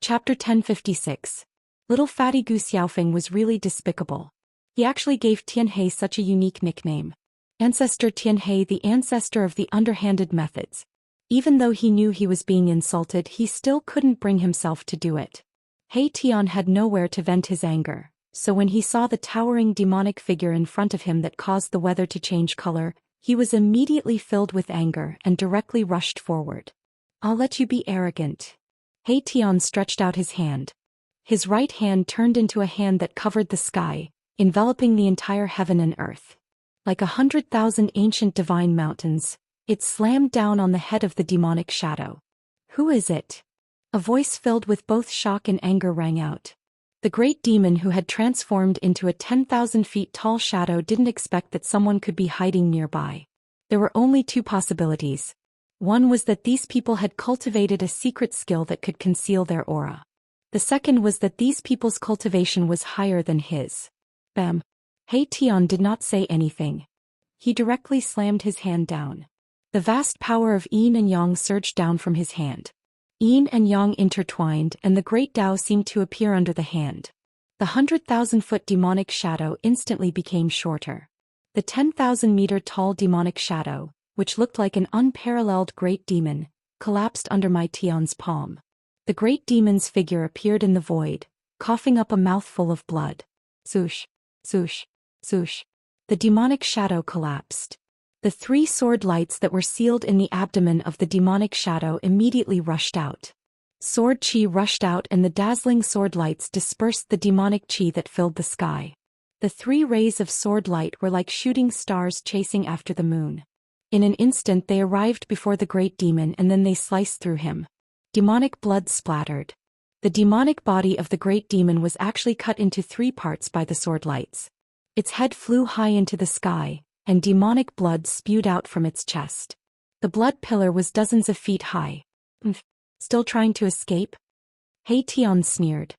Chapter 1056. Little fatty Gu Xiaofeng was really despicable. He actually gave Tianhe such a unique nickname. Ancestor Tianhe, the ancestor of the underhanded methods. Even though he knew he was being insulted, he still couldn't bring himself to do it. He Tian had nowhere to vent his anger, so when he saw the towering demonic figure in front of him that caused the weather to change color, he was immediately filled with anger and directly rushed forward. I'll let you be arrogant. He Tian stretched out his hand. His right hand turned into a hand that covered the sky, enveloping the entire heaven and earth. Like 100,000 ancient divine mountains, it slammed down on the head of the demonic shadow. Who is it? A voice filled with both shock and anger rang out. The great demon who had transformed into a 10,000 feet tall shadow didn't expect that someone could be hiding nearby. There were only two possibilities. One was that these people had cultivated a secret skill that could conceal their aura. The second was that these people's cultivation was higher than his. Bam. He Tian did not say anything. He directly slammed his hand down. The vast power of yin and yang surged down from his hand. Yin and yang intertwined and the great Tao seemed to appear under the hand. The 100,000-foot demonic shadow instantly became shorter. The 10,000-meter-tall demonic shadow, which looked like an unparalleled great demon, collapsed under my Tian's palm. The great demon's figure appeared in the void, coughing up a mouthful of blood. Swoosh, swoosh, swoosh. The demonic shadow collapsed. The three sword lights that were sealed in the abdomen of the demonic shadow immediately rushed out. Sword chi rushed out and the dazzling sword lights dispersed the demonic chi that filled the sky. The three rays of sword light were like shooting stars chasing after the moon. In an instant they arrived before the great demon and then they sliced through him. Demonic blood splattered. The demonic body of the great demon was actually cut into three parts by the sword lights. Its head flew high into the sky, and demonic blood spewed out from its chest. The blood pillar was dozens of feet high. Still trying to escape? He Tian sneered.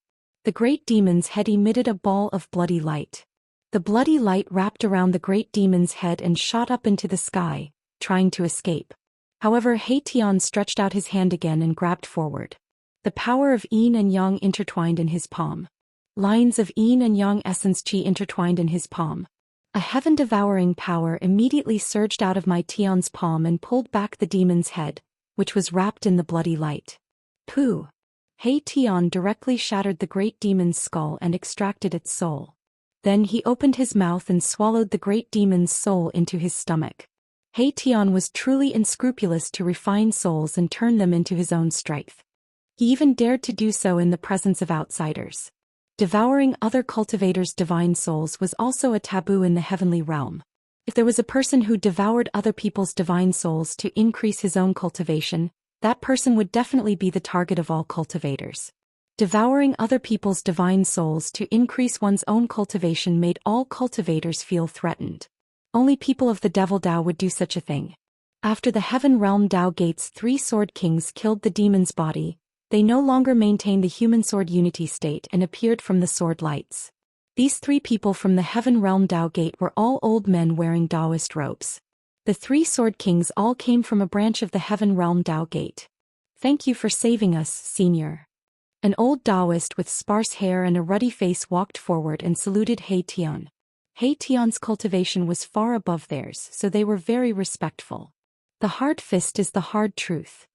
The great demon's head emitted a ball of bloody light. The bloody light wrapped around the great demon's head and shot up into the sky, trying to escape. However, He Tian stretched out his hand again and grabbed forward. The power of yin and yang intertwined in his palm. Lines of yin and yang essence chi intertwined in his palm. A heaven-devouring power immediately surged out of my Tian's palm and pulled back the demon's head, which was wrapped in the bloody light. Pooh! He Tian directly shattered the great demon's skull and extracted its soul. Then he opened his mouth and swallowed the great demon's soul into his stomach. He Tian was truly unscrupulous to refine souls and turn them into his own strength. He even dared to do so in the presence of outsiders. Devouring other cultivators' divine souls was also a taboo in the heavenly realm. If there was a person who devoured other people's divine souls to increase his own cultivation, that person would definitely be the target of all cultivators. Devouring other people's divine souls to increase one's own cultivation made all cultivators feel threatened. Only people of the Devil Dao would do such a thing. After the Heaven Realm Dao Gate's three Sword Kings killed the demon's body, they no longer maintained the human sword unity state and appeared from the sword lights. These three people from the Heaven Realm Dao Gate were all old men wearing Daoist robes. The three Sword Kings all came from a branch of the Heaven Realm Dao Gate. Thank you for saving us, Senior. An old Daoist with sparse hair and a ruddy face walked forward and saluted He Tian. He Tian's cultivation was far above theirs, so they were very respectful. The hard fist is the hard truth.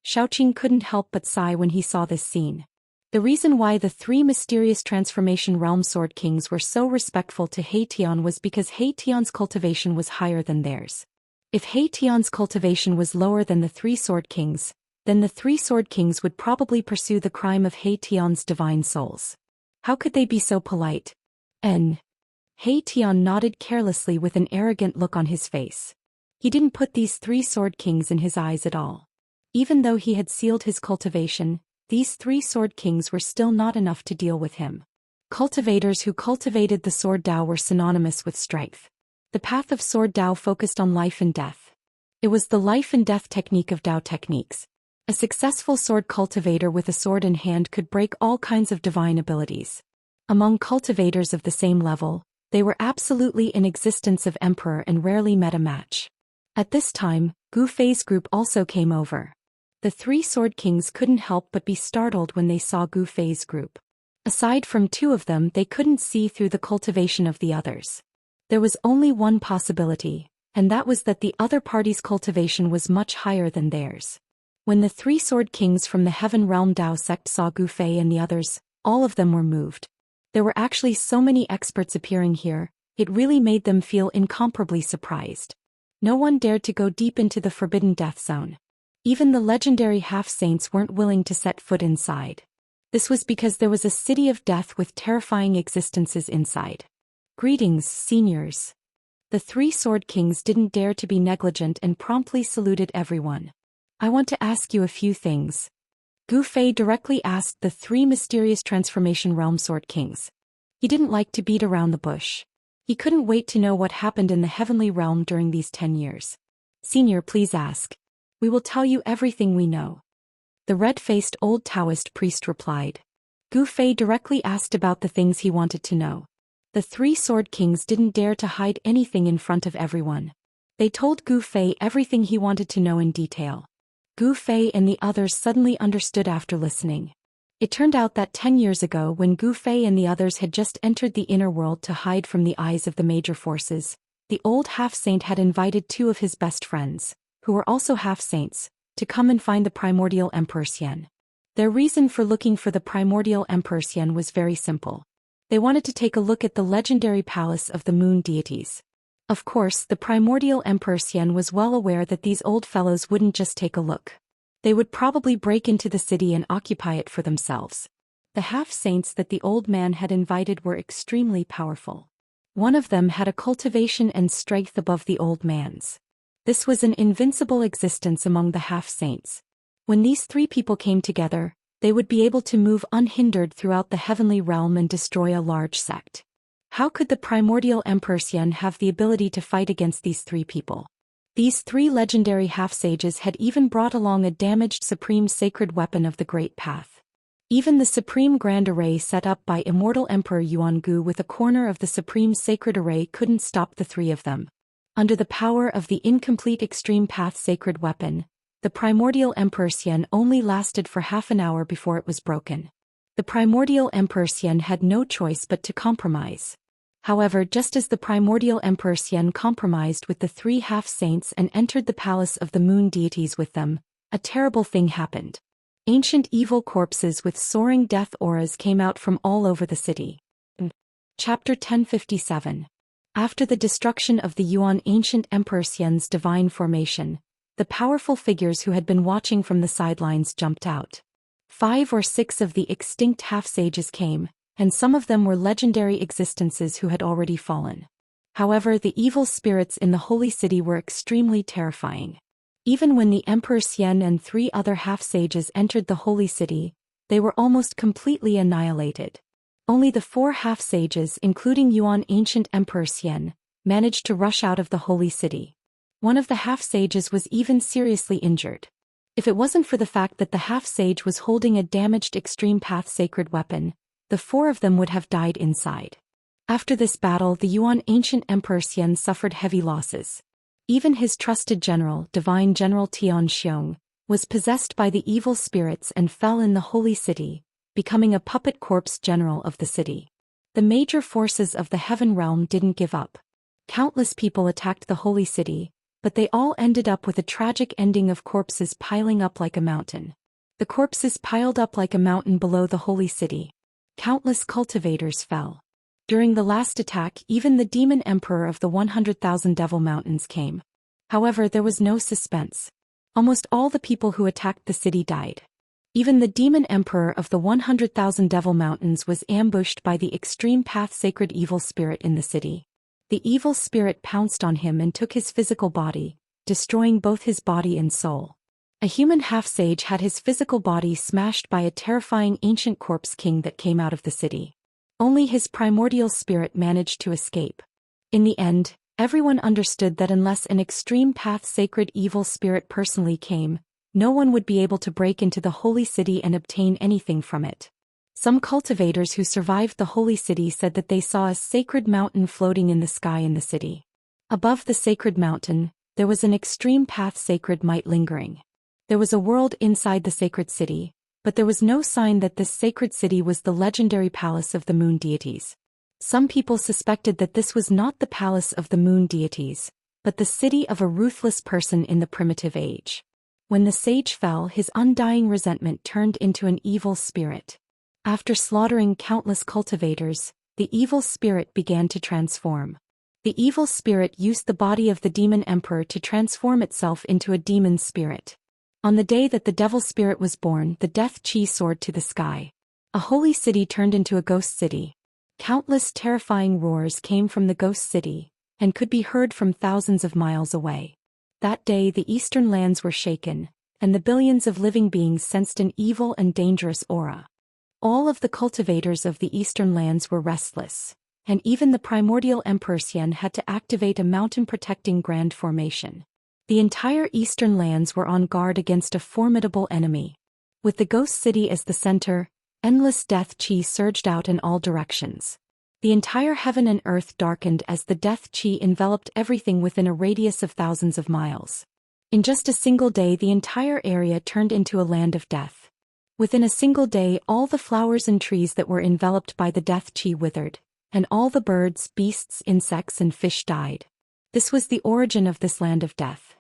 Xiaoqing couldn't help but sigh when he saw this scene. The reason why the three mysterious transformation realm sword kings were so respectful to He Tian was because He Tian's cultivation was higher than theirs. If He Tian's cultivation was lower than the three sword kings, then the three sword kings would probably pursue the crime of He Tian's divine souls. How could they be so polite? He Tian nodded carelessly with an arrogant look on his face. He didn't put these three sword kings in his eyes at all. Even though he had sealed his cultivation, these three sword kings were still not enough to deal with him. Cultivators who cultivated the sword Dao were synonymous with strength. The path of sword Dao focused on life and death. It was the life and death technique of Dao techniques. A successful sword cultivator with a sword in hand could break all kinds of divine abilities. Among cultivators of the same level, they were absolutely in existence of emperor and rarely met a match. At this time, Gu Fei's group also came over. The three sword kings couldn't help but be startled when they saw Gu Fei's group. Aside from two of them, they couldn't see through the cultivation of the others. There was only one possibility, and that was that the other party's cultivation was much higher than theirs. When the three sword kings from the Heaven Realm Dao sect saw Gu Fei and the others, all of them were moved. There were actually so many experts appearing here, it really made them feel incomparably surprised. No one dared to go deep into the Forbidden Death Zone. Even the legendary half-saints weren't willing to set foot inside. This was because there was a city of death with terrifying existences inside. Greetings, seniors. The three sword kings didn't dare to be negligent and promptly saluted everyone. I want to ask you a few things. Gu Fei directly asked the three mysterious transformation realm sword kings. He didn't like to beat around the bush. He couldn't wait to know what happened in the heavenly realm during these 10 years. Senior, please ask. We will tell you everything we know. The red-faced old Daoist priest replied. Gu Fei directly asked about the things he wanted to know. The three sword kings didn't dare to hide anything in front of everyone. They told Gu Fei everything he wanted to know in detail. Gu Fei and the others suddenly understood after listening. It turned out that 10 years ago, when Gu Fei and the others had just entered the inner world to hide from the eyes of the major forces, the old half-saint had invited two of his best friends, who were also half-saints, to come and find the primordial Emperor Xian. Their reason for looking for the primordial Emperor Xian was very simple. They wanted to take a look at the legendary palace of the moon deities. Of course, the primordial Emperor Xian was well aware that these old fellows wouldn't just take a look. They would probably break into the city and occupy it for themselves. The half-saints that the old man had invited were extremely powerful. One of them had a cultivation and strength above the old man's. This was an invincible existence among the half-saints. When these three people came together, they would be able to move unhindered throughout the heavenly realm and destroy a large sect. How could the primordial Emperor Xian have the ability to fight against these three people? These three legendary half-sages had even brought along a damaged supreme sacred weapon of the Great Path. Even the supreme grand array set up by Immortal Emperor Yuangu with a corner of the supreme sacred array couldn't stop the three of them. Under the power of the incomplete extreme path sacred weapon, the primordial Emperor Xian only lasted for half an hour before it was broken. The primordial Emperor Xian had no choice but to compromise. However, just as the primordial Emperor Xian compromised with the three half-saints and entered the palace of the moon deities with them, a terrible thing happened. Ancient evil corpses with soaring death auras came out from all over the city. Chapter 1057. After the destruction of the Yuan ancient Emperor Xian's divine formation, the powerful figures who had been watching from the sidelines jumped out. 5 or 6 of the extinct half-sages came, and some of them were legendary existences who had already fallen. However, the evil spirits in the holy city were extremely terrifying. Even when the Emperor Xian and 3 other half-sages entered the holy city, they were almost completely annihilated. Only the 4 half-sages, including Yuan ancient Emperor Xian, managed to rush out of the holy city. One of the half-sages was even seriously injured. If it wasn't for the fact that the half-sage was holding a damaged extreme path sacred weapon, the 4 of them would have died inside. After this battle, the Yuan ancient Emperor Xian suffered heavy losses. Even his trusted general, Divine General Tian Xiong, was possessed by the evil spirits and fell in the holy city, becoming a puppet corpse general of the city. The major forces of the heaven realm didn't give up. Countless people attacked the holy city, but they all ended up with a tragic ending of corpses piling up like a mountain. The corpses piled up like a mountain below the holy city. Countless cultivators fell. During the last attack, even the demon emperor of the 100,000 Devil Mountains came. However, there was no suspense. Almost all the people who attacked the city died. Even the demon emperor of the 100,000 Devil Mountains was ambushed by the extreme path sacred evil spirit in the city. The evil spirit pounced on him and took his physical body, destroying both his body and soul. A human half-sage had his physical body smashed by a terrifying ancient corpse king that came out of the city. Only his primordial spirit managed to escape. In the end, everyone understood that unless an extreme path sacred evil spirit personally came, no one would be able to break into the holy city and obtain anything from it. Some cultivators who survived the holy city said that they saw a sacred mountain floating in the sky in the city. Above the sacred mountain, there was an extreme path sacred might lingering. There was a world inside the sacred city, but there was no sign that this sacred city was the legendary palace of the moon deities. Some people suspected that this was not the palace of the moon deities, but the city of a ruthless person in the primitive age. When the sage fell, his undying resentment turned into an evil spirit. After slaughtering countless cultivators, the evil spirit began to transform. The evil spirit used the body of the demon emperor to transform itself into a demon spirit. On the day that the devil spirit was born, the death chi soared to the sky. A holy city turned into a ghost city. Countless terrifying roars came from the ghost city, and could be heard from thousands of miles away. That day the eastern lands were shaken, and the billions of living beings sensed an evil and dangerous aura. All of the cultivators of the eastern lands were restless, and even the primordial Emperor Xian had to activate a mountain-protecting grand formation. The entire eastern lands were on guard against a formidable enemy. With the ghost city as the center, endless death chi surged out in all directions. The entire heaven and earth darkened as the death chi enveloped everything within a radius of thousands of miles. In just a single day, the entire area turned into a land of death. Within a single day, all the flowers and trees that were enveloped by the death chi withered, and all the birds, beasts, insects, and fish died. This was the origin of this land of death.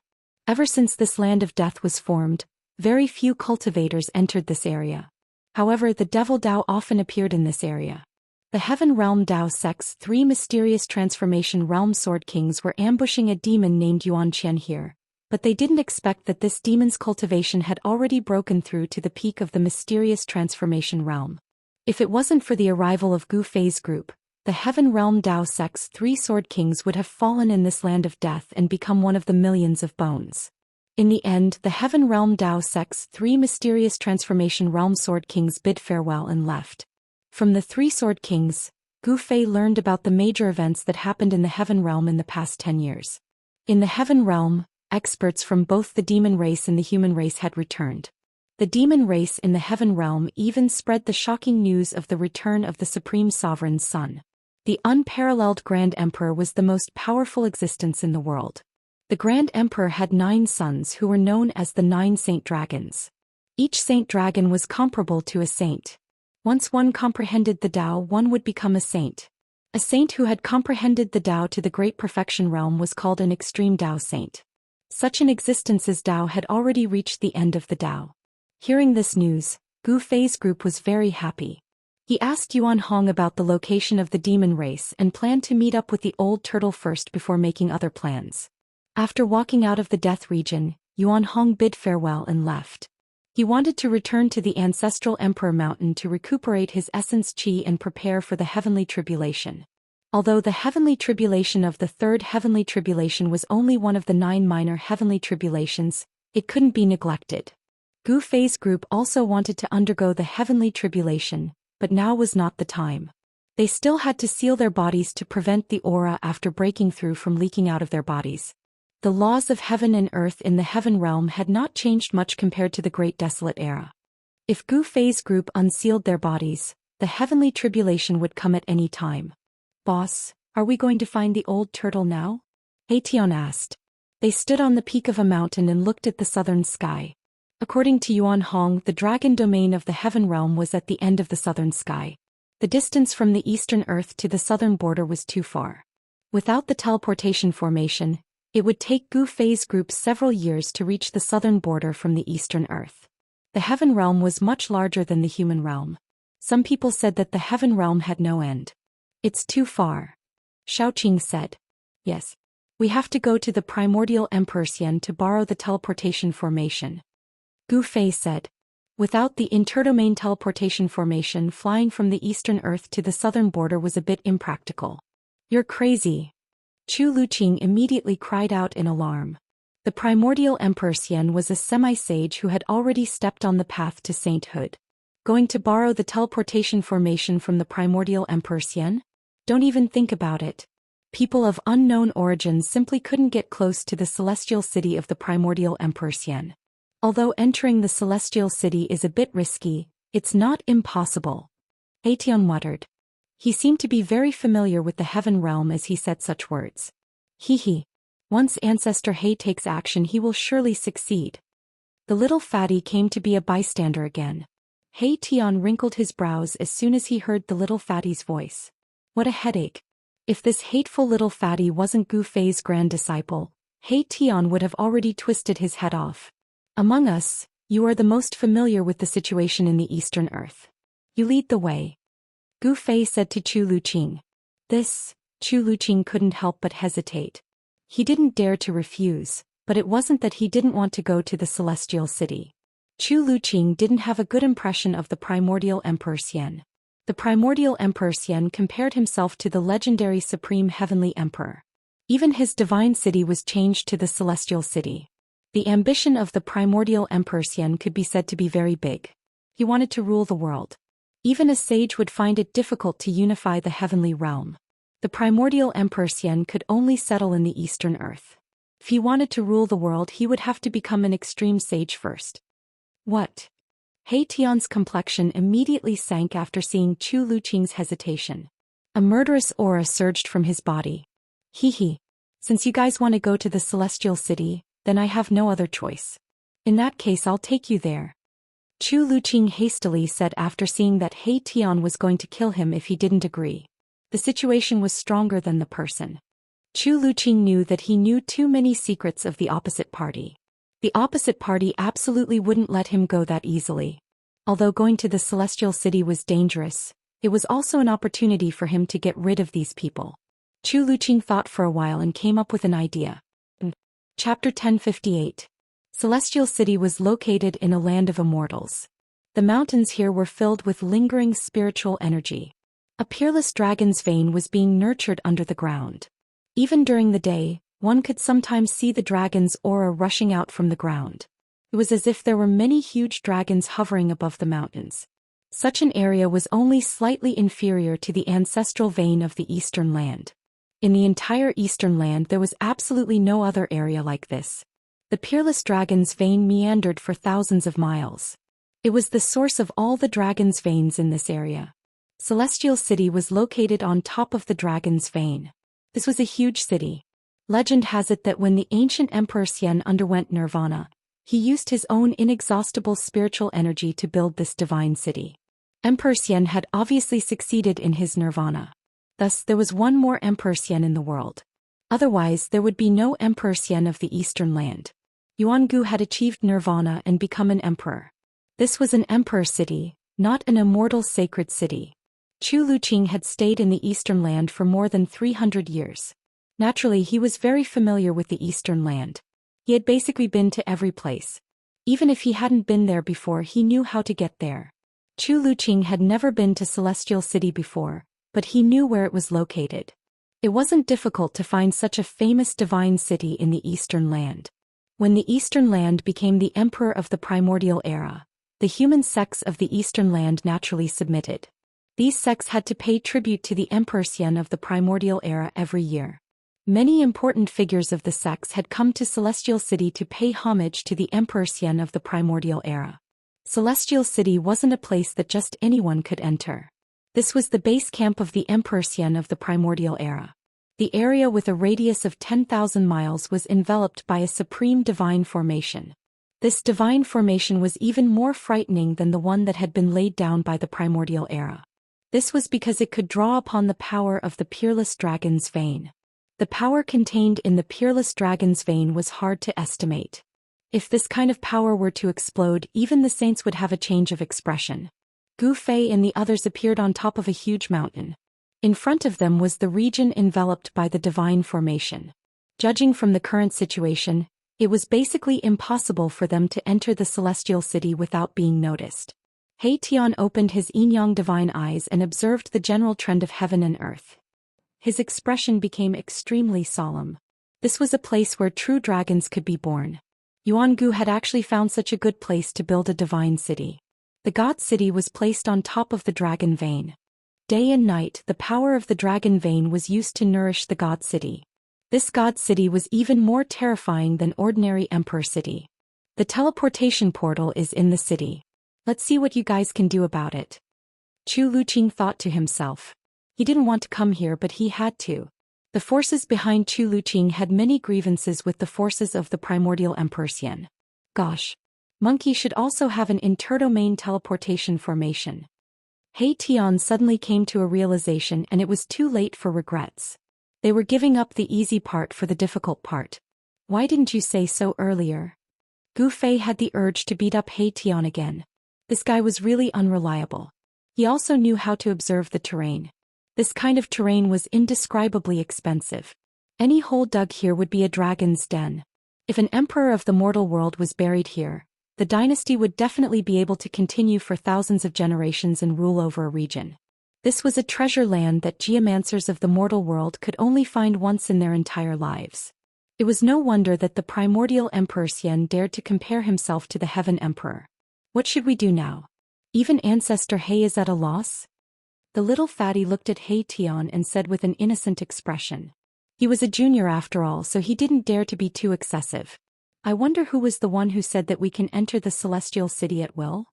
Ever since this land of death was formed, very few cultivators entered this area. However, the devil Dao often appeared in this area. The Heaven Realm Dao Sect's 3 mysterious transformation realm sword kings were ambushing a demon named Yuan Qian here, but they didn't expect that this demon's cultivation had already broken through to the peak of the mysterious transformation realm. If it wasn't for the arrival of Gu Fei's group, the Heaven Realm Dao Sect's 3 sword kings would have fallen in this land of death and become one of the millions of bones. In the end, the Heaven Realm Dao Sect's 3 mysterious transformation realm sword kings bid farewell and left. From the 3 sword kings, Gu Fei learned about the major events that happened in the Heaven Realm in the past 10 years. In the Heaven Realm, experts from both the demon race and the human race had returned. The demon race in the Heaven Realm even spread the shocking news of the return of the Supreme Sovereign's son. The unparalleled Grand Emperor was the most powerful existence in the world. The Grand Emperor had 9 sons who were known as the 9 Saint Dragons. Each Saint Dragon was comparable to a saint. Once one comprehended the Tao, one would become a saint. A saint who had comprehended the Tao to the Great Perfection Realm was called an Extreme Tao Saint. Such an existence as Tao had already reached the end of the Tao. Hearing this news, Gu Fei's group was very happy. He asked Yuan Hong about the location of the demon race and planned to meet up with the old turtle first before making other plans. After walking out of the death region, Yuan Hong bid farewell and left. He wanted to return to the ancestral Emperor Mountain to recuperate his essence chi and prepare for the heavenly tribulation. Although the heavenly tribulation of the 3rd heavenly tribulation was only one of the 9 minor heavenly tribulations, it couldn't be neglected. Gu Fei's group also wanted to undergo the heavenly tribulation, but now was not the time. They still had to seal their bodies to prevent the aura after breaking through from leaking out of their bodies. The laws of heaven and earth in the Heaven Realm had not changed much compared to the Great Desolate Era. If Gu Fei's group unsealed their bodies, the heavenly tribulation would come at any time. "Boss, are we going to find the old turtle now?" Tian asked. They stood on the peak of a mountain and looked at the southern sky. According to Yuan Hong, the dragon domain of the Heaven Realm was at the end of the southern sky. The distance from the eastern earth to the southern border was too far. Without the teleportation formation, it would take Gu Fei's group several years to reach the southern border from the eastern earth. The Heaven Realm was much larger than the human realm. Some people said that the Heaven Realm had no end. "It's too far," Xiaoqing said. "Yes. We have to go to the primordial Emperor Xian to borrow the teleportation formation," Gu Fei said. Without the interdomain teleportation formation, flying from the eastern earth to the southern border was a bit impractical. "You're crazy," Chu Luqing immediately cried out in alarm. The primordial Emperor Xian was a semi-sage who had already stepped on the path to sainthood. Going to borrow the teleportation formation from the primordial Emperor Xian? Don't even think about it. People of unknown origins simply couldn't get close to the celestial city of the primordial Emperor Xian. Although entering the celestial city is a bit risky, it's not impossible, Tian muttered. He seemed to be very familiar with the Heaven Realm as he said such words. Hee. Once Ancestor He takes action, he will surely succeed. The little fatty came to be a bystander again. Tian wrinkled his brows as soon as he heard the little fatty's voice. What a headache. If this hateful little fatty wasn't Gu Fei's grand disciple, Tian would have already twisted his head off. Among us, you are the most familiar with the situation in the Eastern Earth. You lead the way, Gu Fei said to Chu Luqing. Chu Luqing couldn't help but hesitate. He didn't dare to refuse, but it wasn't that he didn't want to go to the Celestial City. Chu Luqing didn't have a good impression of the primordial Emperor Xian. The primordial Emperor Xian compared himself to the legendary Supreme Heavenly Emperor. Even his divine city was changed to the Celestial City. The ambition of the primordial Emperor Xian could be said to be very big. He wanted to rule the world. Even a sage would find it difficult to unify the heavenly realm. The primordial Emperor Xian could only settle in the Eastern Earth. If he wanted to rule the world, he would have to become an extreme sage first. What? He Tian's complexion immediately sank after seeing Chu Luqing's hesitation. A murderous aura surged from his body. Hee. Since you guys want to go to the Celestial City, then I have no other choice. In that case, I'll take you there. Chu Luqing hastily said after seeing that He Tian was going to kill him if he didn't agree. The situation was stronger than the person. Chu Luqing knew that he knew too many secrets of the opposite party. The opposite party absolutely wouldn't let him go that easily. Although going to the Celestial City was dangerous, it was also an opportunity for him to get rid of these people. Chu Luqing thought for a while and came up with an idea. Chapter 1058. Celestial City was located in a land of immortals. The mountains here were filled with lingering spiritual energy. A peerless dragon's vein was being nurtured under the ground. Even during the day, one could sometimes see the dragon's aura rushing out from the ground. It was as if there were many huge dragons hovering above the mountains. Such an area was only slightly inferior to the ancestral vein of the Eastern Land. In the entire Eastern Land there was absolutely no other area like this. The peerless dragon's vein meandered for thousands of miles. It was the source of all the dragon's veins in this area. Celestial City was located on top of the dragon's vein. This was a huge city. Legend has it that when the ancient Emperor Xian underwent nirvana, he used his own inexhaustible spiritual energy to build this divine city. Emperor Xian had obviously succeeded in his nirvana. Thus, there was one more Emperor Xian in the world. Otherwise, there would be no Emperor Xian of the Eastern Land. Yuangu had achieved nirvana and become an emperor. This was an emperor city, not an immortal sacred city. Chu Luqing had stayed in the Eastern Land for more than 300 years. Naturally, he was very familiar with the Eastern Land. He had basically been to every place. Even if he hadn't been there before, he knew how to get there. Chu Luqing had never been to Celestial City before, but he knew where it was located. It wasn't difficult to find such a famous divine city in the Eastern Land. When the Eastern Land became the emperor of the primordial era, the human sects of the Eastern Land naturally submitted. These sects had to pay tribute to the Emperor Xian of the primordial era every year. Many important figures of the sects had come to Celestial City to pay homage to the Emperor Xian of the primordial era. Celestial City wasn't a place that just anyone could enter. This was the base camp of the Emperor Xian of the primordial era. The area with a radius of 10,000 miles was enveloped by a supreme divine formation. This divine formation was even more frightening than the one that had been laid down by the primordial era. This was because it could draw upon the power of the peerless dragon's vein. The power contained in the peerless dragon's vein was hard to estimate. If this kind of power were to explode, even the saints would have a change of expression. Gu Fei and the others appeared on top of a huge mountain. In front of them was the region enveloped by the divine formation. Judging from the current situation, it was basically impossible for them to enter the Celestial City without being noticed. He Tian opened his yin-yang divine eyes and observed the general trend of heaven and earth. His expression became extremely solemn. This was a place where true dragons could be born. Yuangu had actually found such a good place to build a divine city. The god city was placed on top of the dragon vein. Day and night, the power of the dragon vein was used to nourish the god city. This god city was even more terrifying than ordinary emperor city. The teleportation portal is in the city. Let's see what you guys can do about it. Chu Luqing thought to himself. He didn't want to come here, but he had to. The forces behind Chu Luqing had many grievances with the forces of the primordial Emperor Xian. Gosh. Monkey should also have an interdomain teleportation formation. He Tian suddenly came to a realization, and it was too late for regrets. They were giving up the easy part for the difficult part. Why didn't you say so earlier? Gu Fei had the urge to beat up He Tian again. This guy was really unreliable. He also knew how to observe the terrain. This kind of terrain was indescribably expensive. Any hole dug here would be a dragon's den. If an emperor of the mortal world was buried here, the dynasty would definitely be able to continue for thousands of generations and rule over a region. This was a treasure land that geomancers of the mortal world could only find once in their entire lives. It was no wonder that the primordial Emperor Xian dared to compare himself to the Heaven Emperor. What should we do now? Even Ancestor He is at a loss? The little fatty looked at He Tian and said with an innocent expression. He was a junior after all, so he didn't dare to be too excessive. I wonder who was the one who said that we can enter the celestial city at will?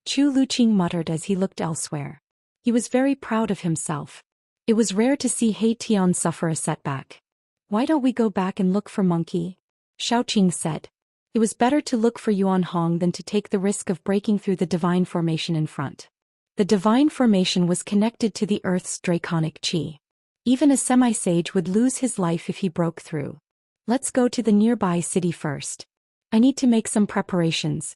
Chu Luqing muttered as he looked elsewhere. He was very proud of himself. It was rare to see He Tian suffer a setback. Why don't we go back and look for Monkey? Xiaoqing said. It was better to look for Yuan Hong than to take the risk of breaking through the divine formation in front. The divine formation was connected to the Earth's draconic qi. Even a semi-sage would lose his life if he broke through. Let's go to the nearby city first. I need to make some preparations.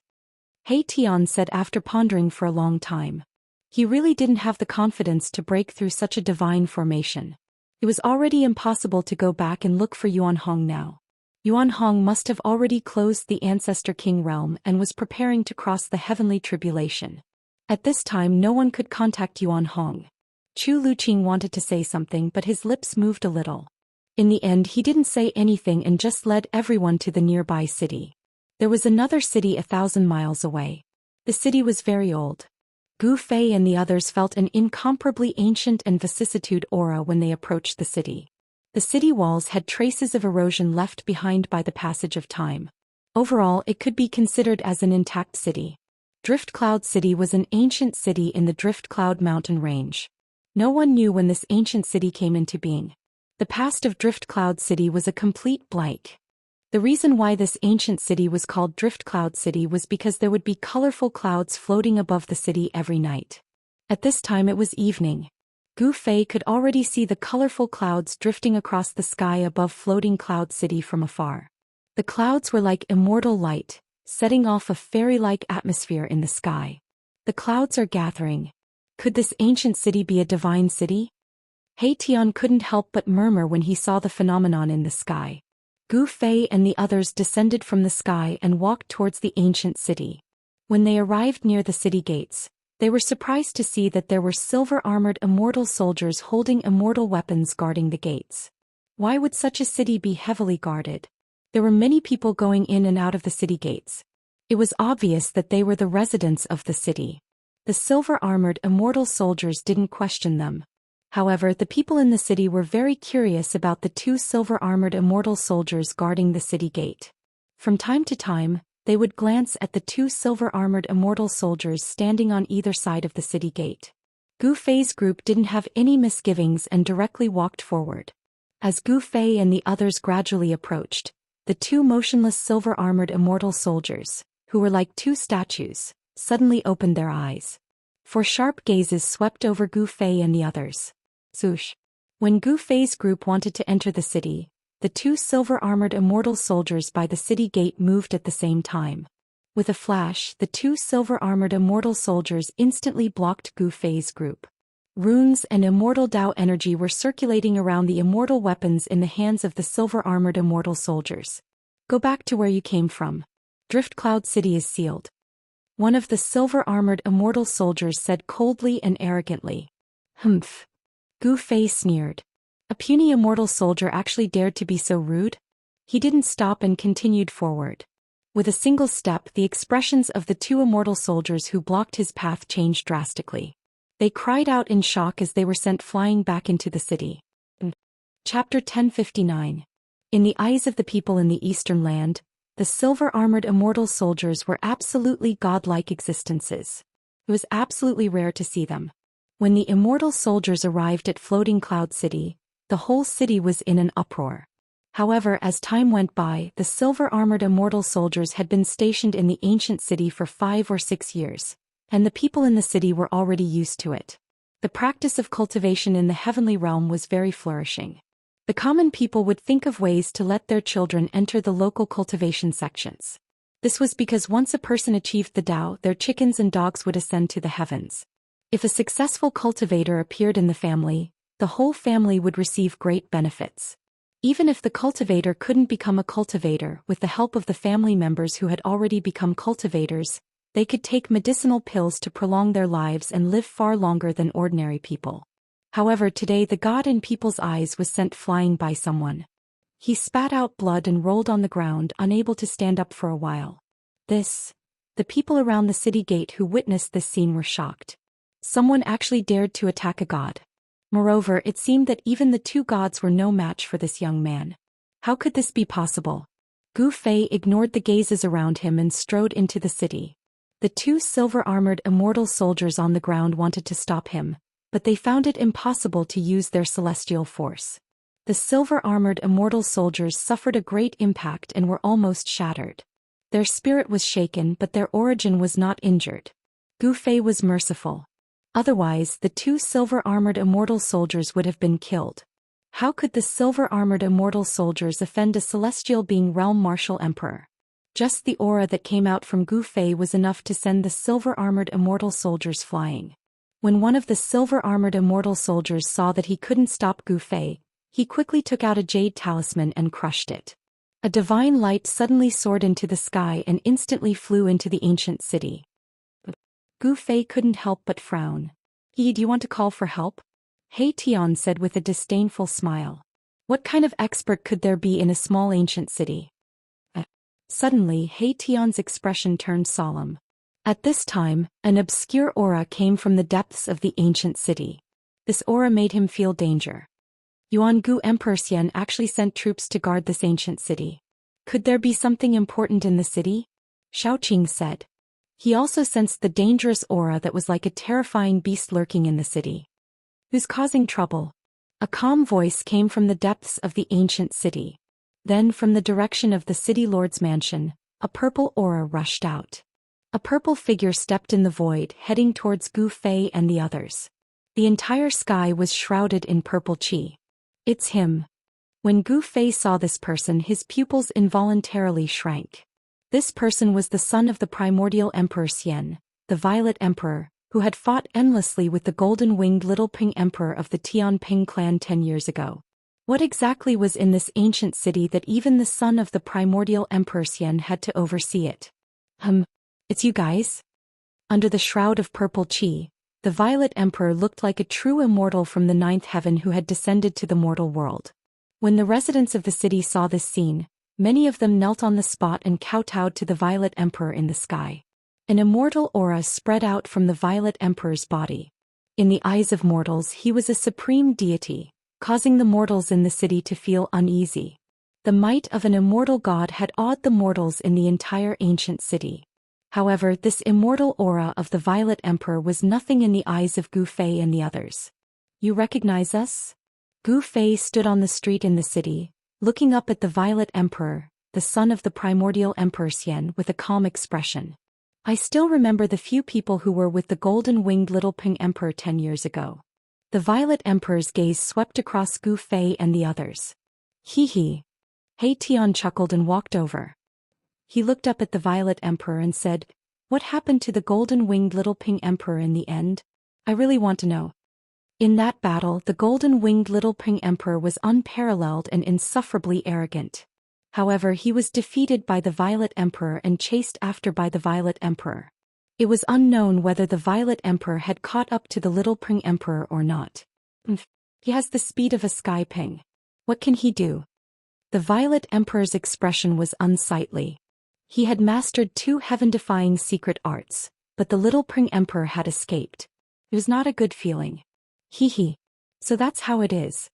He Tian said after pondering for a long time. He really didn't have the confidence to break through such a divine formation. It was already impossible to go back and look for Yuan Hong now. Yuan Hong must have already closed the Ancestor King realm and was preparing to cross the heavenly tribulation. At this time no one could contact Yuan Hong. Chu Luqing wanted to say something but his lips moved a little. In the end he didn't say anything and just led everyone to the nearby city. There was another city 1,000 miles away. The city was very old. Gu Fei and the others felt an incomparably ancient and vicissitude aura when they approached the city. The city walls had traces of erosion left behind by the passage of time. Overall it could be considered as an intact city. Drift Cloud City was an ancient city in the Drift Cloud mountain range. No one knew when this ancient city came into being. The past of Drift Cloud City was a complete blank. The reason why this ancient city was called Drift Cloud City was because there would be colorful clouds floating above the city every night. At this time it was evening. Gu Fei could already see the colorful clouds drifting across the sky above floating Cloud City from afar. The clouds were like immortal light, setting off a fairy-like atmosphere in the sky. The clouds are gathering. Could this ancient city be a divine city? He Tian couldn't help but murmur when he saw the phenomenon in the sky. Gu Fei and the others descended from the sky and walked towards the ancient city. When they arrived near the city gates, they were surprised to see that there were silver-armored immortal soldiers holding immortal weapons guarding the gates. Why would such a city be heavily guarded? There were many people going in and out of the city gates. It was obvious that they were the residents of the city. The silver-armored immortal soldiers didn't question them. However, the people in the city were very curious about the two silver-armored immortal soldiers guarding the city gate. From time to time, they would glance at the two silver-armored immortal soldiers standing on either side of the city gate. Gu Fei's group didn't have any misgivings and directly walked forward. As Gu Fei and the others gradually approached, the two motionless silver-armored immortal soldiers, who were like two statues, suddenly opened their eyes. For sharp gazes swept over Gu Fei and the others. Swoosh. When Gu Fei's group wanted to enter the city, the two silver-armored immortal soldiers by the city gate moved at the same time. With a flash, the two silver-armored immortal soldiers instantly blocked Gu Fei's group. Runes and immortal Dao energy were circulating around the immortal weapons in the hands of the silver-armored immortal soldiers. Go back to where you came from. Drift Cloud City is sealed. One of the silver-armored immortal soldiers said coldly and arrogantly. Humph. Gu Fei sneered. A puny immortal soldier actually dared to be so rude? He didn't stop and continued forward. With a single step, the expressions of the two immortal soldiers who blocked his path changed drastically. They cried out in shock as they were sent flying back into the city. Chapter 1059. In the eyes of the people in the Eastern Land, the silver-armored immortal soldiers were absolutely godlike existences. It was absolutely rare to see them. When the immortal soldiers arrived at Floating Cloud City, the whole city was in an uproar. However, as time went by, the silver-armored immortal soldiers had been stationed in the ancient city for 5 or 6 years, and the people in the city were already used to it. The practice of cultivation in the heavenly realm was very flourishing. The common people would think of ways to let their children enter the local cultivation sections. This was because once a person achieved the Tao, their chickens and dogs would ascend to the heavens. If a successful cultivator appeared in the family, the whole family would receive great benefits. Even if the cultivator couldn't become a cultivator, with the help of the family members who had already become cultivators, they could take medicinal pills to prolong their lives and live far longer than ordinary people. However, today the god in people's eyes was sent flying by someone. He spat out blood and rolled on the ground, unable to stand up for a while. The people around the city gate who witnessed this scene were shocked. Someone actually dared to attack a god. Moreover, it seemed that even the two gods were no match for this young man. How could this be possible? Gu Fei ignored the gazes around him and strode into the city. The two silver-armored immortal soldiers on the ground wanted to stop him, but they found it impossible to use their celestial force. The silver-armored immortal soldiers suffered a great impact and were almost shattered. Their spirit was shaken, but their origin was not injured. Gu Fei was merciful. Otherwise, the two silver-armored immortal soldiers would have been killed. How could the silver-armored immortal soldiers offend a celestial being realm martial emperor? Just the aura that came out from Gu Fei was enough to send the silver-armored immortal soldiers flying. When one of the silver-armored immortal soldiers saw that he couldn't stop Gu Fei, he quickly took out a jade talisman and crushed it. A divine light suddenly soared into the sky and instantly flew into the ancient city. Gu Fei couldn't help but frown. Do you want to call for help? He Tian said with a disdainful smile. What kind of expert could there be in a small ancient city? Suddenly, He Tian's expression turned solemn. At this time, an obscure aura came from the depths of the ancient city. This aura made him feel danger. Yuan Gu Emperor Xian actually sent troops to guard this ancient city. Could there be something important in the city? Xiaoqing said. He also sensed the dangerous aura that was like a terrifying beast lurking in the city. Who's causing trouble? A calm voice came from the depths of the ancient city. Then from the direction of the city lord's mansion, a purple aura rushed out. A purple figure stepped in the void, heading towards Gu Fei and the others. The entire sky was shrouded in purple qi. It's him. When Gu Fei saw this person, his pupils involuntarily shrank. This person was the son of the primordial Emperor Xian, the Violet Emperor, who had fought endlessly with the golden-winged Little Ping Emperor of the Tianping clan 10 years ago. What exactly was in this ancient city that even the son of the primordial Emperor Xian had to oversee it? It's you guys? Under the shroud of purple qi, the Violet Emperor looked like a true immortal from the ninth heaven who had descended to the mortal world. When the residents of the city saw this scene, many of them knelt on the spot and kowtowed to the Violet Emperor in the sky. An immortal aura spread out from the Violet Emperor's body. In the eyes of mortals, he was a supreme deity, causing the mortals in the city to feel uneasy. The might of an immortal god had awed the mortals in the entire ancient city. However, this immortal aura of the Violet Emperor was nothing in the eyes of Gu Fei and the others. You recognize us? Gu Fei stood on the street in the city, looking up at the Violet Emperor, the son of the primordial Emperor Xian, with a calm expression. I still remember the few people who were with the golden-winged Little Ping Emperor 10 years ago. The Violet Emperor's gaze swept across Gu Fei and the others. He Tian chuckled and walked over. He looked up at the Violet Emperor and said, "What happened to the golden-winged Little Ping Emperor in the end? I really want to know." In that battle, the golden-winged Little Ping Emperor was unparalleled and insufferably arrogant. However, he was defeated by the Violet Emperor and chased after by the Violet Emperor. It was unknown whether the Violet Emperor had caught up to the Little Ping Emperor or not. He has the speed of a sky ping. What can he do? The Violet Emperor's expression was unsightly. He had mastered 2 heaven-defying secret arts, but the Little Ping Emperor had escaped. It was not a good feeling. So that's how it is.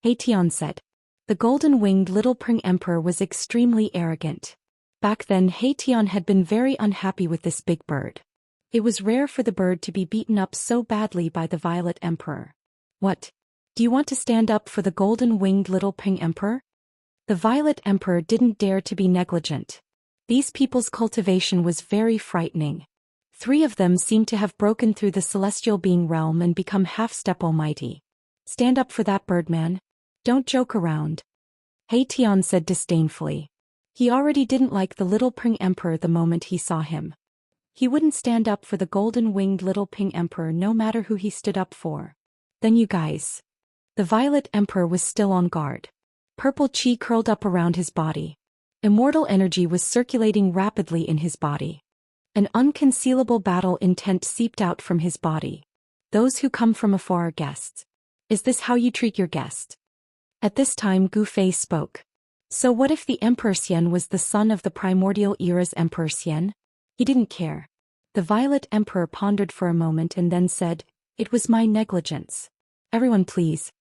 He Tian said. The golden-winged Little Ping Emperor was extremely arrogant. Back then He Tian had been very unhappy with this big bird. It was rare for the bird to be beaten up so badly by the Violet Emperor. What? Do you want to stand up for the golden-winged Little Ping Emperor? The Violet Emperor didn't dare to be negligent. These people's cultivation was very frightening. 3 of them seemed to have broken through the celestial being realm and become half-step almighty. Stand up for that birdman. Don't joke around. He Tian said disdainfully. He already didn't like the Little Ping Emperor the moment he saw him. He wouldn't stand up for the golden-winged Little Ping Emperor no matter who he stood up for. Then you guys. The Violet Emperor was still on guard. Purple qi curled up around his body. Immortal energy was circulating rapidly in his body. An unconcealable battle intent seeped out from his body. Those who come from afar are guests. Is this how you treat your guest? At this time Gu Fei spoke. So what if the Emperor Xian was the son of the primordial era's Emperor Xian? He didn't care. The Violet Emperor pondered for a moment and then said, "It was my negligence. Everyone please,"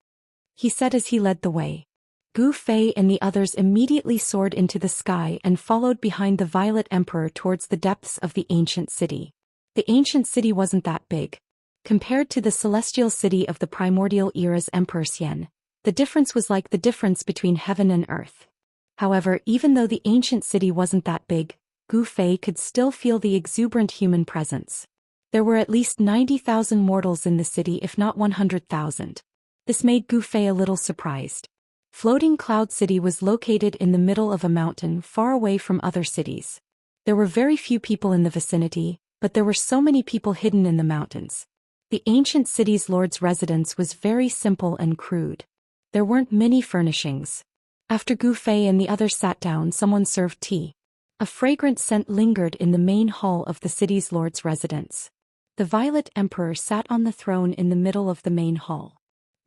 he said as he led the way. Gu Fei and the others immediately soared into the sky and followed behind the Violet Emperor towards the depths of the ancient city. The ancient city wasn't that big. Compared to the celestial city of the primordial era's Emperor Xian, the difference was like the difference between heaven and earth. However, even though the ancient city wasn't that big, Gu Fei could still feel the exuberant human presence. There were at least 90,000 mortals in the city, if not 100,000. This made Gu Fei a little surprised. Floating Cloud City was located in the middle of a mountain far away from other cities. There were very few people in the vicinity, but there were so many people hidden in the mountains. The ancient city's lord's residence was very simple and crude. There weren't many furnishings. After Gu Fei and the others sat down, someone served tea. A fragrant scent lingered in the main hall of the city's lord's residence. The Violet Emperor sat on the throne in the middle of the main hall.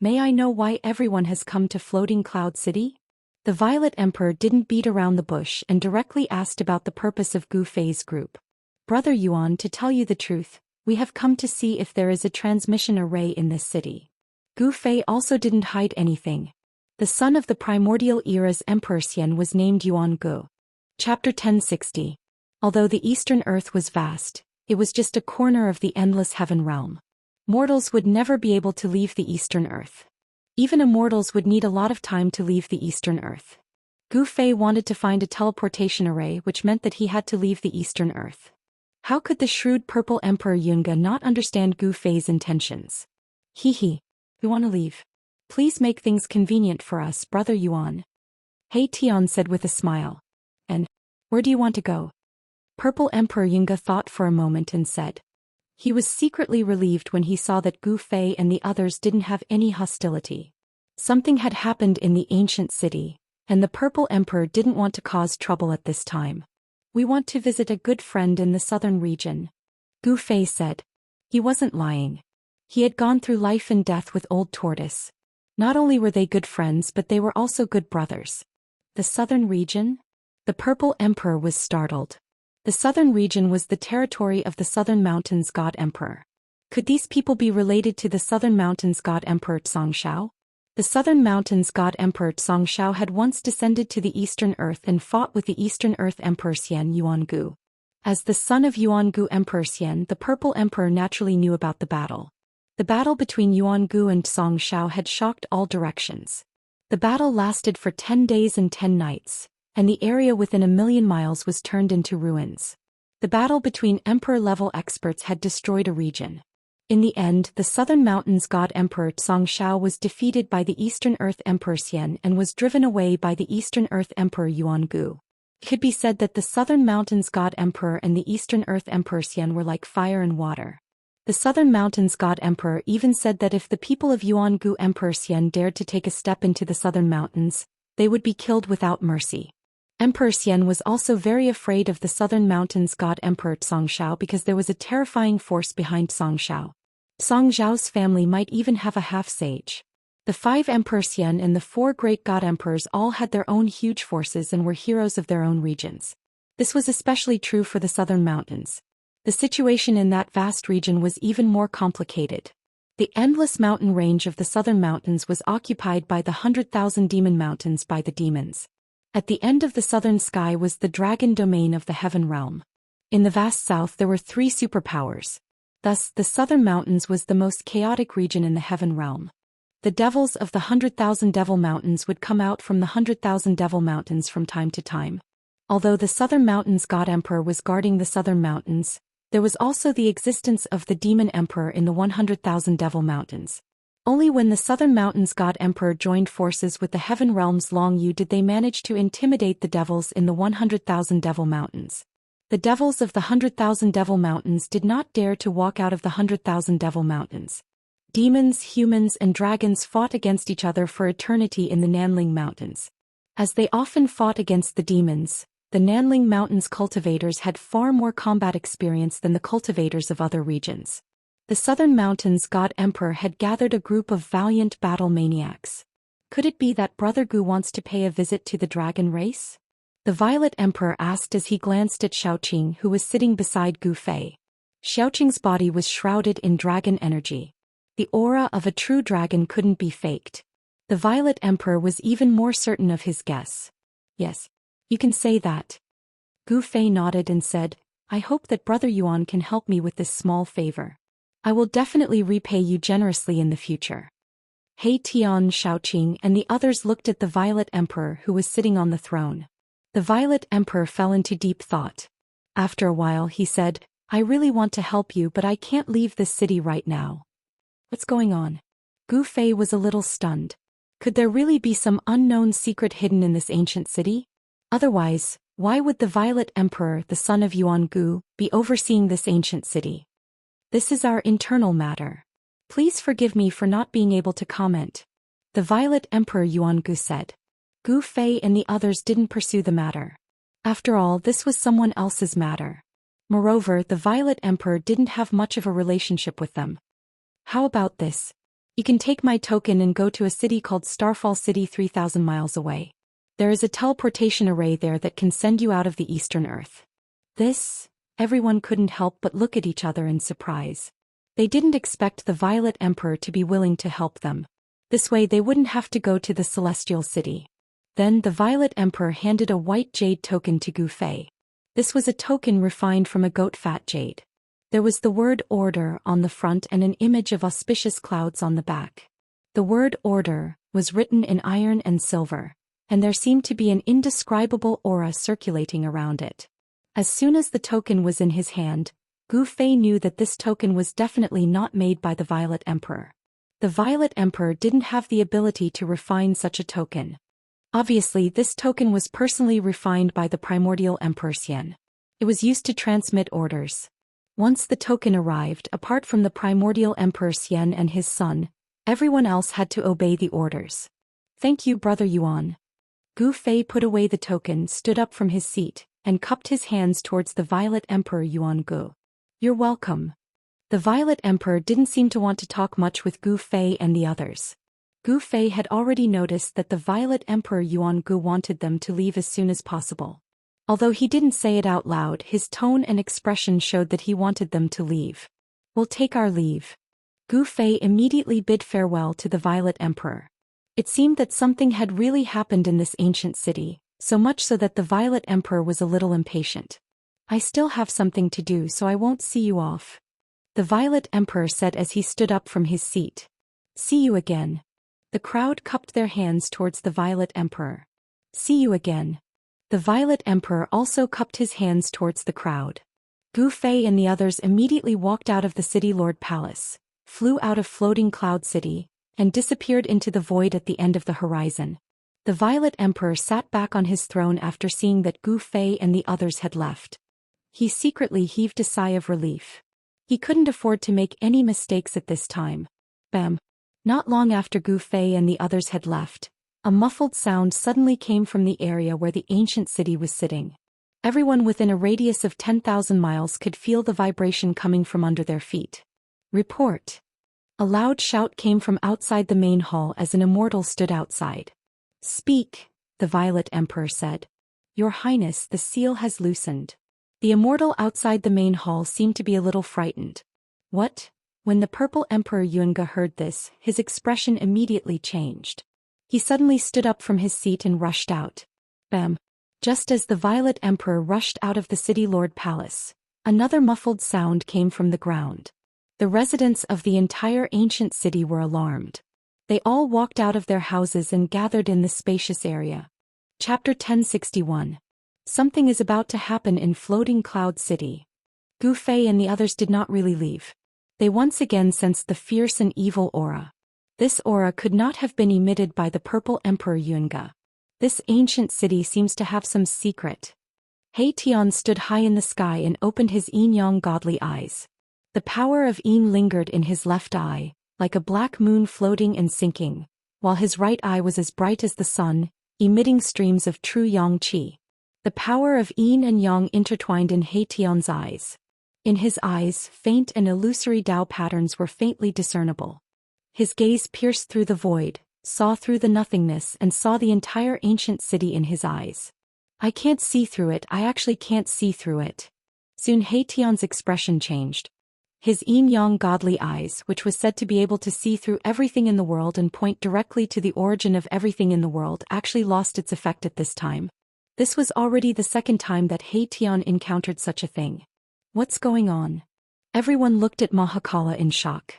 "May I know why everyone has come to Floating Cloud City?" The Violet Emperor didn't beat around the bush and directly asked about the purpose of Gu Fei's group. "Brother Yuan, to tell you the truth, we have come to see if there is a transmission array in this city." Gu Fei also didn't hide anything. The son of the primordial era's Emperor Xian was named Yuan Gu. Chapter 1060. Although the Eastern Earth was vast, it was just a corner of the endless heaven realm. Mortals would never be able to leave the Eastern Earth. Even immortals would need a lot of time to leave the Eastern Earth. Gu Fei wanted to find a teleportation array, which meant that he had to leave the Eastern Earth. How could the shrewd Purple Emperor Yunga not understand Gu Fei's intentions? "We want to leave. Please make things convenient for us, Brother Yuan," He Tian said with a smile. "And where do you want to go?" Purple Emperor Yunga thought for a moment and said. He was secretly relieved when he saw that Gu Fei and the others didn't have any hostility. Something had happened in the ancient city, and the Purple Emperor didn't want to cause trouble at this time. "We want to visit a good friend in the southern region," Gu Fei said. He wasn't lying. He had gone through life and death with Old Tortoise. Not only were they good friends, but they were also good brothers. The southern region? The Purple Emperor was startled. The southern region was the territory of the Southern Mountains God Emperor. Could these people be related to the Southern Mountains God Emperor Xianxia? The Southern Mountains God Emperor Xianxia had once descended to the Eastern Earth and fought with the Eastern Earth Emperor Xian Yuangu. As the son of Yuangu Emperor Xian, the Purple Emperor naturally knew about the battle. The battle between Yuangu and Xianxia had shocked all directions. The battle lasted for 10 days and 10 nights. And the area within 1,000,000 miles was turned into ruins. The battle between emperor-level experts had destroyed a region. In the end, the Southern Mountains God Emperor Xianxia was defeated by the Eastern Earth Emperor Xian and was driven away by the Eastern Earth Emperor Yuangu. It could be said that the Southern Mountains God Emperor and the Eastern Earth Emperor Xian were like fire and water. The Southern Mountains God Emperor even said that if the people of Yuangu Emperor Xian dared to take a step into the Southern Mountains, they would be killed without mercy. Emperor Xian was also very afraid of the Southern Mountains God Emperor Xianxia because there was a terrifying force behind Xianxia. Xianxiao's family might even have a half-sage. The 5 Emperor Xian and the 4 great God Emperors all had their own huge forces and were heroes of their own regions. This was especially true for the Southern Mountains. The situation in that vast region was even more complicated. The endless mountain range of the Southern Mountains was occupied by the 100,000 demon mountains by the demons. At the end of the southern sky was the dragon domain of the heaven realm. In the vast south there were 3 superpowers. Thus, the Southern Mountains was the most chaotic region in the heaven realm. The devils of the 100,000 devil mountains would come out from the 100,000 devil mountains from time to time. Although the Southern Mountains God Emperor was guarding the Southern Mountains, there was also the existence of the Demon Emperor in the 100,000 devil mountains. Only when the Southern Mountains God Emperor joined forces with the Heaven Realm's Long Yu did they manage to intimidate the devils in the 100,000 Devil Mountains. The devils of the 100,000 Devil Mountains did not dare to walk out of the 100,000 Devil Mountains. Demons, humans, and dragons fought against each other for eternity in the Nanling Mountains. As they often fought against the demons, the Nanling Mountains cultivators had far more combat experience than the cultivators of other regions. The Southern Mountains God Emperor had gathered a group of valiant battle maniacs. Could it be that Brother Gu wants to pay a visit to the dragon race? The Violet Emperor asked as he glanced at Xiaoqing, who was sitting beside Gu Fei. Xiaoqing's body was shrouded in dragon energy. The aura of a true dragon couldn't be faked. The Violet Emperor was even more certain of his guess. Yes, you can say that. Gu Fei nodded and said, I hope that Brother Yuan can help me with this small favor. I will definitely repay you generously in the future. He Tian, Xiaoqing, and the others looked at the Violet Emperor who was sitting on the throne. The Violet Emperor fell into deep thought. After a while he said, I really want to help you, but I can't leave this city right now. What's going on? Gu Fei was a little stunned. Could there really be some unknown secret hidden in this ancient city? Otherwise, why would the Violet Emperor, the son of Yuan Gu, be overseeing this ancient city? This is our internal matter. Please forgive me for not being able to comment. The Violet Emperor Yuan Gu said. Gu Fei and the others didn't pursue the matter. After all, this was someone else's matter. Moreover, the Violet Emperor didn't have much of a relationship with them. How about this? You can take my token and go to a city called Starfall City 3,000 miles away. There is a teleportation array there that can send you out of the Eastern Earth. This, everyone couldn't help but look at each other in surprise. They didn't expect the Violet Emperor to be willing to help them. This way they wouldn't have to go to the Celestial City. Then the Violet Emperor handed a white jade token to Gu Fei. This was a token refined from a goat fat jade. There was the word order on the front and an image of auspicious clouds on the back. The word order was written in iron and silver, and there seemed to be an indescribable aura circulating around it. As soon as the token was in his hand, Gu Fei knew that this token was definitely not made by the Violet Emperor. The Violet Emperor didn't have the ability to refine such a token. Obviously, this token was personally refined by the primordial Emperor Xian. It was used to transmit orders. Once the token arrived, apart from the primordial Emperor Xian and his son, everyone else had to obey the orders. Thank you, Brother Yuan. Gu Fei put away the token, stood up from his seat, and cupped his hands towards the Violet Emperor Yuan Gu. You're welcome. The Violet Emperor didn't seem to want to talk much with Gu Fei and the others. Gu Fei had already noticed that the Violet Emperor Yuan Gu wanted them to leave as soon as possible. Although he didn't say it out loud, his tone and expression showed that he wanted them to leave. We'll take our leave. Gu Fei immediately bid farewell to the Violet Emperor. It seemed that something had really happened in this ancient city, so much so that the Violet Emperor was a little impatient. I still have something to do, so I won't see you off. The Violet Emperor said as he stood up from his seat. See you again. The crowd cupped their hands towards the Violet Emperor. See you again. The Violet Emperor also cupped his hands towards the crowd. Gu Fei and the others immediately walked out of the City Lord Palace, flew out of Floating Cloud City, and disappeared into the void at the end of the horizon. The Violet Emperor sat back on his throne after seeing that Gu Fei and the others had left. He secretly heaved a sigh of relief. He couldn't afford to make any mistakes at this time. Bam! Not long after Gu Fei and the others had left, a muffled sound suddenly came from the area where the ancient city was sitting. Everyone within a radius of 10,000 miles could feel the vibration coming from under their feet. Report! A loud shout came from outside the main hall as an immortal stood outside. Speak, the Violet Emperor said. Your Highness, the seal has loosened. The immortal outside the main hall seemed to be a little frightened. What? When the Purple Emperor Yuanga heard this, his expression immediately changed. He suddenly stood up from his seat and rushed out. Bam! Just as the Violet Emperor rushed out of the City Lord Palace, another muffled sound came from the ground. The residents of the entire ancient city were alarmed. They all walked out of their houses and gathered in the spacious area. Chapter 1061. Something is about to happen in Floating Cloud City. Gu Fei and the others did not really leave. They once again sensed the fierce and evil aura. This aura could not have been emitted by the Purple Emperor Yuanga. This ancient city seems to have some secret. He Tian stood high in the sky and opened his yin-yang godly eyes. The power of Yin lingered in his left eye, like a black moon floating and sinking, while his right eye was as bright as the sun, emitting streams of true yang qi. The power of Yin and Yang intertwined in He Tian's eyes. In his eyes, faint and illusory Tao patterns were faintly discernible. His gaze pierced through the void, saw through the nothingness and saw the entire ancient city in his eyes. I can't see through it, I actually can't see through it. Soon Tian's expression changed. His yin-yang godly eyes, which was said to be able to see through everything in the world and point directly to the origin of everything in the world, actually lost its effect at this time. This was already the second time that Tian encountered such a thing. What's going on? Everyone looked at Mahakala in shock.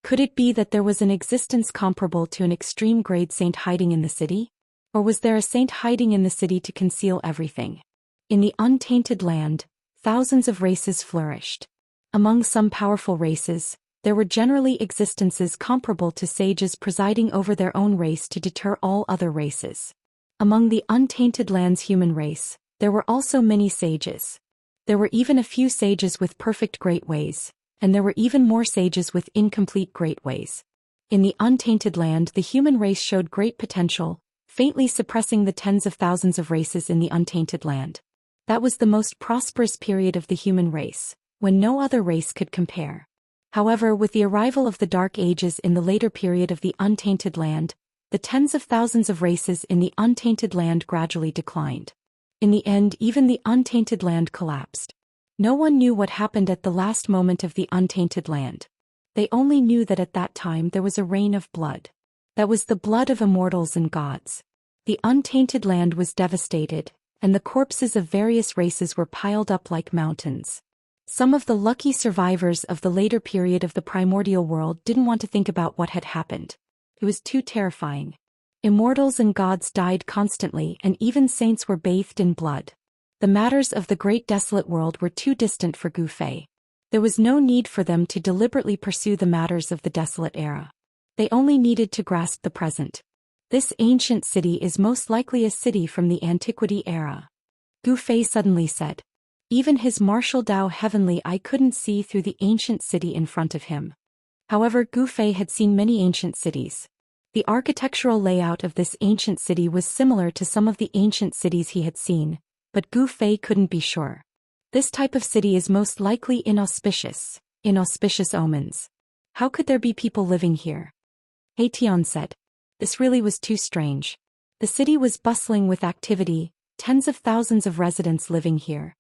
Could it be that there was an existence comparable to an extreme-grade saint hiding in the city? Or was there a saint hiding in the city to conceal everything? In the untainted land, thousands of races flourished. Among some powerful races, there were generally existences comparable to sages presiding over their own race to deter all other races. Among the untainted land's human race, there were also many sages. There were even a few sages with perfect great ways, and there were even more sages with incomplete great ways. In the untainted land, the human race showed great potential, faintly suppressing the tens of thousands of races in the untainted land. That was the most prosperous period of the human race, when no other race could compare. However, with the arrival of the Dark Ages in the later period of the untainted land, the tens of thousands of races in the untainted land gradually declined. In the end, even the untainted land collapsed. No one knew what happened at the last moment of the untainted land. They only knew that at that time there was a rain of blood. That was the blood of immortals and gods. The untainted land was devastated, and the corpses of various races were piled up like mountains. Some of the lucky survivors of the later period of the primordial world didn't want to think about what had happened. It was too terrifying. Immortals and gods died constantly, and even saints were bathed in blood. The matters of the great desolate world were too distant for Gu Fei. There was no need for them to deliberately pursue the matters of the desolate era. They only needed to grasp the present. This ancient city is most likely a city from the antiquity era. Gu Fei suddenly said. Even his martial Dao heavenly eye couldn't see through the ancient city in front of him. However, Gu Fei had seen many ancient cities. The architectural layout of this ancient city was similar to some of the ancient cities he had seen, but Gu Fei couldn't be sure. This type of city is most likely inauspicious omens. How could there be people living here? Tian said. This really was too strange. The city was bustling with activity, tens of thousands of residents living here.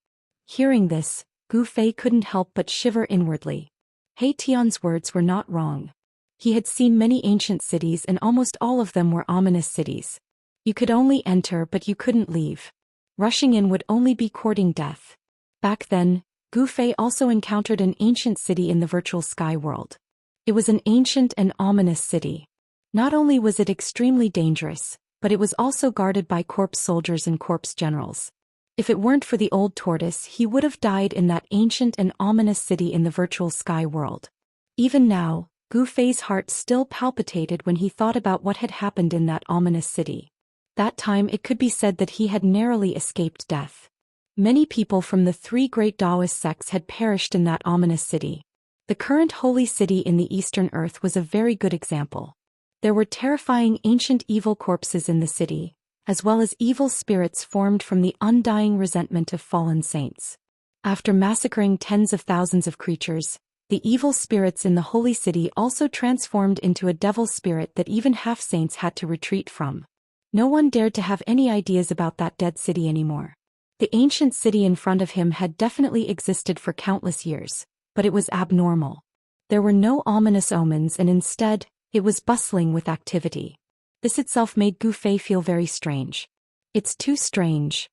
Hearing this, Gu Fei couldn't help but shiver inwardly. Tian's words were not wrong. He had seen many ancient cities and almost all of them were ominous cities. You could only enter but you couldn't leave. Rushing in would only be courting death. Back then, Gu Fei also encountered an ancient city in the virtual sky world. It was an ancient and ominous city. Not only was it extremely dangerous, but it was also guarded by corpse soldiers and corpse generals. If it weren't for the old tortoise, he would have died in that ancient and ominous city in the virtual sky world. Even now, Gu Fei's heart still palpitated when he thought about what had happened in that ominous city. That time it could be said that he had narrowly escaped death. Many people from the three great Daoist sects had perished in that ominous city. The current holy city in the Eastern Earth was a very good example. There were terrifying ancient evil corpses in the city, as well as evil spirits formed from the undying resentment of fallen saints. After massacring tens of thousands of creatures, the evil spirits in the holy city also transformed into a devil spirit that even half-saints had to retreat from. No one dared to have any ideas about that dead city anymore. The ancient city in front of him had definitely existed for countless years, but it was abnormal. There were no ominous omens and instead, it was bustling with activity. This itself made Gu Fei feel very strange. It's too strange.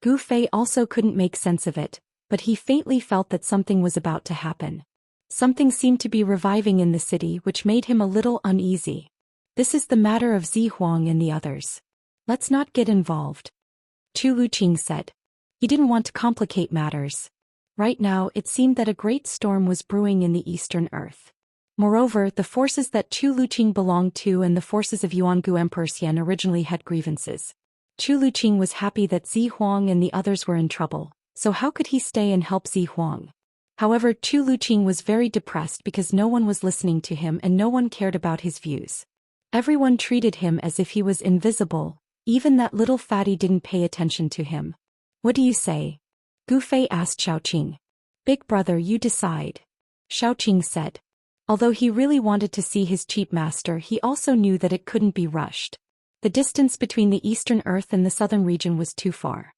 Gu Fei also couldn't make sense of it, but he faintly felt that something was about to happen. Something seemed to be reviving in the city which made him a little uneasy. This is the matter of Zi Huang and the others. Let's not get involved. Chu Luqing said. He didn't want to complicate matters. Right now it seemed that a great storm was brewing in the Eastern Earth. Moreover, the forces that Chu Luqing belonged to and the forces of Yuangu Emperor Xian originally had grievances. Chu Luqing was happy that Zi Huang and the others were in trouble, so how could he stay and help Zi Huang? However, Chu Luqing was very depressed because no one was listening to him and no one cared about his views. Everyone treated him as if he was invisible, even that little fatty didn't pay attention to him. What do you say? Gu Fei asked Xiaoqing. Big brother, you decide. Xiaoqing said. Although he really wanted to see his cheap master, he also knew that it couldn't be rushed. The distance between the eastern Earth and the southern region was too far.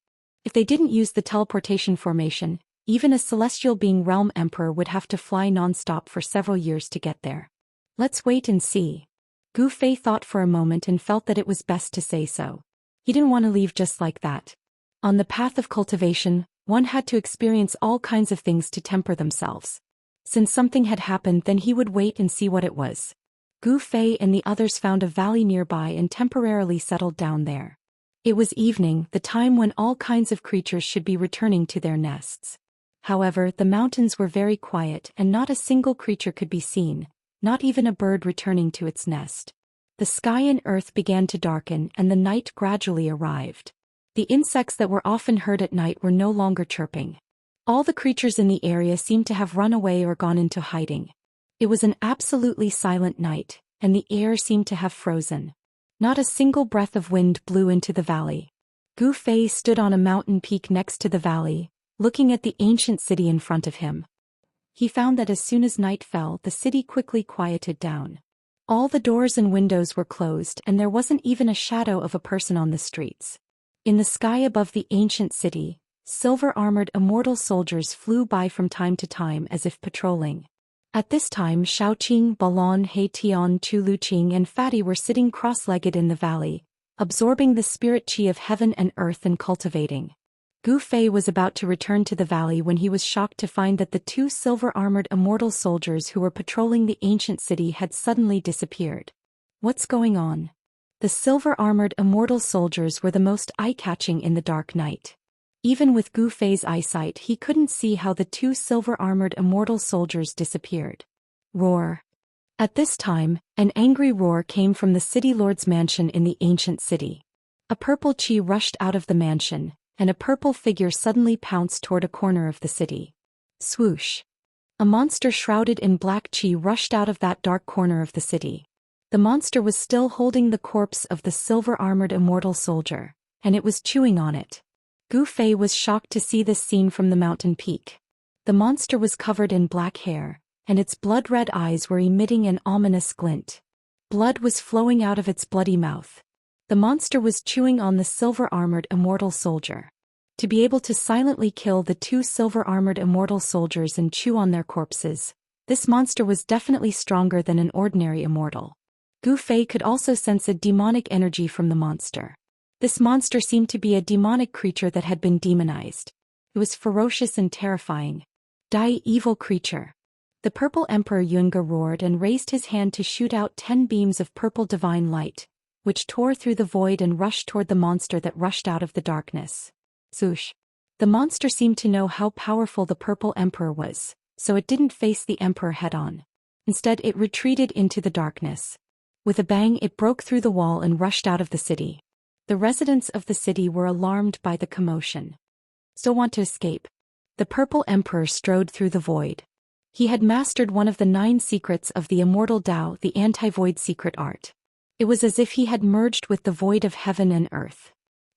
If they didn't use the teleportation formation, even a celestial being realm emperor would have to fly non-stop for several years to get there. Let's wait and see. Gu Fei thought for a moment and felt that it was best to say so. He didn't want to leave just like that. On the path of cultivation, one had to experience all kinds of things to temper themselves. Since something had happened, then he would wait and see what it was. Gu Fei and the others found a valley nearby and temporarily settled down there. It was evening, the time when all kinds of creatures should be returning to their nests. However, the mountains were very quiet and not a single creature could be seen, not even a bird returning to its nest. The sky and earth began to darken and the night gradually arrived. The insects that were often heard at night were no longer chirping. All the creatures in the area seemed to have run away or gone into hiding. It was an absolutely silent night, and the air seemed to have frozen. Not a single breath of wind blew into the valley. Gu Fei stood on a mountain peak next to the valley, looking at the ancient city in front of him. He found that as soon as night fell, the city quickly quieted down. All the doors and windows were closed and there wasn't even a shadow of a person on the streets. In the sky above the ancient city, silver-armored immortal soldiers flew by from time to time as if patrolling. At this time Xiaoqing, Balon, Heitian, Chuluqing and Fatty were sitting cross-legged in the valley, absorbing the spirit qi of heaven and earth and cultivating. Gu Fei was about to return to the valley when he was shocked to find that the two silver-armored immortal soldiers who were patrolling the ancient city had suddenly disappeared. What's going on? The silver-armored immortal soldiers were the most eye-catching in the dark night. Even with Gu Fei's eyesight, he couldn't see how the two silver-armored immortal soldiers disappeared. Roar. At this time, an angry roar came from the city lord's mansion in the ancient city. A purple qi rushed out of the mansion, and a purple figure suddenly pounced toward a corner of the city. Swoosh. A monster shrouded in black qi rushed out of that dark corner of the city. The monster was still holding the corpse of the silver-armored immortal soldier, and it was chewing on it. Gu Fei was shocked to see this scene from the mountain peak. The monster was covered in black hair, and its blood-red eyes were emitting an ominous glint. Blood was flowing out of its bloody mouth. The monster was chewing on the silver-armored immortal soldier. To be able to silently kill the two silver-armored immortal soldiers and chew on their corpses, this monster was definitely stronger than an ordinary immortal. Gu Fei could also sense a demonic energy from the monster. This monster seemed to be a demonic creature that had been demonized. It was ferocious and terrifying. Die, evil creature. The purple emperor Yunga roared and raised his hand to shoot out 10 beams of purple divine light, which tore through the void and rushed toward the monster that rushed out of the darkness. Swoosh. The monster seemed to know how powerful the purple emperor was, so it didn't face the emperor head-on. Instead, it retreated into the darkness. With a bang, it broke through the wall and rushed out of the city. The residents of the city were alarmed by the commotion. So want to escape. The purple emperor strode through the void. He had mastered one of the 9 secrets of the immortal Dao, the anti-void secret art. It was as if he had merged with the void of heaven and earth.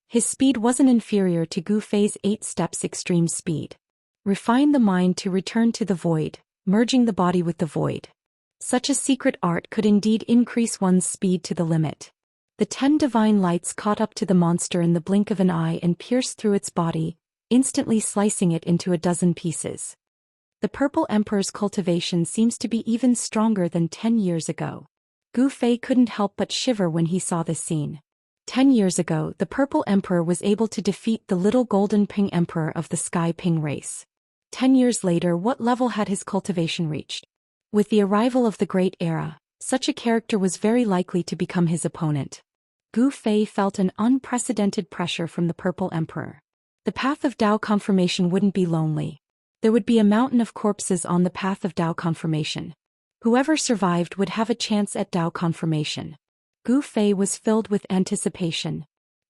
His speed wasn't inferior to Gu Fei's 8 steps extreme speed. Refine the mind to return to the void, merging the body with the void. Such a secret art could indeed increase one's speed to the limit. The 10 divine lights caught up to the monster in the blink of an eye and pierced through its body, instantly slicing it into a dozen pieces. The purple emperor's cultivation seems to be even stronger than 10 years ago. Gu Fei couldn't help but shiver when he saw this scene. 10 years ago, the purple emperor was able to defeat the little golden ping emperor of the sky ping race. 10 years later, what level had his cultivation reached? With the arrival of the Great Era, such a character was very likely to become his opponent. Gu Fei felt an unprecedented pressure from the purple emperor. The path of Dao confirmation wouldn't be lonely. There would be a mountain of corpses on the path of Dao confirmation. Whoever survived would have a chance at Dao confirmation. Gu Fei was filled with anticipation.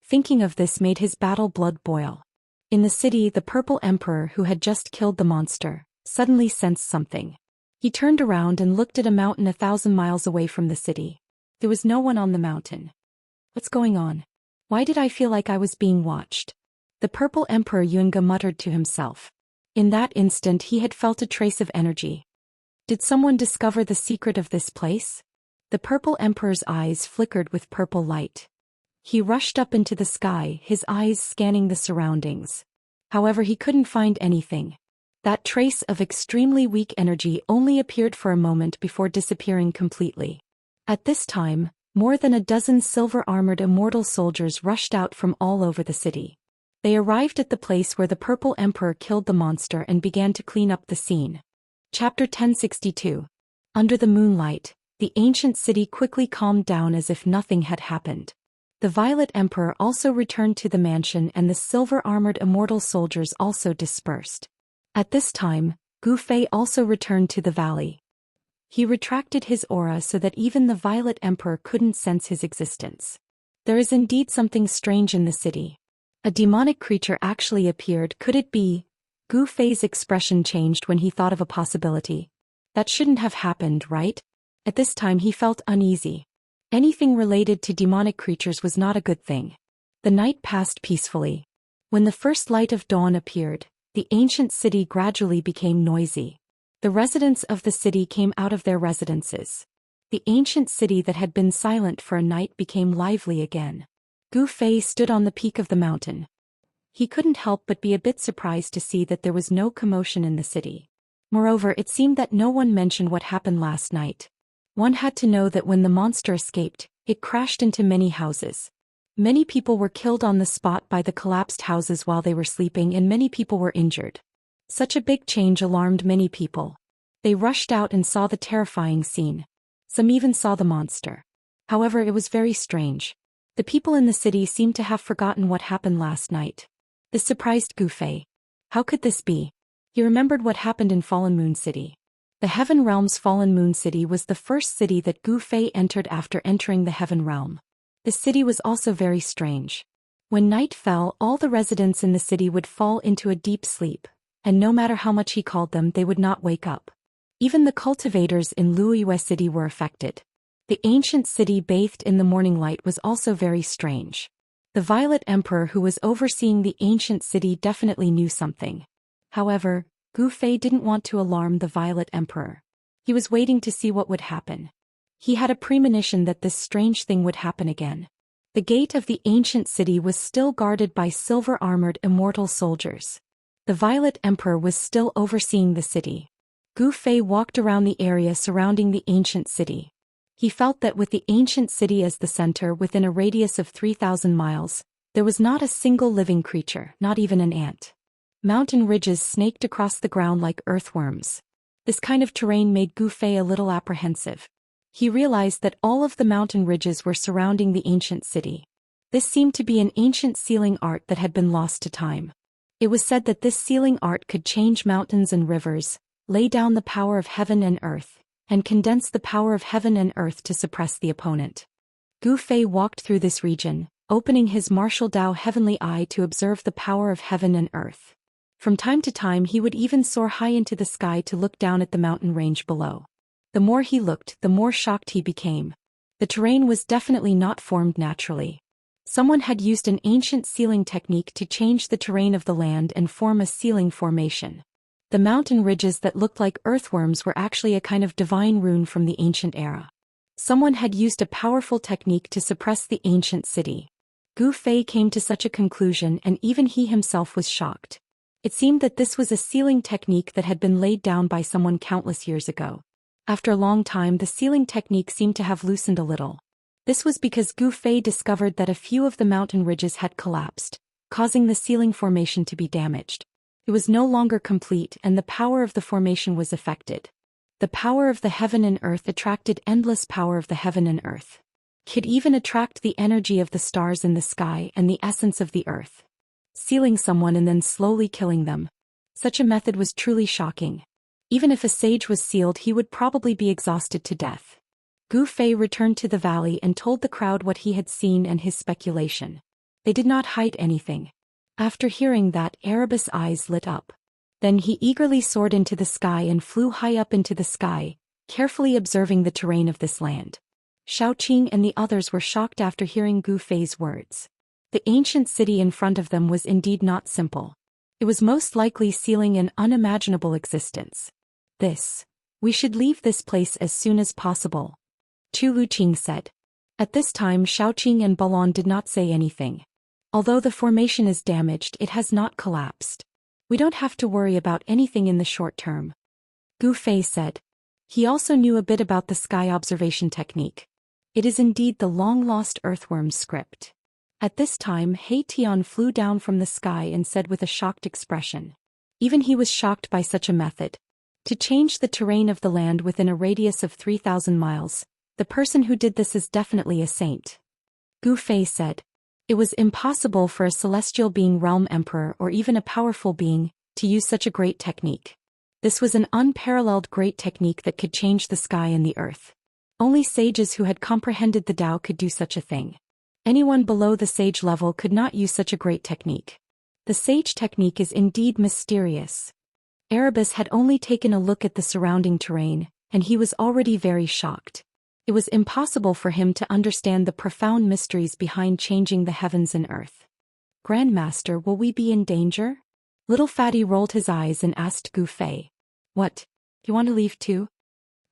Thinking of this made his battle blood boil. In the city, the purple emperor who had just killed the monster suddenly sensed something. He turned around and looked at a mountain 1,000 miles away from the city. There was no one on the mountain. What's going on? Why did I feel like I was being watched? The purple emperor Yunga muttered to himself. In that instant he had felt a trace of energy. Did someone discover the secret of this place? The purple emperor's eyes flickered with purple light. He rushed up into the sky, his eyes scanning the surroundings. However, he couldn't find anything. That trace of extremely weak energy only appeared for a moment before disappearing completely. At this time, more than a dozen silver-armored immortal soldiers rushed out from all over the city. They arrived at the place where the purple emperor killed the monster and began to clean up the scene. Chapter 1062. Under the moonlight, the ancient city quickly calmed down as if nothing had happened. The Violet Emperor also returned to the mansion and the silver-armored immortal soldiers also dispersed. At this time, Gu Fei also returned to the valley. He retracted his aura so that even the Violet Emperor couldn't sense his existence. There is indeed something strange in the city. A demonic creature actually appeared. Could it be? Gu Fei's expression changed when he thought of a possibility. That shouldn't have happened, right? At this time he felt uneasy. Anything related to demonic creatures was not a good thing. The night passed peacefully. When the first light of dawn appeared, the ancient city gradually became noisy. The residents of the city came out of their residences. The ancient city that had been silent for a night became lively again. Gu Fei stood on the peak of the mountain. He couldn't help but be a bit surprised to see that there was no commotion in the city. Moreover, it seemed that no one mentioned what happened last night. One had to know that when the monster escaped, it crashed into many houses. Many people were killed on the spot by the collapsed houses while they were sleeping, and many people were injured. Such a big change alarmed many people. They rushed out and saw the terrifying scene. Some even saw the monster. However, it was very strange. The people in the city seemed to have forgotten what happened last night. This surprised Gu Fei. How could this be? He remembered what happened in Fallen Moon City. The Heaven Realm's Fallen Moon City was the first city that Gu Fei entered after entering the Heaven Realm. The city was also very strange. When night fell, all the residents in the city would fall into a deep sleep, and no matter how much he called them, they would not wake up. Even the cultivators in Luiyue City were affected. The ancient city bathed in the morning light was also very strange. The Violet Emperor who was overseeing the ancient city definitely knew something. However, Gu Fei didn't want to alarm the Violet Emperor. He was waiting to see what would happen. He had a premonition that this strange thing would happen again. The gate of the ancient city was still guarded by silver-armored immortal soldiers. The Violet Emperor was still overseeing the city. Gu Fei walked around the area surrounding the ancient city. He felt that with the ancient city as the center within a radius of 3,000 miles, there was not a single living creature, not even an ant. Mountain ridges snaked across the ground like earthworms. This kind of terrain made Gu Fei a little apprehensive. He realized that all of the mountain ridges were surrounding the ancient city. This seemed to be an ancient sealing art that had been lost to time. It was said that this sealing art could change mountains and rivers, lay down the power of heaven and earth, and condense the power of heaven and earth to suppress the opponent. Gu Fei walked through this region, opening his martial Dao heavenly eye to observe the power of heaven and earth. From time to time he would even soar high into the sky to look down at the mountain range below. The more he looked, the more shocked he became. The terrain was definitely not formed naturally. Someone had used an ancient sealing technique to change the terrain of the land and form a sealing formation. The mountain ridges that looked like earthworms were actually a kind of divine rune from the ancient era. Someone had used a powerful technique to suppress the ancient city. Gu Fei came to such a conclusion, and even he himself was shocked. It seemed that this was a sealing technique that had been laid down by someone countless years ago. After a long time, the sealing technique seemed to have loosened a little. This was because Gu Fei discovered that a few of the mountain ridges had collapsed, causing the sealing formation to be damaged. It was no longer complete, and the power of the formation was affected. The power of the heaven and earth attracted endless power of the heaven and earth. Could even attract the energy of the stars in the sky and the essence of the earth. Sealing someone and then slowly killing them. Such a method was truly shocking. Even if a sage was sealed, he would probably be exhausted to death. Gu Fei returned to the valley and told the crowd what he had seen and his speculation. They did not hide anything. After hearing that, Erebus' eyes lit up. Then he eagerly soared into the sky and flew high up into the sky, carefully observing the terrain of this land. Xiaoqing and the others were shocked after hearing Gu Fei's words. The ancient city in front of them was indeed not simple. It was most likely sealing an unimaginable existence. This, We should leave this place as soon as possible, Chu Luqing said. At this time Xiaoqing and Balon did not say anything. Although the formation is damaged, it has not collapsed. We don't have to worry about anything in the short term, Gu Fei said. He also knew a bit about the sky observation technique. It is indeed the long-lost earthworm's script. At this time He Tian flew down from the sky and said with a shocked expression. Even he was shocked by such a method. To change the terrain of the land within a radius of 3,000 miles, the person who did this is definitely a saint, Gu Fei said. It was impossible for a celestial being realm emperor or even a powerful being to use such a great technique. This was an unparalleled great technique that could change the sky and the earth. Only sages who had comprehended the Tao could do such a thing. Anyone below the sage level could not use such a great technique. The sage technique is indeed mysterious. Erebus had only taken a look at the surrounding terrain, and he was already very shocked. It was impossible for him to understand the profound mysteries behind changing the heavens and earth. Grandmaster, will we be in danger? Little Fatty rolled his eyes and asked Gu Fei. What? You want to leave too?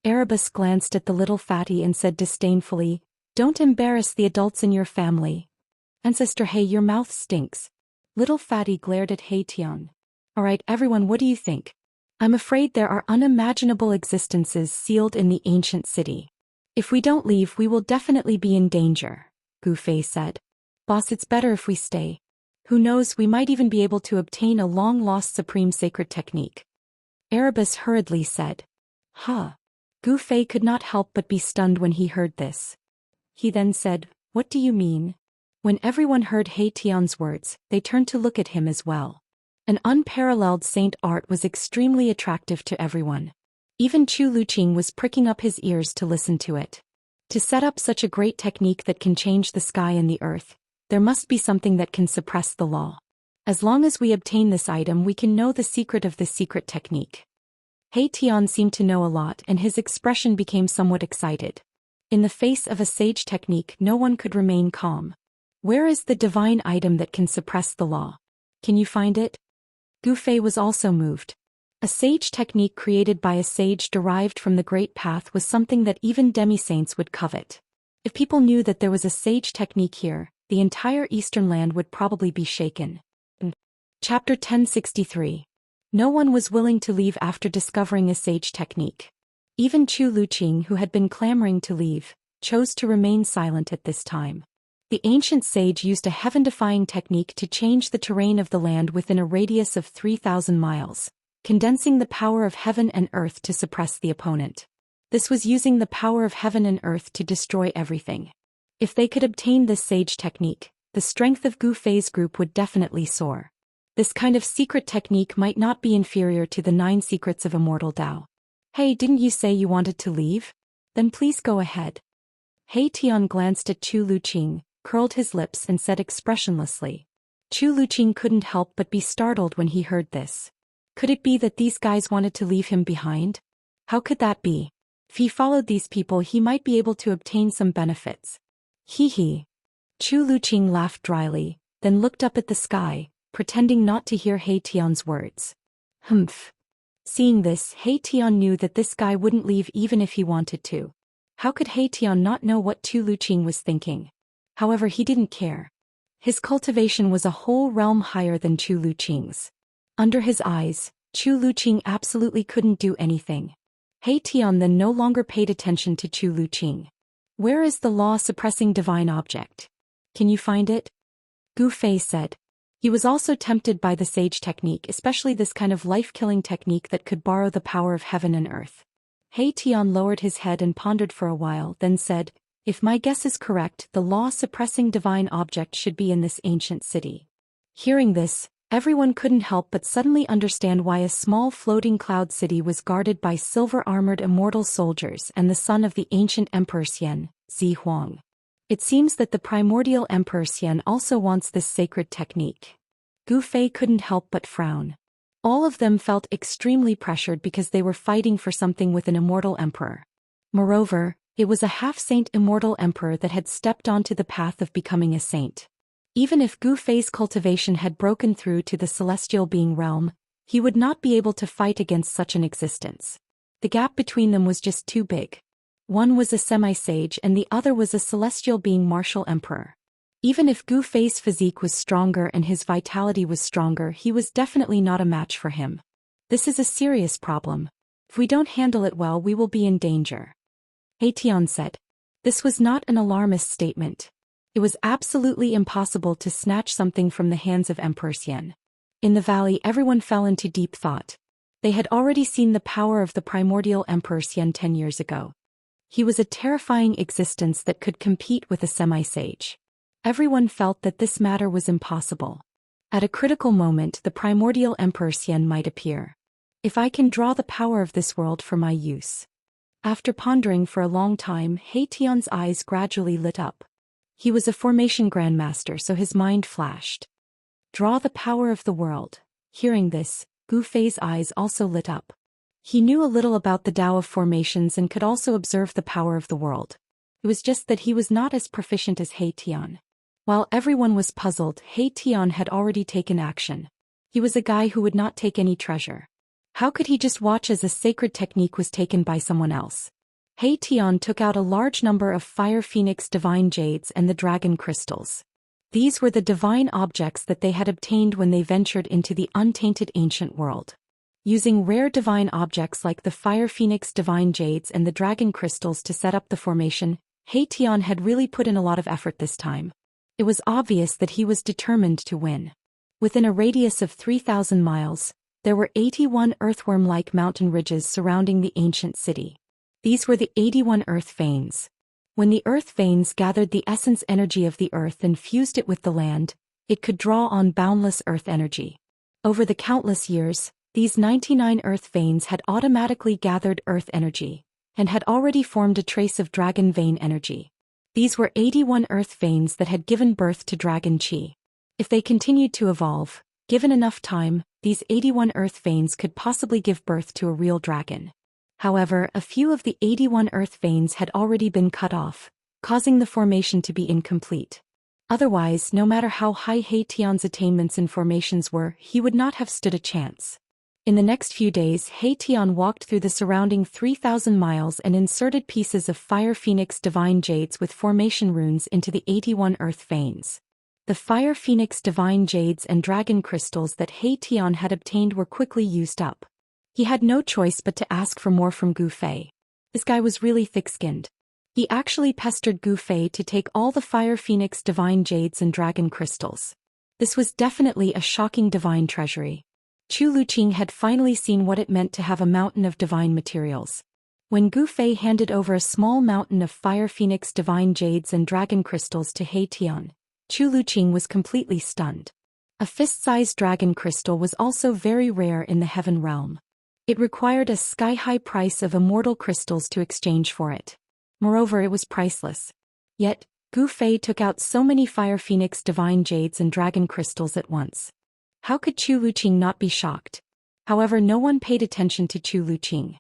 Erebus glanced at the little Fatty and said disdainfully, Don't embarrass the adults in your family. Ancestor He, your mouth stinks. Little Fatty glared at He Tian. Alright everyone, what do you think? I'm afraid there are unimaginable existences sealed in the ancient city. If we don't leave we will definitely be in danger, Gu Fei said. Boss, it's better if we stay. Who knows, we might even be able to obtain a long-lost supreme sacred technique. Erebus hurriedly said. Huh. Gu Fei could not help but be stunned when he heard this. He then said, What do you mean? When everyone heard He Tian's words, they turned to look at him as well. An unparalleled saint art was extremely attractive to everyone. Even Chu Luqing was pricking up his ears to listen to it. To set up such a great technique that can change the sky and the earth, there must be something that can suppress the law. As long as we obtain this item we can know the secret of this secret technique. He Tian seemed to know a lot and his expression became somewhat excited. In the face of a sage technique no one could remain calm. Where is the divine item that can suppress the law? Can you find it? Gu Fei was also moved. A sage technique created by a sage derived from the Great Path was something that even demi-saints would covet. If people knew that there was a sage technique here, the entire eastern land would probably be shaken. Chapter 1063. No one was willing to leave after discovering a sage technique. Even Chu Luqing, who had been clamoring to leave, chose to remain silent at this time. The ancient sage used a heaven-defying technique to change the terrain of the land within a radius of 3,000 miles, condensing the power of heaven and earth to suppress the opponent. This was using the power of heaven and earth to destroy everything. If they could obtain this sage technique, the strength of Gu Fei's group would definitely soar. This kind of secret technique might not be inferior to the 9 secrets of Immortal Tao. Hey, didn't you say you wanted to leave? Then please go ahead. He Tian glanced at Chu Luqing, curled his lips and said expressionlessly. Chu Luqing couldn't help but be startled when he heard this. Could it be that these guys wanted to leave him behind? How could that be? If he followed these people he might be able to obtain some benefits. Hee hee. Chu Luqing laughed dryly, then looked up at the sky, pretending not to hear He Tian's words. Humph. Seeing this, He Tian knew that this guy wouldn't leave even if he wanted to. How could He Tian not know what Chu Luqing was thinking? However, he didn't care. His cultivation was a whole realm higher than Chu Luqing's. Under his eyes, Chu Luqing absolutely couldn't do anything. He Tian then no longer paid attention to Chu Luqing. Where is the law-suppressing divine object? Can you find it? Gu Fei said. He was also tempted by the sage technique, especially this kind of life-killing technique that could borrow the power of heaven and earth. He Tian lowered his head and pondered for a while, then said, If my guess is correct, the law-suppressing divine object should be in this ancient city. Hearing this, everyone couldn't help but suddenly understand why a small floating cloud city was guarded by silver-armored immortal soldiers and the son of the ancient Emperor Xian, Zi Huang. It seems that the primordial Emperor Xian also wants this sacred technique. Gu Fei couldn't help but frown. All of them felt extremely pressured because they were fighting for something with an immortal emperor. Moreover, it was a half-saint immortal emperor that had stepped onto the path of becoming a saint. Even if Gu Fei's cultivation had broken through to the celestial being realm, he would not be able to fight against such an existence. The gap between them was just too big. One was a semi-sage and the other was a celestial being martial emperor. Even if Gu Fei's physique was stronger and his vitality was stronger, he was definitely not a match for him. This is a serious problem. If we don't handle it well, we will be in danger. He Tian said. This was not an alarmist statement. It was absolutely impossible to snatch something from the hands of Emperor Xian. In the valley, everyone fell into deep thought. They had already seen the power of the primordial Emperor Xian 10 years ago. He was a terrifying existence that could compete with a semi-sage. Everyone felt that this matter was impossible. At a critical moment, the primordial Emperor Xian might appear. If I can draw the power of this world for my use. After pondering for a long time, He Tian's eyes gradually lit up. He was a formation grandmaster, so his mind flashed. Draw the power of the world. Hearing this, Gu Fei's eyes also lit up. He knew a little about the Tao of formations and could also observe the power of the world. It was just that he was not as proficient as He Tian. While everyone was puzzled, He Tian had already taken action. He was a guy who would not take any treasure. How could he just watch as a sacred technique was taken by someone else? He Tian took out a large number of Fire Phoenix divine jades and the dragon crystals. These were the divine objects that they had obtained when they ventured into the untainted ancient world. Using rare divine objects like the Fire Phoenix divine jades and the dragon crystals to set up the formation, He Tian had really put in a lot of effort this time. It was obvious that he was determined to win. Within a radius of 3,000 miles, there were 81 earthworm-like mountain ridges surrounding the ancient city. These were the 81 earth veins. When the earth veins gathered the essence energy of the earth and fused it with the land, it could draw on boundless earth energy. Over the countless years, these 99 earth veins had automatically gathered earth energy, and had already formed a trace of dragon vein energy. These were 81 earth veins that had given birth to dragon qi. If they continued to evolve, given enough time, these 81 earth veins could possibly give birth to a real dragon. However, a few of the 81 earth veins had already been cut off, causing the formation to be incomplete. Otherwise, no matter how high He Tian's attainments in formations were, he would not have stood a chance. In the next few days, He Tian walked through the surrounding 3,000 miles and inserted pieces of Fire Phoenix divine jades with formation runes into the 81 earth veins. The Fire Phoenix divine jades and dragon crystals that He Tian had obtained were quickly used up. He had no choice but to ask for more from Gu Fei. This guy was really thick-skinned. He actually pestered Gu Fei to take all the Fire Phoenix divine jades and dragon crystals. This was definitely a shocking divine treasury. Chu Luqing had finally seen what it meant to have a mountain of divine materials. When Gu Fei handed over a small mountain of Fire Phoenix divine jades and dragon crystals to He Tian, Chu Luqing was completely stunned. A fist-sized dragon crystal was also very rare in the heaven realm. It required a sky-high price of immortal crystals to exchange for it. Moreover, it was priceless. Yet, Gu Fei took out so many Fire Phoenix divine jades and dragon crystals at once. How could Chu Luqing not be shocked? However, no one paid attention to Chu Luqing.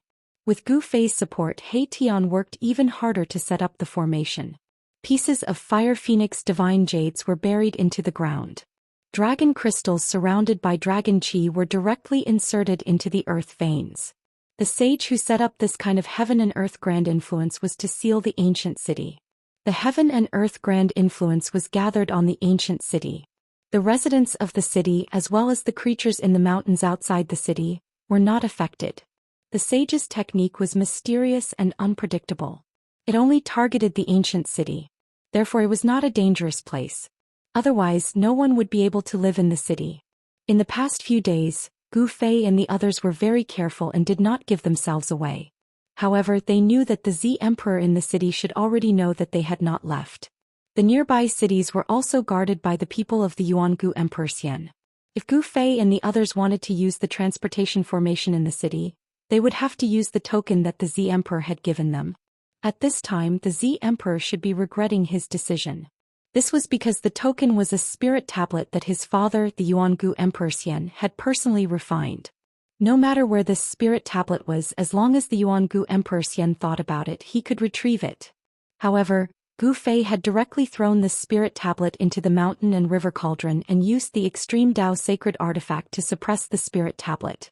With Gu Fei's support, He Tian worked even harder to set up the formation. Pieces of Fire Phoenix divine jades were buried into the ground. Dragon crystals surrounded by dragon qi were directly inserted into the earth veins. The sage who set up this kind of heaven and earth grand influence was to seal the ancient city. The heaven and earth grand influence was gathered on the ancient city. The residents of the city, as well as the creatures in the mountains outside the city, were not affected. The sage's technique was mysterious and unpredictable. It only targeted the ancient city. Therefore, it was not a dangerous place. Otherwise, no one would be able to live in the city. In the past few days, Gu Fei and the others were very careful and did not give themselves away. However, they knew that the Z Emperor in the city should already know that they had not left. The nearby cities were also guarded by the people of the Yuangu Emperor Xian. If Gu Fei and the others wanted to use the transportation formation in the city, they would have to use the token that the Z Emperor had given them. At this time, the Z Emperor should be regretting his decision. This was because the token was a spirit tablet that his father, the Yuangu Emperor Xian, had personally refined. No matter where this spirit tablet was, as long as the Yuangu Emperor Xian thought about it, he could retrieve it. However, Gu Fei had directly thrown this spirit tablet into the mountain and river cauldron and used the extreme Dao sacred artifact to suppress the spirit tablet.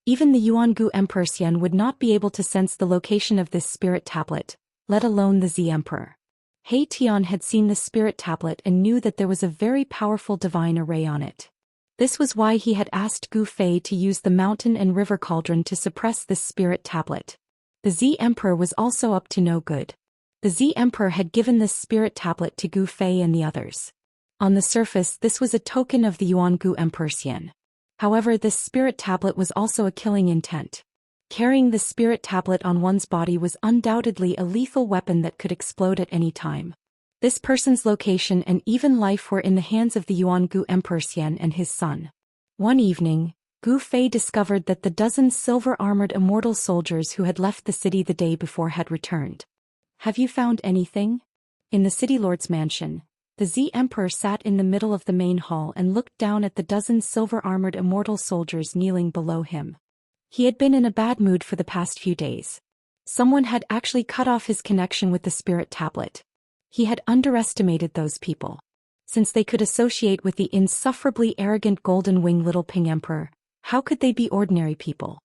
Even the Yuangu Emperor Xian would not be able to sense the location of this spirit tablet, let alone the Z Emperor. He Tian had seen the spirit tablet and knew that there was a very powerful divine array on it. This was why he had asked Gu Fei to use the mountain and river cauldron to suppress this spirit tablet. The Z Emperor was also up to no good. The Z Emperor had given this spirit tablet to Gu Fei and the others. On the surface, this was a token of the Yuangu Emperor Xian. However, this spirit tablet was also a killing intent. Carrying the spirit tablet on one's body was undoubtedly a lethal weapon that could explode at any time. This person's location and even life were in the hands of the Yuangu Emperor Xian and his son. One evening, Gu Fei discovered that the dozen silver-armored immortal soldiers who had left the city the day before had returned. Have you found anything? In the city lord's mansion, the Z Emperor sat in the middle of the main hall and looked down at the dozen silver-armored immortal soldiers kneeling below him. He had been in a bad mood for the past few days. Someone had actually cut off his connection with the spirit tablet. He had underestimated those people. Since they could associate with the insufferably arrogant Golden Wing Little Ping Emperor, how could they be ordinary people?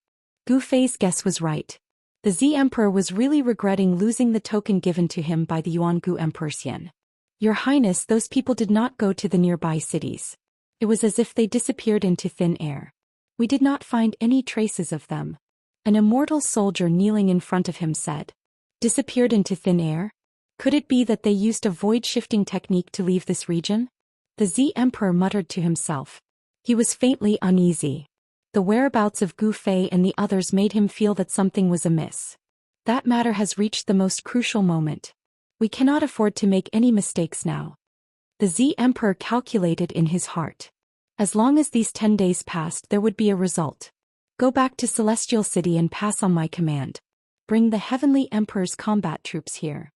Gu Fei's guess was right. The Z Emperor was really regretting losing the token given to him by the Yuangu Emperor Xian. Your Highness, those people did not go to the nearby cities. It was as if they disappeared into thin air. We did not find any traces of them. An immortal soldier kneeling in front of him said. Disappeared into thin air? Could it be that they used a void-shifting technique to leave this region? The Z Emperor muttered to himself. He was faintly uneasy. The whereabouts of Gu Fei and the others made him feel that something was amiss. That matter has reached the most crucial moment. We cannot afford to make any mistakes now. The Z Emperor calculated in his heart. As long as these 10 days passed, there would be a result. Go back to Celestial City and pass on my command. Bring the Heavenly Emperor's combat troops here.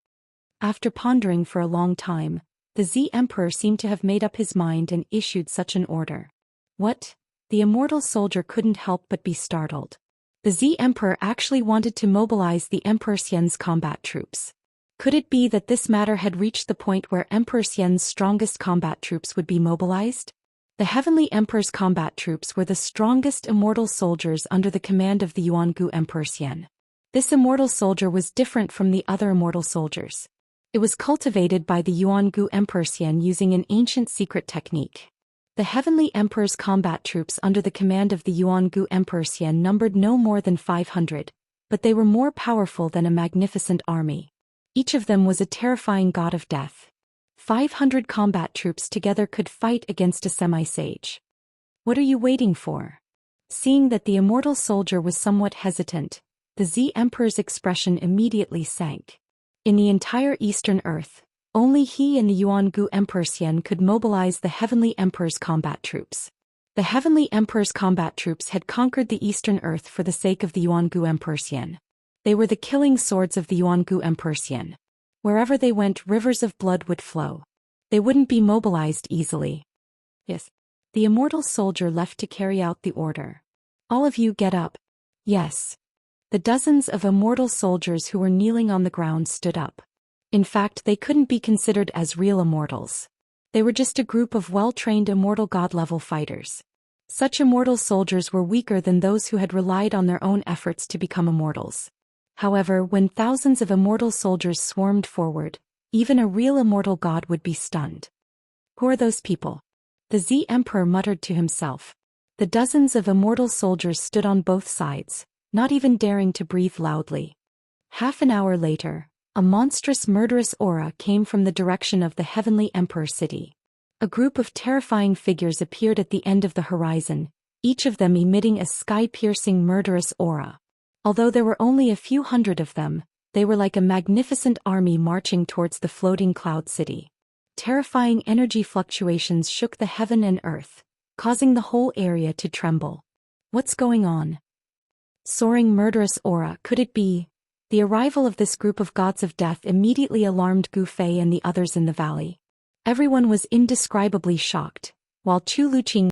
After pondering for a long time, the Z Emperor seemed to have made up his mind and issued such an order. What? The immortal soldier couldn't help but be startled. The Z Emperor actually wanted to mobilize the Emperor Xian's combat troops. Could it be that this matter had reached the point where Emperor Xian's strongest combat troops would be mobilized? The Heavenly Emperor's combat troops were the strongest immortal soldiers under the command of the Yuangu Emperor Xian. This immortal soldier was different from the other immortal soldiers. It was cultivated by the Yuangu Emperor Xian using an ancient secret technique. The Heavenly Emperor's combat troops under the command of the Yuangu Emperor Xian numbered no more than 500, but they were more powerful than a magnificent army. Each of them was a terrifying god of death. 500 combat troops together could fight against a semi-sage. What are you waiting for? Seeing that the immortal soldier was somewhat hesitant, the Z Emperor's expression immediately sank. In the entire Eastern Earth, only he and the Yuangu Emperor Xian could mobilize the Heavenly Emperor's combat troops. The Heavenly Emperor's combat troops had conquered the Eastern Earth for the sake of the Yuangu Emperor Xian. They were the killing swords of the Yuangu Emperor Xian. Wherever they went, rivers of blood would flow. They wouldn't be mobilized easily. Yes. The immortal soldier left to carry out the order. All of you get up. Yes. The dozens of immortal soldiers who were kneeling on the ground stood up. In fact, they couldn't be considered as real immortals. They were just a group of well-trained immortal god-level fighters. Such immortal soldiers were weaker than those who had relied on their own efforts to become immortals. However, when thousands of immortal soldiers swarmed forward, even a real immortal god would be stunned. Who are those people? The Z Emperor muttered to himself. The dozens of immortal soldiers stood on both sides, not even daring to breathe loudly. Half an hour later, a monstrous murderous aura came from the direction of the Heavenly Emperor City. A group of terrifying figures appeared at the end of the horizon, each of them emitting a sky-piercing murderous aura. Although there were only a few hundred of them, they were like a magnificent army marching towards the floating cloud city. Terrifying energy fluctuations shook the heaven and earth, causing the whole area to tremble. What's going on? Soaring murderous aura, could it be? The arrival of this group of gods of death immediately alarmed Gu Fei and the others in the valley. Everyone was indescribably shocked, while Chu Luqing